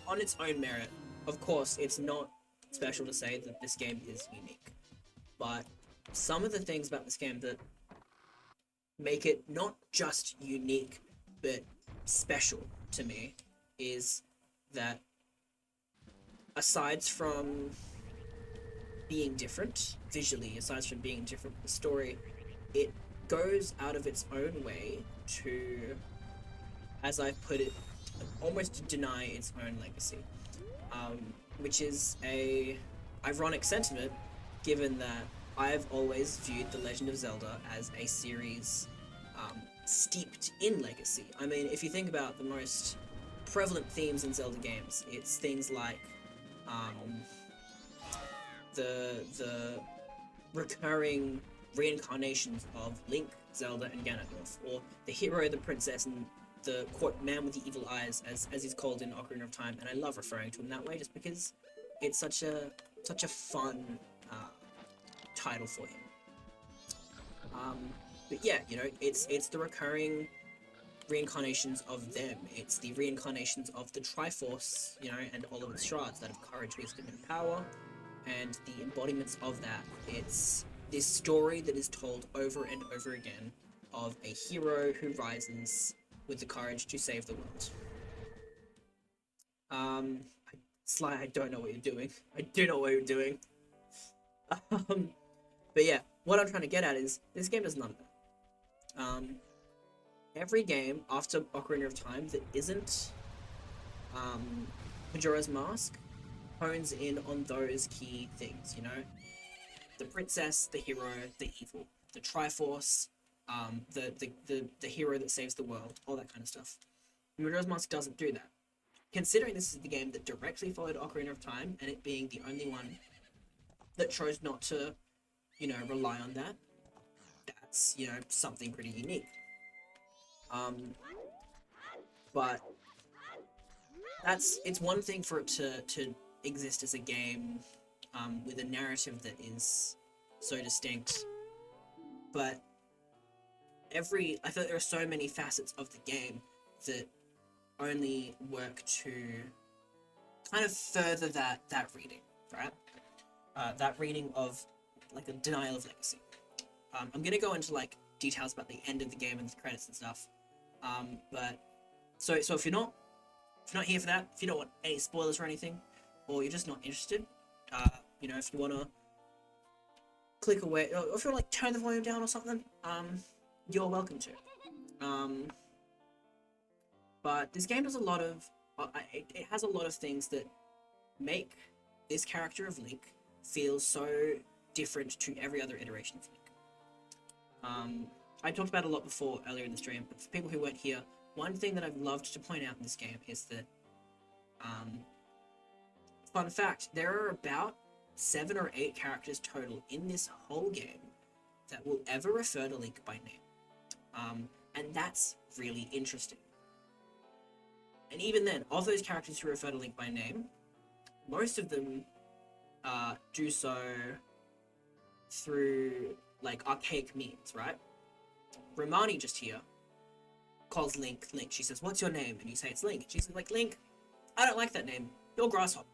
Speaker 1: on its own merit, of course, it's not special to say that this game is unique. But some of the things about this game that make it not just unique, but special to me, is that aside from being different visually, aside from being different with the story, it goes out of its own way to, as I put it, almost deny its own legacy, which is a ironic sentiment given that I've always viewed The Legend of Zelda as a series steeped in legacy. I mean, if you think about the most prevalent themes in Zelda games, it's things like um, the recurring reincarnations of Link, Zelda, and Ganondorf, or the hero, the princess, and the quote man with the evil eyes, as he's called in Ocarina of Time. And I love referring to him that way, just because it's such a fun title for him. But yeah, it's the recurring reincarnations of them. It's the reincarnations of the Triforce, and all of its shards that have courage, wisdom, and power, and the embodiments of that. It's this story that is told over and over again of a hero who rises with the courage to save the world. Um, Sly, I don't know what you're doing. I do know what you're doing. But yeah, what I'm trying to get at is this game does none of that. Every game after Ocarina of Time that isn't Majora's Mask hones in on those key things, the princess, the hero, the evil, the Triforce, the hero that saves the world, all that kind of stuff. Majora's Mask doesn't do that. Considering this is the game that directly followed Ocarina of Time, and it being the only one that chose not to, rely on that, that's, something pretty unique. But it's one thing for it to exist as a game with a narrative that is so distinct, but I feel like there are so many facets of the game that only work to kind of further that reading, right? That reading of like a denial of legacy. I'm gonna go into like details about the end of the game and the credits and stuff. But so if you're not here for that, if you don't want any spoilers or anything, or you're just not interested, if you wanna click away, or if you wanna like turn the volume down or something, you're welcome to. But this game does a lot of, it has a lot of things that make this character of Link feel so different to every other iteration of Link. I talked about it a lot before earlier in the stream, but for people who weren't here, one thing that I've loved to point out in this game is that, fun fact, there are about 7 or 8 characters total in this whole game that will ever refer to Link by name. And that's really interesting. And even then, of those characters who refer to Link by name, most of them do so through like archaic means, right? Romani just here calls Link Link. She says, "What's your name?" And you say it's Link. And she's like, "Link, I don't like that name. You're Grasshopper."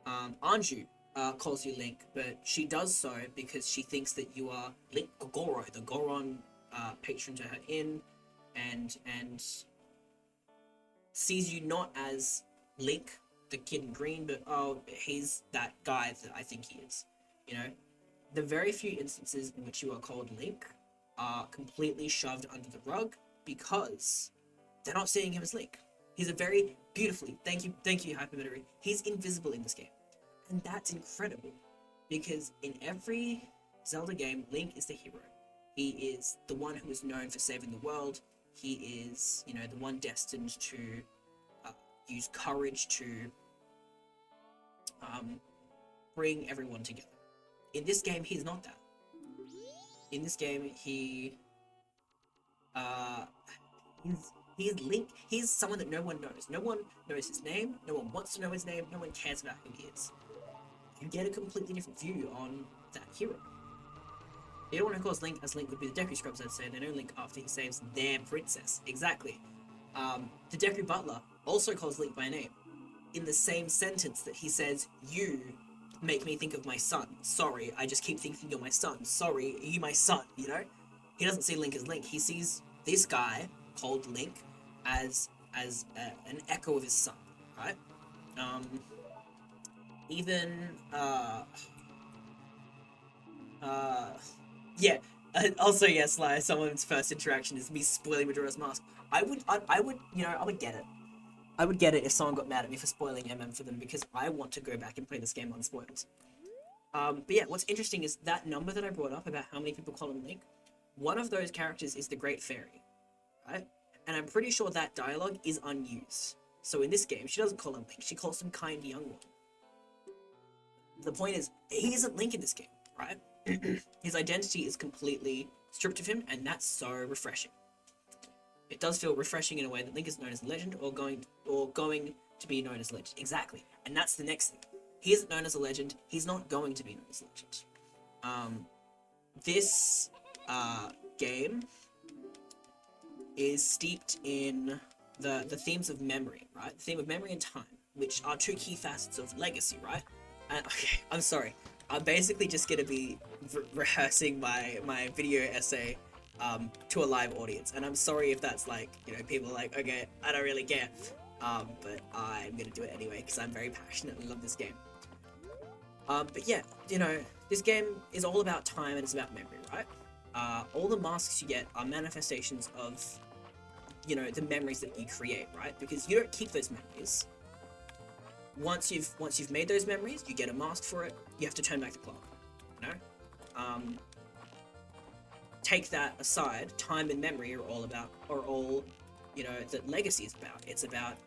Speaker 1: Anju calls you Link, but she does so because she thinks that you are Link Gogoro, the Goron patron to her inn, and sees you not as Link, the kid in green, but he's that guy that I think he is. The very few instances in which you are called Link are completely shoved under the rug because they're not seeing him as Link. He's a very beautifully, thank you, Hypermetary. He's invisible in this game. And that's incredible because in every Zelda game, Link is the hero. He is the one who is known for saving the world. He is, the one destined to use courage to bring everyone together. In this game, he's not that. In this game, he's Link. He's someone that no one knows. No one knows his name. No one wants to know his name. No one cares about who he is. You get a completely different view on that hero. The other one who calls Link as Link would be the Deku Scrubs, I'd say. They know Link after he saves their princess. Exactly. The Deku Butler also calls Link by name. In the same sentence that he says, "You make me think of my son. Sorry, I just keep thinking you're my son. Sorry, are you my son?" He doesn't see Link as Link. He sees this guy called Link as an echo of his son, right? Yeah. Also, yes, Sly, someone's first interaction is me spoiling Majora's Mask. I would get it. I would get it if someone got mad at me for spoiling MM for them because I want to go back and play this game unspoiled. But yeah, what's interesting is that number that I brought up about how many people call him Link. One of those characters is the Great Fairy, right? And I'm pretty sure that dialogue is unused. So in this game, she doesn't call him Link. She calls him Kind Young One. The point is, he isn't Link in this game, right? His identity is completely stripped of him, and that's so refreshing. It does feel refreshing in a way that Link is known as legend, or going to be known as legend. Exactly, and that's the next thing. He isn't known as a legend. He's not going to be known as a legend. This game is steeped in the themes of memory, right? The theme of memory and time, which are two key facets of legacy, right? And okay, I'm sorry. I'm basically just gonna be rehearsing my video essay to a live audience, and I'm sorry if that's like, you know, people are like, okay, I don't really care, but I'm gonna do it anyway because I'm very passionate and love this game. But yeah, you know, this game is all about time and it's about memory, right? All the masks you get are manifestations of, you know, the memories that you create, right? Because you don't keep those memories. Once you've made those memories, you get a mask for it. You have to turn back the clock, you know. Take that aside, time and memory are all, you know, that legacy is about. It's about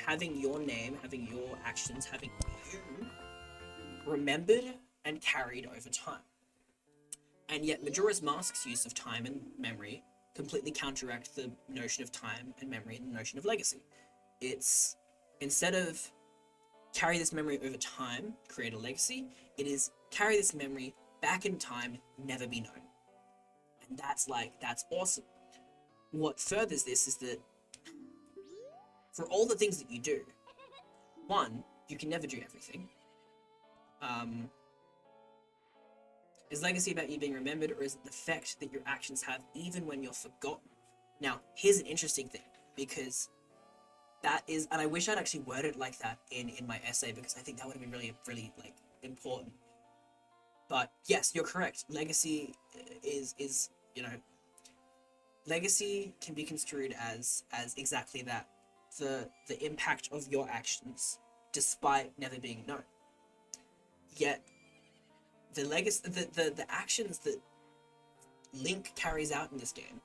Speaker 1: having your name, having your actions, having you remembered and carried over time. And yet Majora's Mask's use of time and memory completely counteract the notion of time and memory and the notion of legacy. It's, instead of carry this memory over time, create a legacy, it is carry this memory back in time, never be known. And that's awesome. What furthers this is that for all the things that you do, one, you can never do everything. Is legacy about you being remembered, or is it the effect that your actions have even when you're forgotten? Now, here's an interesting thing, because that is, and I wish I'd actually worded it like that in my essay, because I think that would have been really, really, like, important. But yes, you're correct. Legacy is, you know, legacy can be construed as exactly that. The impact of your actions, despite never being known. Yet, the legacy, the actions that Link carries out in this game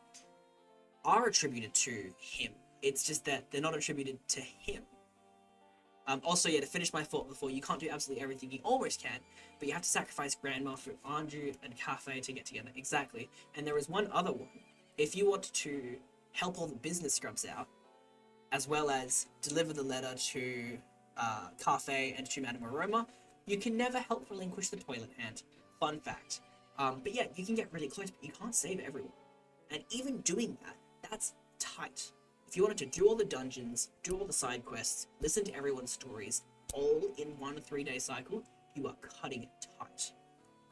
Speaker 1: are attributed to him. It's just that they're not attributed to him. Also, yeah, to finish my thought before, you can't do absolutely everything. You almost can, but you have to sacrifice Grandma for Anju and Cafe to get together. Exactly. And there is one other one. If you want to help all the business scrubs out, as well as deliver the letter to Cafe and to Madame Aroma, you can never help relinquish the toilet hand. Fun fact. But yeah, you can get really close, but you can't save everyone. And even doing that, that's tight. If you wanted to do all the dungeons, do all the side quests, listen to everyone's stories, all in 1 3-day cycle, you are cutting it tight,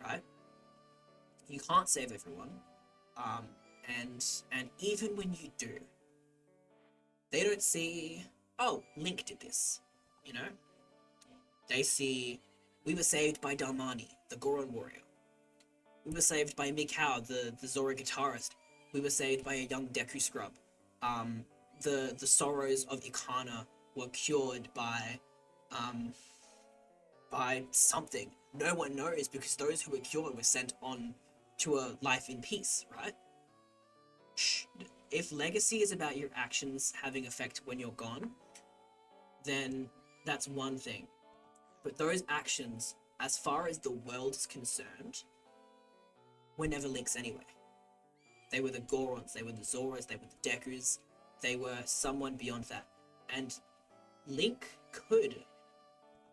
Speaker 1: right? You can't save everyone, and even when you do, they don't see, oh, Link did this, you know? They see, we were saved by Darmani, the Goron warrior. We were saved by Mikau, the Zora guitarist. We were saved by a young Deku scrub. The sorrows of Ikana were cured by something. No one knows, because those who were cured were sent on to a life in peace, right? If legacy is about your actions having effect when you're gone, then that's one thing. But those actions, as far as the world is concerned, were never Link's anyway. They were the Gorons, they were the Zoras, they were the Dekus, they were someone beyond that. And Link could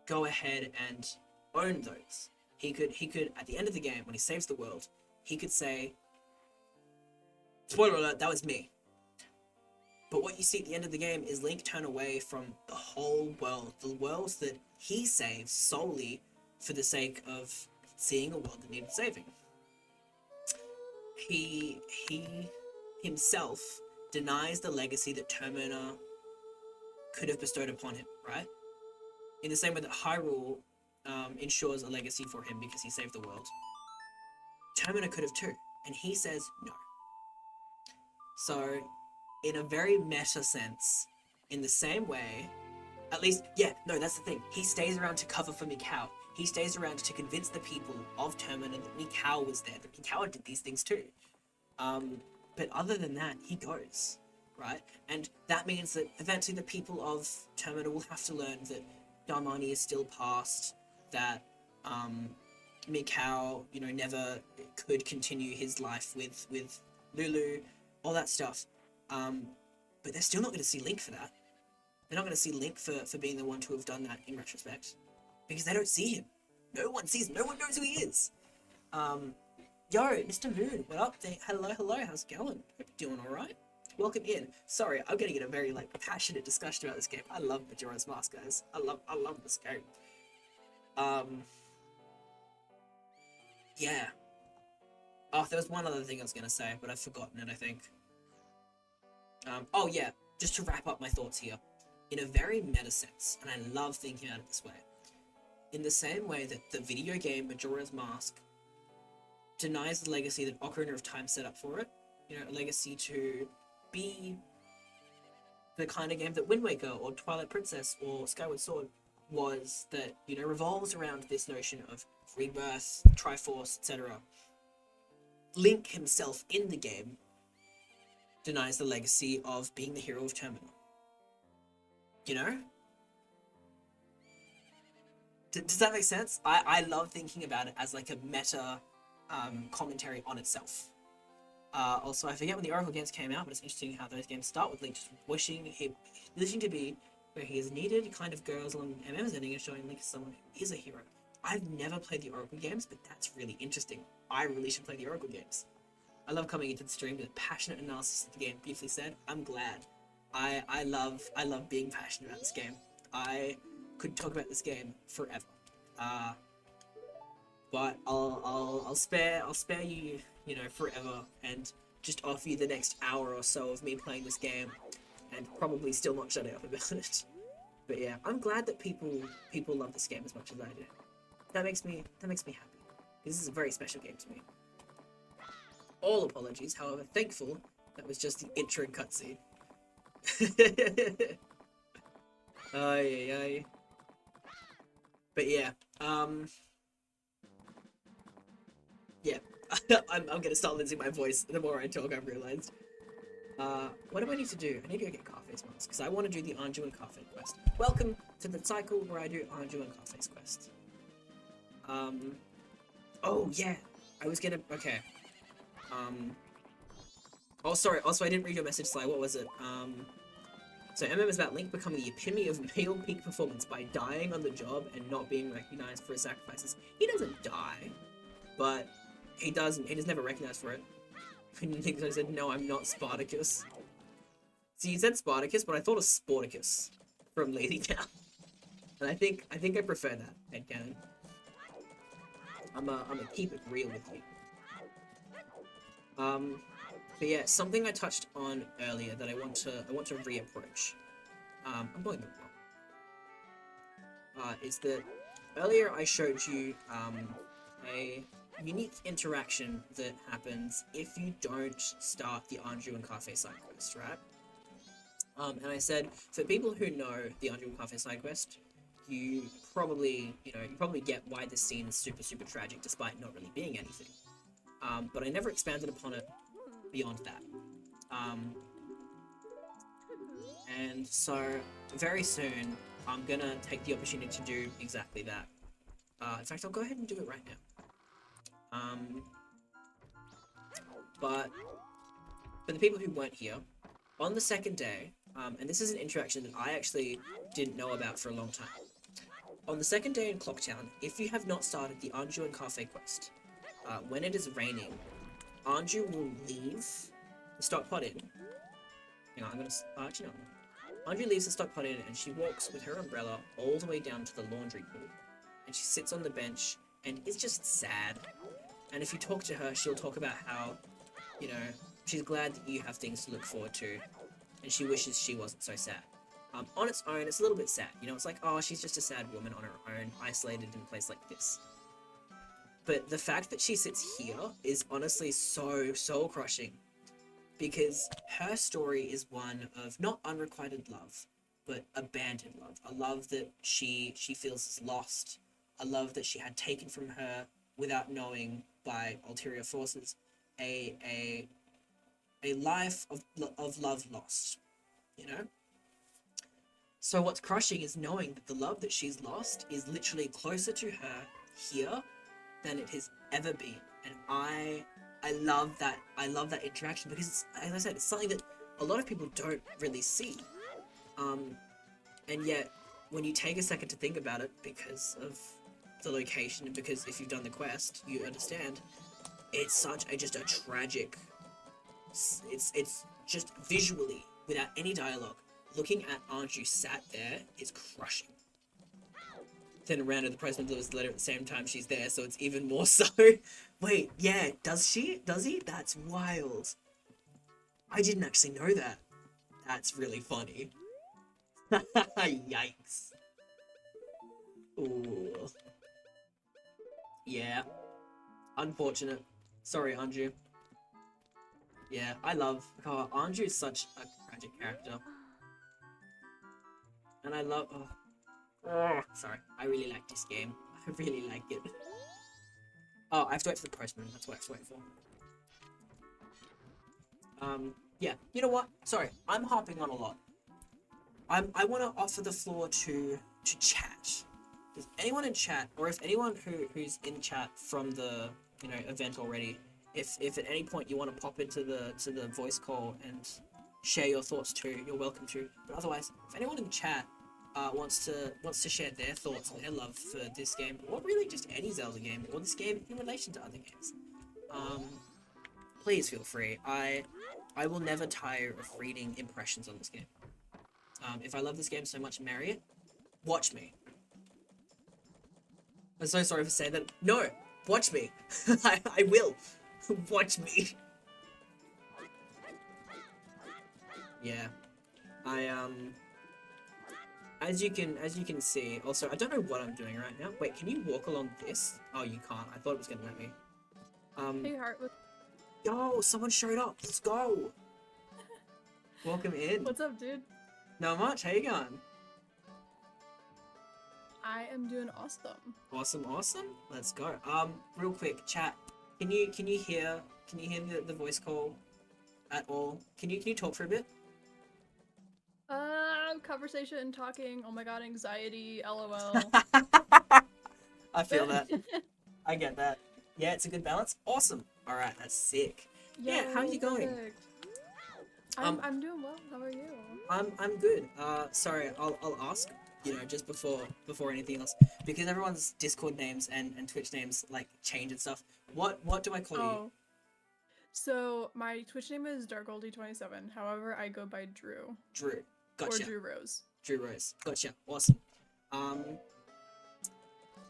Speaker 1: go ahead and own those. He could, at the end of the game, when he saves the world, he could say, spoiler alert, that was me. But what you see at the end of the game is Link turn away from the whole world, the worlds that he saves solely for the sake of seeing a world that needed saving. He himself denies the legacy that Termina could have bestowed upon him, right? In the same way that Hyrule ensures a legacy for him because he saved the world, Termina could have too, and he says no. So, in a very meta sense, in the same way, at least, yeah, no, that's the thing. He stays around to cover for Mikau. he stays around to convince the people of Termina that Mikau was there, that Mikau did these things too. But other than that, he goes, right? And that means that eventually the people of Termina will have to learn that Darmani is still past, that Mikau, never could continue his life with Lulu, all that stuff. But they're still not going to see Link for that. They're not going to see Link for being the one to have done that in retrospect, because they don't see him. No one sees him. No one knows who he is. Yo, Mr. Moon, what up? Hello, how's it going? Hope you're doing alright. Welcome in. Sorry, I'm getting in a very, passionate discussion about this game. I love Majora's Mask, guys. I love this game. Yeah. Oh, there was one other thing I was going to say, but I've forgotten it, I think. Oh yeah, just to wrap up my thoughts here. In a very meta sense, and I love thinking about it this way, in the same way that the video game Majora's Mask denies the legacy that Ocarina of Time set up for it, a legacy to be the kind of game that Wind Waker or Twilight Princess or Skyward Sword was, that, revolves around this notion of rebirth, Triforce, etc. Link himself in the game denies the legacy of being the hero of Termina. Does that make sense? I love thinking about it as a meta commentary on itself. Also, I forget when the Oracle games came out, but it's interesting how those games start with Link just wishing to be where he is needed, kind of goes along MM's ending and showing Link as someone who is a hero. I've never played the Oracle games, but that's really interesting. I really should play the Oracle games. I love coming into the stream with a passionate analysis of the game. Beautifully said. I'm glad. I love being passionate about this game. I could talk about this game forever. But I'll spare you, forever, and just offer you the next hour or so of me playing this game, and probably still not shutting up about it. But yeah, I'm glad that people love this game as much as I do. That makes me happy. This is a very special game to me. All apologies, however, thankful that was just the intro cutscene. Ay. But yeah, yeah, I'm gonna start losing my voice the more I talk, I've realized. What do I need to do? I need to go get Carface once, because I want to do the Anju and Carface quest. Welcome to the cycle where I do Anju and Carface quest. Oh yeah, I was gonna, okay. Oh sorry, also I didn't read your message, Sly, what was it? So MM is about Link becoming the epitome of male peak performance by dying on the job and not being recognized for his sacrifices. He doesn't die, but he is never recognized for it. And Link said, no, I'm not Spartacus. See, he said Spartacus, but I thought of Sportacus from Lazy Town. And I think I prefer that headcanon. I'm a keep it real with you. But yeah, something I touched on earlier that I want to reapproach. I'm going the wrong. Is that earlier I showed you a unique interaction that happens if you don't start the Anju and Cafe side quest, right? And I said, for people who know the Anju and Cafe side quest, you probably get why this scene is super, super tragic despite not really being anything. But I never expanded upon it beyond that. And so, very soon, I'm gonna take the opportunity to do exactly that. In fact, I'll go ahead and do it right now. But for the people who weren't here, on the second day, and this is an interaction that I actually didn't know about for a long time. On the second day in Clocktown, if you have not started the Anju and Cafe quest, when it is raining, Anju will leave the stockpot inn. Hang on, I'm gonna actually no. Anju leaves the stockpot inn and she walks with her umbrella all the way down to the laundry pool. And she sits on the bench and is just sad. And if you talk to her, she'll talk about how, she's glad that you have things to look forward to, and she wishes she wasn't so sad. On its own, it's a little bit sad. It's like, oh, she's just a sad woman on her own, isolated in a place like this. But the fact that she sits here is honestly so soul-crushing, because her story is one of not unrequited love, but abandoned love. A love that she feels is lost. a love that she had taken from her without knowing by ulterior forces, a life of love lost, you know? So what's crushing is knowing that the love that she's lost is literally closer to her here than it has ever been. And I love that. I love that interaction because it's, as I said, it's something that a lot of people don't really see. And yet, when you take a second to think about it, because of the location and because if you've done the quest, you understand. It's such a just a tragic. It's just visually without any dialogue. Looking at Anju sat there is crushing. Then Randa, the president, delivers the letter at the same time she's there, so it's even more so. Wait, yeah, does she? Does he? That's wild. I didn't actually know that. That's really funny. Yikes. Ooh. Yeah. Unfortunate. Sorry, Anju. Yeah, I love... Oh, Anju is such a tragic character. And I love... Oh, sorry. I really like this game. I really like it. Oh, I have to wait for the postman. That's what I have to wait for. Yeah. You know what? Sorry. I'm harping on a lot. I want to offer the floor to chat. Does anyone in chat, or if anyone who's in chat from the event already, if at any point you want to pop into the voice call and share your thoughts too, you're welcome to. But otherwise, if anyone in chat wants to share their thoughts and their love for this game, or really just any Zelda game, or this game in relation to other games, please feel free. I will never tire of reading impressions on this game. If I love this game so much, marry it. Watch me. I'm so sorry for saying that. No, watch me. I will. Watch me. Yeah. As you can see, also, I don't know what I'm doing right now. Wait, can you walk along this? Oh, you can't. I thought it was gonna let me.
Speaker 3: Hey, Heart.
Speaker 1: Yo, someone showed up. Let's go. Welcome in.
Speaker 3: What's up, dude?
Speaker 1: Not much. How you going?
Speaker 3: I am doing awesome.
Speaker 1: Awesome. Let's go. Real quick, chat. Can you hear the voice call at all? Can you talk for a bit?
Speaker 3: Conversation, talking. Oh my god, anxiety. LOL.
Speaker 1: I feel that. I get that. Yeah, it's a good balance. Awesome. All right, that's sick. Yeah, how are you going?
Speaker 3: Perfect. I'm doing well. How are you?
Speaker 1: I'm good. Sorry, I'll ask. Just before anything else, because everyone's Discord names and Twitch names like change and stuff. What do I call you?
Speaker 3: So my Twitch name is darkgoldie27. However, I go by Drew.
Speaker 1: Drew. Gotcha.
Speaker 3: Or Drew Rose.
Speaker 1: Drew Rose. Gotcha. Awesome.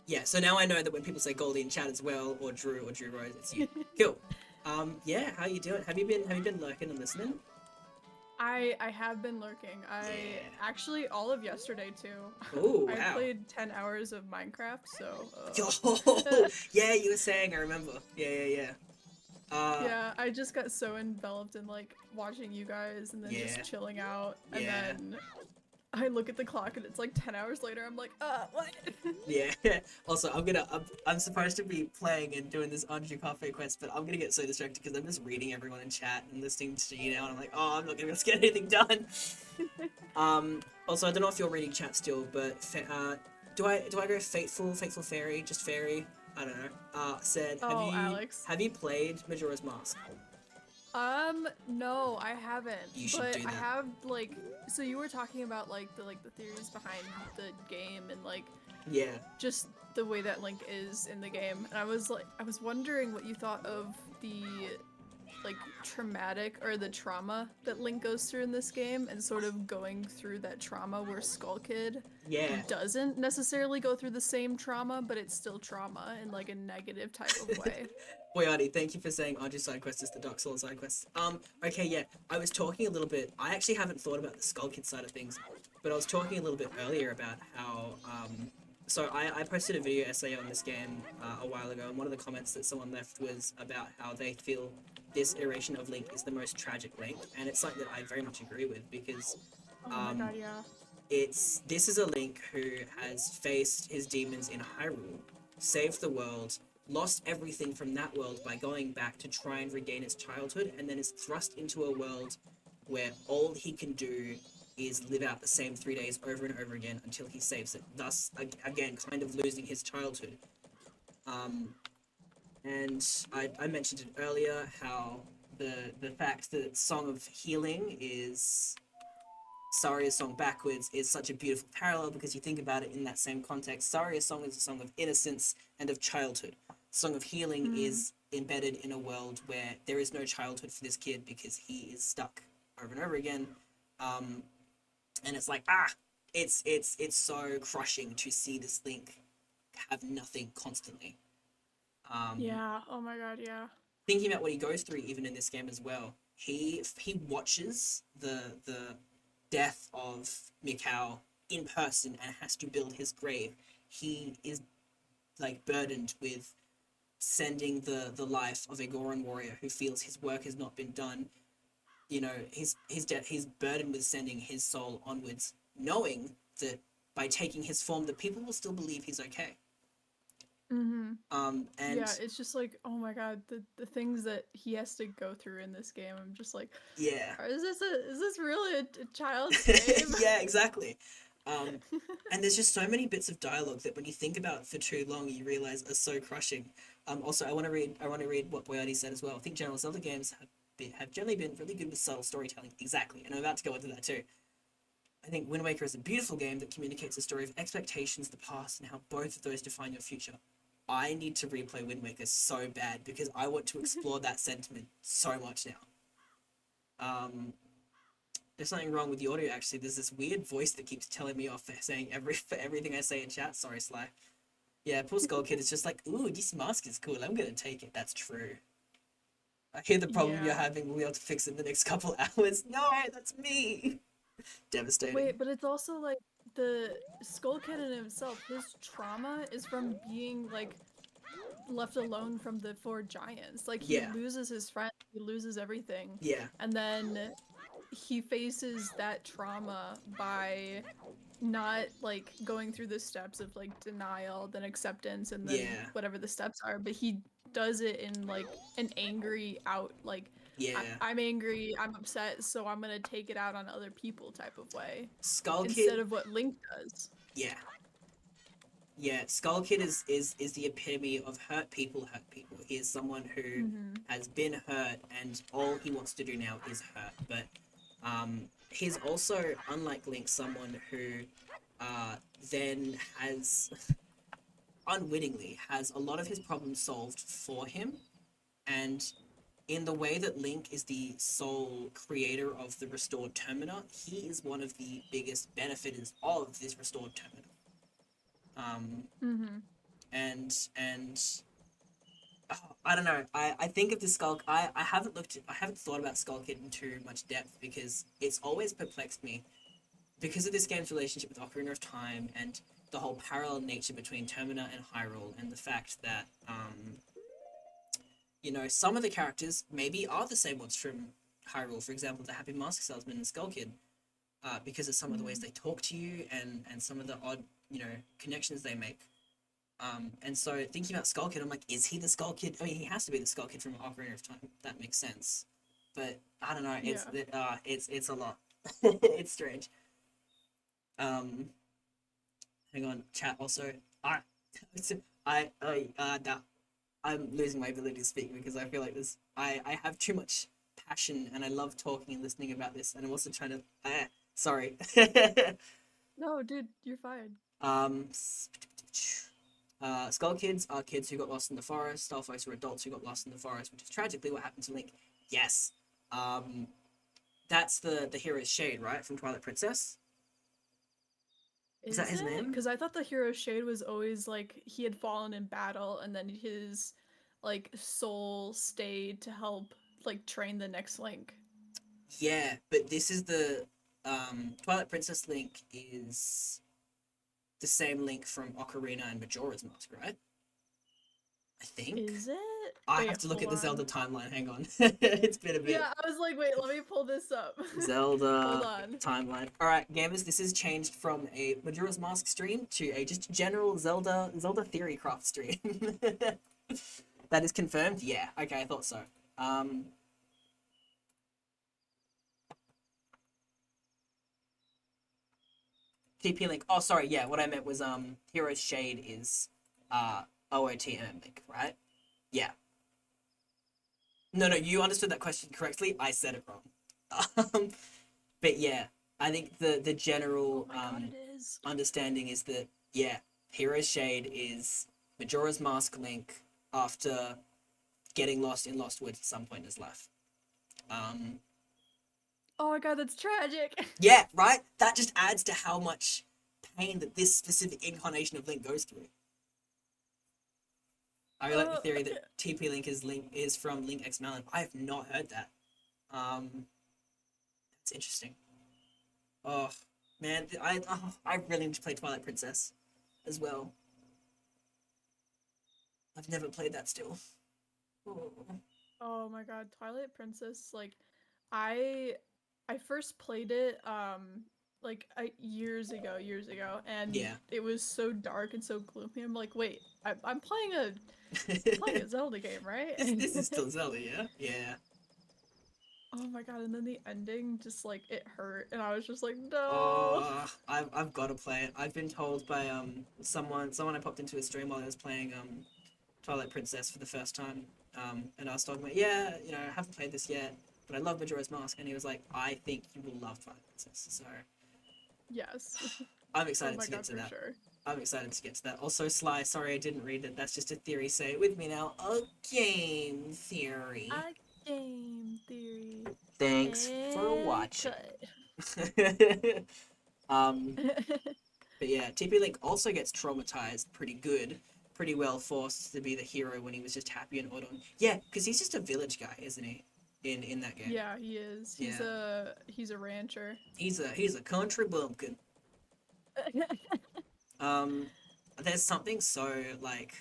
Speaker 1: Yeah. So now I know that when people say Goldie in chat as well, or Drew Rose, it's you. Cool. Yeah. How you doing? Have you been lurking and listening?
Speaker 3: I have been lurking. Actually all of yesterday too.
Speaker 1: Oh, wow.
Speaker 3: I played 10 hours of Minecraft, so
Speaker 1: yeah, you were saying, I remember. Yeah.
Speaker 3: Yeah, I just got so enveloped in like watching you guys and then just chilling out, and then I look at the clock and it's like 10 hours later. I'm like, what?
Speaker 1: Yeah. Also, I'm supposed to be playing and doing this Anju Cafe quest, but I'm gonna get so distracted because I'm just reading everyone in chat and listening to you now, and I'm like, oh, I'm not gonna be able to get anything done. Also, I don't know if you're reading chat still, but do I go faithful fairy, just fairy? I don't know. Said,
Speaker 3: Alex.
Speaker 1: Have you played Majora's Mask?
Speaker 3: No, I haven't.
Speaker 1: You should do that.
Speaker 3: I have like, so you were talking about like the theories behind the game and like just the way that Link is in the game, and I was wondering what you thought of the like traumatic or the trauma that Link goes through in this game, and sort of going through that trauma where Skull Kid doesn't necessarily go through the same trauma, but it's still trauma in like a negative type of way.
Speaker 1: Boyardi, thank you for saying Anju's side quest is the Dark Souls side quest. Okay, yeah, I was talking a little bit, I actually haven't thought about the Skull Kid side of things, but I was talking a little bit earlier about how, so I posted a video essay on this game a while ago, and one of the comments that someone left was about how they feel this iteration of Link is the most tragic Link, and it's something that I very much agree with, because
Speaker 3: oh my god, yeah.
Speaker 1: this is a Link who has faced his demons in Hyrule, saved the world, lost everything from that world by going back to try and regain his childhood, and then is thrust into a world where all he can do is live out the same 3 days over and over again until he saves it. Thus, again, kind of losing his childhood. And I mentioned it earlier how the fact that Song of Healing is Saria's song backwards is such a beautiful parallel because you think about it in that same context. Saria's song is a song of innocence and of childhood. Song of Healing is embedded in a world where there is no childhood for this kid because he is stuck over and over again. And it's like, it's so crushing to see this Link have nothing constantly.
Speaker 3: Yeah. Oh my god. Yeah.
Speaker 1: Thinking about what he goes through even in this game as well. He watches the death of Mikau in person and has to build his grave. He is like burdened with sending the life of a Goron warrior who feels his work has not been done. You know, he's burdened with sending his soul onwards, knowing that by taking his form, the people will still believe he's okay. And
Speaker 3: yeah, it's just like, oh my god, the things that he has to go through in this game. I'm just like,
Speaker 1: yeah,
Speaker 3: is this really a child's game?
Speaker 1: yeah, exactly. And there's just so many bits of dialogue that when you think about it for too long, you realize are so crushing. Also, I want to read what Boyardi said as well. I think general Zelda games have generally been really good with subtle storytelling. Exactly, and I'm about to go into that too. I think Wind Waker is a beautiful game that communicates a story of expectations, the past, and how both of those define your future. I need to replay Wind Waker so bad because I want to explore that sentiment so much now. There's something wrong with the audio actually. There's this weird voice that keeps telling me off for saying for everything I say in chat. Sorry, Sly. Yeah, poor Skull Kid is just like, ooh, this mask is cool. I'm gonna take it. That's true. I hear the problem you're having. We'll be able to fix it in the next couple hours. No, that's me. Devastating.
Speaker 3: Wait, but it's also like the Skull Kid in himself. His trauma is from being like left alone from the four giants. Like he loses his friend, he loses everything.
Speaker 1: Yeah.
Speaker 3: And then he faces that trauma by not like going through the steps of like denial, then acceptance, and then whatever the steps are, but he does it in like an angry out like I'm angry, I'm upset, so I'm gonna take it out on other people type of way.
Speaker 1: Skull Kid
Speaker 3: instead of what Link does.
Speaker 1: Yeah. Yeah, Skull Kid is the epitome of hurt people hurt people. He is someone who has been hurt and all he wants to do now is hurt. But he's also, unlike Link, someone who then has unwittingly has a lot of his problems solved for him. And in the way that Link is the sole creator of the restored Termina, he is one of the biggest benefiters of this restored Termina. And I don't know. I think of the Skull. I haven't thought about Skull Kid in too much depth because it's always perplexed me because of this game's relationship with Ocarina of Time and the whole parallel nature between Termina and Hyrule and the fact that you know, some of the characters maybe are the same ones from Hyrule. For example, the Happy Mask Salesman and Skull Kid, because of some of the ways they talk to you and some of the odd, you know, connections they make. And so thinking about Skull Kid, I'm like, is he the Skull Kid? I mean, he has to be the Skull Kid from Ocarina of Time. That makes sense. But I don't know. It's a lot. It's strange. Hang on, chat. Also, I'm losing my ability to speak because I feel like this. I have too much passion and I love talking and listening about this, and I'm also trying to. Sorry.
Speaker 3: No, dude, you're fine.
Speaker 1: Skull Kids are kids who got lost in the forest. Starfolks are adults who got lost in the forest, which is tragically what happened to Link. Yes. That's the hero's shade, right, from Twilight Princess? Is that his name?
Speaker 3: Because I thought the hero's shade was always like he had fallen in battle and then his like soul stayed to help like train the next Link.
Speaker 1: Yeah, but this is the Twilight Princess Link is the same Link from Ocarina and Majora's Mask, right? I think.
Speaker 3: Is it?
Speaker 1: I
Speaker 3: Wait,
Speaker 1: have to look at
Speaker 3: hold
Speaker 1: the Zelda
Speaker 3: on.
Speaker 1: timeline. Hang on. It's been a bit.
Speaker 3: Yeah, I was like, wait, let me pull this up. Hold
Speaker 1: Zelda
Speaker 3: on.
Speaker 1: timeline. All right, gamers, this has changed from a Majora's Mask stream to a just general Zelda theory craft stream. That is confirmed. Yeah. Okay, I thought so. TP Link. Oh, sorry. Yeah, what I meant was Hero's Shade is OOTM Link, right? Yeah. No, you understood that question correctly. I said it wrong. But yeah, I think the general
Speaker 3: Oh my god, it is.
Speaker 1: understanding is that yeah, Hero's Shade is Majora's Mask Link after getting lost in Lost Woods at some point in his life.
Speaker 3: Oh my god, that's tragic.
Speaker 1: Yeah, right. That just adds to how much pain that this specific incarnation of Link goes through. I really like the theory that TP Link is from Link X Melon. I have not heard that. That's interesting. Oh man, I really need to play Twilight Princess as well. I've never played that still. Oh.
Speaker 3: Oh my god, Twilight Princess, like I I first played it like years ago, and
Speaker 1: Yeah.
Speaker 3: it was so dark and so gloomy. I'm like, wait, I'm playing a Zelda game, right?
Speaker 1: This is still Zelda, yeah? Yeah.
Speaker 3: Oh my god, and then the ending just like it hurt and I was just like, no.
Speaker 1: Oh, I've got to play it. I've been told by someone I popped into a stream while I was playing Twilight Princess for the first time. And I was talking about, yeah, you know, I haven't played this yet, but I love Majora's Mask, and he was like, I think you will love Twilight Princess. So
Speaker 3: Yes.
Speaker 1: I'm
Speaker 3: Oh
Speaker 1: excited
Speaker 3: my
Speaker 1: to get
Speaker 3: god,
Speaker 1: to
Speaker 3: for
Speaker 1: that.
Speaker 3: sure.
Speaker 1: I'm excited to get to that. Also, Sly, sorry I didn't read it. That's just a theory. Say it with me now. A game theory.
Speaker 3: A game theory.
Speaker 1: Thanks for watching. But yeah, TP Link also gets traumatized pretty well forced to be the hero when he was just happy and Odon. Yeah, because he's just a village guy, isn't he? In that game.
Speaker 3: Yeah, he is. He's a rancher.
Speaker 1: He's a country bumpkin. There's something so like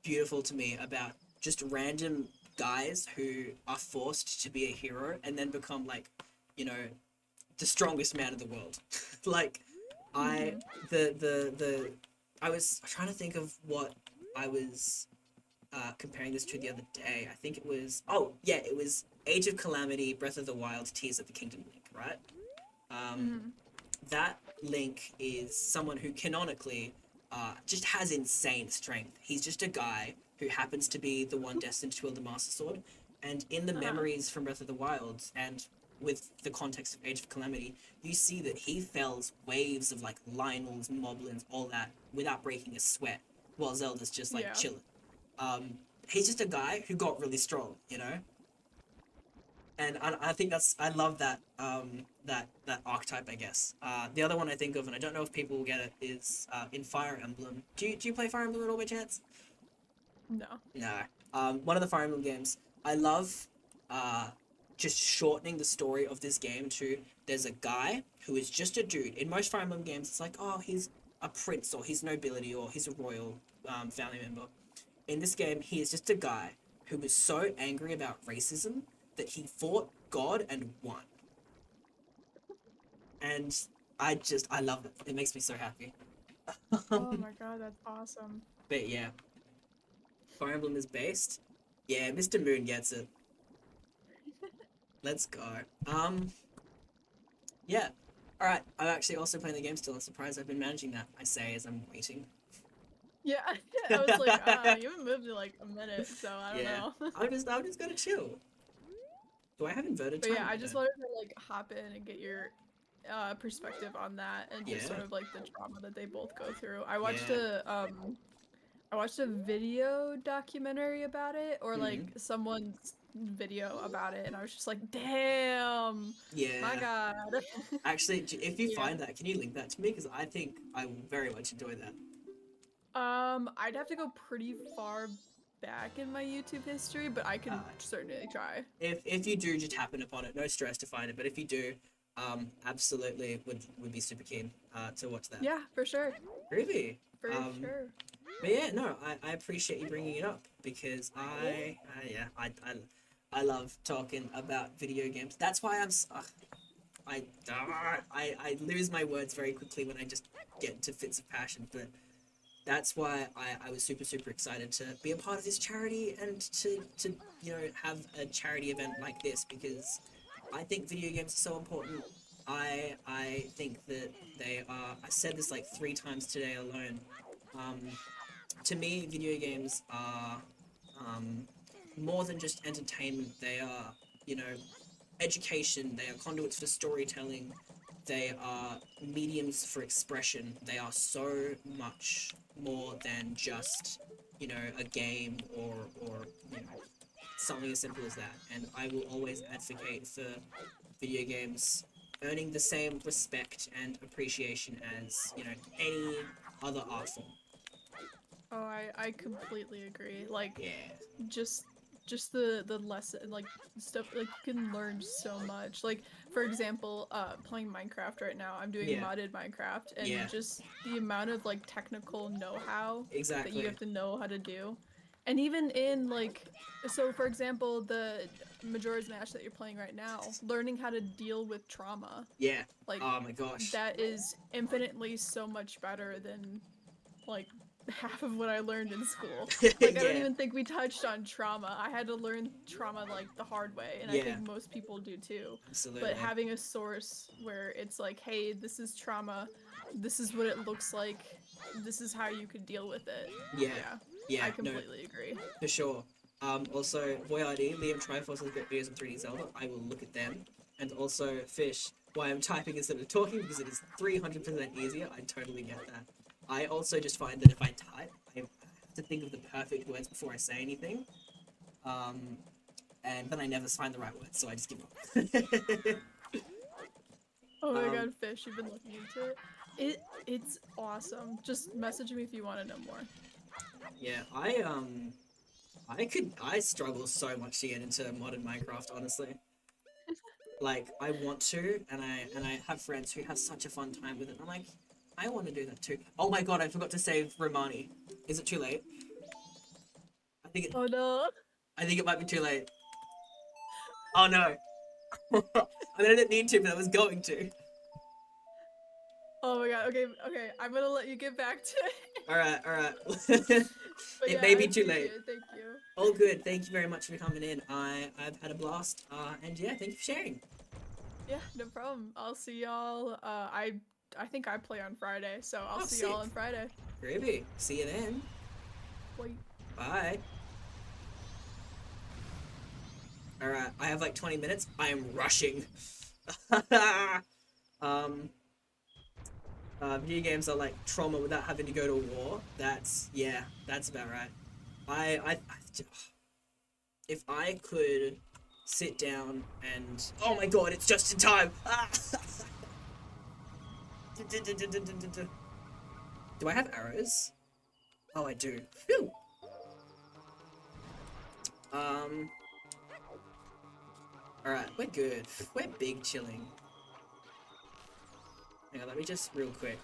Speaker 1: beautiful to me about just random guys who are forced to be a hero and then become like, you know, the strongest man in the world. Like I I was trying to think of what I was comparing this to the other day. I think it was it was Age of Calamity, Breath of the Wild, Tears of the Kingdom Link, right? That Link is someone who canonically just has insane strength. He's just a guy who happens to be the one destined to wield the Master Sword. And in the memories from Breath of the Wild, and with the context of Age of Calamity, you see that he fells waves of like Lionels, Moblins, all that without breaking a sweat, while Zelda's just like chilling. He's just a guy who got really strong, you know. And I think I love that that archetype, I guess. The other one I think of, and I don't know if people will get it, is in Fire Emblem. Do you play Fire Emblem at all by chance?
Speaker 3: No.
Speaker 1: No. One of the Fire Emblem games, I love just shortening the story of this game to there's a guy who is just a dude. In most Fire Emblem games, it's like, oh, he's a prince, or he's nobility, or he's a royal family member. In this game, he is just a guy who was so angry about racism that he fought God and won. And I love it. It makes me so happy.
Speaker 3: Oh my god, that's awesome.
Speaker 1: But yeah. Fire Emblem is based. Yeah, Mr. Moon gets it. Let's go. Yeah. Alright, I'm actually also playing the game still. I'm surprised I've been managing that, I say, as I'm waiting.
Speaker 3: Yeah, I was like, you haven't moved in like a minute, so I don't know.
Speaker 1: I'm just gonna chill. Do I have inverted time?
Speaker 3: But yeah, I just wanted to like hop in and get your perspective on that and just sort of like the trauma that they both go through. I watched a video documentary about it, or like someone's video about it, and I was just like, damn.
Speaker 1: Yeah.
Speaker 3: My god.
Speaker 1: Actually, if you find that, can you link that to me? Because I think I will very much enjoy that.
Speaker 3: I'd have to go pretty far back in my YouTube history, but I can certainly try.
Speaker 1: If you do just happen upon it, no stress to find it, but if you do, absolutely would be super keen to watch that.
Speaker 3: Yeah, for sure.
Speaker 1: Groovy.
Speaker 3: For sure.
Speaker 1: But yeah, no, I appreciate you bringing it up. because I love talking about video games. That's why I lose my words very quickly when I just get into fits of passion, but that's why I was super, super excited to be a part of this charity and to have a charity event like this, because I think video games are so important. I think that they are, I said this like 3 times today alone. To me, video games are more than just entertainment. They are, education. They are conduits for storytelling. They are mediums for expression. They are so much more than just, a game or something as simple as that. And I will always advocate for video games earning the same respect and appreciation as, any other art form.
Speaker 3: Oh, I completely agree. Like,
Speaker 1: Yeah.
Speaker 3: just the lesson, like, stuff, like, you can learn so much. Like, for example, playing Minecraft right now, I'm doing modded Minecraft, and just the amount of, like, technical know-how that you have to know how to do. And even in, like, so for example, the Majora's Mask that you're playing right now, learning how to deal with trauma.
Speaker 1: Yeah.
Speaker 3: Like,
Speaker 1: oh my gosh.
Speaker 3: that is infinitely so much better than, like, half of what I learned in school. Like, I don't even think we touched on trauma. I had to learn trauma, like, the hard way, and I think most people do too.
Speaker 1: Absolutely.
Speaker 3: But having a source where it's like, hey, this is trauma, this is what it looks like, this is how you could deal with it. Yeah, I completely agree.
Speaker 1: For sure. Also, Voyard, Liam Triforce has got videos on 3D Zelda. I will look at them. And also, Fish, why I'm typing instead of talking, because it is 300% easier. I totally get that. I also just find that if I type, I have to think of the perfect words before I say anything. And then I never find the right words, so I just give up.
Speaker 3: Oh my god, Fish, you've been looking into it? It's awesome. Just message me if you want to know more.
Speaker 1: Yeah, I struggle so much to get into modern Minecraft, honestly. Like, I want to, and I have friends who have such a fun time with it. I'm like, I want to do that too. Oh my god, I forgot to save Romani. Is it too late?
Speaker 3: Oh no.
Speaker 1: I think it might be too late. Oh no. I didn't need to, but I was going to.
Speaker 3: Oh my god, okay, I'm gonna let you get back to it.
Speaker 1: Alright.
Speaker 3: It
Speaker 1: may be too late.
Speaker 3: Thank you.
Speaker 1: All good, thank you very much for coming in. I've had a blast, and yeah, thank you for sharing.
Speaker 3: Yeah, no problem. I'll see y'all, I think I play on Friday, so I'll see y'all on Friday.
Speaker 1: Groovy. See you then.
Speaker 3: Wait.
Speaker 1: Bye. Alright, I have like 20 minutes. I am rushing. Video games are like trauma without having to go to war. That's about right. If I could sit down and, oh my god, it's just in time. Do I have arrows? Oh, I do. Phew. Alright, we're good. We're big chilling. Hang on, let me just real quick.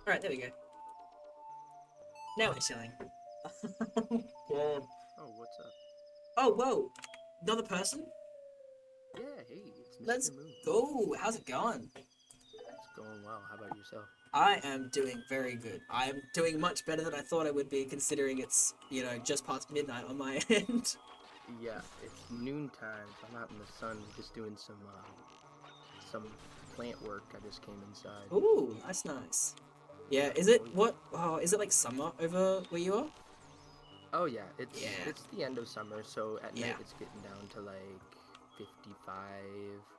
Speaker 1: Alright, there we go. Now we're chilling. God.
Speaker 4: Oh, what's up?
Speaker 1: Oh, whoa! Another person?
Speaker 4: Yeah, hey, it's Mr.
Speaker 1: Let's
Speaker 4: Moon.
Speaker 1: go! How's it going?
Speaker 4: It's going well. How about yourself?
Speaker 1: I am doing very good. I'm doing much better than I thought I would be, considering it's, just past midnight on my end.
Speaker 4: Yeah, it's noontime, so I'm out in the sun just doing some plant work. I just came inside.
Speaker 1: Ooh, that's nice. Yeah, is it, is it like summer over where you are?
Speaker 4: Oh yeah, it's the end of summer, so at night it's getting down to like 55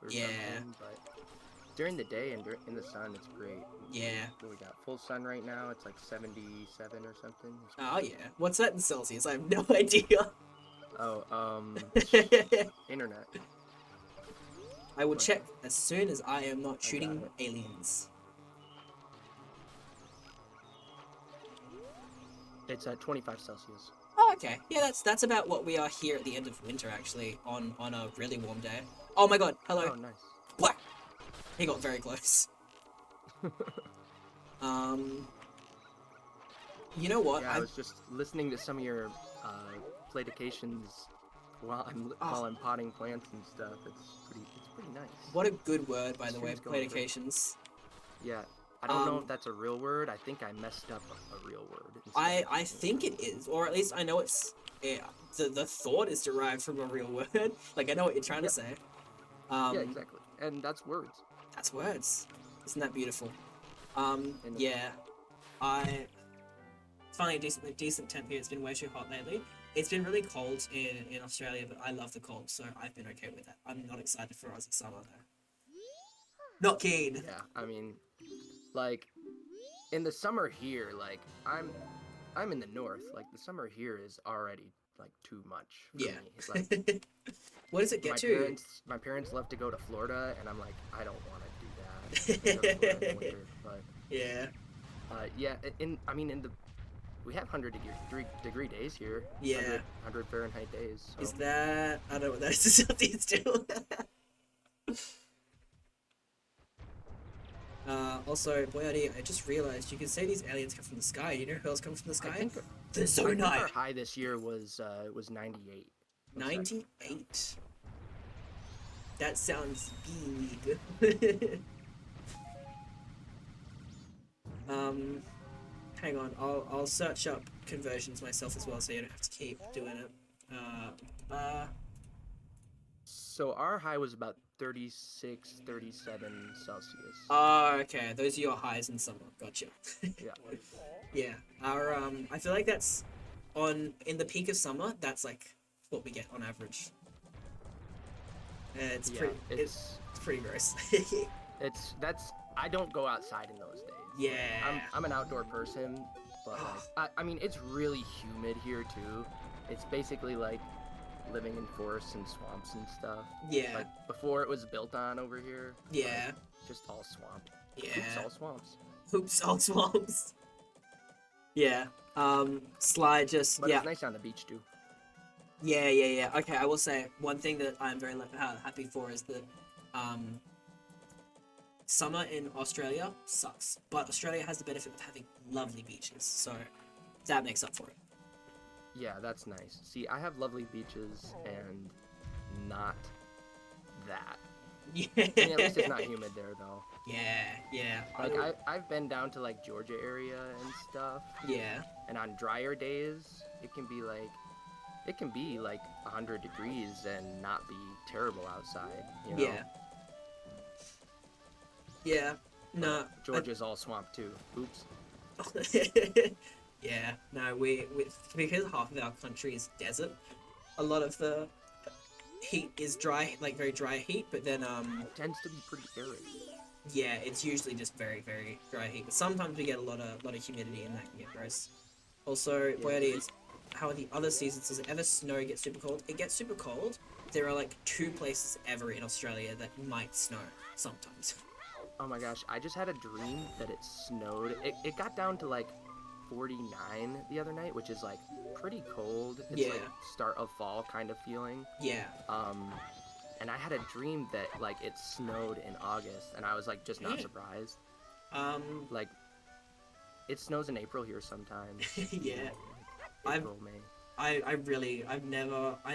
Speaker 4: or something, but during the day and in the sun, it's great.
Speaker 1: Yeah.
Speaker 4: We got full sun right now, it's like 77 or something.
Speaker 1: Oh yeah. What's that in Celsius? I have no idea.
Speaker 4: Oh, internet.
Speaker 1: I will check as soon as I am not shooting aliens.
Speaker 4: It's at 25 Celsius.
Speaker 1: Oh, okay. Yeah, that's about what we are here at the end of winter, actually, on a really warm day. Oh my god, hello.
Speaker 4: Oh, nice.
Speaker 1: What? He got very close. You know what?
Speaker 4: Yeah, I was just listening to some of your playdications while I'm potting plants and stuff. It's pretty nice.
Speaker 1: What a good word, by the way,
Speaker 4: Stream's going great.
Speaker 1: playdications.
Speaker 4: Yeah, I don't know if that's a real word. I think I messed up a real word.
Speaker 1: I think it is, or at least I know it's. The thought is derived from a real word. Like, I know what you're trying to say.
Speaker 4: Yeah, exactly. And that's words.
Speaker 1: That's words. Isn't that beautiful?
Speaker 4: And
Speaker 1: yeah. It's finally a decent temp here. It's been way too hot lately. It's been really cold in Australia, but I love the cold, so I've been okay with that. I'm not excited for Aussie summer, though. Not keen.
Speaker 4: Yeah, I mean, like, in the summer here, like, I'm in the north. Like, the summer here is already, like, too much for me. It's like,
Speaker 1: what does it get to?
Speaker 4: My parents love to go to Florida, and I'm like, I don't want to do that. Go to Florida in winter, but
Speaker 1: yeah.
Speaker 4: Yeah, we have 100-degree days here.
Speaker 1: Yeah.
Speaker 4: 100 Fahrenheit days. So.
Speaker 1: Is that... I don't know what that is. Still. Also, Boyardi, I just realized you can say these aliens come from the sky. You know who else comes from the sky? The Zonai.
Speaker 4: Our high this year was 98.
Speaker 1: 98. That sounds big. Hang on. I'll search up conversions myself as well, so you don't have to keep doing it.
Speaker 4: So our high was about 36, 37 Celsius.
Speaker 1: Oh, okay. Those are your highs in summer. Gotcha.
Speaker 4: Yeah.
Speaker 1: Yeah. Our I feel like that's in the peak of summer. That's like what we get on average. It's pretty gross.
Speaker 4: I don't go outside in those days.
Speaker 1: Yeah.
Speaker 4: I'm an outdoor person, but like, I mean it's really humid here too. It's basically like living in forests and swamps and stuff.
Speaker 1: Yeah.
Speaker 4: Like before it was built on over here.
Speaker 1: Yeah.
Speaker 4: Like, just all swamp.
Speaker 1: Yeah.
Speaker 4: Oops, all swamps.
Speaker 1: Oops, all swamps. Yeah. Sly just
Speaker 4: But it's nice on the beach too.
Speaker 1: Yeah. Okay, I will say one thing that I'm very happy for is that summer in Australia sucks, but Australia has the benefit of having lovely beaches, so that makes up for it.
Speaker 4: Yeah, that's nice. See, I have lovely beaches and not that.
Speaker 1: Yeah.
Speaker 4: I mean, at least it's not humid there though.
Speaker 1: Yeah.
Speaker 4: Like I've been down to like Georgia area and stuff.
Speaker 1: Yeah.
Speaker 4: And on drier days, it can be like 100 degrees and not be terrible outside. You know?
Speaker 1: Yeah. Yeah. No.
Speaker 4: Georgia's all swamp too. Oops.
Speaker 1: Yeah. No, we because half of our country is desert. A lot of the heat is dry, like very dry heat, but then
Speaker 4: it tends to be pretty arid.
Speaker 1: Yeah, it's usually just very, very dry heat. But sometimes we get a lot of humidity, and that can get gross. Also, Boyardi, how are the other seasons? Does it ever snow? Get super cold? It gets super cold. There are like 2 places ever in Australia that might snow sometimes.
Speaker 4: Oh my gosh, I just had a dream that it snowed. It got down to like 49 the other night, which is like pretty cold. It's like start of fall kind of feeling.
Speaker 1: Yeah.
Speaker 4: And I had a dream that like it snowed in August, and I was like just not surprised. Like it snows in April here sometimes.
Speaker 1: Yeah.
Speaker 4: April, May.
Speaker 1: I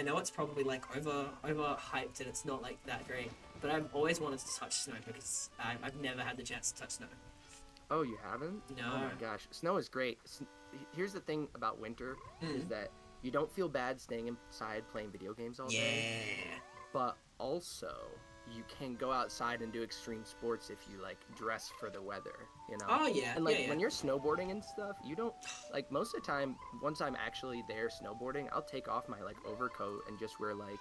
Speaker 1: know it's probably like overhyped and it's not like that great, but I've always wanted to touch snow because I've never had the chance to touch snow.
Speaker 4: Oh, you haven't?
Speaker 1: No.
Speaker 4: Oh my gosh, snow is great. Here's the thing about winter is that you don't feel bad staying inside playing video games all day.
Speaker 1: Yeah.
Speaker 4: But also, you can go outside and do extreme sports if you like dress for the weather, you know?
Speaker 1: Oh yeah.
Speaker 4: And like when you're snowboarding and stuff, you don't like most of the time. Once I'm actually there snowboarding, I'll take off my like overcoat and just wear like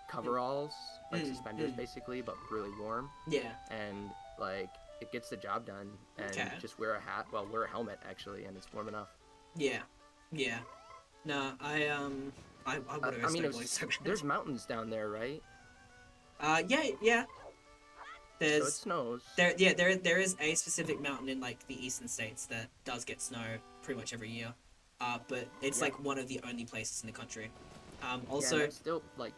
Speaker 4: coveralls, like suspenders basically, but really warm.
Speaker 1: Yeah.
Speaker 4: And like it gets the job done, and just wear a hat. Well, wear a helmet actually, and it's warm enough.
Speaker 1: Yeah. No, I would have.
Speaker 4: I mean, there's mountains down there, right?
Speaker 1: Yeah. There's,
Speaker 4: so it snows.
Speaker 1: There is a specific mountain in like the eastern states that does get snow pretty much every year. But it's like one of the only places in the country. Also,
Speaker 4: that's still like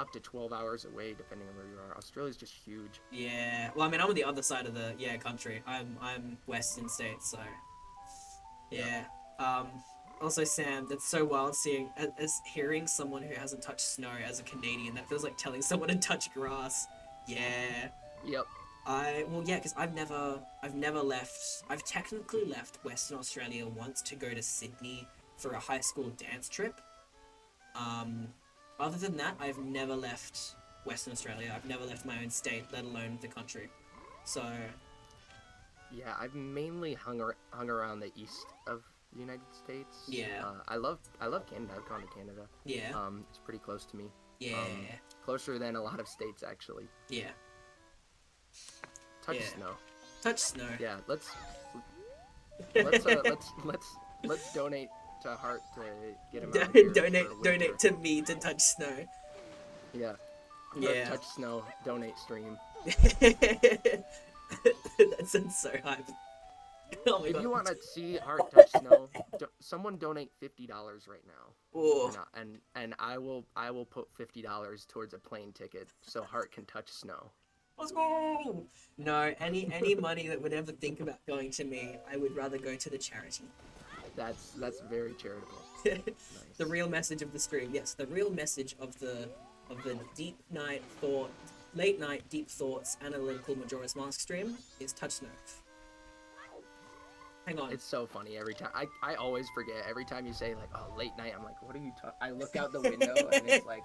Speaker 4: up to 12 hours away, depending on where you are. Australia's just huge.
Speaker 1: Yeah. Well, I mean, I'm on the other side of the country. I'm Western states, so yeah. Also, Sam, that's so wild seeing as hearing someone who hasn't touched snow as a Canadian. That feels like telling someone to touch grass. Yeah.
Speaker 4: Yep.
Speaker 1: Because I've never left. I've technically left Western Australia once to go to Sydney for a high school dance trip. Other than that, I've never left Western Australia. I've never left my own state, let alone the country. So.
Speaker 4: Yeah, I've mainly hung around the east of the United States.
Speaker 1: Yeah.
Speaker 4: I love Canada. I've gone to Canada.
Speaker 1: Yeah.
Speaker 4: It's pretty close to me.
Speaker 1: Yeah.
Speaker 4: Closer than a lot of states, actually.
Speaker 1: Yeah.
Speaker 4: Touch snow.
Speaker 1: Touch snow.
Speaker 4: Yeah, let's donate to Hart to get him out here
Speaker 1: donate to me to touch snow.
Speaker 4: Yeah.
Speaker 1: Yeah.
Speaker 4: Touch snow. Donate stream.
Speaker 1: That sounds so hype. Oh my
Speaker 4: if
Speaker 1: God.
Speaker 4: you want to see Hart touch snow, someone donate $50 right now.
Speaker 1: Ooh.
Speaker 4: And I will put $50 towards a plane ticket so Hart can touch snow.
Speaker 1: Let's go! No, any money that would ever think about going to me, I would rather go to the charity.
Speaker 4: That's very charitable.
Speaker 1: Nice.
Speaker 4: Nice.
Speaker 1: The real message of the stream, yes, the real message of the late night deep thoughts analytical Majora's Mask stream is touch snow. Hang on.
Speaker 4: It's so funny every time. I always forget every time you say like, oh, late night. I'm like, what are you talking? I look out the window and it's like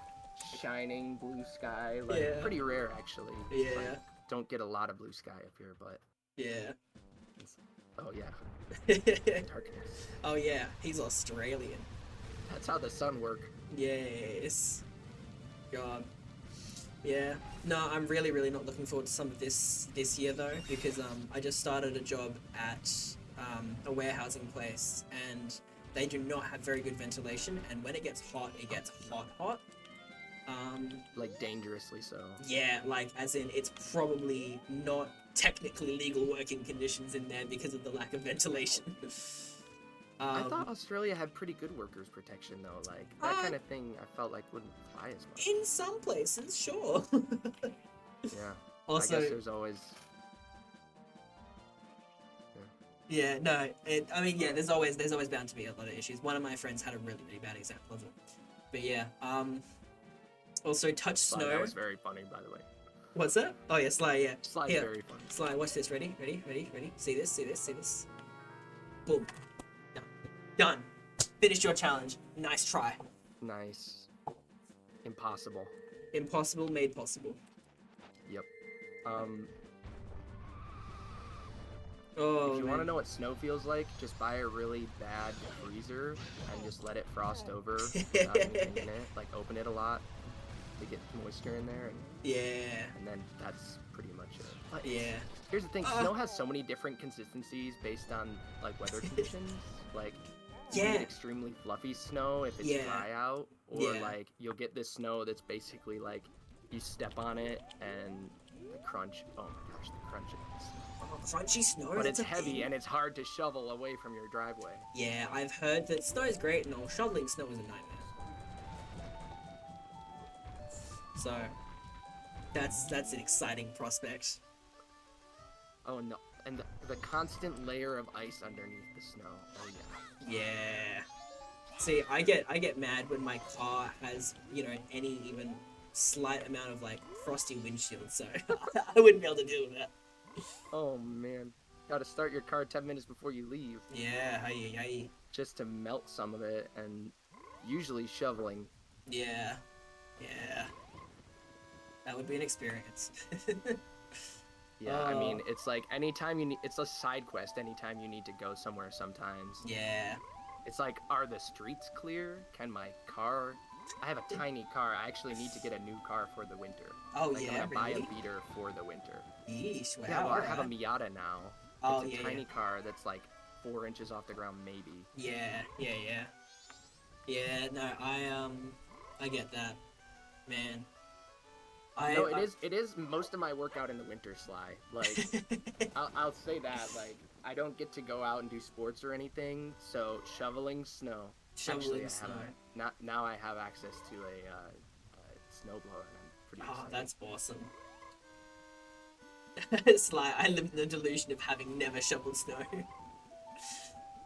Speaker 4: shining blue sky. Like pretty rare actually.
Speaker 1: Yeah.
Speaker 4: Like, don't get a lot of blue sky up here, but
Speaker 1: yeah.
Speaker 4: Oh yeah. Darkness.
Speaker 1: Oh yeah, he's Australian.
Speaker 4: That's how the sun works.
Speaker 1: Yes. God. Yeah. No, I'm really not looking forward to some of this year though, because I just started a job at a warehousing place and they do not have very good ventilation, and when it gets hot, it gets hot.
Speaker 4: Like dangerously so.
Speaker 1: Yeah, like as in it's probably not technically legal working conditions in there because of the lack of ventilation.
Speaker 4: I thought Australia had pretty good workers' protection though. Like that kind of thing, I felt like wouldn't fly as much.
Speaker 1: In some places, sure.
Speaker 4: Yeah.
Speaker 1: Also,
Speaker 4: I guess there's always.
Speaker 1: Yeah, no. There's always bound to be a lot of issues. One of my friends had a really bad example of it. But yeah, also touch snow.
Speaker 4: That was very funny, by the way.
Speaker 1: What's that? Oh yeah, Sly. Yeah.
Speaker 4: Sly's very funny.
Speaker 1: Sly, watch this. Ready? See this. Boom. Done. Finished your challenge. Nice try.
Speaker 4: Nice. Impossible.
Speaker 1: Impossible made possible.
Speaker 4: Yep.
Speaker 1: Oh,
Speaker 4: if you want to know what snow feels like, just buy a really bad freezer and just let it frost over without anything in it. Like open it a lot to get moisture in there. And then that's pretty much it. But
Speaker 1: yeah.
Speaker 4: Here's the thing, snow has so many different consistencies based on like weather conditions. Like you get extremely fluffy snow if it's dry out, or like you'll get this snow that's basically like you step on it and the crunch. Oh my gosh, the crunch of this.
Speaker 1: Crunchy snow.
Speaker 4: But it's heavy and it's hard to shovel away from your driveway.
Speaker 1: Yeah, I've heard that snow is great and all. Shoveling snow is a nightmare. So, that's an exciting prospect.
Speaker 4: Oh no, and the constant layer of ice underneath the snow. Oh yeah.
Speaker 1: Yeah. See, I get mad when my car has, any even slight amount of like frosty windshield, so I wouldn't be able to deal with that.
Speaker 4: Oh man, gotta start your car 10 minutes before you leave.
Speaker 1: Yeah, aye.
Speaker 4: Just to melt some of it, and usually shoveling.
Speaker 1: Yeah. That would be an experience.
Speaker 4: Yeah, I mean, it's like anytime it's a side quest anytime you need to go somewhere sometimes.
Speaker 1: Yeah.
Speaker 4: It's like, are the streets clear? Can my car... I have a tiny car. I actually need to get a new car for the winter.
Speaker 1: Oh,
Speaker 4: like,
Speaker 1: yeah,
Speaker 4: I'm gonna buy
Speaker 1: really?
Speaker 4: a beater for the winter.
Speaker 1: Yeesh, wow.
Speaker 4: Yeah, well, I have a Miata now.
Speaker 1: Oh,
Speaker 4: it's a tiny car that's like 4 inches off the ground, maybe.
Speaker 1: Yeah. Yeah, no, I get that, man.
Speaker 4: It is most of my workout in the winter, Sly. Like, I'll say that. Like, I don't get to go out and do sports or anything, so shoveling snow. Now I have access to a snowblower, and I'm pretty
Speaker 1: Oh,
Speaker 4: excited.
Speaker 1: that's awesome. Sly, I live in the delusion of having never shoveled snow.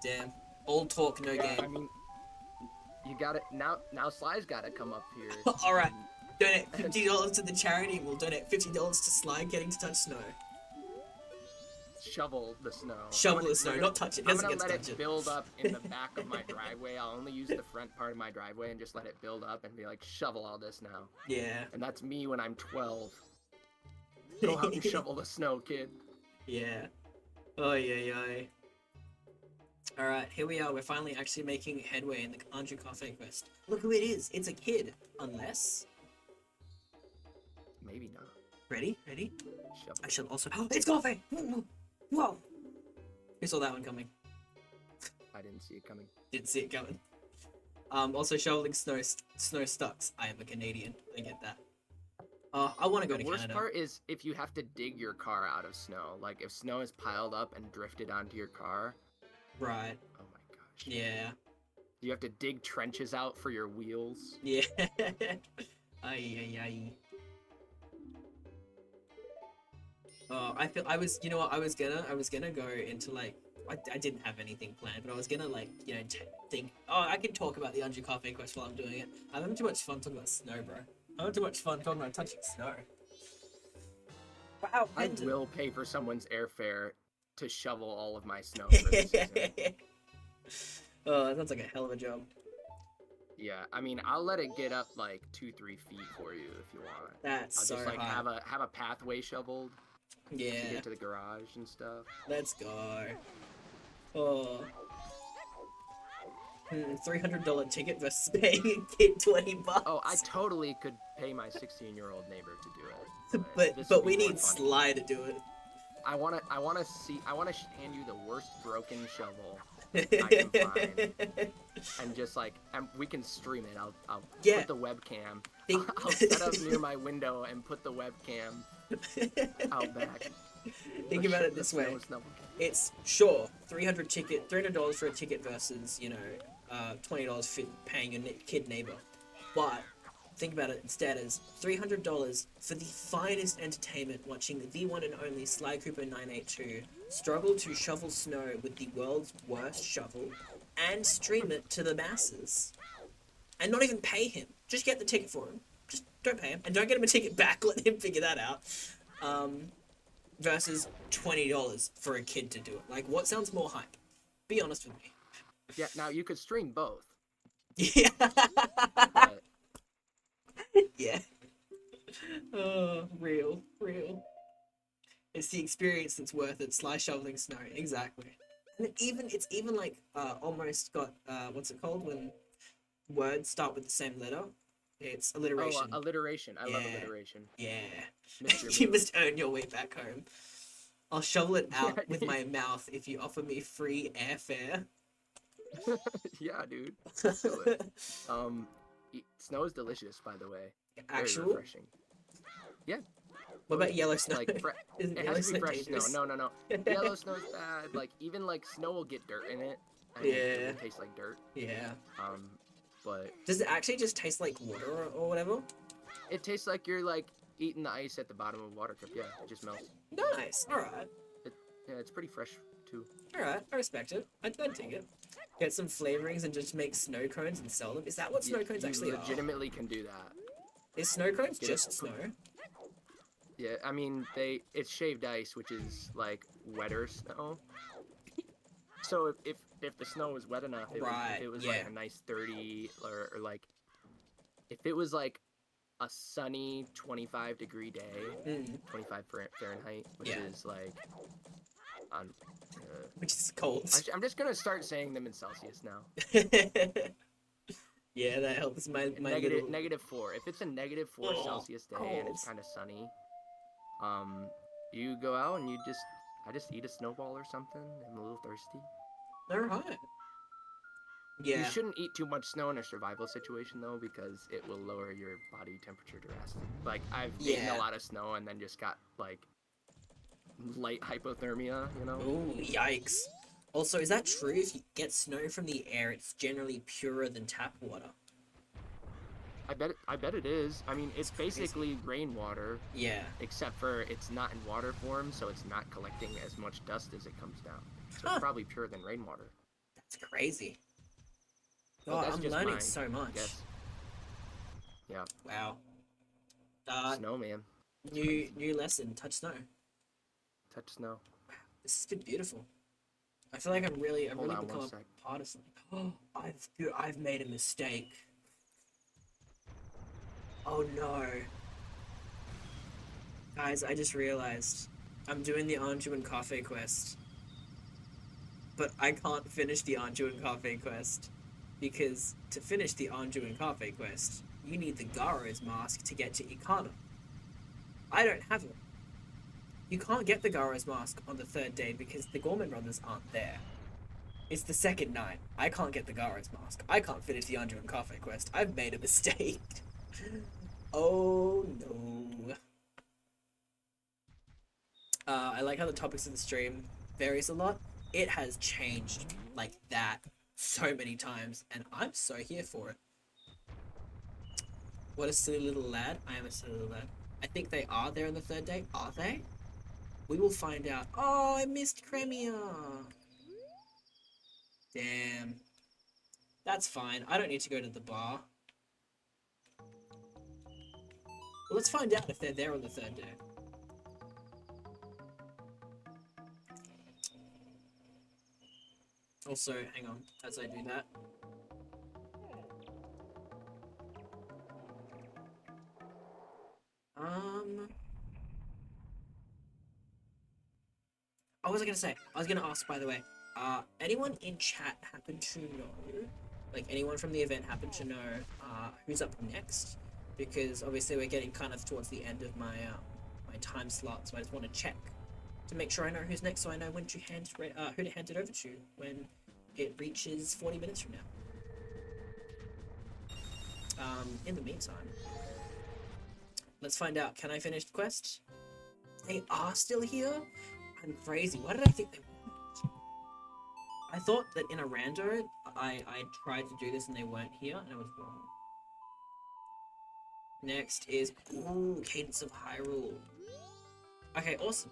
Speaker 1: Damn. All talk, no game.
Speaker 4: I mean, you got it now. Now Sly's got to come up here.
Speaker 1: All right. Donate $50 to the charity. We'll donate $50 to Sly getting to touch snow.
Speaker 4: Shovel the snow.
Speaker 1: Shovel the snow, not touch it.
Speaker 4: I'm
Speaker 1: Doesn't
Speaker 4: gonna
Speaker 1: get to
Speaker 4: let
Speaker 1: touch
Speaker 4: it
Speaker 1: it.
Speaker 4: build up in the back of my driveway. I'll only use the front part of my driveway and just let it build up and be like, shovel all this now.
Speaker 1: Yeah.
Speaker 4: And that's me when I'm 12. Go out and shovel the snow, kid.
Speaker 1: Yeah. Oh yeah. All right, here we are. We're finally actually making headway in the Andrew Cafe quest. Look who it is. It's a kid. Unless.
Speaker 4: Maybe not.
Speaker 1: Ready?
Speaker 4: Shovel.
Speaker 1: I shall also. Oh, it's Cafe. Whoa. Who saw that one coming?
Speaker 4: I didn't see it coming.
Speaker 1: Didn't see it coming. Also shoveling snow sucks. I am a Canadian. I get that. I want to go to
Speaker 4: The worst
Speaker 1: Canada.
Speaker 4: part is if you have to dig your car out of snow. Like if snow is piled up and drifted onto your car.
Speaker 1: Right.
Speaker 4: Oh my gosh.
Speaker 1: Yeah.
Speaker 4: You have to dig trenches out for your wheels.
Speaker 1: Yeah. Ay. I was gonna go into like, I didn't have anything planned, but I was gonna like, think, I can talk about the Andrew Cafe quest while I'm doing it. I'm having too much fun talking about snow, bro. I'm having too much fun talking about touching snow. Wow,
Speaker 4: I
Speaker 1: Pendant.
Speaker 4: will pay for someone's airfare to shovel all of my snow for this season.
Speaker 1: Oh, that sounds like a hell of a job.
Speaker 4: Yeah, I mean, I'll let it get up like 2-3 feet for you if you want.
Speaker 1: That's
Speaker 4: I'll
Speaker 1: so
Speaker 4: just like
Speaker 1: high.
Speaker 4: have a pathway shoveled to
Speaker 1: Yeah,
Speaker 4: get to the garage and stuff.
Speaker 1: let's go. Oh. $300 ticket versus paying a kid $20.
Speaker 4: Oh, I totally could pay my 16-year-old neighbor to do it. This
Speaker 1: but
Speaker 4: would
Speaker 1: we
Speaker 4: be more
Speaker 1: need
Speaker 4: fun.
Speaker 1: Sly to do it.
Speaker 4: I wanna hand you the worst broken shovel I can find, and just like, and we can stream it. I'll
Speaker 1: Yeah.
Speaker 4: put the webcam.
Speaker 1: Think-
Speaker 4: I'll set up near my window and put the webcam out back.
Speaker 1: Think about it this way. It's sure $300 for a ticket versus $20 for paying your kid neighbor, but think about it instead as $300 for the finest entertainment, watching the one and only Sly Cooper 982 struggle to shovel snow with the world's worst shovel and stream it to the masses, and not even pay him. Just get the ticket for him. Just don't pay him, and don't get him a ticket back. Let him figure that out. Versus $20 for a kid to do it. Like, what sounds more hype? Be honest with me.
Speaker 4: Yeah, now you could stream both.
Speaker 1: Yeah.
Speaker 4: But
Speaker 1: Yeah. Oh, real. It's the experience that's worth it. Sly shoveling snow, exactly. And it's even like almost got what's it called when words start with the same letter? It's alliteration.
Speaker 4: oh, alliteration. I love
Speaker 1: Yeah.
Speaker 4: alliteration.
Speaker 1: Yeah.
Speaker 4: Mr.
Speaker 1: You
Speaker 4: Moon.
Speaker 1: must earn your way back home. I'll shovel it out
Speaker 4: Yeah,
Speaker 1: with my mouth if you offer me free airfare.
Speaker 4: Yeah, dude. Let's do it. Snow is delicious, by the way. Very
Speaker 1: Actual?
Speaker 4: refreshing. Yeah.
Speaker 1: What about yellow snow?
Speaker 4: Like
Speaker 1: Isn't
Speaker 4: it
Speaker 1: yellow
Speaker 4: has to be
Speaker 1: snow
Speaker 4: fresh
Speaker 1: dangerous?
Speaker 4: snow. No. Yellow snow's bad. Like even like snow will get dirt in it. And
Speaker 1: Yeah.
Speaker 4: It will taste like dirt.
Speaker 1: Yeah.
Speaker 4: But
Speaker 1: Does it actually just taste like water or whatever?
Speaker 4: it tastes like you're like eating the ice at the bottom of a water cup. Yeah, it just melts.
Speaker 1: Nice. Alright.
Speaker 4: Yeah, it's pretty fresh too.
Speaker 1: Alright. I respect it. I'd take it. Get some flavorings and just make snow cones and sell them. Is that what snow
Speaker 4: Yeah,
Speaker 1: cones
Speaker 4: you
Speaker 1: actually are?
Speaker 4: legitimately can do that.
Speaker 1: Is snow cones
Speaker 4: Get
Speaker 1: just
Speaker 4: it.
Speaker 1: snow?
Speaker 4: Yeah, I mean it's shaved ice, which is like wetter snow. So if the snow was wet enough,
Speaker 1: Right,
Speaker 4: if it was
Speaker 1: yeah.
Speaker 4: like a nice 30 or like if it was like a sunny 25-degree day, 25 Fahrenheit, which
Speaker 1: Yeah.
Speaker 4: is like on.
Speaker 1: Which is cold.
Speaker 4: I'm just gonna start saying them in Celsius now.
Speaker 1: Yeah, that helps my little...
Speaker 4: -4. If it's a -4
Speaker 1: Oh,
Speaker 4: Celsius day and it's
Speaker 1: cold.
Speaker 4: kind of sunny, you go out and I just eat a snowball or something. I'm a little thirsty.
Speaker 1: Alright.
Speaker 4: You
Speaker 1: Yeah.
Speaker 4: shouldn't eat too much snow in a survival situation though, because it will lower your body temperature drastically. Like I've eaten
Speaker 1: Yeah.
Speaker 4: a lot of snow and then just got like light hypothermia, you know?
Speaker 1: Ooh, yikes. Also, is that true? If you get snow from the air, it's generally purer than tap water.
Speaker 4: I bet it is. I mean, it's
Speaker 1: crazy.
Speaker 4: basically rainwater.
Speaker 1: Yeah.
Speaker 4: Except for it's not in water form, so it's not collecting as much dust as it comes down. So
Speaker 1: Huh.
Speaker 4: it's probably purer than rainwater.
Speaker 1: That's crazy.
Speaker 4: But
Speaker 1: Oh,
Speaker 4: that's
Speaker 1: I'm
Speaker 4: just
Speaker 1: learning
Speaker 4: my
Speaker 1: so much.
Speaker 4: guess. Yeah.
Speaker 1: Wow.
Speaker 4: Snow, man.
Speaker 1: New lesson. Touch snow.
Speaker 4: Touch snow.
Speaker 1: This has been beautiful. I feel like I've really
Speaker 4: Hold on
Speaker 1: become
Speaker 4: one
Speaker 1: a
Speaker 4: sec.
Speaker 1: part of something. I've made a mistake. Oh no. Guys, I just realized I'm doing the Anju and Cafe quest. But I can't finish the Anju and Cafe quest. Because to finish the Anju and Cafe quest, you need the Garo's mask to get to Ikana. I don't have it. You can't get the Garo's mask on the third day because the Gorman brothers aren't there. It's the second night. I can't get the Garo's mask. I can't finish the Anju and Cafe quest. I've made a mistake. Oh no. I like how the topics of the stream varies a lot. It has changed like that so many times, and I'm so here for it. What a silly little lad. I am a silly little lad. I think they are there on the third day. Are they? We will find out. Oh, I missed Cremia. Damn. That's fine. I don't need to go to the bar. Well, let's find out if they're there on the third day. Also, hang on, as I do that. What was I gonna say? I was gonna ask, by the way, anyone in chat happen to know, like anyone from the event happen to know, who's up next? Because obviously we're getting kind of towards the end of my my time slot, so I just want to check to make sure I know who's next, so I know when to who to hand it over to when it reaches 40 minutes from now. In the meantime, let's find out. Can I finish the quest? They are still here? I'm crazy. Why did I think they weren't? I thought that in a rando, I tried to do this and they weren't here, and I was wrong. Next is, ooh, Cadence of Hyrule. Okay, awesome.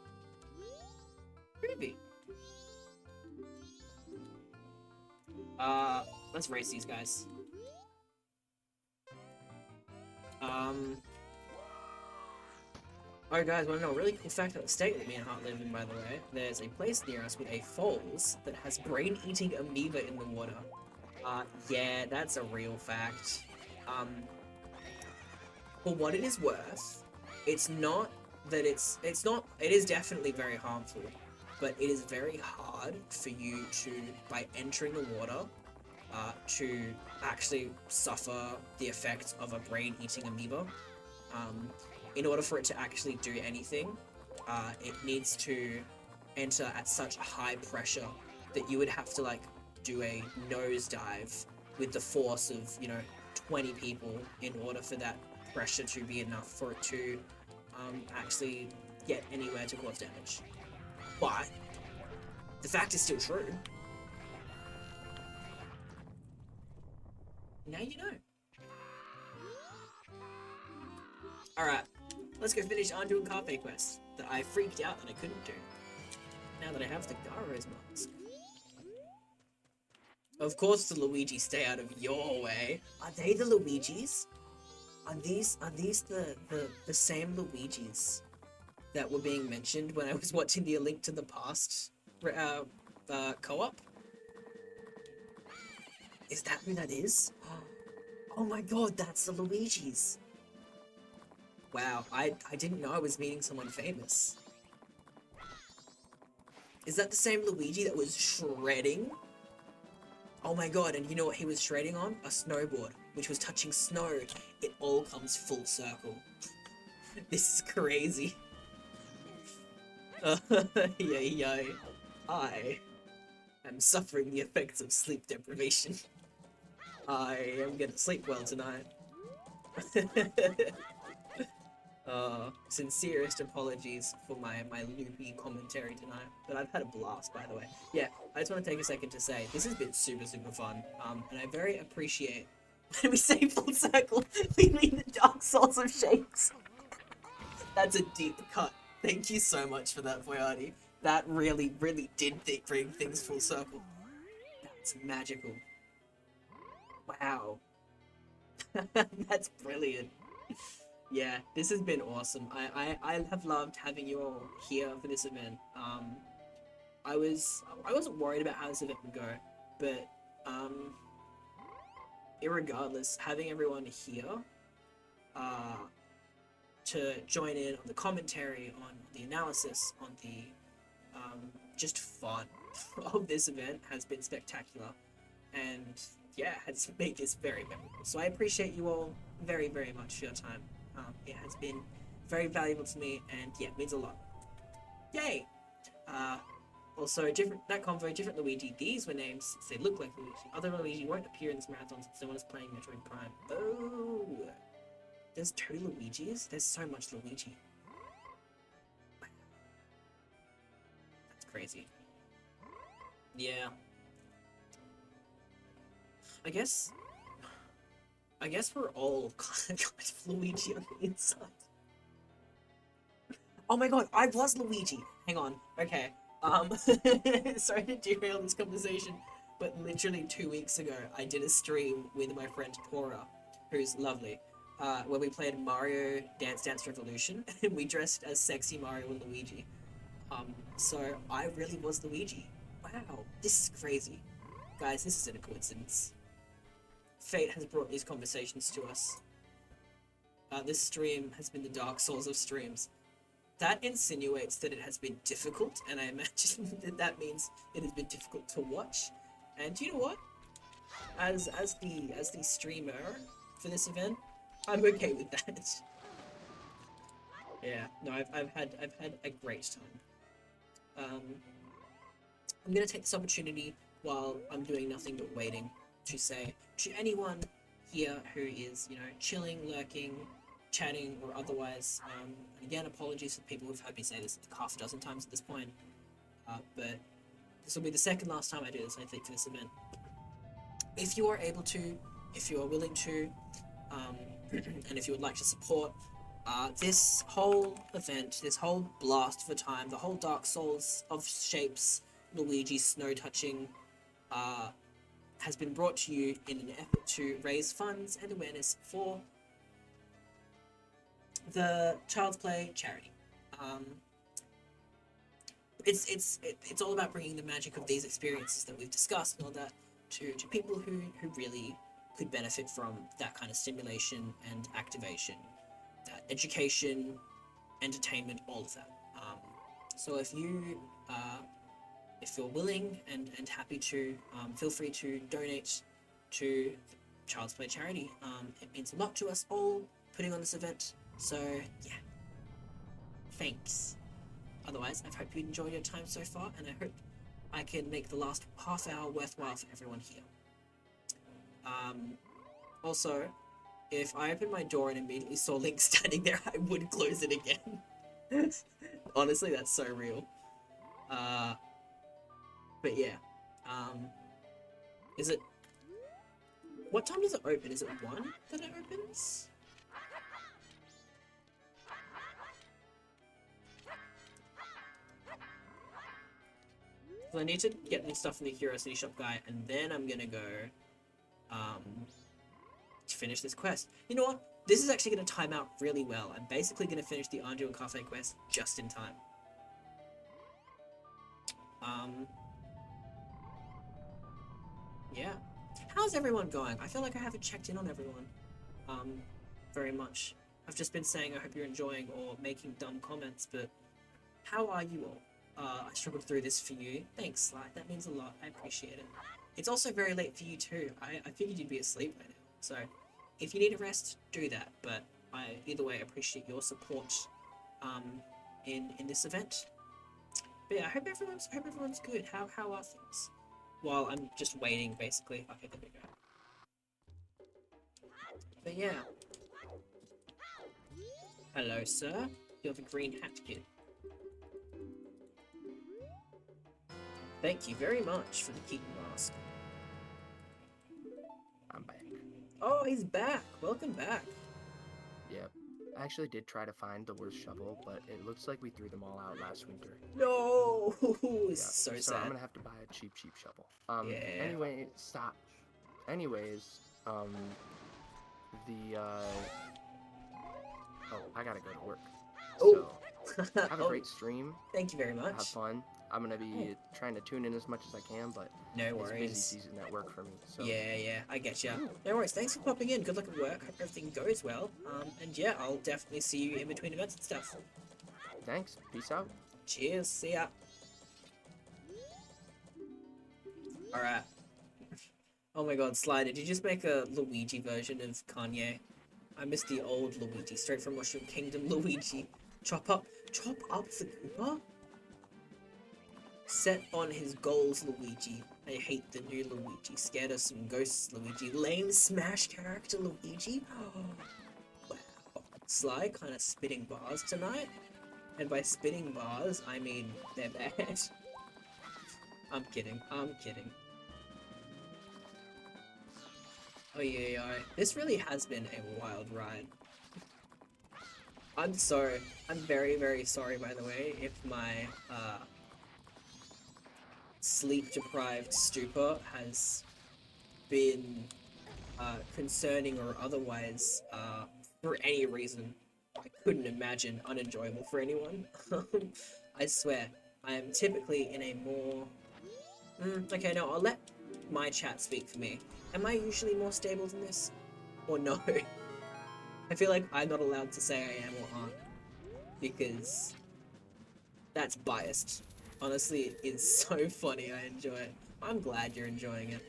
Speaker 1: Groovy. Let's race these guys. Alright guys, wanna know a really cool fact about the state that me and Hart live in, by the way? There's a place near us with a falls that has brain-eating amoeba in the water. Yeah, that's a real fact. For what it is worth, it's not that it is definitely very harmful, but it is very hard for you to, by entering the water, to actually suffer the effects of a brain-eating amoeba. In order for it to actually do anything, it needs to enter at such high pressure that you would have to like do a nosedive with the force of 20 people in order for that pressure to be enough for it to actually get anywhere to cause damage. But the fact is still true. Now you know. Alright, let's go finish Anju and Cafe quest that I freaked out that I couldn't do. Now that I have the Garo's mask. Of course the Luigi stay out of your way. Are they the Luigis? Are these the same Luigis that were being mentioned when I was watching the A Link to the Past co-op? Is that who that is? Oh my god, that's the Luigis. Wow, I didn't know I was meeting someone famous. Is that the same Luigi that was shredding? Oh my god, and you know what he was shredding on? A snowboard, which was touching snow. It all comes full circle. This is crazy. Yay. I am suffering the effects of sleep deprivation. I am gonna sleep well tonight. Sincerest apologies for my loopy commentary tonight, but I've had a blast, by the way. Yeah, I just want to take a second to say, this has been super fun, and I very appreciate When we say full circle, we mean the Dark Souls of shapes. That's a deep cut. Thank you so much for that, Boyardi. That really, really did bring things full circle. That's magical. Wow. That's brilliant. Yeah, this has been awesome. I have loved having you all here for this event. I wasn't worried about how this event would go, but irregardless, having everyone here to join in on the commentary, on the analysis, on the just fun of this event has been spectacular, and yeah, has made this very memorable. So I appreciate you all very, very much for your time. It has been very valuable to me, and yeah, it means a lot. Yay! Also, different Luigi. These were names since they look like Luigi. Other Luigi won't appear in this marathon since no one is playing Metroid Prime. Oh! There's 2 Luigis? There's so much Luigi. That's crazy. Yeah. I guess we're all kind of Luigi on the inside. Oh my god, I was Luigi! Hang on, okay. Sorry to derail this conversation, but literally 2 weeks ago, I did a stream with my friend Tora, who's lovely, where we played Mario Dance Dance Revolution, and we dressed as sexy Mario and Luigi. So I really was Luigi. Wow, this is crazy. Guys, this isn't a coincidence. Fate has brought these conversations to us. This stream has been the Dark Souls of streams. That insinuates that it has been difficult, and I imagine that means it has been difficult to watch. And you know what? As the streamer for this event, I'm okay with that. Yeah, no, I've had a great time. I'm gonna take this opportunity while I'm doing nothing but waiting to say to anyone here who is, you know, chilling, lurking, chatting, or otherwise, and again, apologies for people who've heard me say this half a dozen times at this point, but this will be the second last time I do this, I think, for this event. If you are able to, if you are willing to, and if you would like to support this whole event, this whole blast for time, the whole Dark Souls of shapes, Luigi snow touching, has been brought to you in an effort to raise funds and awareness for the Child's Play charity. It's all about bringing the magic of these experiences that we've discussed and all that to people who really could benefit from that kind of stimulation and activation, that education, entertainment, all of that. So if you're willing and happy to, feel free to donate to Child's Play charity. It means a lot to us all putting on this event. So yeah, thanks. Otherwise, I hope you enjoyed your time so far, and I hope I can make the last half hour worthwhile for everyone here. Also, if I opened my door and immediately saw Link standing there, I would close it again. Honestly, that's so real. But yeah, is it... What time does it open? Is it 1 that it opens? So I need to get this stuff from the Curiosity Shop guy, and then I'm gonna go, to finish this quest. You know what? This is actually gonna time out really well. I'm basically gonna finish the Anju Cafe quest just in time. Yeah. How's everyone going? I feel like I haven't checked in on everyone, very much. I've just been saying I hope you're enjoying or making dumb comments, but how are you all? I struggled through this for you. Thanks, Sly. That means a lot. I appreciate it. It's also very late for you too. I figured you'd be asleep by now. So, if you need a rest, do that. But I, either way, appreciate your support, in this event. But yeah, I hope everyone's good. How are things? While I'm just waiting, basically. Okay, there we go. But yeah. Hello, sir. You have a green hat, kid. Thank you very much for the Keaton mask.
Speaker 4: I'm back.
Speaker 1: Oh, he's back. Welcome back.
Speaker 4: Yep. I actually did try to find the worst shovel, but it looks like we threw them all out last winter.
Speaker 1: No,
Speaker 4: Yeah.
Speaker 1: so
Speaker 4: So
Speaker 1: sad.
Speaker 4: I'm gonna have to buy a cheap shovel.
Speaker 1: Yeah.
Speaker 4: Anyway, stop. Anyways, the oh, I gotta go to work.
Speaker 1: Oh.
Speaker 4: So have a
Speaker 1: Oh,
Speaker 4: great stream.
Speaker 1: thank you very much.
Speaker 4: Have fun. I'm gonna be trying to tune in as much as I can, but
Speaker 1: No
Speaker 4: it's busy
Speaker 1: worries.
Speaker 4: season at work for me. So
Speaker 1: Yeah, I get ya. No worries. Thanks for popping in. Good luck at work. Hope everything goes well. And yeah, I'll definitely see you in between events and stuff.
Speaker 4: thanks. Peace out.
Speaker 1: Cheers. See ya. All right. Oh my God, Sly, did you just make a Luigi version of Kanye? I miss the old Luigi, straight from Mushroom Kingdom Luigi. Chop up the Koopa? Set on his goals, Luigi. I hate the new Luigi. Scared of some ghosts, Luigi. Lame Smash character, Luigi? Wow. Sly kind of spitting bars tonight. And by spitting bars, I mean they're bad. I'm kidding. Oh yeah. This really has been a wild ride. I'm sorry. I'm very, very sorry, by the way, if my, sleep-deprived stupor has been, concerning or otherwise, for any reason. I couldn't imagine unenjoyable for anyone. I swear, I am typically in a more... okay, no, I'll let my chat speak for me. Am I usually more stable than this? Or no? I feel like I'm not allowed to say I am or aren't. Because that's biased. Honestly, it's so funny, I enjoy it. I'm glad you're enjoying it.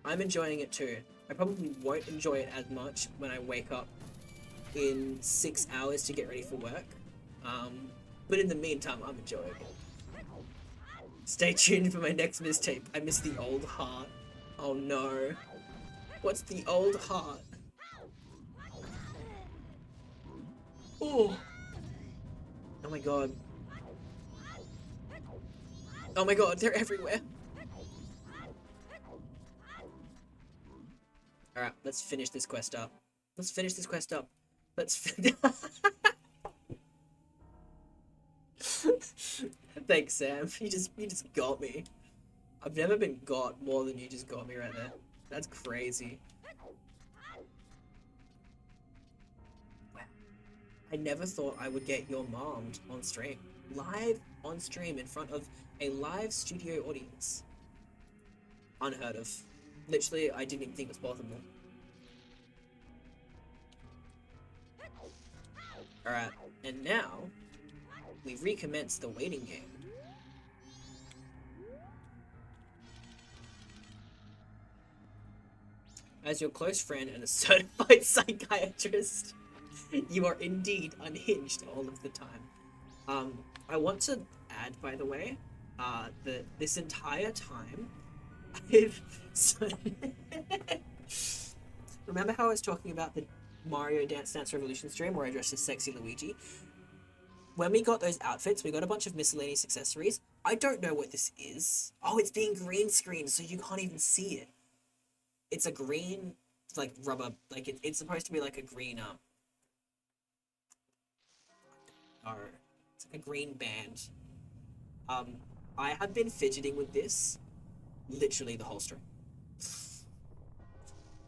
Speaker 1: I'm enjoying it too. I probably won't enjoy it as much when I wake up in 6 hours to get ready for work. But in the meantime, I'm enjoying it. Stay tuned for my next mistape. I miss the old heart. Oh no. What's the old heart? Oh. Oh my god. Oh my god, they're everywhere. Alright, let's finish this quest up. Let's Thanks, Sam. You just got me. I've never been got more than you just got me right there. That's crazy. I never thought I would get your mommed on stream. Live on stream in front of a live studio audience. Unheard of. Literally, I didn't even think it was possible. Alright, and now, we recommence the waiting game. As your close friend and a certified psychiatrist, you are indeed unhinged all of the time. I want to add, by the way, that this entire time, remember how I was talking about the Mario Dance Revolution stream where I dressed as sexy Luigi? When we got those outfits, we got a bunch of miscellaneous accessories. I don't know what this is. Oh, it's being green screened, so you can't even see it. It's a green, like, rubber, like, it's supposed to be like a green, it's like a green band. I have been fidgeting with this literally the whole stream.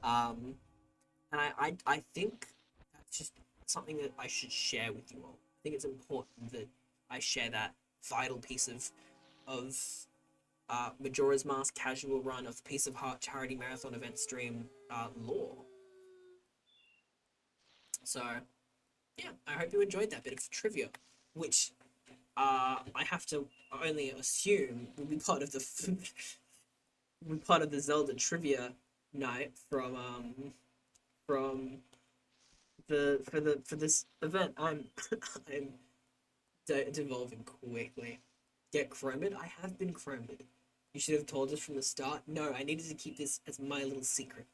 Speaker 1: And I think that's just something that I should share with you all. I think it's important that I share that vital piece of Majora's Mask casual run of Piece of Heart charity marathon event stream lore. So, yeah, I hope you enjoyed that bit of trivia, which I have to only assume will be part of the Zelda trivia night for this event. I'm devolving quickly. Get chromed? I have been chromed. You should have told us from the start. No, I needed to keep this as my little secret.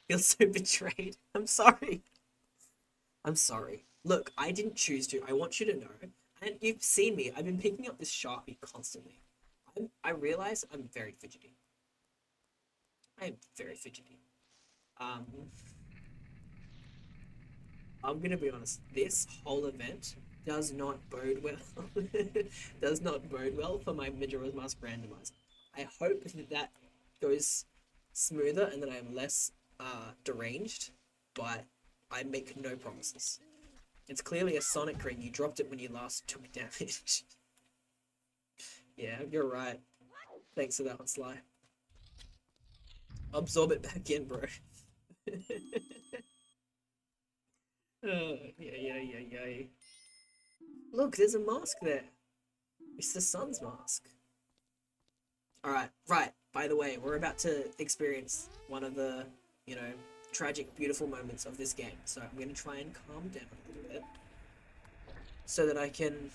Speaker 1: I feel so betrayed. I'm sorry. Look, I didn't choose to. I want you to know. And you've seen me. I've been picking up this Sharpie constantly. I realize I'm very fidgety. I'm very fidgety. I'm gonna be honest. This whole event does not bode well. Does not bode well for my Majora's Mask randomizer. I hope that goes smoother and that I'm less deranged, but I make no promises. It's clearly a Sonic ring. You dropped it when you last took damage. Yeah, you're right. Thanks for that one, Sly. Absorb it back in, bro. Yeah. Look, there's a mask there. It's the sun's mask. Alright, right. By the way, we're about to experience one of the, tragic, beautiful moments of this game. So I'm going to try and calm down a little bit so that I can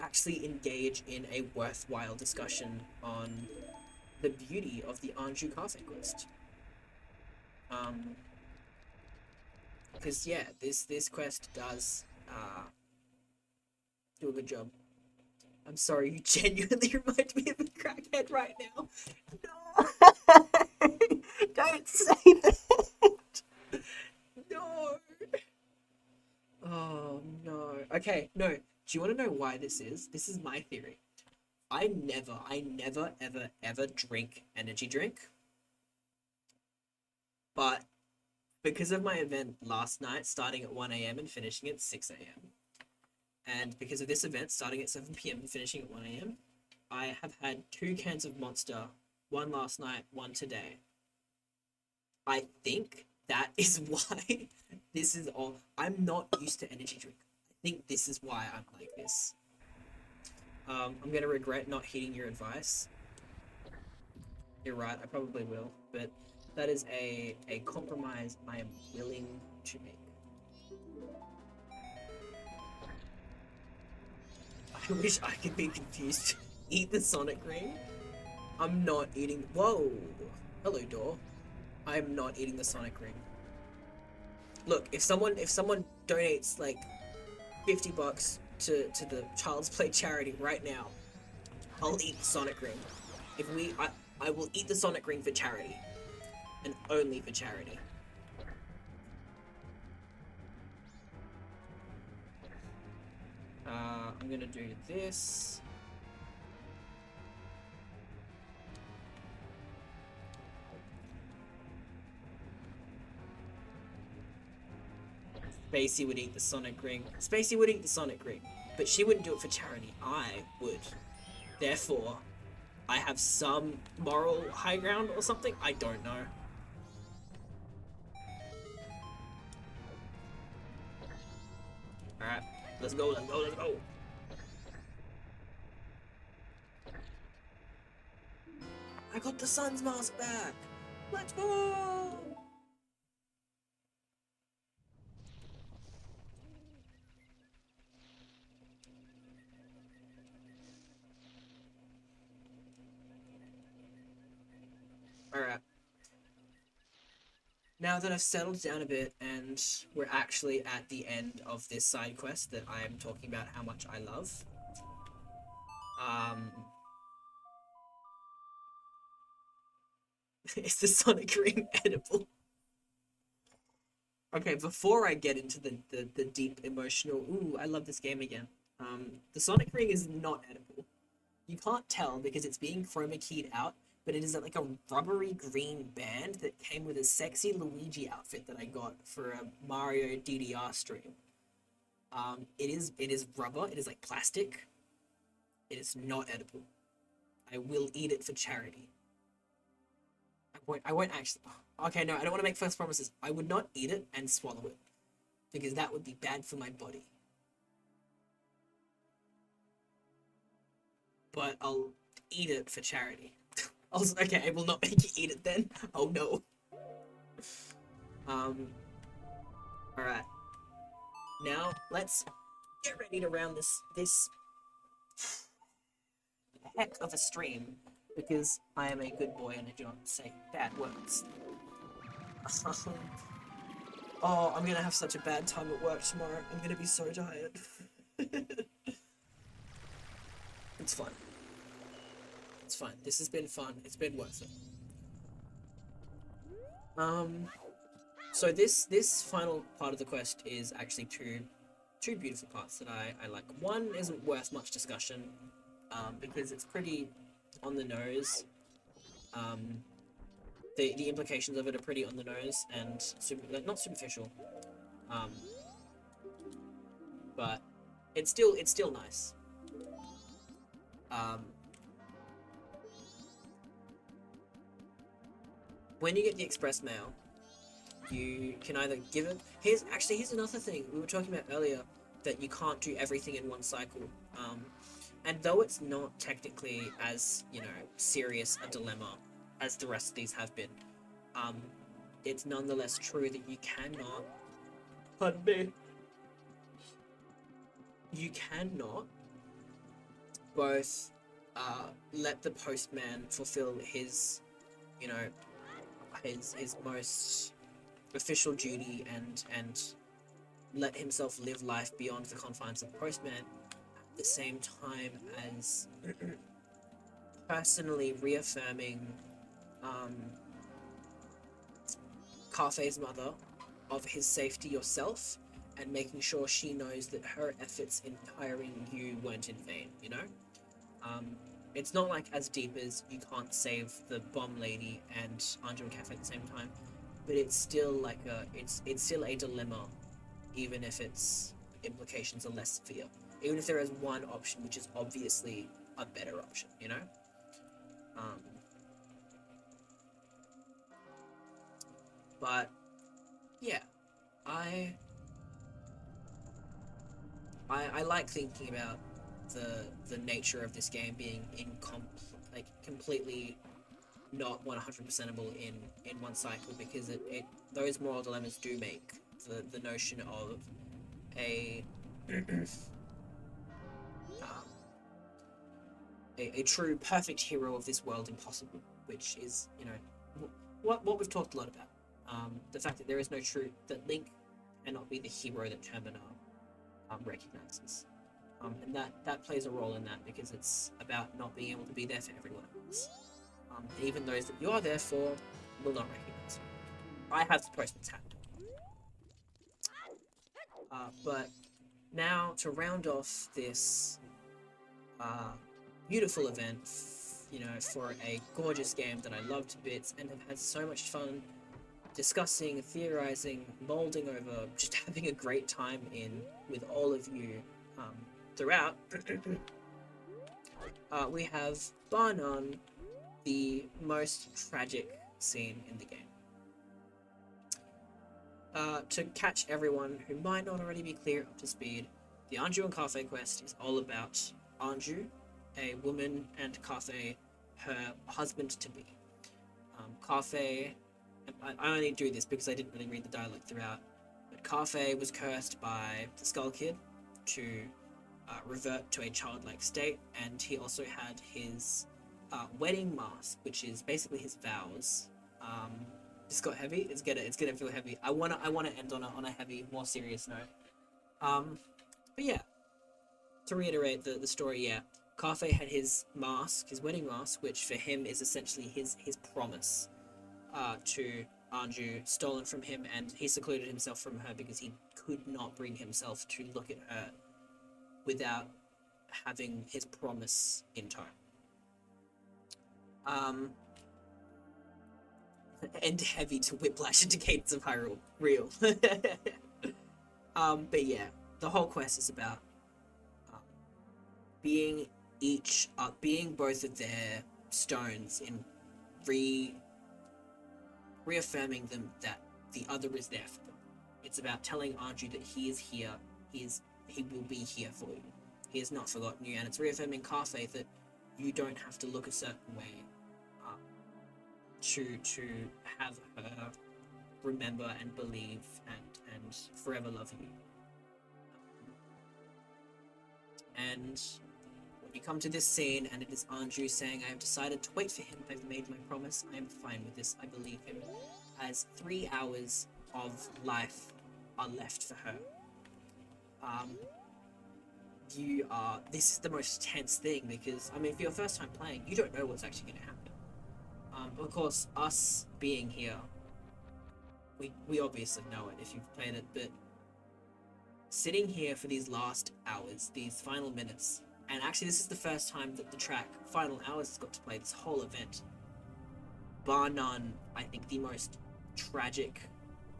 Speaker 1: actually engage in a worthwhile discussion on the beauty of the Anju Cafe quest. Because, yeah, this quest does do a good job. I'm sorry, you genuinely remind me of a crackhead right now. No! Don't say that! No! Oh, no. Okay, no. Do you want to know why this is? This is my theory. I never, ever drink energy drink. But because of my event last night, starting at 1 a.m. and finishing at 6 a.m., and because of this event, starting at 7 p.m. and finishing at 1 a.m., I have had 2 cans of Monster, one last night, one today. I think that is why this is all. I'm not used to energy drink. I think this is why I'm like this. I'm going to regret not heeding your advice. You're right, I probably will. But that is a compromise I am willing to make. I wish I could be confused. Eat the Sonic ring? I'm not eating. Whoa! Hello, door. I am not eating the Sonic ring. Look, if someone donates like $50 to the Child's Play charity right now, I'll eat the Sonic ring. I will eat the Sonic ring for charity, and only for charity. I'm gonna do this. Spacey would eat the Sonic ring. Spacey would eat the Sonic ring, but she wouldn't do it for charity. I would. Therefore, I have some moral high ground or something. I don't know. Alright, let's go. I got the sun's mask back! Let's go! Alright. Now that I've settled down a bit and we're actually at the end of this side quest that I am talking about how much I love, is the Sonic ring edible? Okay, before I get into the deep emotional, ooh, I love this game again. The Sonic ring is not edible. You can't tell because it's being chroma keyed out, but it is like a rubbery green band that came with a sexy Luigi outfit that I got for a Mario DDR stream. It is rubber. It is like plastic. It is not edible. I will eat it for charity. I won't actually. Okay, no, I don't want to make false promises. I would not eat it and swallow it because that would be bad for my body. But I'll eat it for charity. Okay, I will not make you eat it then. Oh no. Alright. Now, let's get ready to round this heck of a stream, because I am a good boy and I do not say bad words. Oh, I'm gonna have such a bad time at work tomorrow. I'm gonna be so tired. It's fun. It's fun. This has been fun. It's been worth it. So this final part of the quest is actually two beautiful parts that I like. One isn't worth much discussion, because it's pretty on the nose. The implications of it are pretty on the nose and not superficial. But it's still nice. When you get the express mail, you can either give it. Here's another thing we were talking about earlier, that you can't do everything in one cycle. And though it's not technically as, serious a dilemma as the rest of these have been, it's nonetheless true that you cannot. Pardon me. You cannot both let the postman fulfill his, his most official duty and let himself live life beyond the confines of the postman, at the same time as personally reaffirming Kafei's mother of his safety yourself, and making sure she knows that her efforts in hiring you weren't in vain, It's not like as deep as you can't save the bomb lady and Anju and Cafe at the same time, but it's still like it's still a dilemma, even if its implications are less severe. Even if there is one option which is obviously a better option, But yeah, I like thinking about the nature of this game being completely not 100%able in one cycle, because it those moral dilemmas do make the notion of a a true perfect hero of this world impossible, which is what we've talked a lot about, the fact that there is no truth, that Link cannot be the hero that Termina recognizes. And that plays a role in that, because it's about not being able to be there for everyone else. And even those that you are there for will not recognize you. I have the postman's hat. But now, to round off this beautiful event, for a gorgeous game that I love to bits and have had so much fun discussing, theorizing, molding over, just having a great time with all of you throughout, we have, bar none, the most tragic scene in the game. To catch everyone who might not already be clear up to speed, the Anju and Cafe quest is all about Anju, a woman, and Cafe, her husband-to-be. Cafe, I only do this because I didn't really read the dialogue throughout, but Cafe was cursed by the Skull Kid to revert to a childlike state, and he also had his wedding mask, which is basically his vows. This got heavy. It's gonna feel heavy. I wanna end on a heavy, more serious note. But yeah, to reiterate the story, yeah, Cafe had his mask, his wedding mask, which for him is essentially his promise to Anju, stolen from him, and he secluded himself from her because he could not bring himself to look at her without having his promise in tow. And heavy to whiplash into Cadence of Hyrule. Real. But yeah, the whole quest is about being both of their stones in reaffirming them that the other is there for them. It's about telling Anju that he is here, he will be here for you. He has not forgotten you, and it's reaffirming Cafe that you don't have to look a certain way to have her remember and believe and forever love you. And when you come to this scene, and it is Anju saying, "I have decided to wait for him. I've made my promise. I am fine with this. I believe him." As 3 hours of life are left for her. This is the most tense thing, because, I mean, for your first time playing, you don't know what's actually going to happen. Of course, us being here, we obviously know it if you've played it, but sitting here for these last hours, these final minutes, and actually this is the first time that the track Final Hours has got to play this whole event. Bar none, I think the most tragic,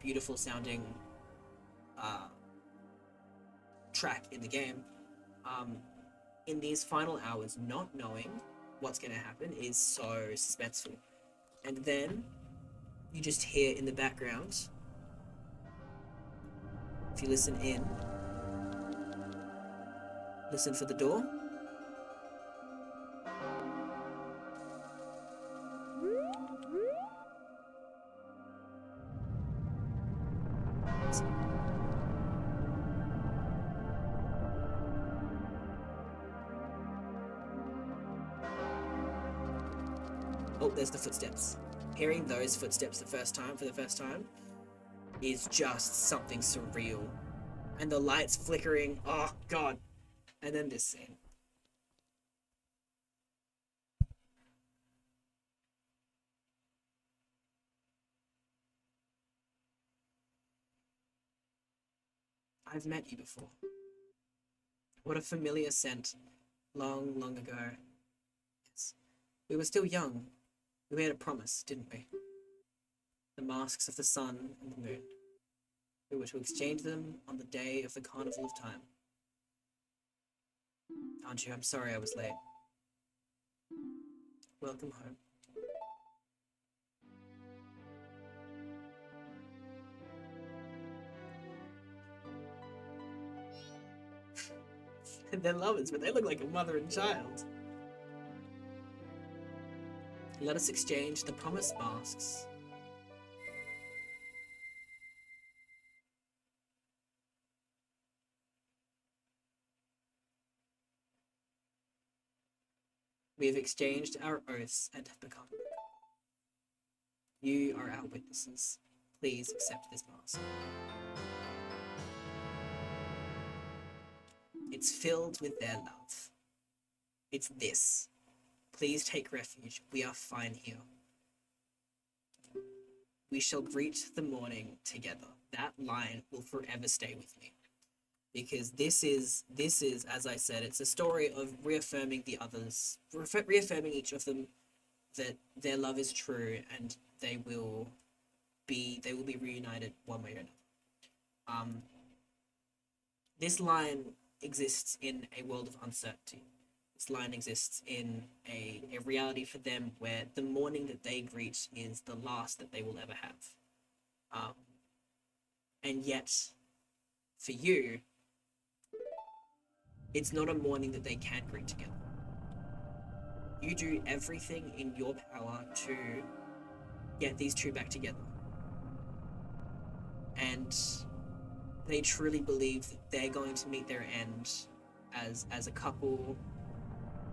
Speaker 1: beautiful sounding track in the game. In these final hours, not knowing what's going to happen is so suspenseful. And then you just hear in the background, if you listen in, listen for the door. Oh, there's the footsteps. Hearing those footsteps for the first time, is just something surreal. And the lights flickering, oh god. And then this scene. I've met you before. What a familiar scent, long, long ago. Yes. We were still young. We made a promise, didn't we? The masks of the sun and the moon. We were to exchange them on the day of the carnival of time. Aren't you? I'm sorry I was late. Welcome home. They're lovers, but they look like a mother and child. Let us exchange the promised masks. We have exchanged our oaths and have become. You are our witnesses. Please accept this mask. It's filled with their love. It's this. Please take refuge. We are fine here. We shall greet the morning together. That line will forever stay with me. Because this is, as I said, it's a story of reaffirming the others, reaffirming each of them that their love is true and they will be reunited one way or another. This line exists in a world of uncertainty. This line exists in a reality for them where the morning that they greet is the last that they will ever have. And yet, for you, it's not a morning that they can greet together. You do everything in your power to get these two back together. And they truly believe that they're going to meet their end as a couple,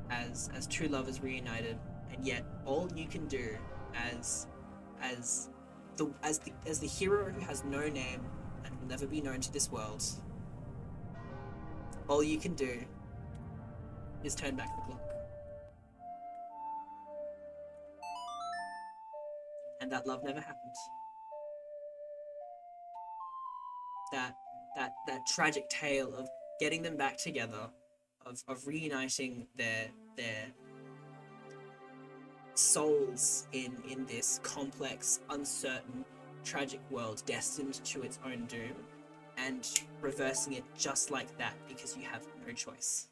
Speaker 1: as two lovers reunited, and yet all you can do as the hero who has no name and will never be known to this world, all you can do is turn back the clock. And that love never happened. That tragic tale of getting them back together, of reuniting their souls in this complex, uncertain, tragic world destined to its own doom, and reversing it just like that because you have no choice.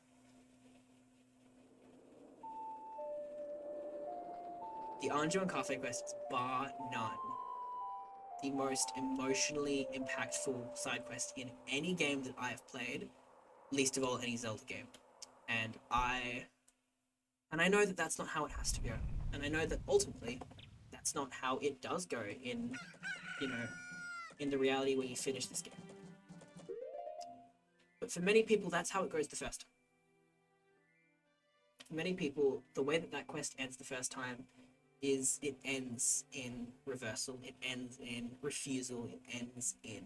Speaker 1: The Anju and Cafe quest is bar none the most emotionally impactful side quest in any game that I have played, least of all any Zelda game. And I know that that's not how it has to go. And I know that ultimately that's not how it does go in the reality where you finish this game. But for many people, that's how it goes the first time. For many people, the way that quest ends the first time is it ends in reversal, it ends in refusal, it ends in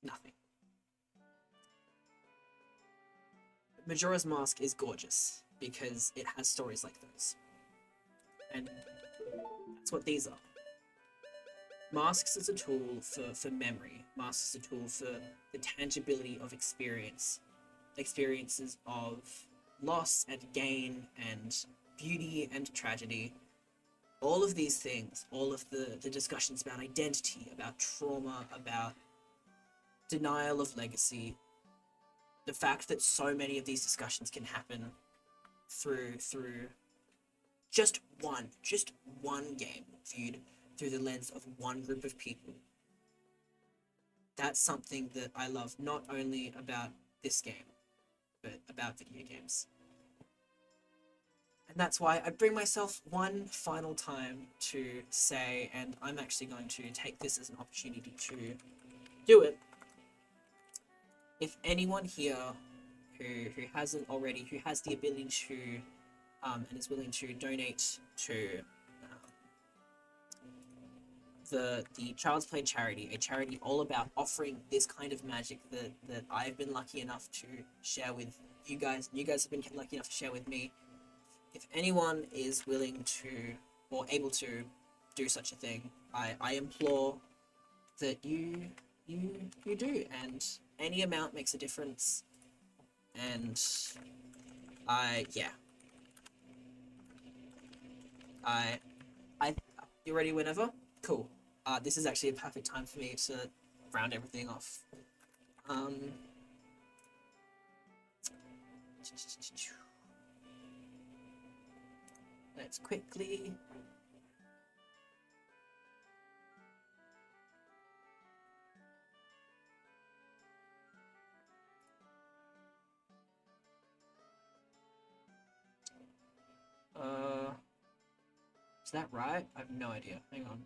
Speaker 1: nothing. Majora's Mask is gorgeous because it has stories like those. And that's what these are. masks is a tool for memory. Masks is a tool for the tangibility of experiences of loss and gain and beauty and tragedy. All of these things, all of the discussions about identity, about trauma, about denial of legacy, the fact that so many of these discussions can happen through just one game viewed through the lens of one group of people. That's something that I love not only about this game, but about video games. And that's why I bring myself one final time to say, and I'm actually going to take this as an opportunity to do it. If anyone here who hasn't already, who has the ability to, and is willing to donate to the Child's Play charity, a charity all about offering this kind of magic that I've been lucky enough to share with you guys, and you guys have been lucky enough to share with me. If anyone is willing to, or able to, do such a thing, I implore that you do, and any amount makes a difference. And you ready whenever? Cool. This is actually a perfect time for me to round everything off. Let's quickly... Is that right? I have no idea. Hang on.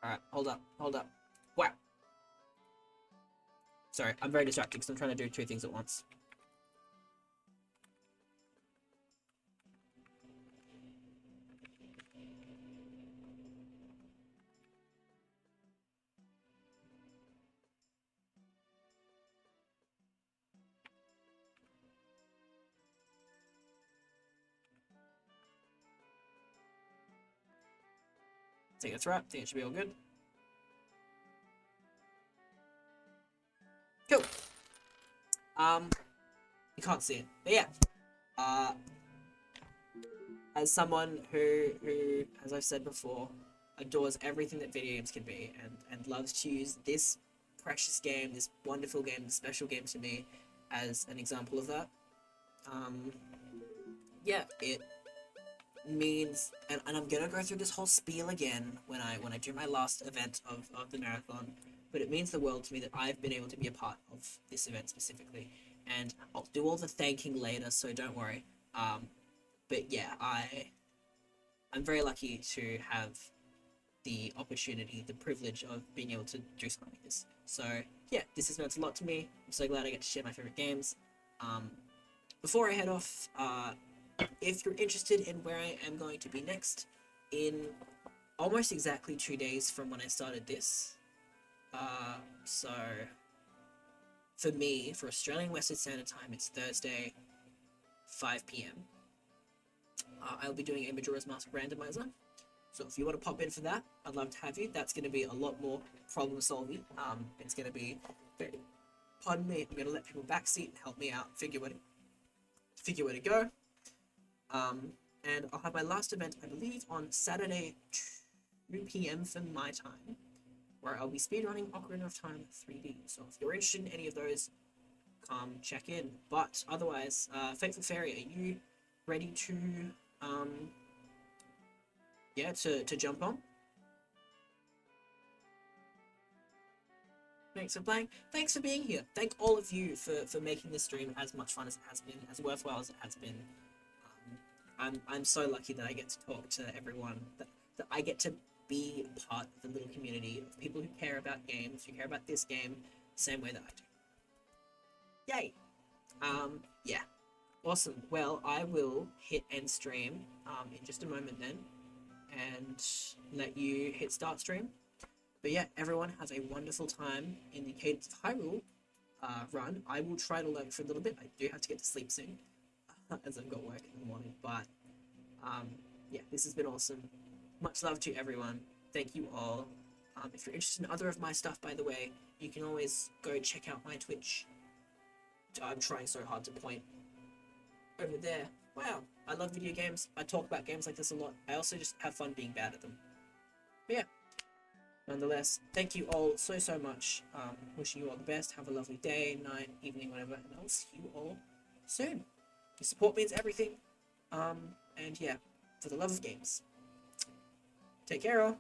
Speaker 1: Alright, hold up. Wow! Sorry, I'm very distracted because I'm trying to do two things at once. I think that's right. I think it should be all good. Cool. You can't see it, but yeah. As someone who, as I've said before, adores everything that video games can be, and loves to use this precious game, this wonderful game, this special game to me, as an example of that. Yeah, it means, and I'm gonna go through this whole spiel again when I do my last event of the marathon, but it means the world to me that I've been able to be a part of this event specifically, and I'll do all the thanking later, so don't worry. But yeah, I'm very lucky to have the opportunity, the privilege of being able to do something like this. So yeah, this has meant a lot to me. I'm so glad I get to share my favorite games. Before I head off, if you're interested in where I am going to be next, in almost exactly 2 days from when I started this, so for me, for Australian Western Standard Time, it's Thursday, 5 p.m. I'll be doing a Majora's Mask randomizer, so if you want to pop in for that, I'd love to have you. That's going to be a lot more problem solving. It's going to be very, pardon me, I'm going to let people backseat and help me out figure where to go. And I'll have my last event, I believe, on Saturday, 2 p.m. for my time, where I'll be speedrunning Ocarina of Time 3D. So if you're interested in any of those, come check in. But otherwise, Fateful Fairy, are you ready to, to jump on? Thanks for playing. Thanks for being here. Thank all of you for making this stream as much fun as it has been, as worthwhile as it has been. I'm so lucky that I get to talk to everyone, that I get to be a part of the little community of people who care about games, who care about this game, same way that I do. Yay! Yeah. Awesome. Well, I will hit end stream in just a moment then, and let you hit start stream. But yeah, everyone have a wonderful time in the Cadence of Hyrule run. I will try to lurk for a little bit. I do have to get to sleep soon, as I've got work in the morning. But yeah, this has been awesome. Much love to everyone, thank you all. If you're interested in other of my stuff, by the way, you can always go check out my Twitch. I'm trying so hard to point over there. Wow, I love video games. I talk about games like this a lot. I also just have fun being bad at them. But yeah, nonetheless, thank you all so much. Wishing you all the best. Have a lovely day, night, evening, whatever, and I'll see you all soon. Your support means everything. And yeah, for the love of games. Take care all.